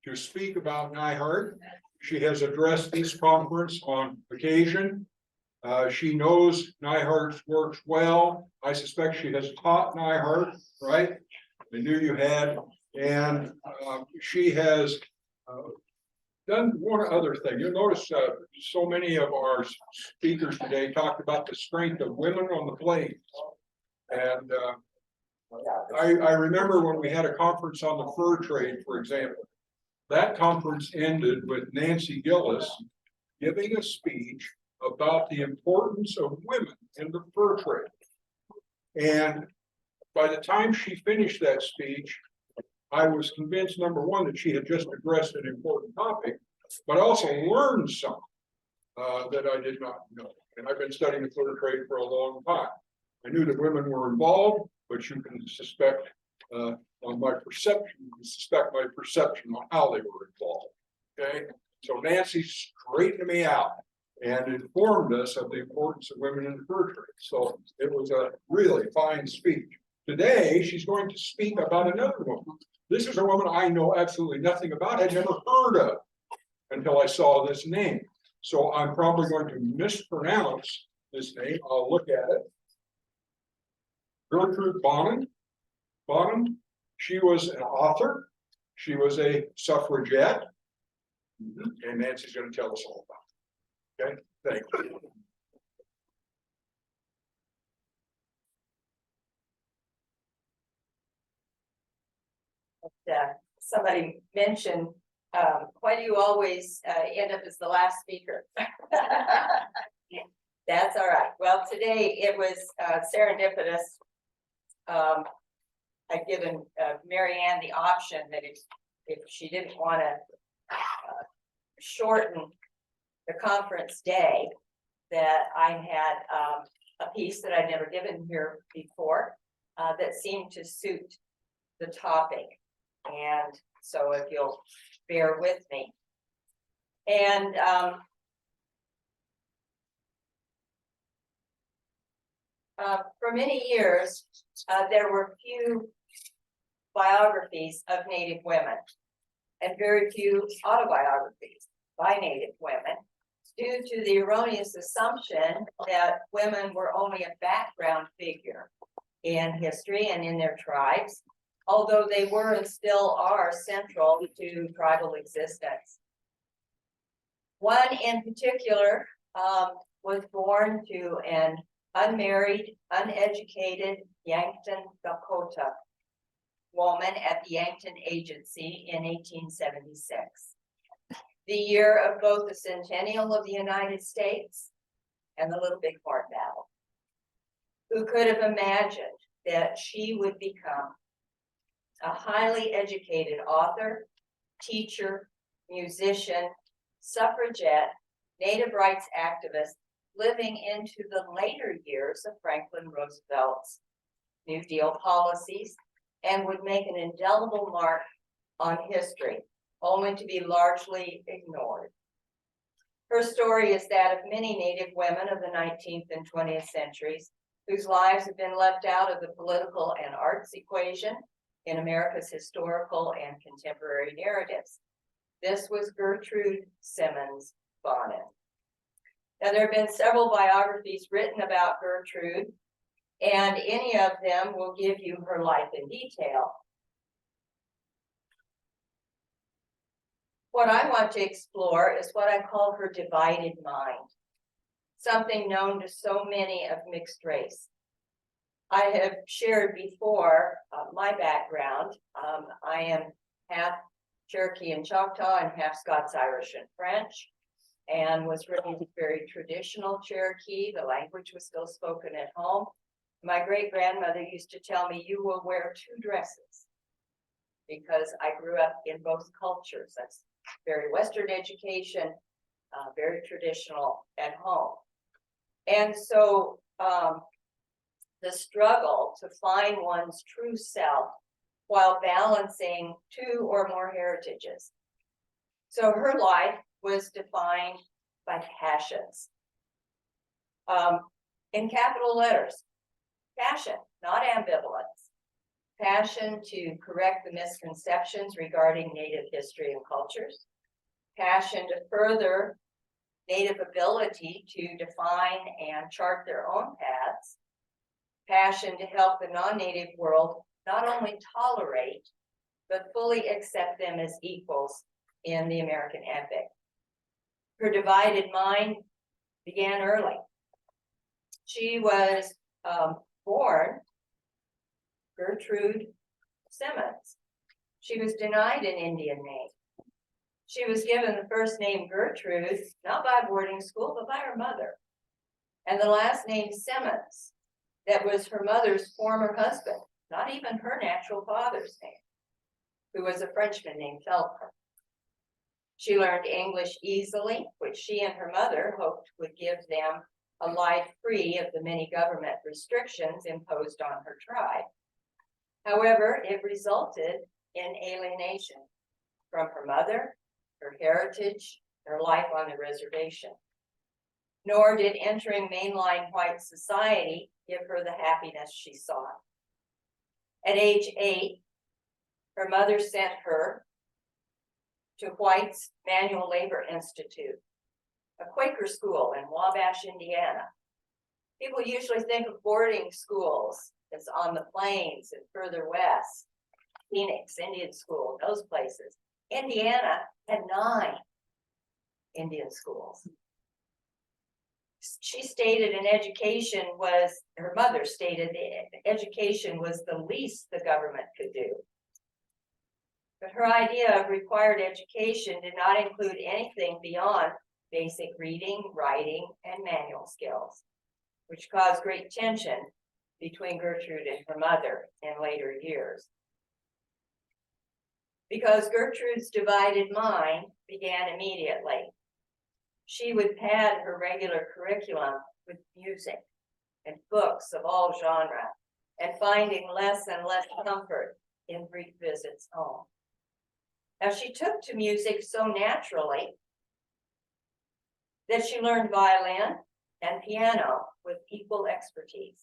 to speak about Neihardt. She has addressed this conference on occasion. She knows Neihardt's works well. I suspect she has taught Neihardt, right? I knew you had, and she has done one other thing. You'll notice so many of our speakers today talked about the strength of women on the plains. And I remember when we had a conference on the fur trade, for example. That conference ended with Nancy Gillis giving a speech about the importance of women in the fur trade. And by the time she finished that speech, I was convinced, number one, that she had just addressed an important topic, but also learned something that I did not know. And I've been studying the fur trade for a long time. I knew that women were involved, but you can suspect on my perception, you suspect my perception on how they were involved. Okay, so Nancy straightened me out and informed us of the importance of women in the fur trade. So it was a really fine speech. Today, she's going to speak about another woman. This is a woman I know absolutely nothing about, I'd never heard of until I saw this name. So I'm probably going to mispronounce this name. I'll look at it. Gertrude Bonham. She was an author. She was a suffragette. And Nancy's going to tell us all about it. Okay, thank you. Somebody mentioned, why do you always end up as the last speaker? That's all right. Well, today it was serendipitous. I'd given Mary Ann the option that if she didn't want to shorten the conference day, that I had a piece that I'd never given here before that seemed to suit the topic. And so if you'll bear with me. And for many years, there were few biographies of Native women and very few autobiographies by Native women due to the erroneous assumption that women were only a background figure in history and in their tribes, although they were and still are central to tribal existence. One in particular was born to an unmarried, uneducated Yankton, Dakota woman at the Yankton Agency in 1876. The year of both the centennial of the United States and the Little Bighorn Battle. Who could have imagined that she would become a highly educated author, teacher, musician, suffragette, Native rights activist, living into the later years of Franklin Roosevelt's New Deal policies, and would make an indelible mark on history, only to be largely ignored. Her story is that of many Native women of the 19th and 20th centuries, whose lives have been left out of the political and arts equation in America's historical and contemporary narratives. This was Gertrude Simmons Bonham. Now, there have been several biographies written about Gertrude, and any of them will give you her life in detail. What I want to explore is what I call her divided mind, something known to so many of mixed race. I have shared before my background. I am half Cherokee and Choctaw and half Scots, Irish, and French, and was raised very traditional Cherokee. The language was still spoken at home. My great-grandmother used to tell me, you will wear two dresses, because I grew up in both cultures. That's very Western education, very traditional at home. And so the struggle to find one's true self while balancing two or more heritages. So her life was defined by passions. In capital letters, passion, not ambivalence. passion to correct the misconceptions regarding Native history and cultures, passion to further Native ability to define and chart their own paths, passion to help the non-Native world not only tolerate, but fully accept them as equals in the American epic. Her divided mind began early. She was born Gertrude Simmons. She was denied an Indian name. She was given the first name Gertrude, not by boarding school, but by her mother. And the last name Simmons, that was her mother's former husband, not even her natural father's name, who was a Frenchman named Felker. She learned English easily, which she and her mother hoped would give them a life free of the many government restrictions imposed on her tribe. However, it resulted in alienation from her mother, her heritage, her life on the reservation. Nor did entering mainline white society give her the happiness she sought. At age 8, her mother sent her to White's Manual Labor Institute, a Quaker school in Wabash, Indiana. People usually think of boarding schools as on the plains and further west, Phoenix, Indian School, those places. Indiana had 9 Indian schools. She stated her mother stated the education was the least the government could do. But her idea of required education did not include anything beyond basic reading, writing, and manual skills, which caused great tension between Gertrude and her mother in later years. Because Gertrude's divided mind began immediately. She would pad her regular curriculum with music and books of all genres, and finding less and less comfort in brief visits home. Now, she took to music so naturally that she learned violin and piano with equal expertise.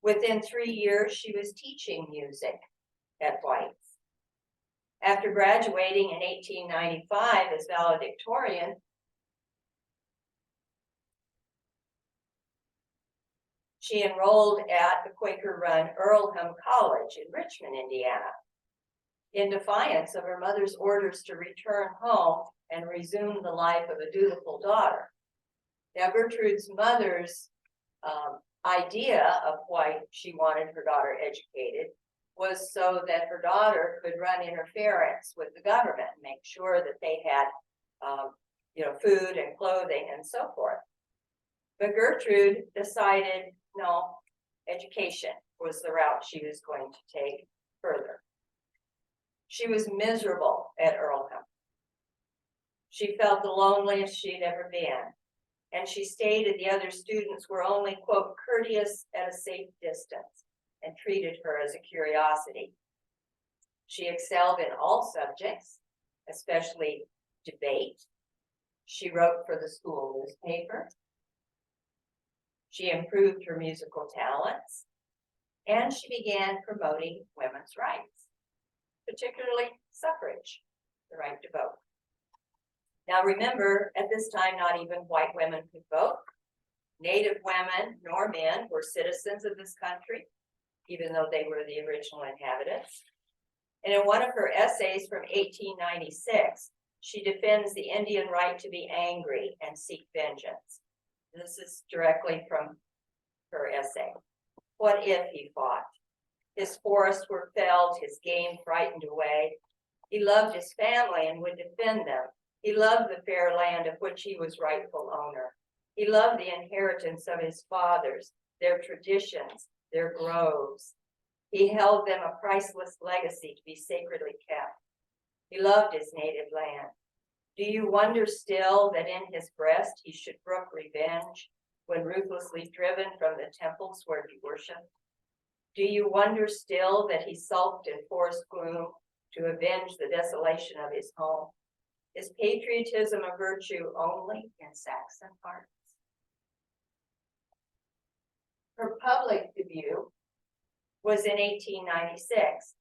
Within 3 years, she was teaching music at White's. After graduating in 1895 as valedictorian, she enrolled at the Quaker-run Earlham College in Richmond, Indiana, in defiance of her mother's orders to return home and resume the life of a dutiful daughter. Now, Gertrude's mother's idea of why she wanted her daughter educated was so that her daughter could run interference with the government and make sure that they had, food and clothing and so forth. But Gertrude decided, no, education was the route she was going to take further. She was miserable at Earlham. She felt the loneliest she'd ever been. And she stated the other students were only, quote, courteous at a safe distance and treated her as a curiosity. She excelled in all subjects, especially debate. She wrote for the school newspaper. She improved her musical talents, and she began promoting women's rights, particularly suffrage, the right to vote. Now remember, at this time, not even white women could vote. Native women nor men were citizens of this country, even though they were the original inhabitants. And in one of her essays from 1896, she defends the Indian right to be angry and seek vengeance. This is directly from her essay. What if he fought? His forests were felled, his game frightened away. He loved his family and would defend them. He loved the fair land of which he was rightful owner. He loved the inheritance of his fathers, their traditions, their groves. He held them a priceless legacy to be sacredly kept. He loved his native land. Do you wonder still that in his breast he should brook revenge when ruthlessly driven from the temples where he worshiped? Do you wonder still that he sulked in forest gloom to avenge the desolation of his home? Is patriotism a virtue only in Saxon hearts? Her public debut was in 1896.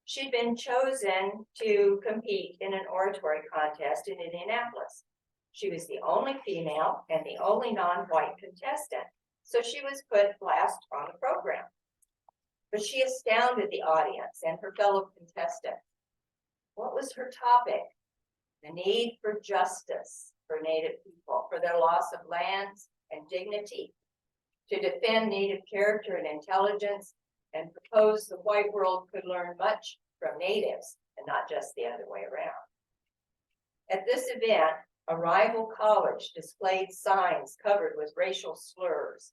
She'd been chosen to compete in an oratory contest in Indianapolis. She was the only female and the only non-white contestant, so she was put last on the program. But she astounded the audience and her fellow contestants. What was her topic? The need for justice for Native people, for their loss of lands and dignity, to defend Native character and intelligence, and proposed the white world could learn much from Natives and not just the other way around. At this event, a rival college displayed signs covered with racial slurs,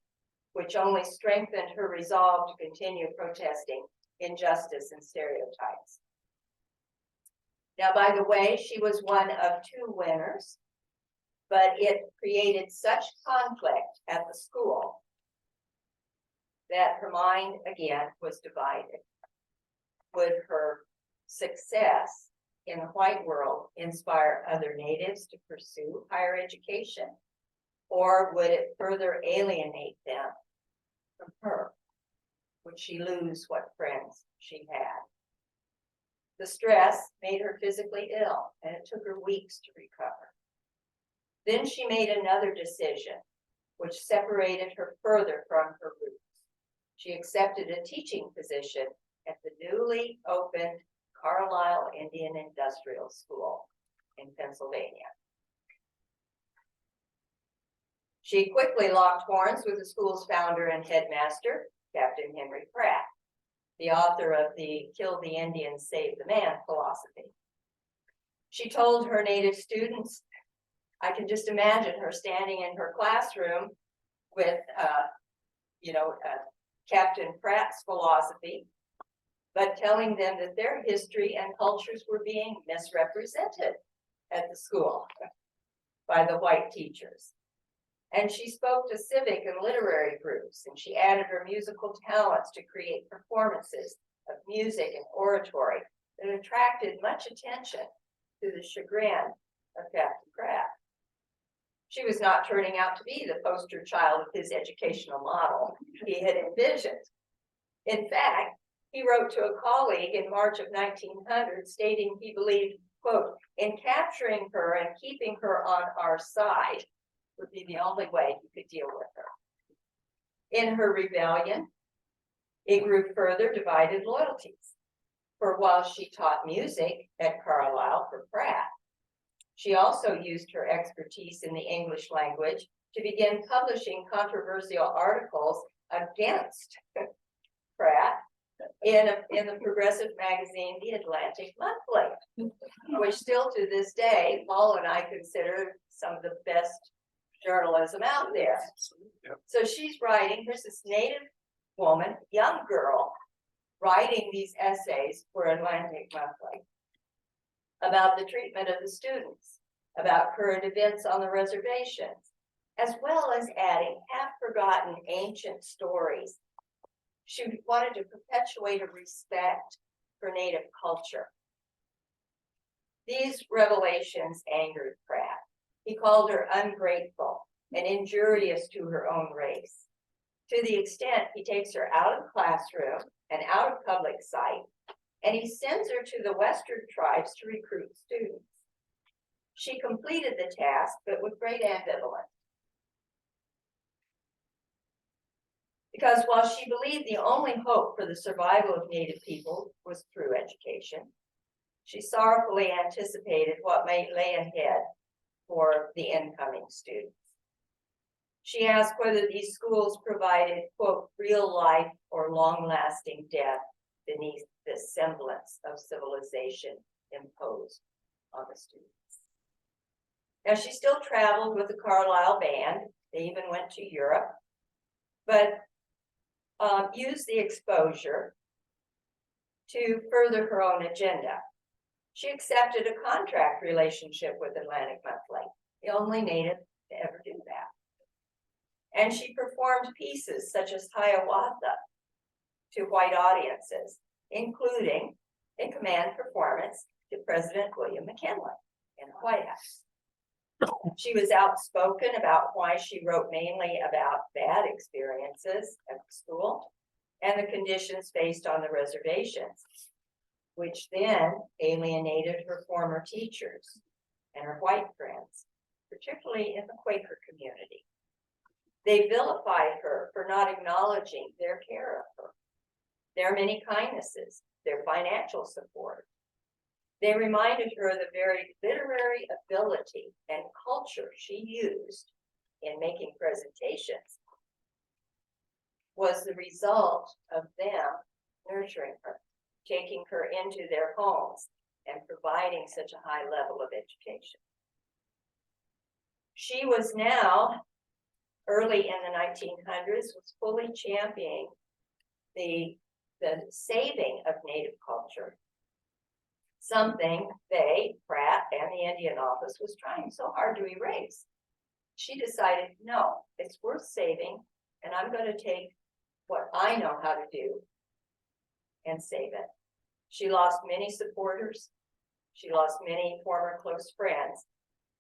which only strengthened her resolve to continue protesting injustice and stereotypes. Now, by the way, she was one of 2 winners, but it created such conflict at the school that her mind again was divided. Would her success in the white world inspire other Natives to pursue higher education? Or would it further alienate them from her? Would she lose what friends she had? The stress made her physically ill, and it took her weeks to recover. Then she made another decision, which separated her further from her roots. She accepted a teaching position at the newly opened Carlisle Indian Industrial School in Pennsylvania. She quickly locked horns with the school's founder and headmaster, Captain Henry Pratt, the author of the "Kill the Indian, Save the Man" philosophy. She told her Native students, I can just imagine her standing in her classroom with, Captain Pratt's philosophy, but telling them that their history and cultures were being misrepresented at the school by the white teachers. And she spoke to civic and literary groups, and she added her musical talents to create performances of music and oratory that attracted much attention, to the chagrin of Captain Pratt. She was not turning out to be the poster child of his educational model he had envisioned. In fact, he wrote to a colleague in March of 1900 stating he believed, quote, in capturing her and keeping her on our side would be the only way he could deal with her. In her rebellion, it grew further divided loyalties. For while she taught music at Carlisle for Pratt, she also used her expertise in the English language to begin publishing controversial articles against Pratt in the progressive magazine, The Atlantic Monthly, which still to this day, Paul and I consider some of the best journalism out there. So she's writing, here's this Native woman, young girl, writing these essays for Atlantic Monthly about the treatment of the students, about current events on the reservations, as well as adding half-forgotten ancient stories. She wanted to perpetuate a respect for Native culture. These revelations angered Pratt. He called her ungrateful and injurious to her own race, to the extent he takes her out of the classroom and out of public sight, and he sends her to the Western tribes to recruit students. She completed the task, but with great ambivalence. Because while she believed the only hope for the survival of Native people was through education, she sorrowfully anticipated what might lay ahead for the incoming students. She asked whether these schools provided, quote, real life or long-lasting death beneath the semblance of civilization imposed on the students. Now, she still traveled with the Carlisle band. They even went to Europe, but used the exposure to further her own agenda. She accepted a contract relationship with Atlantic Monthly, the only Native to ever do that. And she performed pieces such as Hiawatha to white audiences, including a command performance to President William McKinley in the White House. She was outspoken about why she wrote mainly about bad experiences at the school and the conditions faced on the reservations, which then alienated her former teachers and her white friends, particularly in the Quaker community. They vilified her for not acknowledging their care of her, their many kindnesses, their financial support. They reminded her of the very literary ability and culture she used in making presentations was the result of them nurturing her, taking her into their homes and providing such a high level of education. She was now, early in the 1900s, was fully championing the saving of Native culture, something they, Pratt and the Indian Office, was trying so hard to erase. She decided, no, it's worth saving, and I'm going to take what I know how to do and save it. She lost many supporters. She lost many former close friends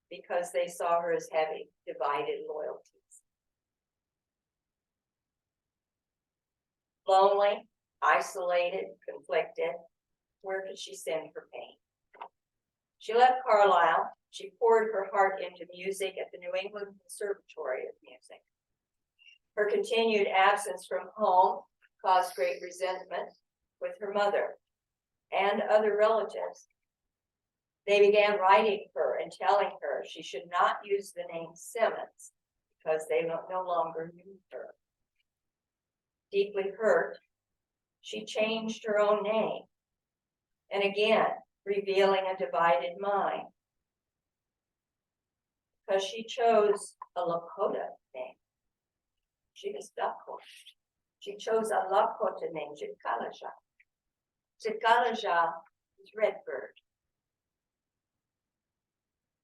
because they saw her as having divided loyalties. Lonely, isolated, conflicted, where could she send her pain? She left Carlisle. She poured her heart into music at the New England Conservatory of Music. Her continued absence from home caused great resentment with her mother and other relatives. They began writing her and telling her she should not use the name Simmons because they no longer knew her. Deeply hurt, she changed her own name, and again, revealing a divided mind, because she chose a Lakota name. She was Dakota. She chose a Lakota name, Chitkalaja. Chitkalaja is Redbird.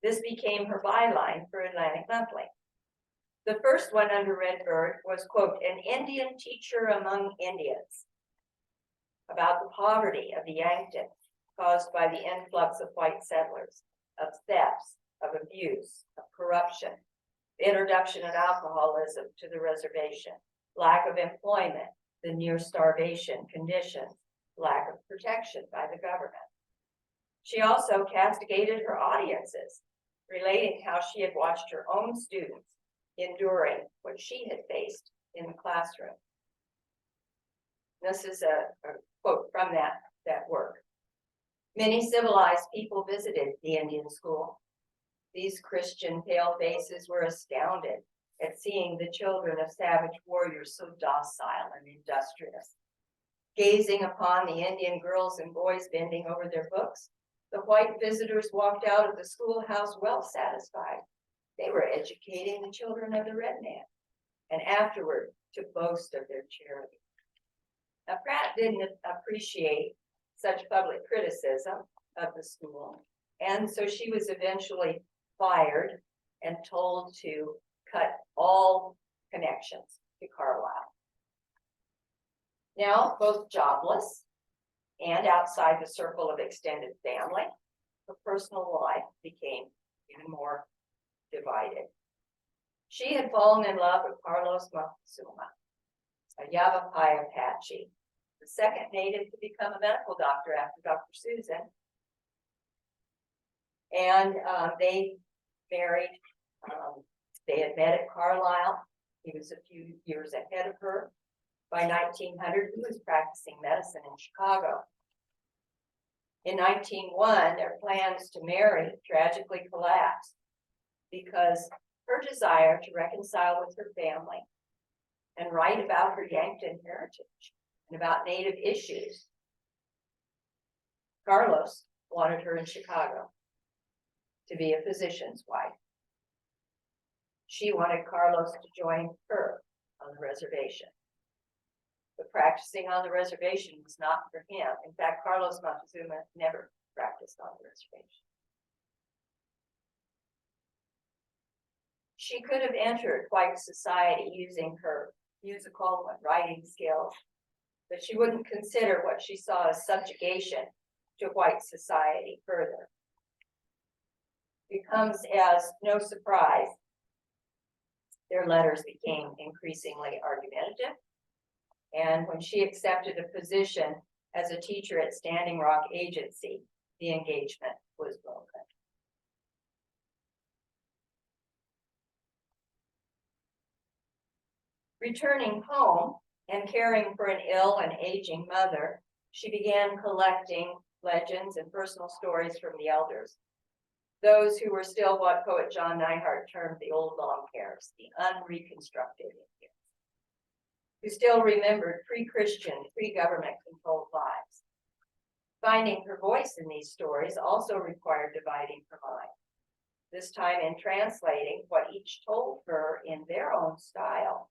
This became her byline for Atlantic Monthly. The first one under Redbird was, quote, an Indian teacher among Indians, about the poverty of the Yankton caused by the influx of white settlers, of thefts, of abuse, of corruption, the introduction of alcoholism to the reservation, lack of employment, the near starvation conditions, lack of protection by the government. She also castigated her audiences, relating how she had watched her own students enduring what she had faced in the classroom. This is a quote from that work. Many civilized people visited the Indian school. These Christian palefaces were astounded at seeing the children of savage warriors so docile and industrious. Gazing upon the Indian girls and boys bending over their books, the white visitors walked out of the schoolhouse well satisfied. They were educating the children of the red man, and afterward to boast of their charity. Now, Pratt didn't appreciate such public criticism of the school, and so she was eventually fired and told to cut all connections to Carlisle. Now, both jobless and outside the circle of extended family, her personal life became even more divided. She had fallen in love with Carlos Montezuma, a Yavapai Apache, the second native to become a medical doctor after Dr. Susan. And they married. They had met at Carlisle. He was a few years ahead of her. By 1900, he was practicing medicine in Chicago. In 1901, their plans to marry tragically collapsed because her desire to reconcile with her family and write about her Yankton heritage and about Native issues. Carlos wanted her in Chicago to be a physician's wife. She wanted Carlos to join her on the reservation. But practicing on the reservation was not for him. In fact, Carlos Montezuma never practiced on the reservation. She could have entered white society using her musical and writing skills, but she wouldn't consider what she saw as subjugation to white society further. It comes as no surprise. Their letters became increasingly argumentative, And when she accepted a position as a teacher at Standing Rock Agency, the engagement was broken. Returning home and caring for an ill and aging mother, she began collecting legends and personal stories from the elders. Those who were still what poet John Neihardt termed the old long hairs, the unreconstructed Indians, who still remembered pre-Christian, pre-government controlled lives. Finding her voice in these stories also required dividing her mind, this time in translating what each told her in their own style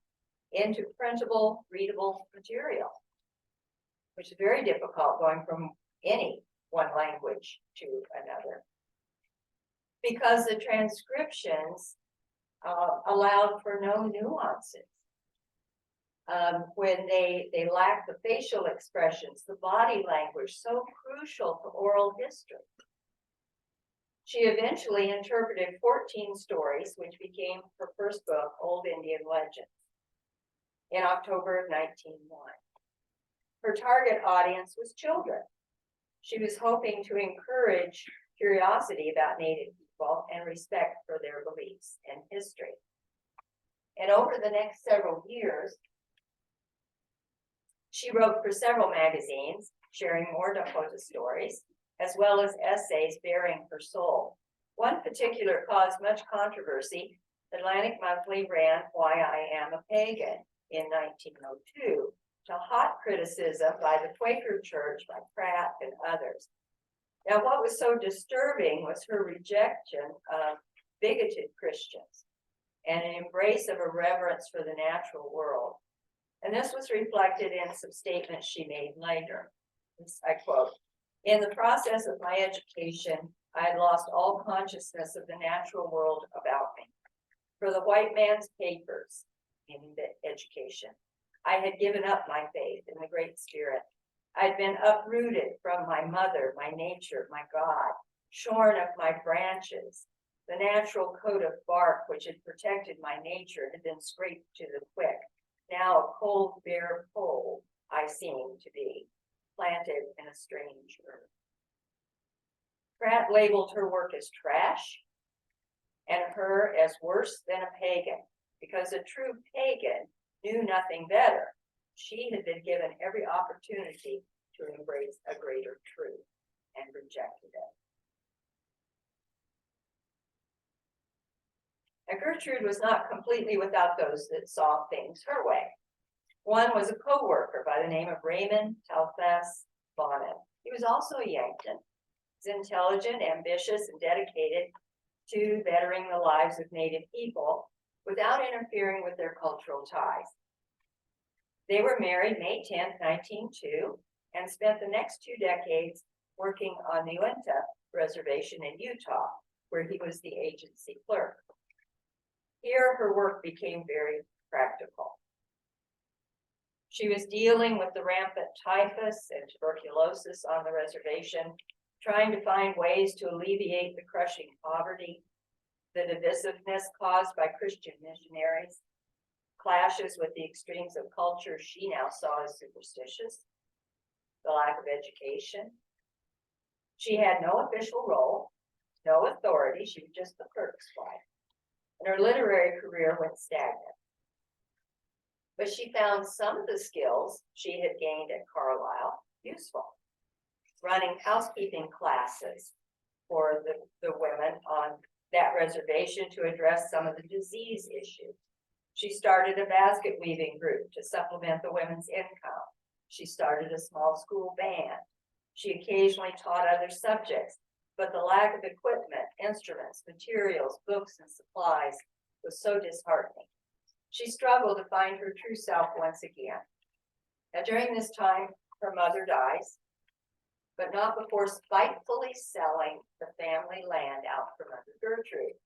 into printable, readable material, which is very difficult going from any one language to another. Because the transcriptions allowed for no nuances. When they lack the facial expressions, the body language, so crucial to oral history. She eventually interpreted 14 stories, which became her first book, Old Indian Legends, in October of 1901. Her target audience was children. She was hoping to encourage curiosity about Native people and respect for their beliefs and history. And over the next several years, she wrote for several magazines, sharing more Dakota stories, as well as essays bearing her soul. One particular caused much controversy. Atlantic Monthly ran Why I Am a Pagan in 1902, to hot criticism by the Quaker Church, by Pratt and others. Now, what was so disturbing was her rejection of bigoted Christians and an embrace of a reverence for the natural world. And this was reflected in some statements she made later. I quote, "In the process of my education, I had lost all consciousness of the natural world about me. For the white man's papers, meaning the education, I had given up my faith in the Great Spirit. I had been uprooted from my mother, my nature, my God, shorn of my branches. The natural coat of bark which had protected my nature had been scraped to the quick. Now a cold, bare pole I seemed to be, planted in a strange earth." Pratt labeled her work as trash and her as worse than a pagan, because a true pagan knew nothing better. She had been given every opportunity to embrace a greater truth and rejected it. Now, Gertrude was not completely without those that saw things her way. One was a co-worker by the name of Raymond Talfas Bonnet. He was also a Yankton. He was intelligent, ambitious, and dedicated to bettering the lives of Native people without interfering with their cultural ties. They were married May 10th, 1902, and spent the next 2 decades working on the Uinta Reservation in Utah, where he was the agency clerk. Here, her work became very practical. She was dealing with the rampant typhus and tuberculosis on the reservation, trying to find ways to alleviate the crushing poverty, the divisiveness caused by Christian missionaries, clashes with the extremes of culture she now saw as superstitious, the lack of education. She had no official role, no authority, she was just the clerk's wife, and her literary career went stagnant. But she found some of the skills she had gained at Carlisle useful, running housekeeping classes for the women on that reservation to address some of the disease issues. She started a basket weaving group to supplement the women's income. She started a small school band. She occasionally taught other subjects, but the lack of equipment, instruments, materials, books, and supplies was so disheartening. She struggled to find her true self once again. Now, during this time, her mother dies, but not before spitefully selling the family land out from under Gertrude.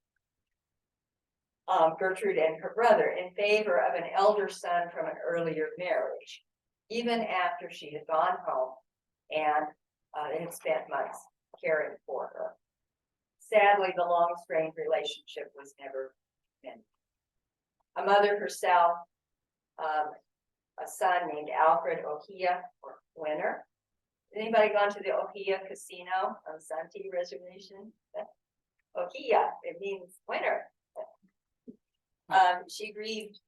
Gertrude and her brother in favor of an elder son from an earlier marriage, even after she had gone home and had spent months caring for her. Sadly, the long strained relationship was never ended. A mother herself, a son named Alfred Ohia or Winner. Anybody gone to the Ohia Casino on Santee Reservation? Ohia, it means winner. She grieved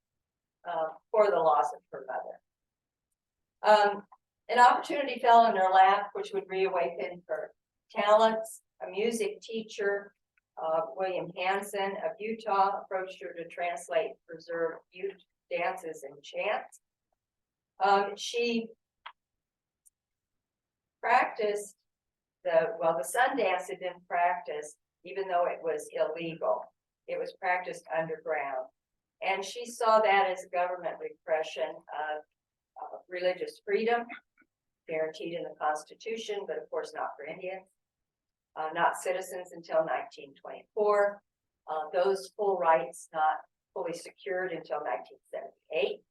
for the loss of her mother. An opportunity fell in her lap, which would reawaken her talents. A music teacher, William Hansen of Utah, approached her to translate preserved Ute dances and chants. She practiced the sun dance had been practiced, even though it was illegal. It was practiced underground. And she saw that as government repression of religious freedom, guaranteed in the Constitution, but of course not for Indians, not citizens until 1924. Those full rights not fully secured until 1978.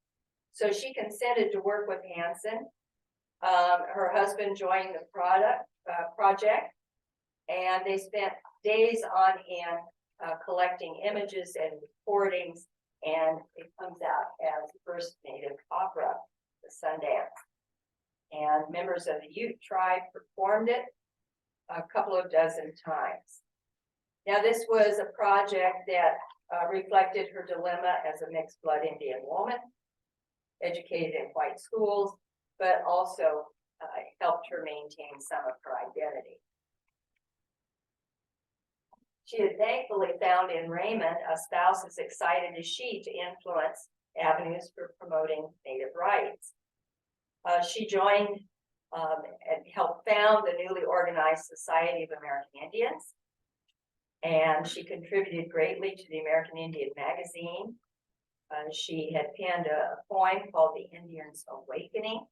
So she consented to work with Hansen. Her husband joined the project, and they spent days on end collecting images and recordings, and it comes out as the first native opera, the Sundance. And members of the Ute tribe performed it a couple of dozen times. Now, this was a project that reflected her dilemma as a mixed blood Indian woman, educated in white schools, but also helped her maintain some of her identity. She had thankfully found in Raymond a spouse as excited as she to influence avenues for promoting Native rights. She joined and helped found the newly organized Society of American Indians. And she contributed greatly to the American Indian magazine. She had penned a poem called The Indian's Awakening,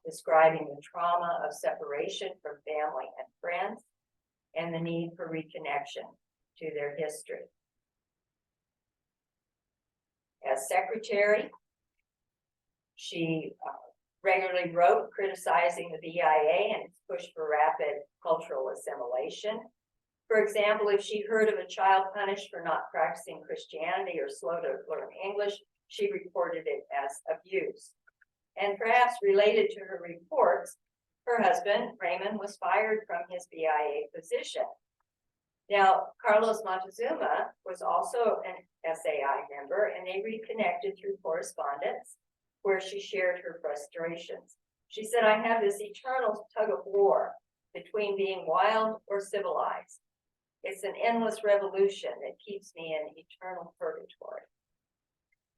describing the trauma of separation from family and friends and the need for reconnection to their history. As secretary, she regularly wrote criticizing the BIA and its push for rapid cultural assimilation. For example, if she heard of a child punished for not practicing Christianity or slow to learn English, she reported it as abuse. And perhaps related to her reports, her husband, Raymond, was fired from his BIA position. Now, Carlos Montezuma was also an SAI member, and they reconnected through correspondence where she shared her frustrations. She said, "I have this eternal tug of war between being wild or civilized. It's an endless revolution that keeps me in eternal purgatory."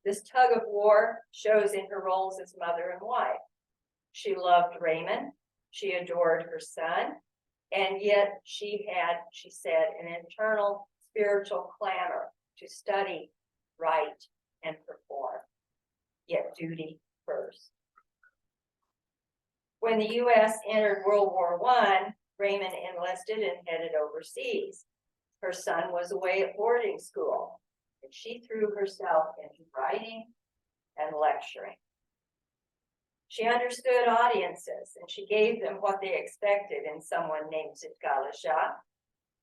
This tug of war shows in her roles as mother and wife. She loved Raymond, she adored her son, and yet she had, she said, an internal spiritual clamor to study, write, and perform, yet duty first. When the U.S. entered World War I, Raymond enlisted and headed overseas. Her son was away at boarding school, and she threw herself into writing and lecturing. She understood audiences, and she gave them what they expected in someone named Zitkala Shah.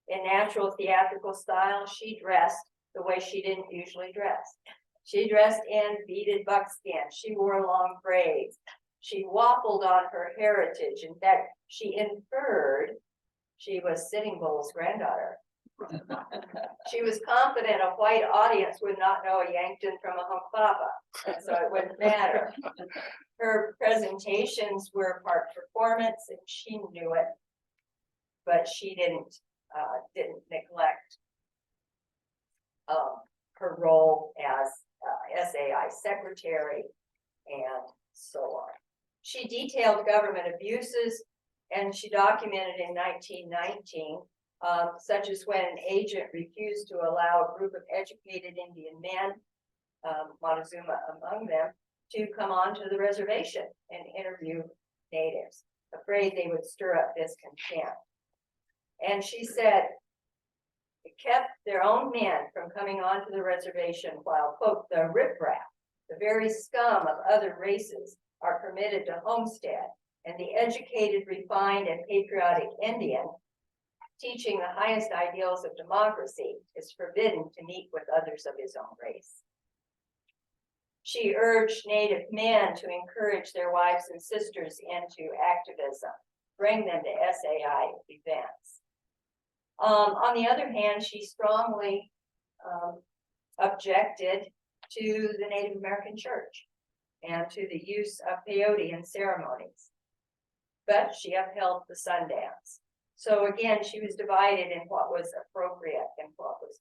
In natural theatrical style, she dressed the way she didn't usually dress. She dressed in beaded buckskin. She wore long braids. She waffled on her heritage. In fact, she inferred she was Sitting Bull's granddaughter. She was confident a white audience would not know a Yankton from a Hunkpapa, and so it wouldn't matter. Her presentations were part performance, and she knew it, but she didn't neglect her role as SAI secretary and so on. She detailed government abuses, and she documented in 1919, such as when an agent refused to allow a group of educated Indian men, Montezuma among them, to come onto the reservation and interview natives, afraid they would stir up discontent. And she said, it kept their own men from coming onto the reservation while, quote, the riffraff, the very scum of other races, are permitted to homestead, and the educated, refined, and patriotic Indian, teaching the highest ideals of democracy, is forbidden to meet with others of his own race. She urged Native men to encourage their wives and sisters into activism, bring them to SAI events. On the other hand, she strongly objected to the Native American church and to the use of peyote in ceremonies. But she upheld the Sundance. So again, she was divided in what was appropriate and what was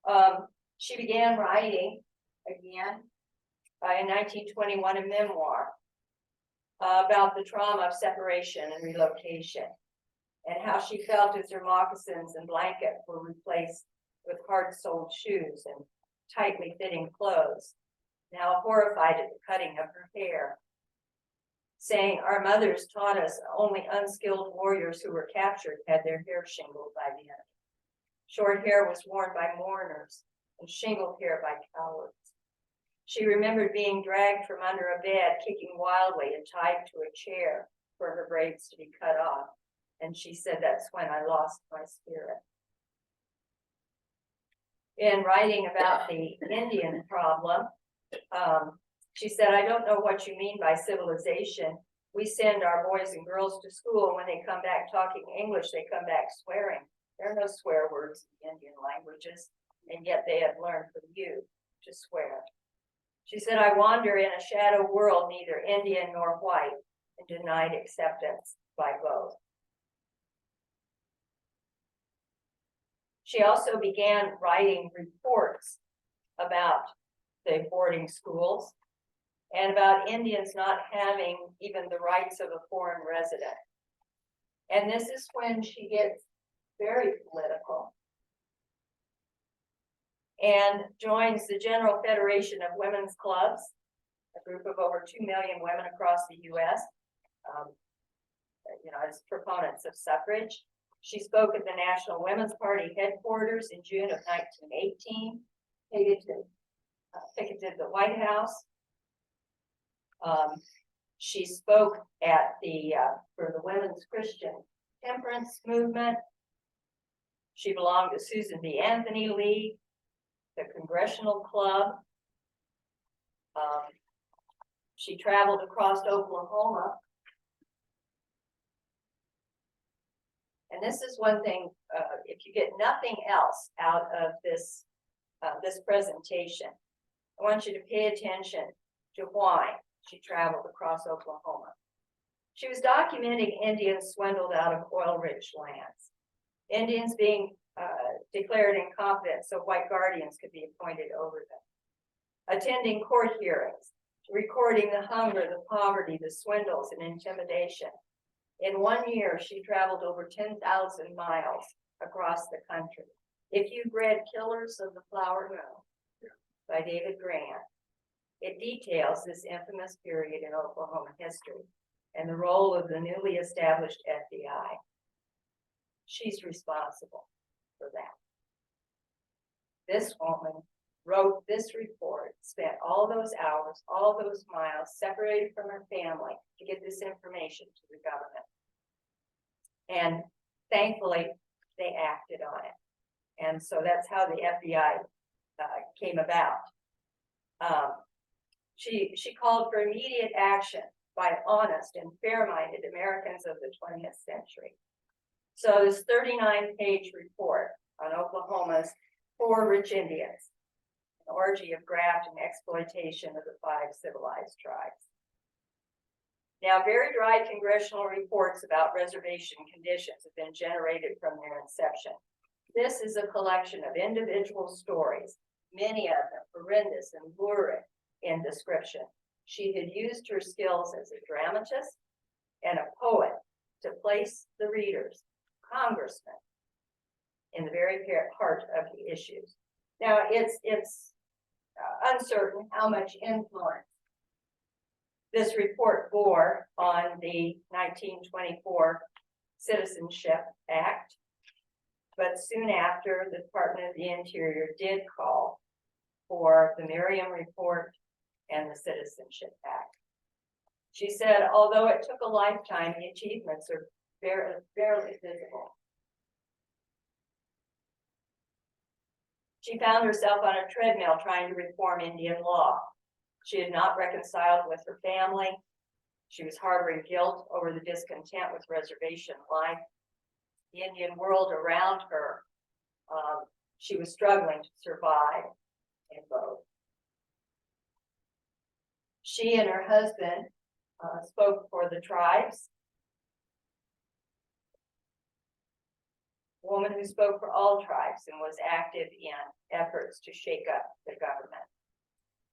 not. She began writing again in 1921 a memoir about the trauma of separation and relocation, and how she felt as her moccasins and blanket were replaced with hard-soled shoes and tightly fitting clothes, now horrified at the cutting of her hair, saying, "Our mothers taught us only unskilled warriors who were captured had their hair shingled by the enemy. Short hair was worn by mourners and shingled hair by cowards." She remembered being dragged from under a bed, kicking wildly and tied to a chair for her braids to be cut off. And she said, "That's when I lost my spirit." In writing about the Indian problem, she said, "I don't know what you mean by civilization. We send our boys and girls to school, and when they come back talking English, they come back swearing. There are no swear words in Indian languages, and yet they have learned from you to swear." She said, "I wander in a shadow world, neither Indian nor white, and denied acceptance by both." She also began writing reports about the boarding schools and about Indians not having even the rights of a foreign resident. And this is when she gets very political and joins the General Federation of Women's Clubs, a group of over 2 million women across the US, as proponents of suffrage. She spoke at the National Women's Party headquarters in June of 1918, picketed the White House. She spoke at for the Women's Christian Temperance Movement. She belonged to Susan B. Anthony League, the Congressional Club. She traveled across Oklahoma. And this is one thing, if you get nothing else out of this presentation, I want you to pay attention to why she traveled across Oklahoma. She was documenting Indians swindled out of oil-rich lands. Indians being declared incompetent so white guardians could be appointed over them. Attending court hearings, recording the hunger, the poverty, the swindles, and intimidation. In 1 year, she traveled over 10,000 miles across the country. If you've read Killers of the Flower Moon by David Grant, it details this infamous period in Oklahoma history and the role of the newly established FBI. She's responsible for that. This woman wrote this report, spent all those hours, all those miles, separated from her family to get this information to the government. And thankfully, they acted on it. And so that's how the FBI came about. She called for immediate action by honest and fair-minded Americans of the 20th century. So this 39-page report on Oklahoma's 4 rich Indians, an orgy of graft and exploitation of the 5 civilized tribes. Now, very dry congressional reports about reservation conditions have been generated from their inception. This is a collection of individual stories, many of them horrendous and lurid in description. She had used her skills as a dramatist and a poet to place the readers, congressmen, in the very heart of the issues. Now, it's uncertain how much influence this report bore on the 1924 Citizenship Act, but soon after, the Department of the Interior did call for the Merriam Report and the Citizenship Act. She said, although it took a lifetime, the achievements are barely visible. She found herself on a treadmill trying to reform Indian law. She had not reconciled with her family. She was harboring guilt over the discontent with reservation life. The Indian world around her, she was struggling to survive in both. She and her husband spoke for the tribes. A woman who spoke for all tribes and was active in efforts to shake up the government.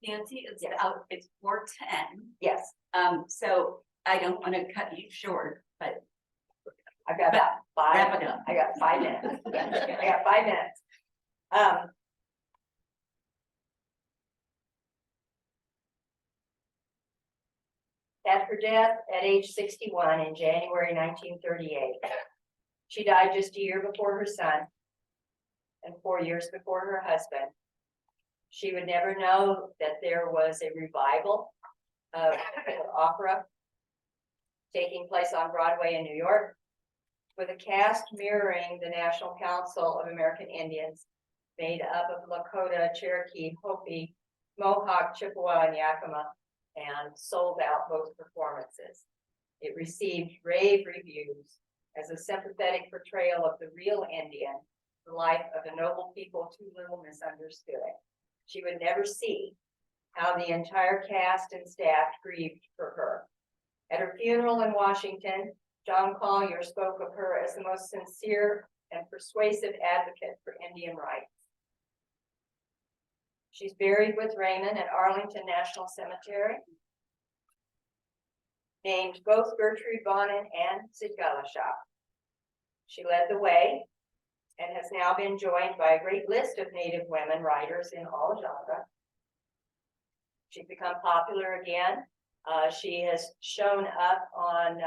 Nancy, it's 4:10. Yes, So I don't want to cut you short, but I've got about wrap it up. I got 5 minutes. I got 5 minutes. At her death at age 61 in January 1938, she died just a year before her son and 4 years before her husband. She would never know that there was a revival of opera taking place on Broadway in New York, with a cast mirroring the National Council of American Indians, made up of Lakota, Cherokee, Hopi, Mohawk, Chippewa, and Yakima, and sold out both performances. It received rave reviews as a sympathetic portrayal of the real Indian, the life of a noble people too little misunderstood. She would never see how the entire cast and staff grieved for her. At her funeral in Washington, John Collier spoke of her as the most sincere and persuasive advocate for Indian rights. She's buried with Raymond at Arlington National Cemetery, named both Gertrude Bonin and Sid Galasha. She led the way and has now been joined by a great list of Native women writers in all genres. She's become popular again. She has shown up on,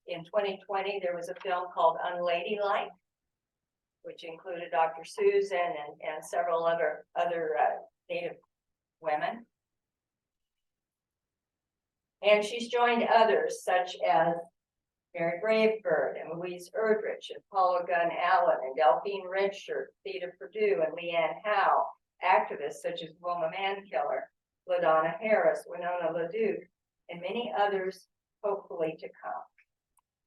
in 2020, there was a film called Unladylike, which included Dr. Susan and several other Native women. And she's joined others such as Mary Bravebird and Louise Erdrich and Paula Gunn Allen and Delphine Redshirt, Theda Perdue and Leanne Howe, activists such as Wilma Mankiller, LaDonna Harris, Winona LaDuke, and many others hopefully to come,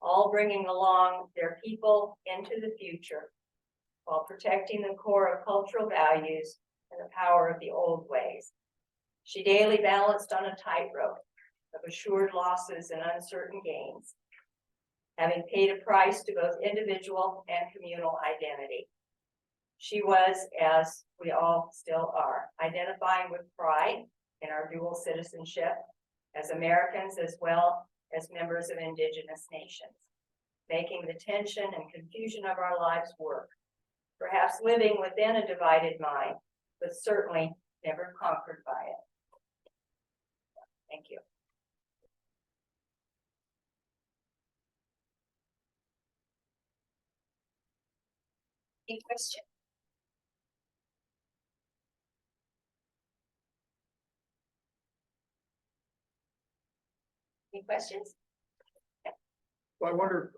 all bringing along their people into the future while protecting the core of cultural values and the power of the old ways. She daily balanced on a tightrope of assured losses and uncertain gains, having paid a price to both individual and communal identity. She was, as we all still are, identifying with pride in our dual citizenship as Americans as well as members of indigenous nations, making the tension and confusion of our lives work, perhaps living within a divided mind, but certainly never conquered by it. Thank you. Any question? Any questions? Well, I wonder,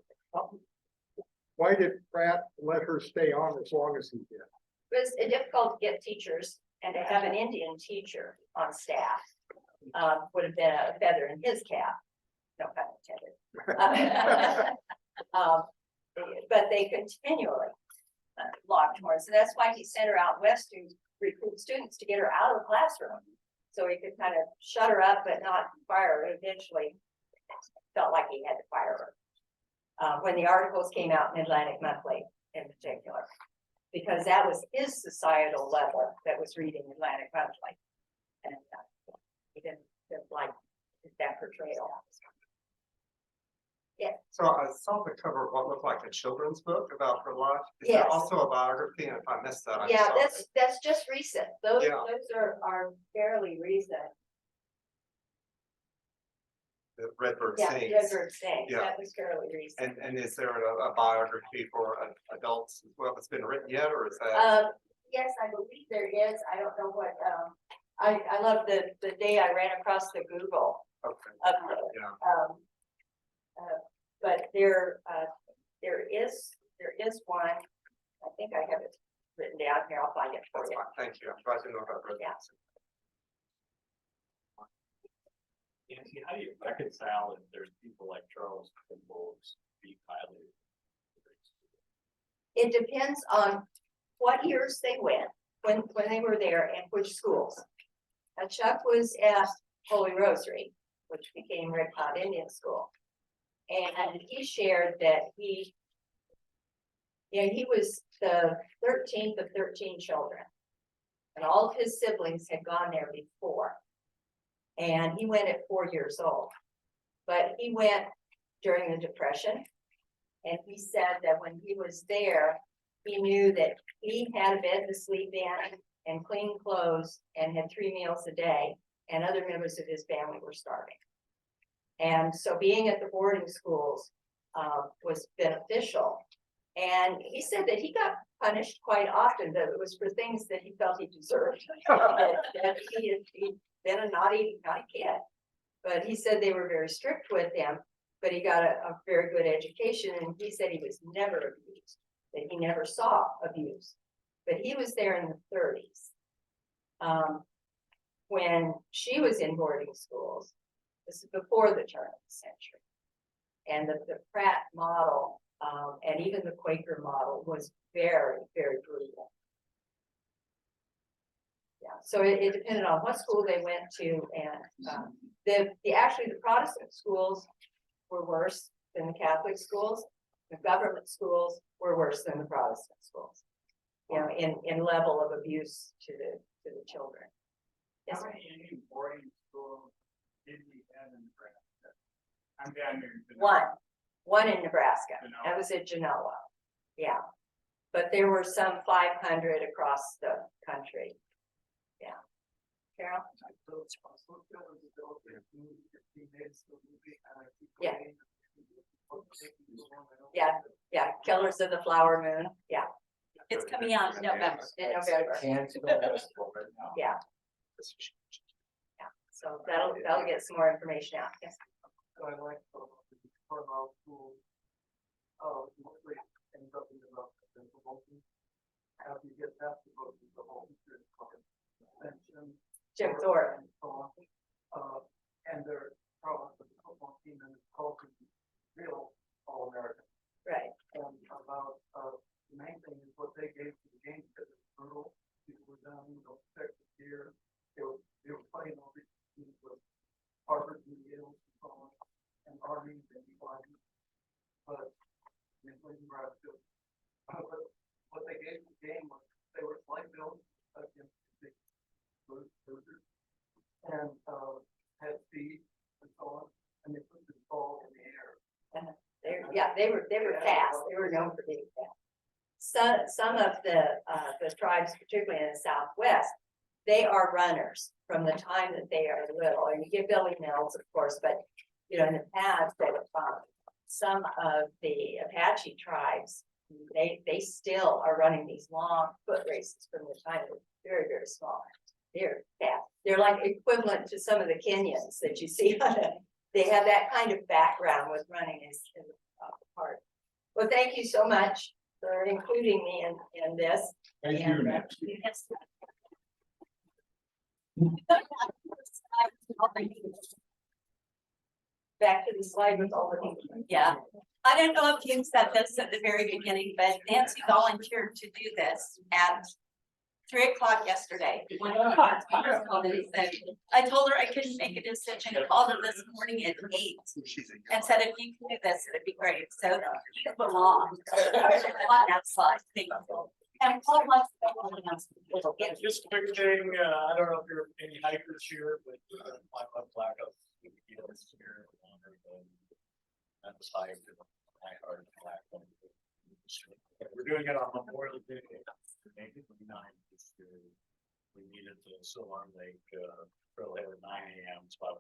why did Pratt let her stay on as long as he did? It was difficult to get teachers, and to have an Indian teacher on staff would have been a feather in his cap. No pun intended. But they continually locked horns, so that's why he sent her out west to recruit students to get her out of the classroom, so he could kind of shut her up but not fire her. Eventually, felt like he had to fire her when the articles came out in Atlantic Monthly, in particular, because that was his societal level that was reading Atlantic Monthly, and he didn't like that portrayal. Yeah. So I saw the cover of what looked like a children's book about her life. Is Yes. there also a biography? And if I missed that, I'm Yeah, sorry. that's just recent. Those Yeah. are fairly recent. The Redbird Yeah, Sings. Redbird Sings, Yeah. that was fairly recent. And is there a biography for adults as well that's been written yet, or is that? Yes, I believe there is. I don't know what, I love the day I ran across the Google Okay. of it. Yeah. But there is one, I think I have it written down here, I'll find it for That's fine, thank you. I'm glad to know about residents. Nancy, how do you reconcile if there's people like Charles Kimball speak highly? It depends on what years they went, when they were there and which schools. Now Chuck was at Holy Rosary, which became Red Cloud Indian School. And he shared that he was the 13th of 13 children. And all of his siblings had gone there before. And he went at 4 years old. But he went during the Depression. And he said that when he was there, he knew that he had a bed to sleep in and clean clothes and had 3 meals a day. And other members of his family were starving. And so being at the boarding schools was beneficial. And he said that he got punished quite often, but it was for things that he felt he deserved. that he'd been a naughty kid. But he said they were very strict with him, but he got a very good education. And he said he was never abused, that he never saw abuse. But he was there in the 30s. When she was in boarding schools, this is before the turn of the century. And the Pratt model, and even the Quaker model was very, very brutal. Yeah, so it depended on what school they went to, and actually the Protestant schools were worse than the Catholic schools. The government schools were worse than the Protestant schools, you know, in level of abuse to the children. Yes, How many boarding schools did we have in Nebraska? I'm down here. One in Nebraska. Genoa. That was at Genoa. Yeah. But there were some 500 across the country. Yeah. Carol? Yeah. Yeah. Killers of the Flower Moon. Yeah. It's coming out in November. In November. Yeah. Yeah. So that'll get some more information out. Yes. So I like the school. Mostly ends up in the how do you get that to go to the whole Jim Thorpe. And they're probably the football team and it's called real All-American. Right. And about the main thing is what they gave to the game because it's brutal. People were down, protect the gear. They were playing all these teams with Harvard and Yale and so on, and Army and Ivy. But Nebraska. But what they gave the game was they were slight built against big losers and had speed and so on, and they put the ball in the air. They were fast. They were known for being fast. Some of the tribes, particularly in the Southwest, they are runners from the time that they are little. And you get Billy Mills, of course, but in the past, they were some of the Apache tribes, they still are running these long foot races from the time they're very, very small. They're fast. They're like equivalent to some of the Kenyans that you see. They have that kind of background with running as a part. Well, thank you so much for including me in this. Thank you, Nancy. Yes. Back to the slide with all the things. Yeah, I don't know if you said this at the very beginning, but Nancy volunteered to do this at 3 o'clock yesterday. When I told her I couldn't make a decision, called her this morning at 8 and said, if you can do this, it'd be great. So you belong. On that slide. Thank you. And Paul wants to. Just a quick thing, I don't know if there are any hikers here, but my black up. Here at the site, Neihardt Black. We're doing it on Memorial Day, April 9th this year. We needed the Silver Lake trailhead at 9 a.m. spot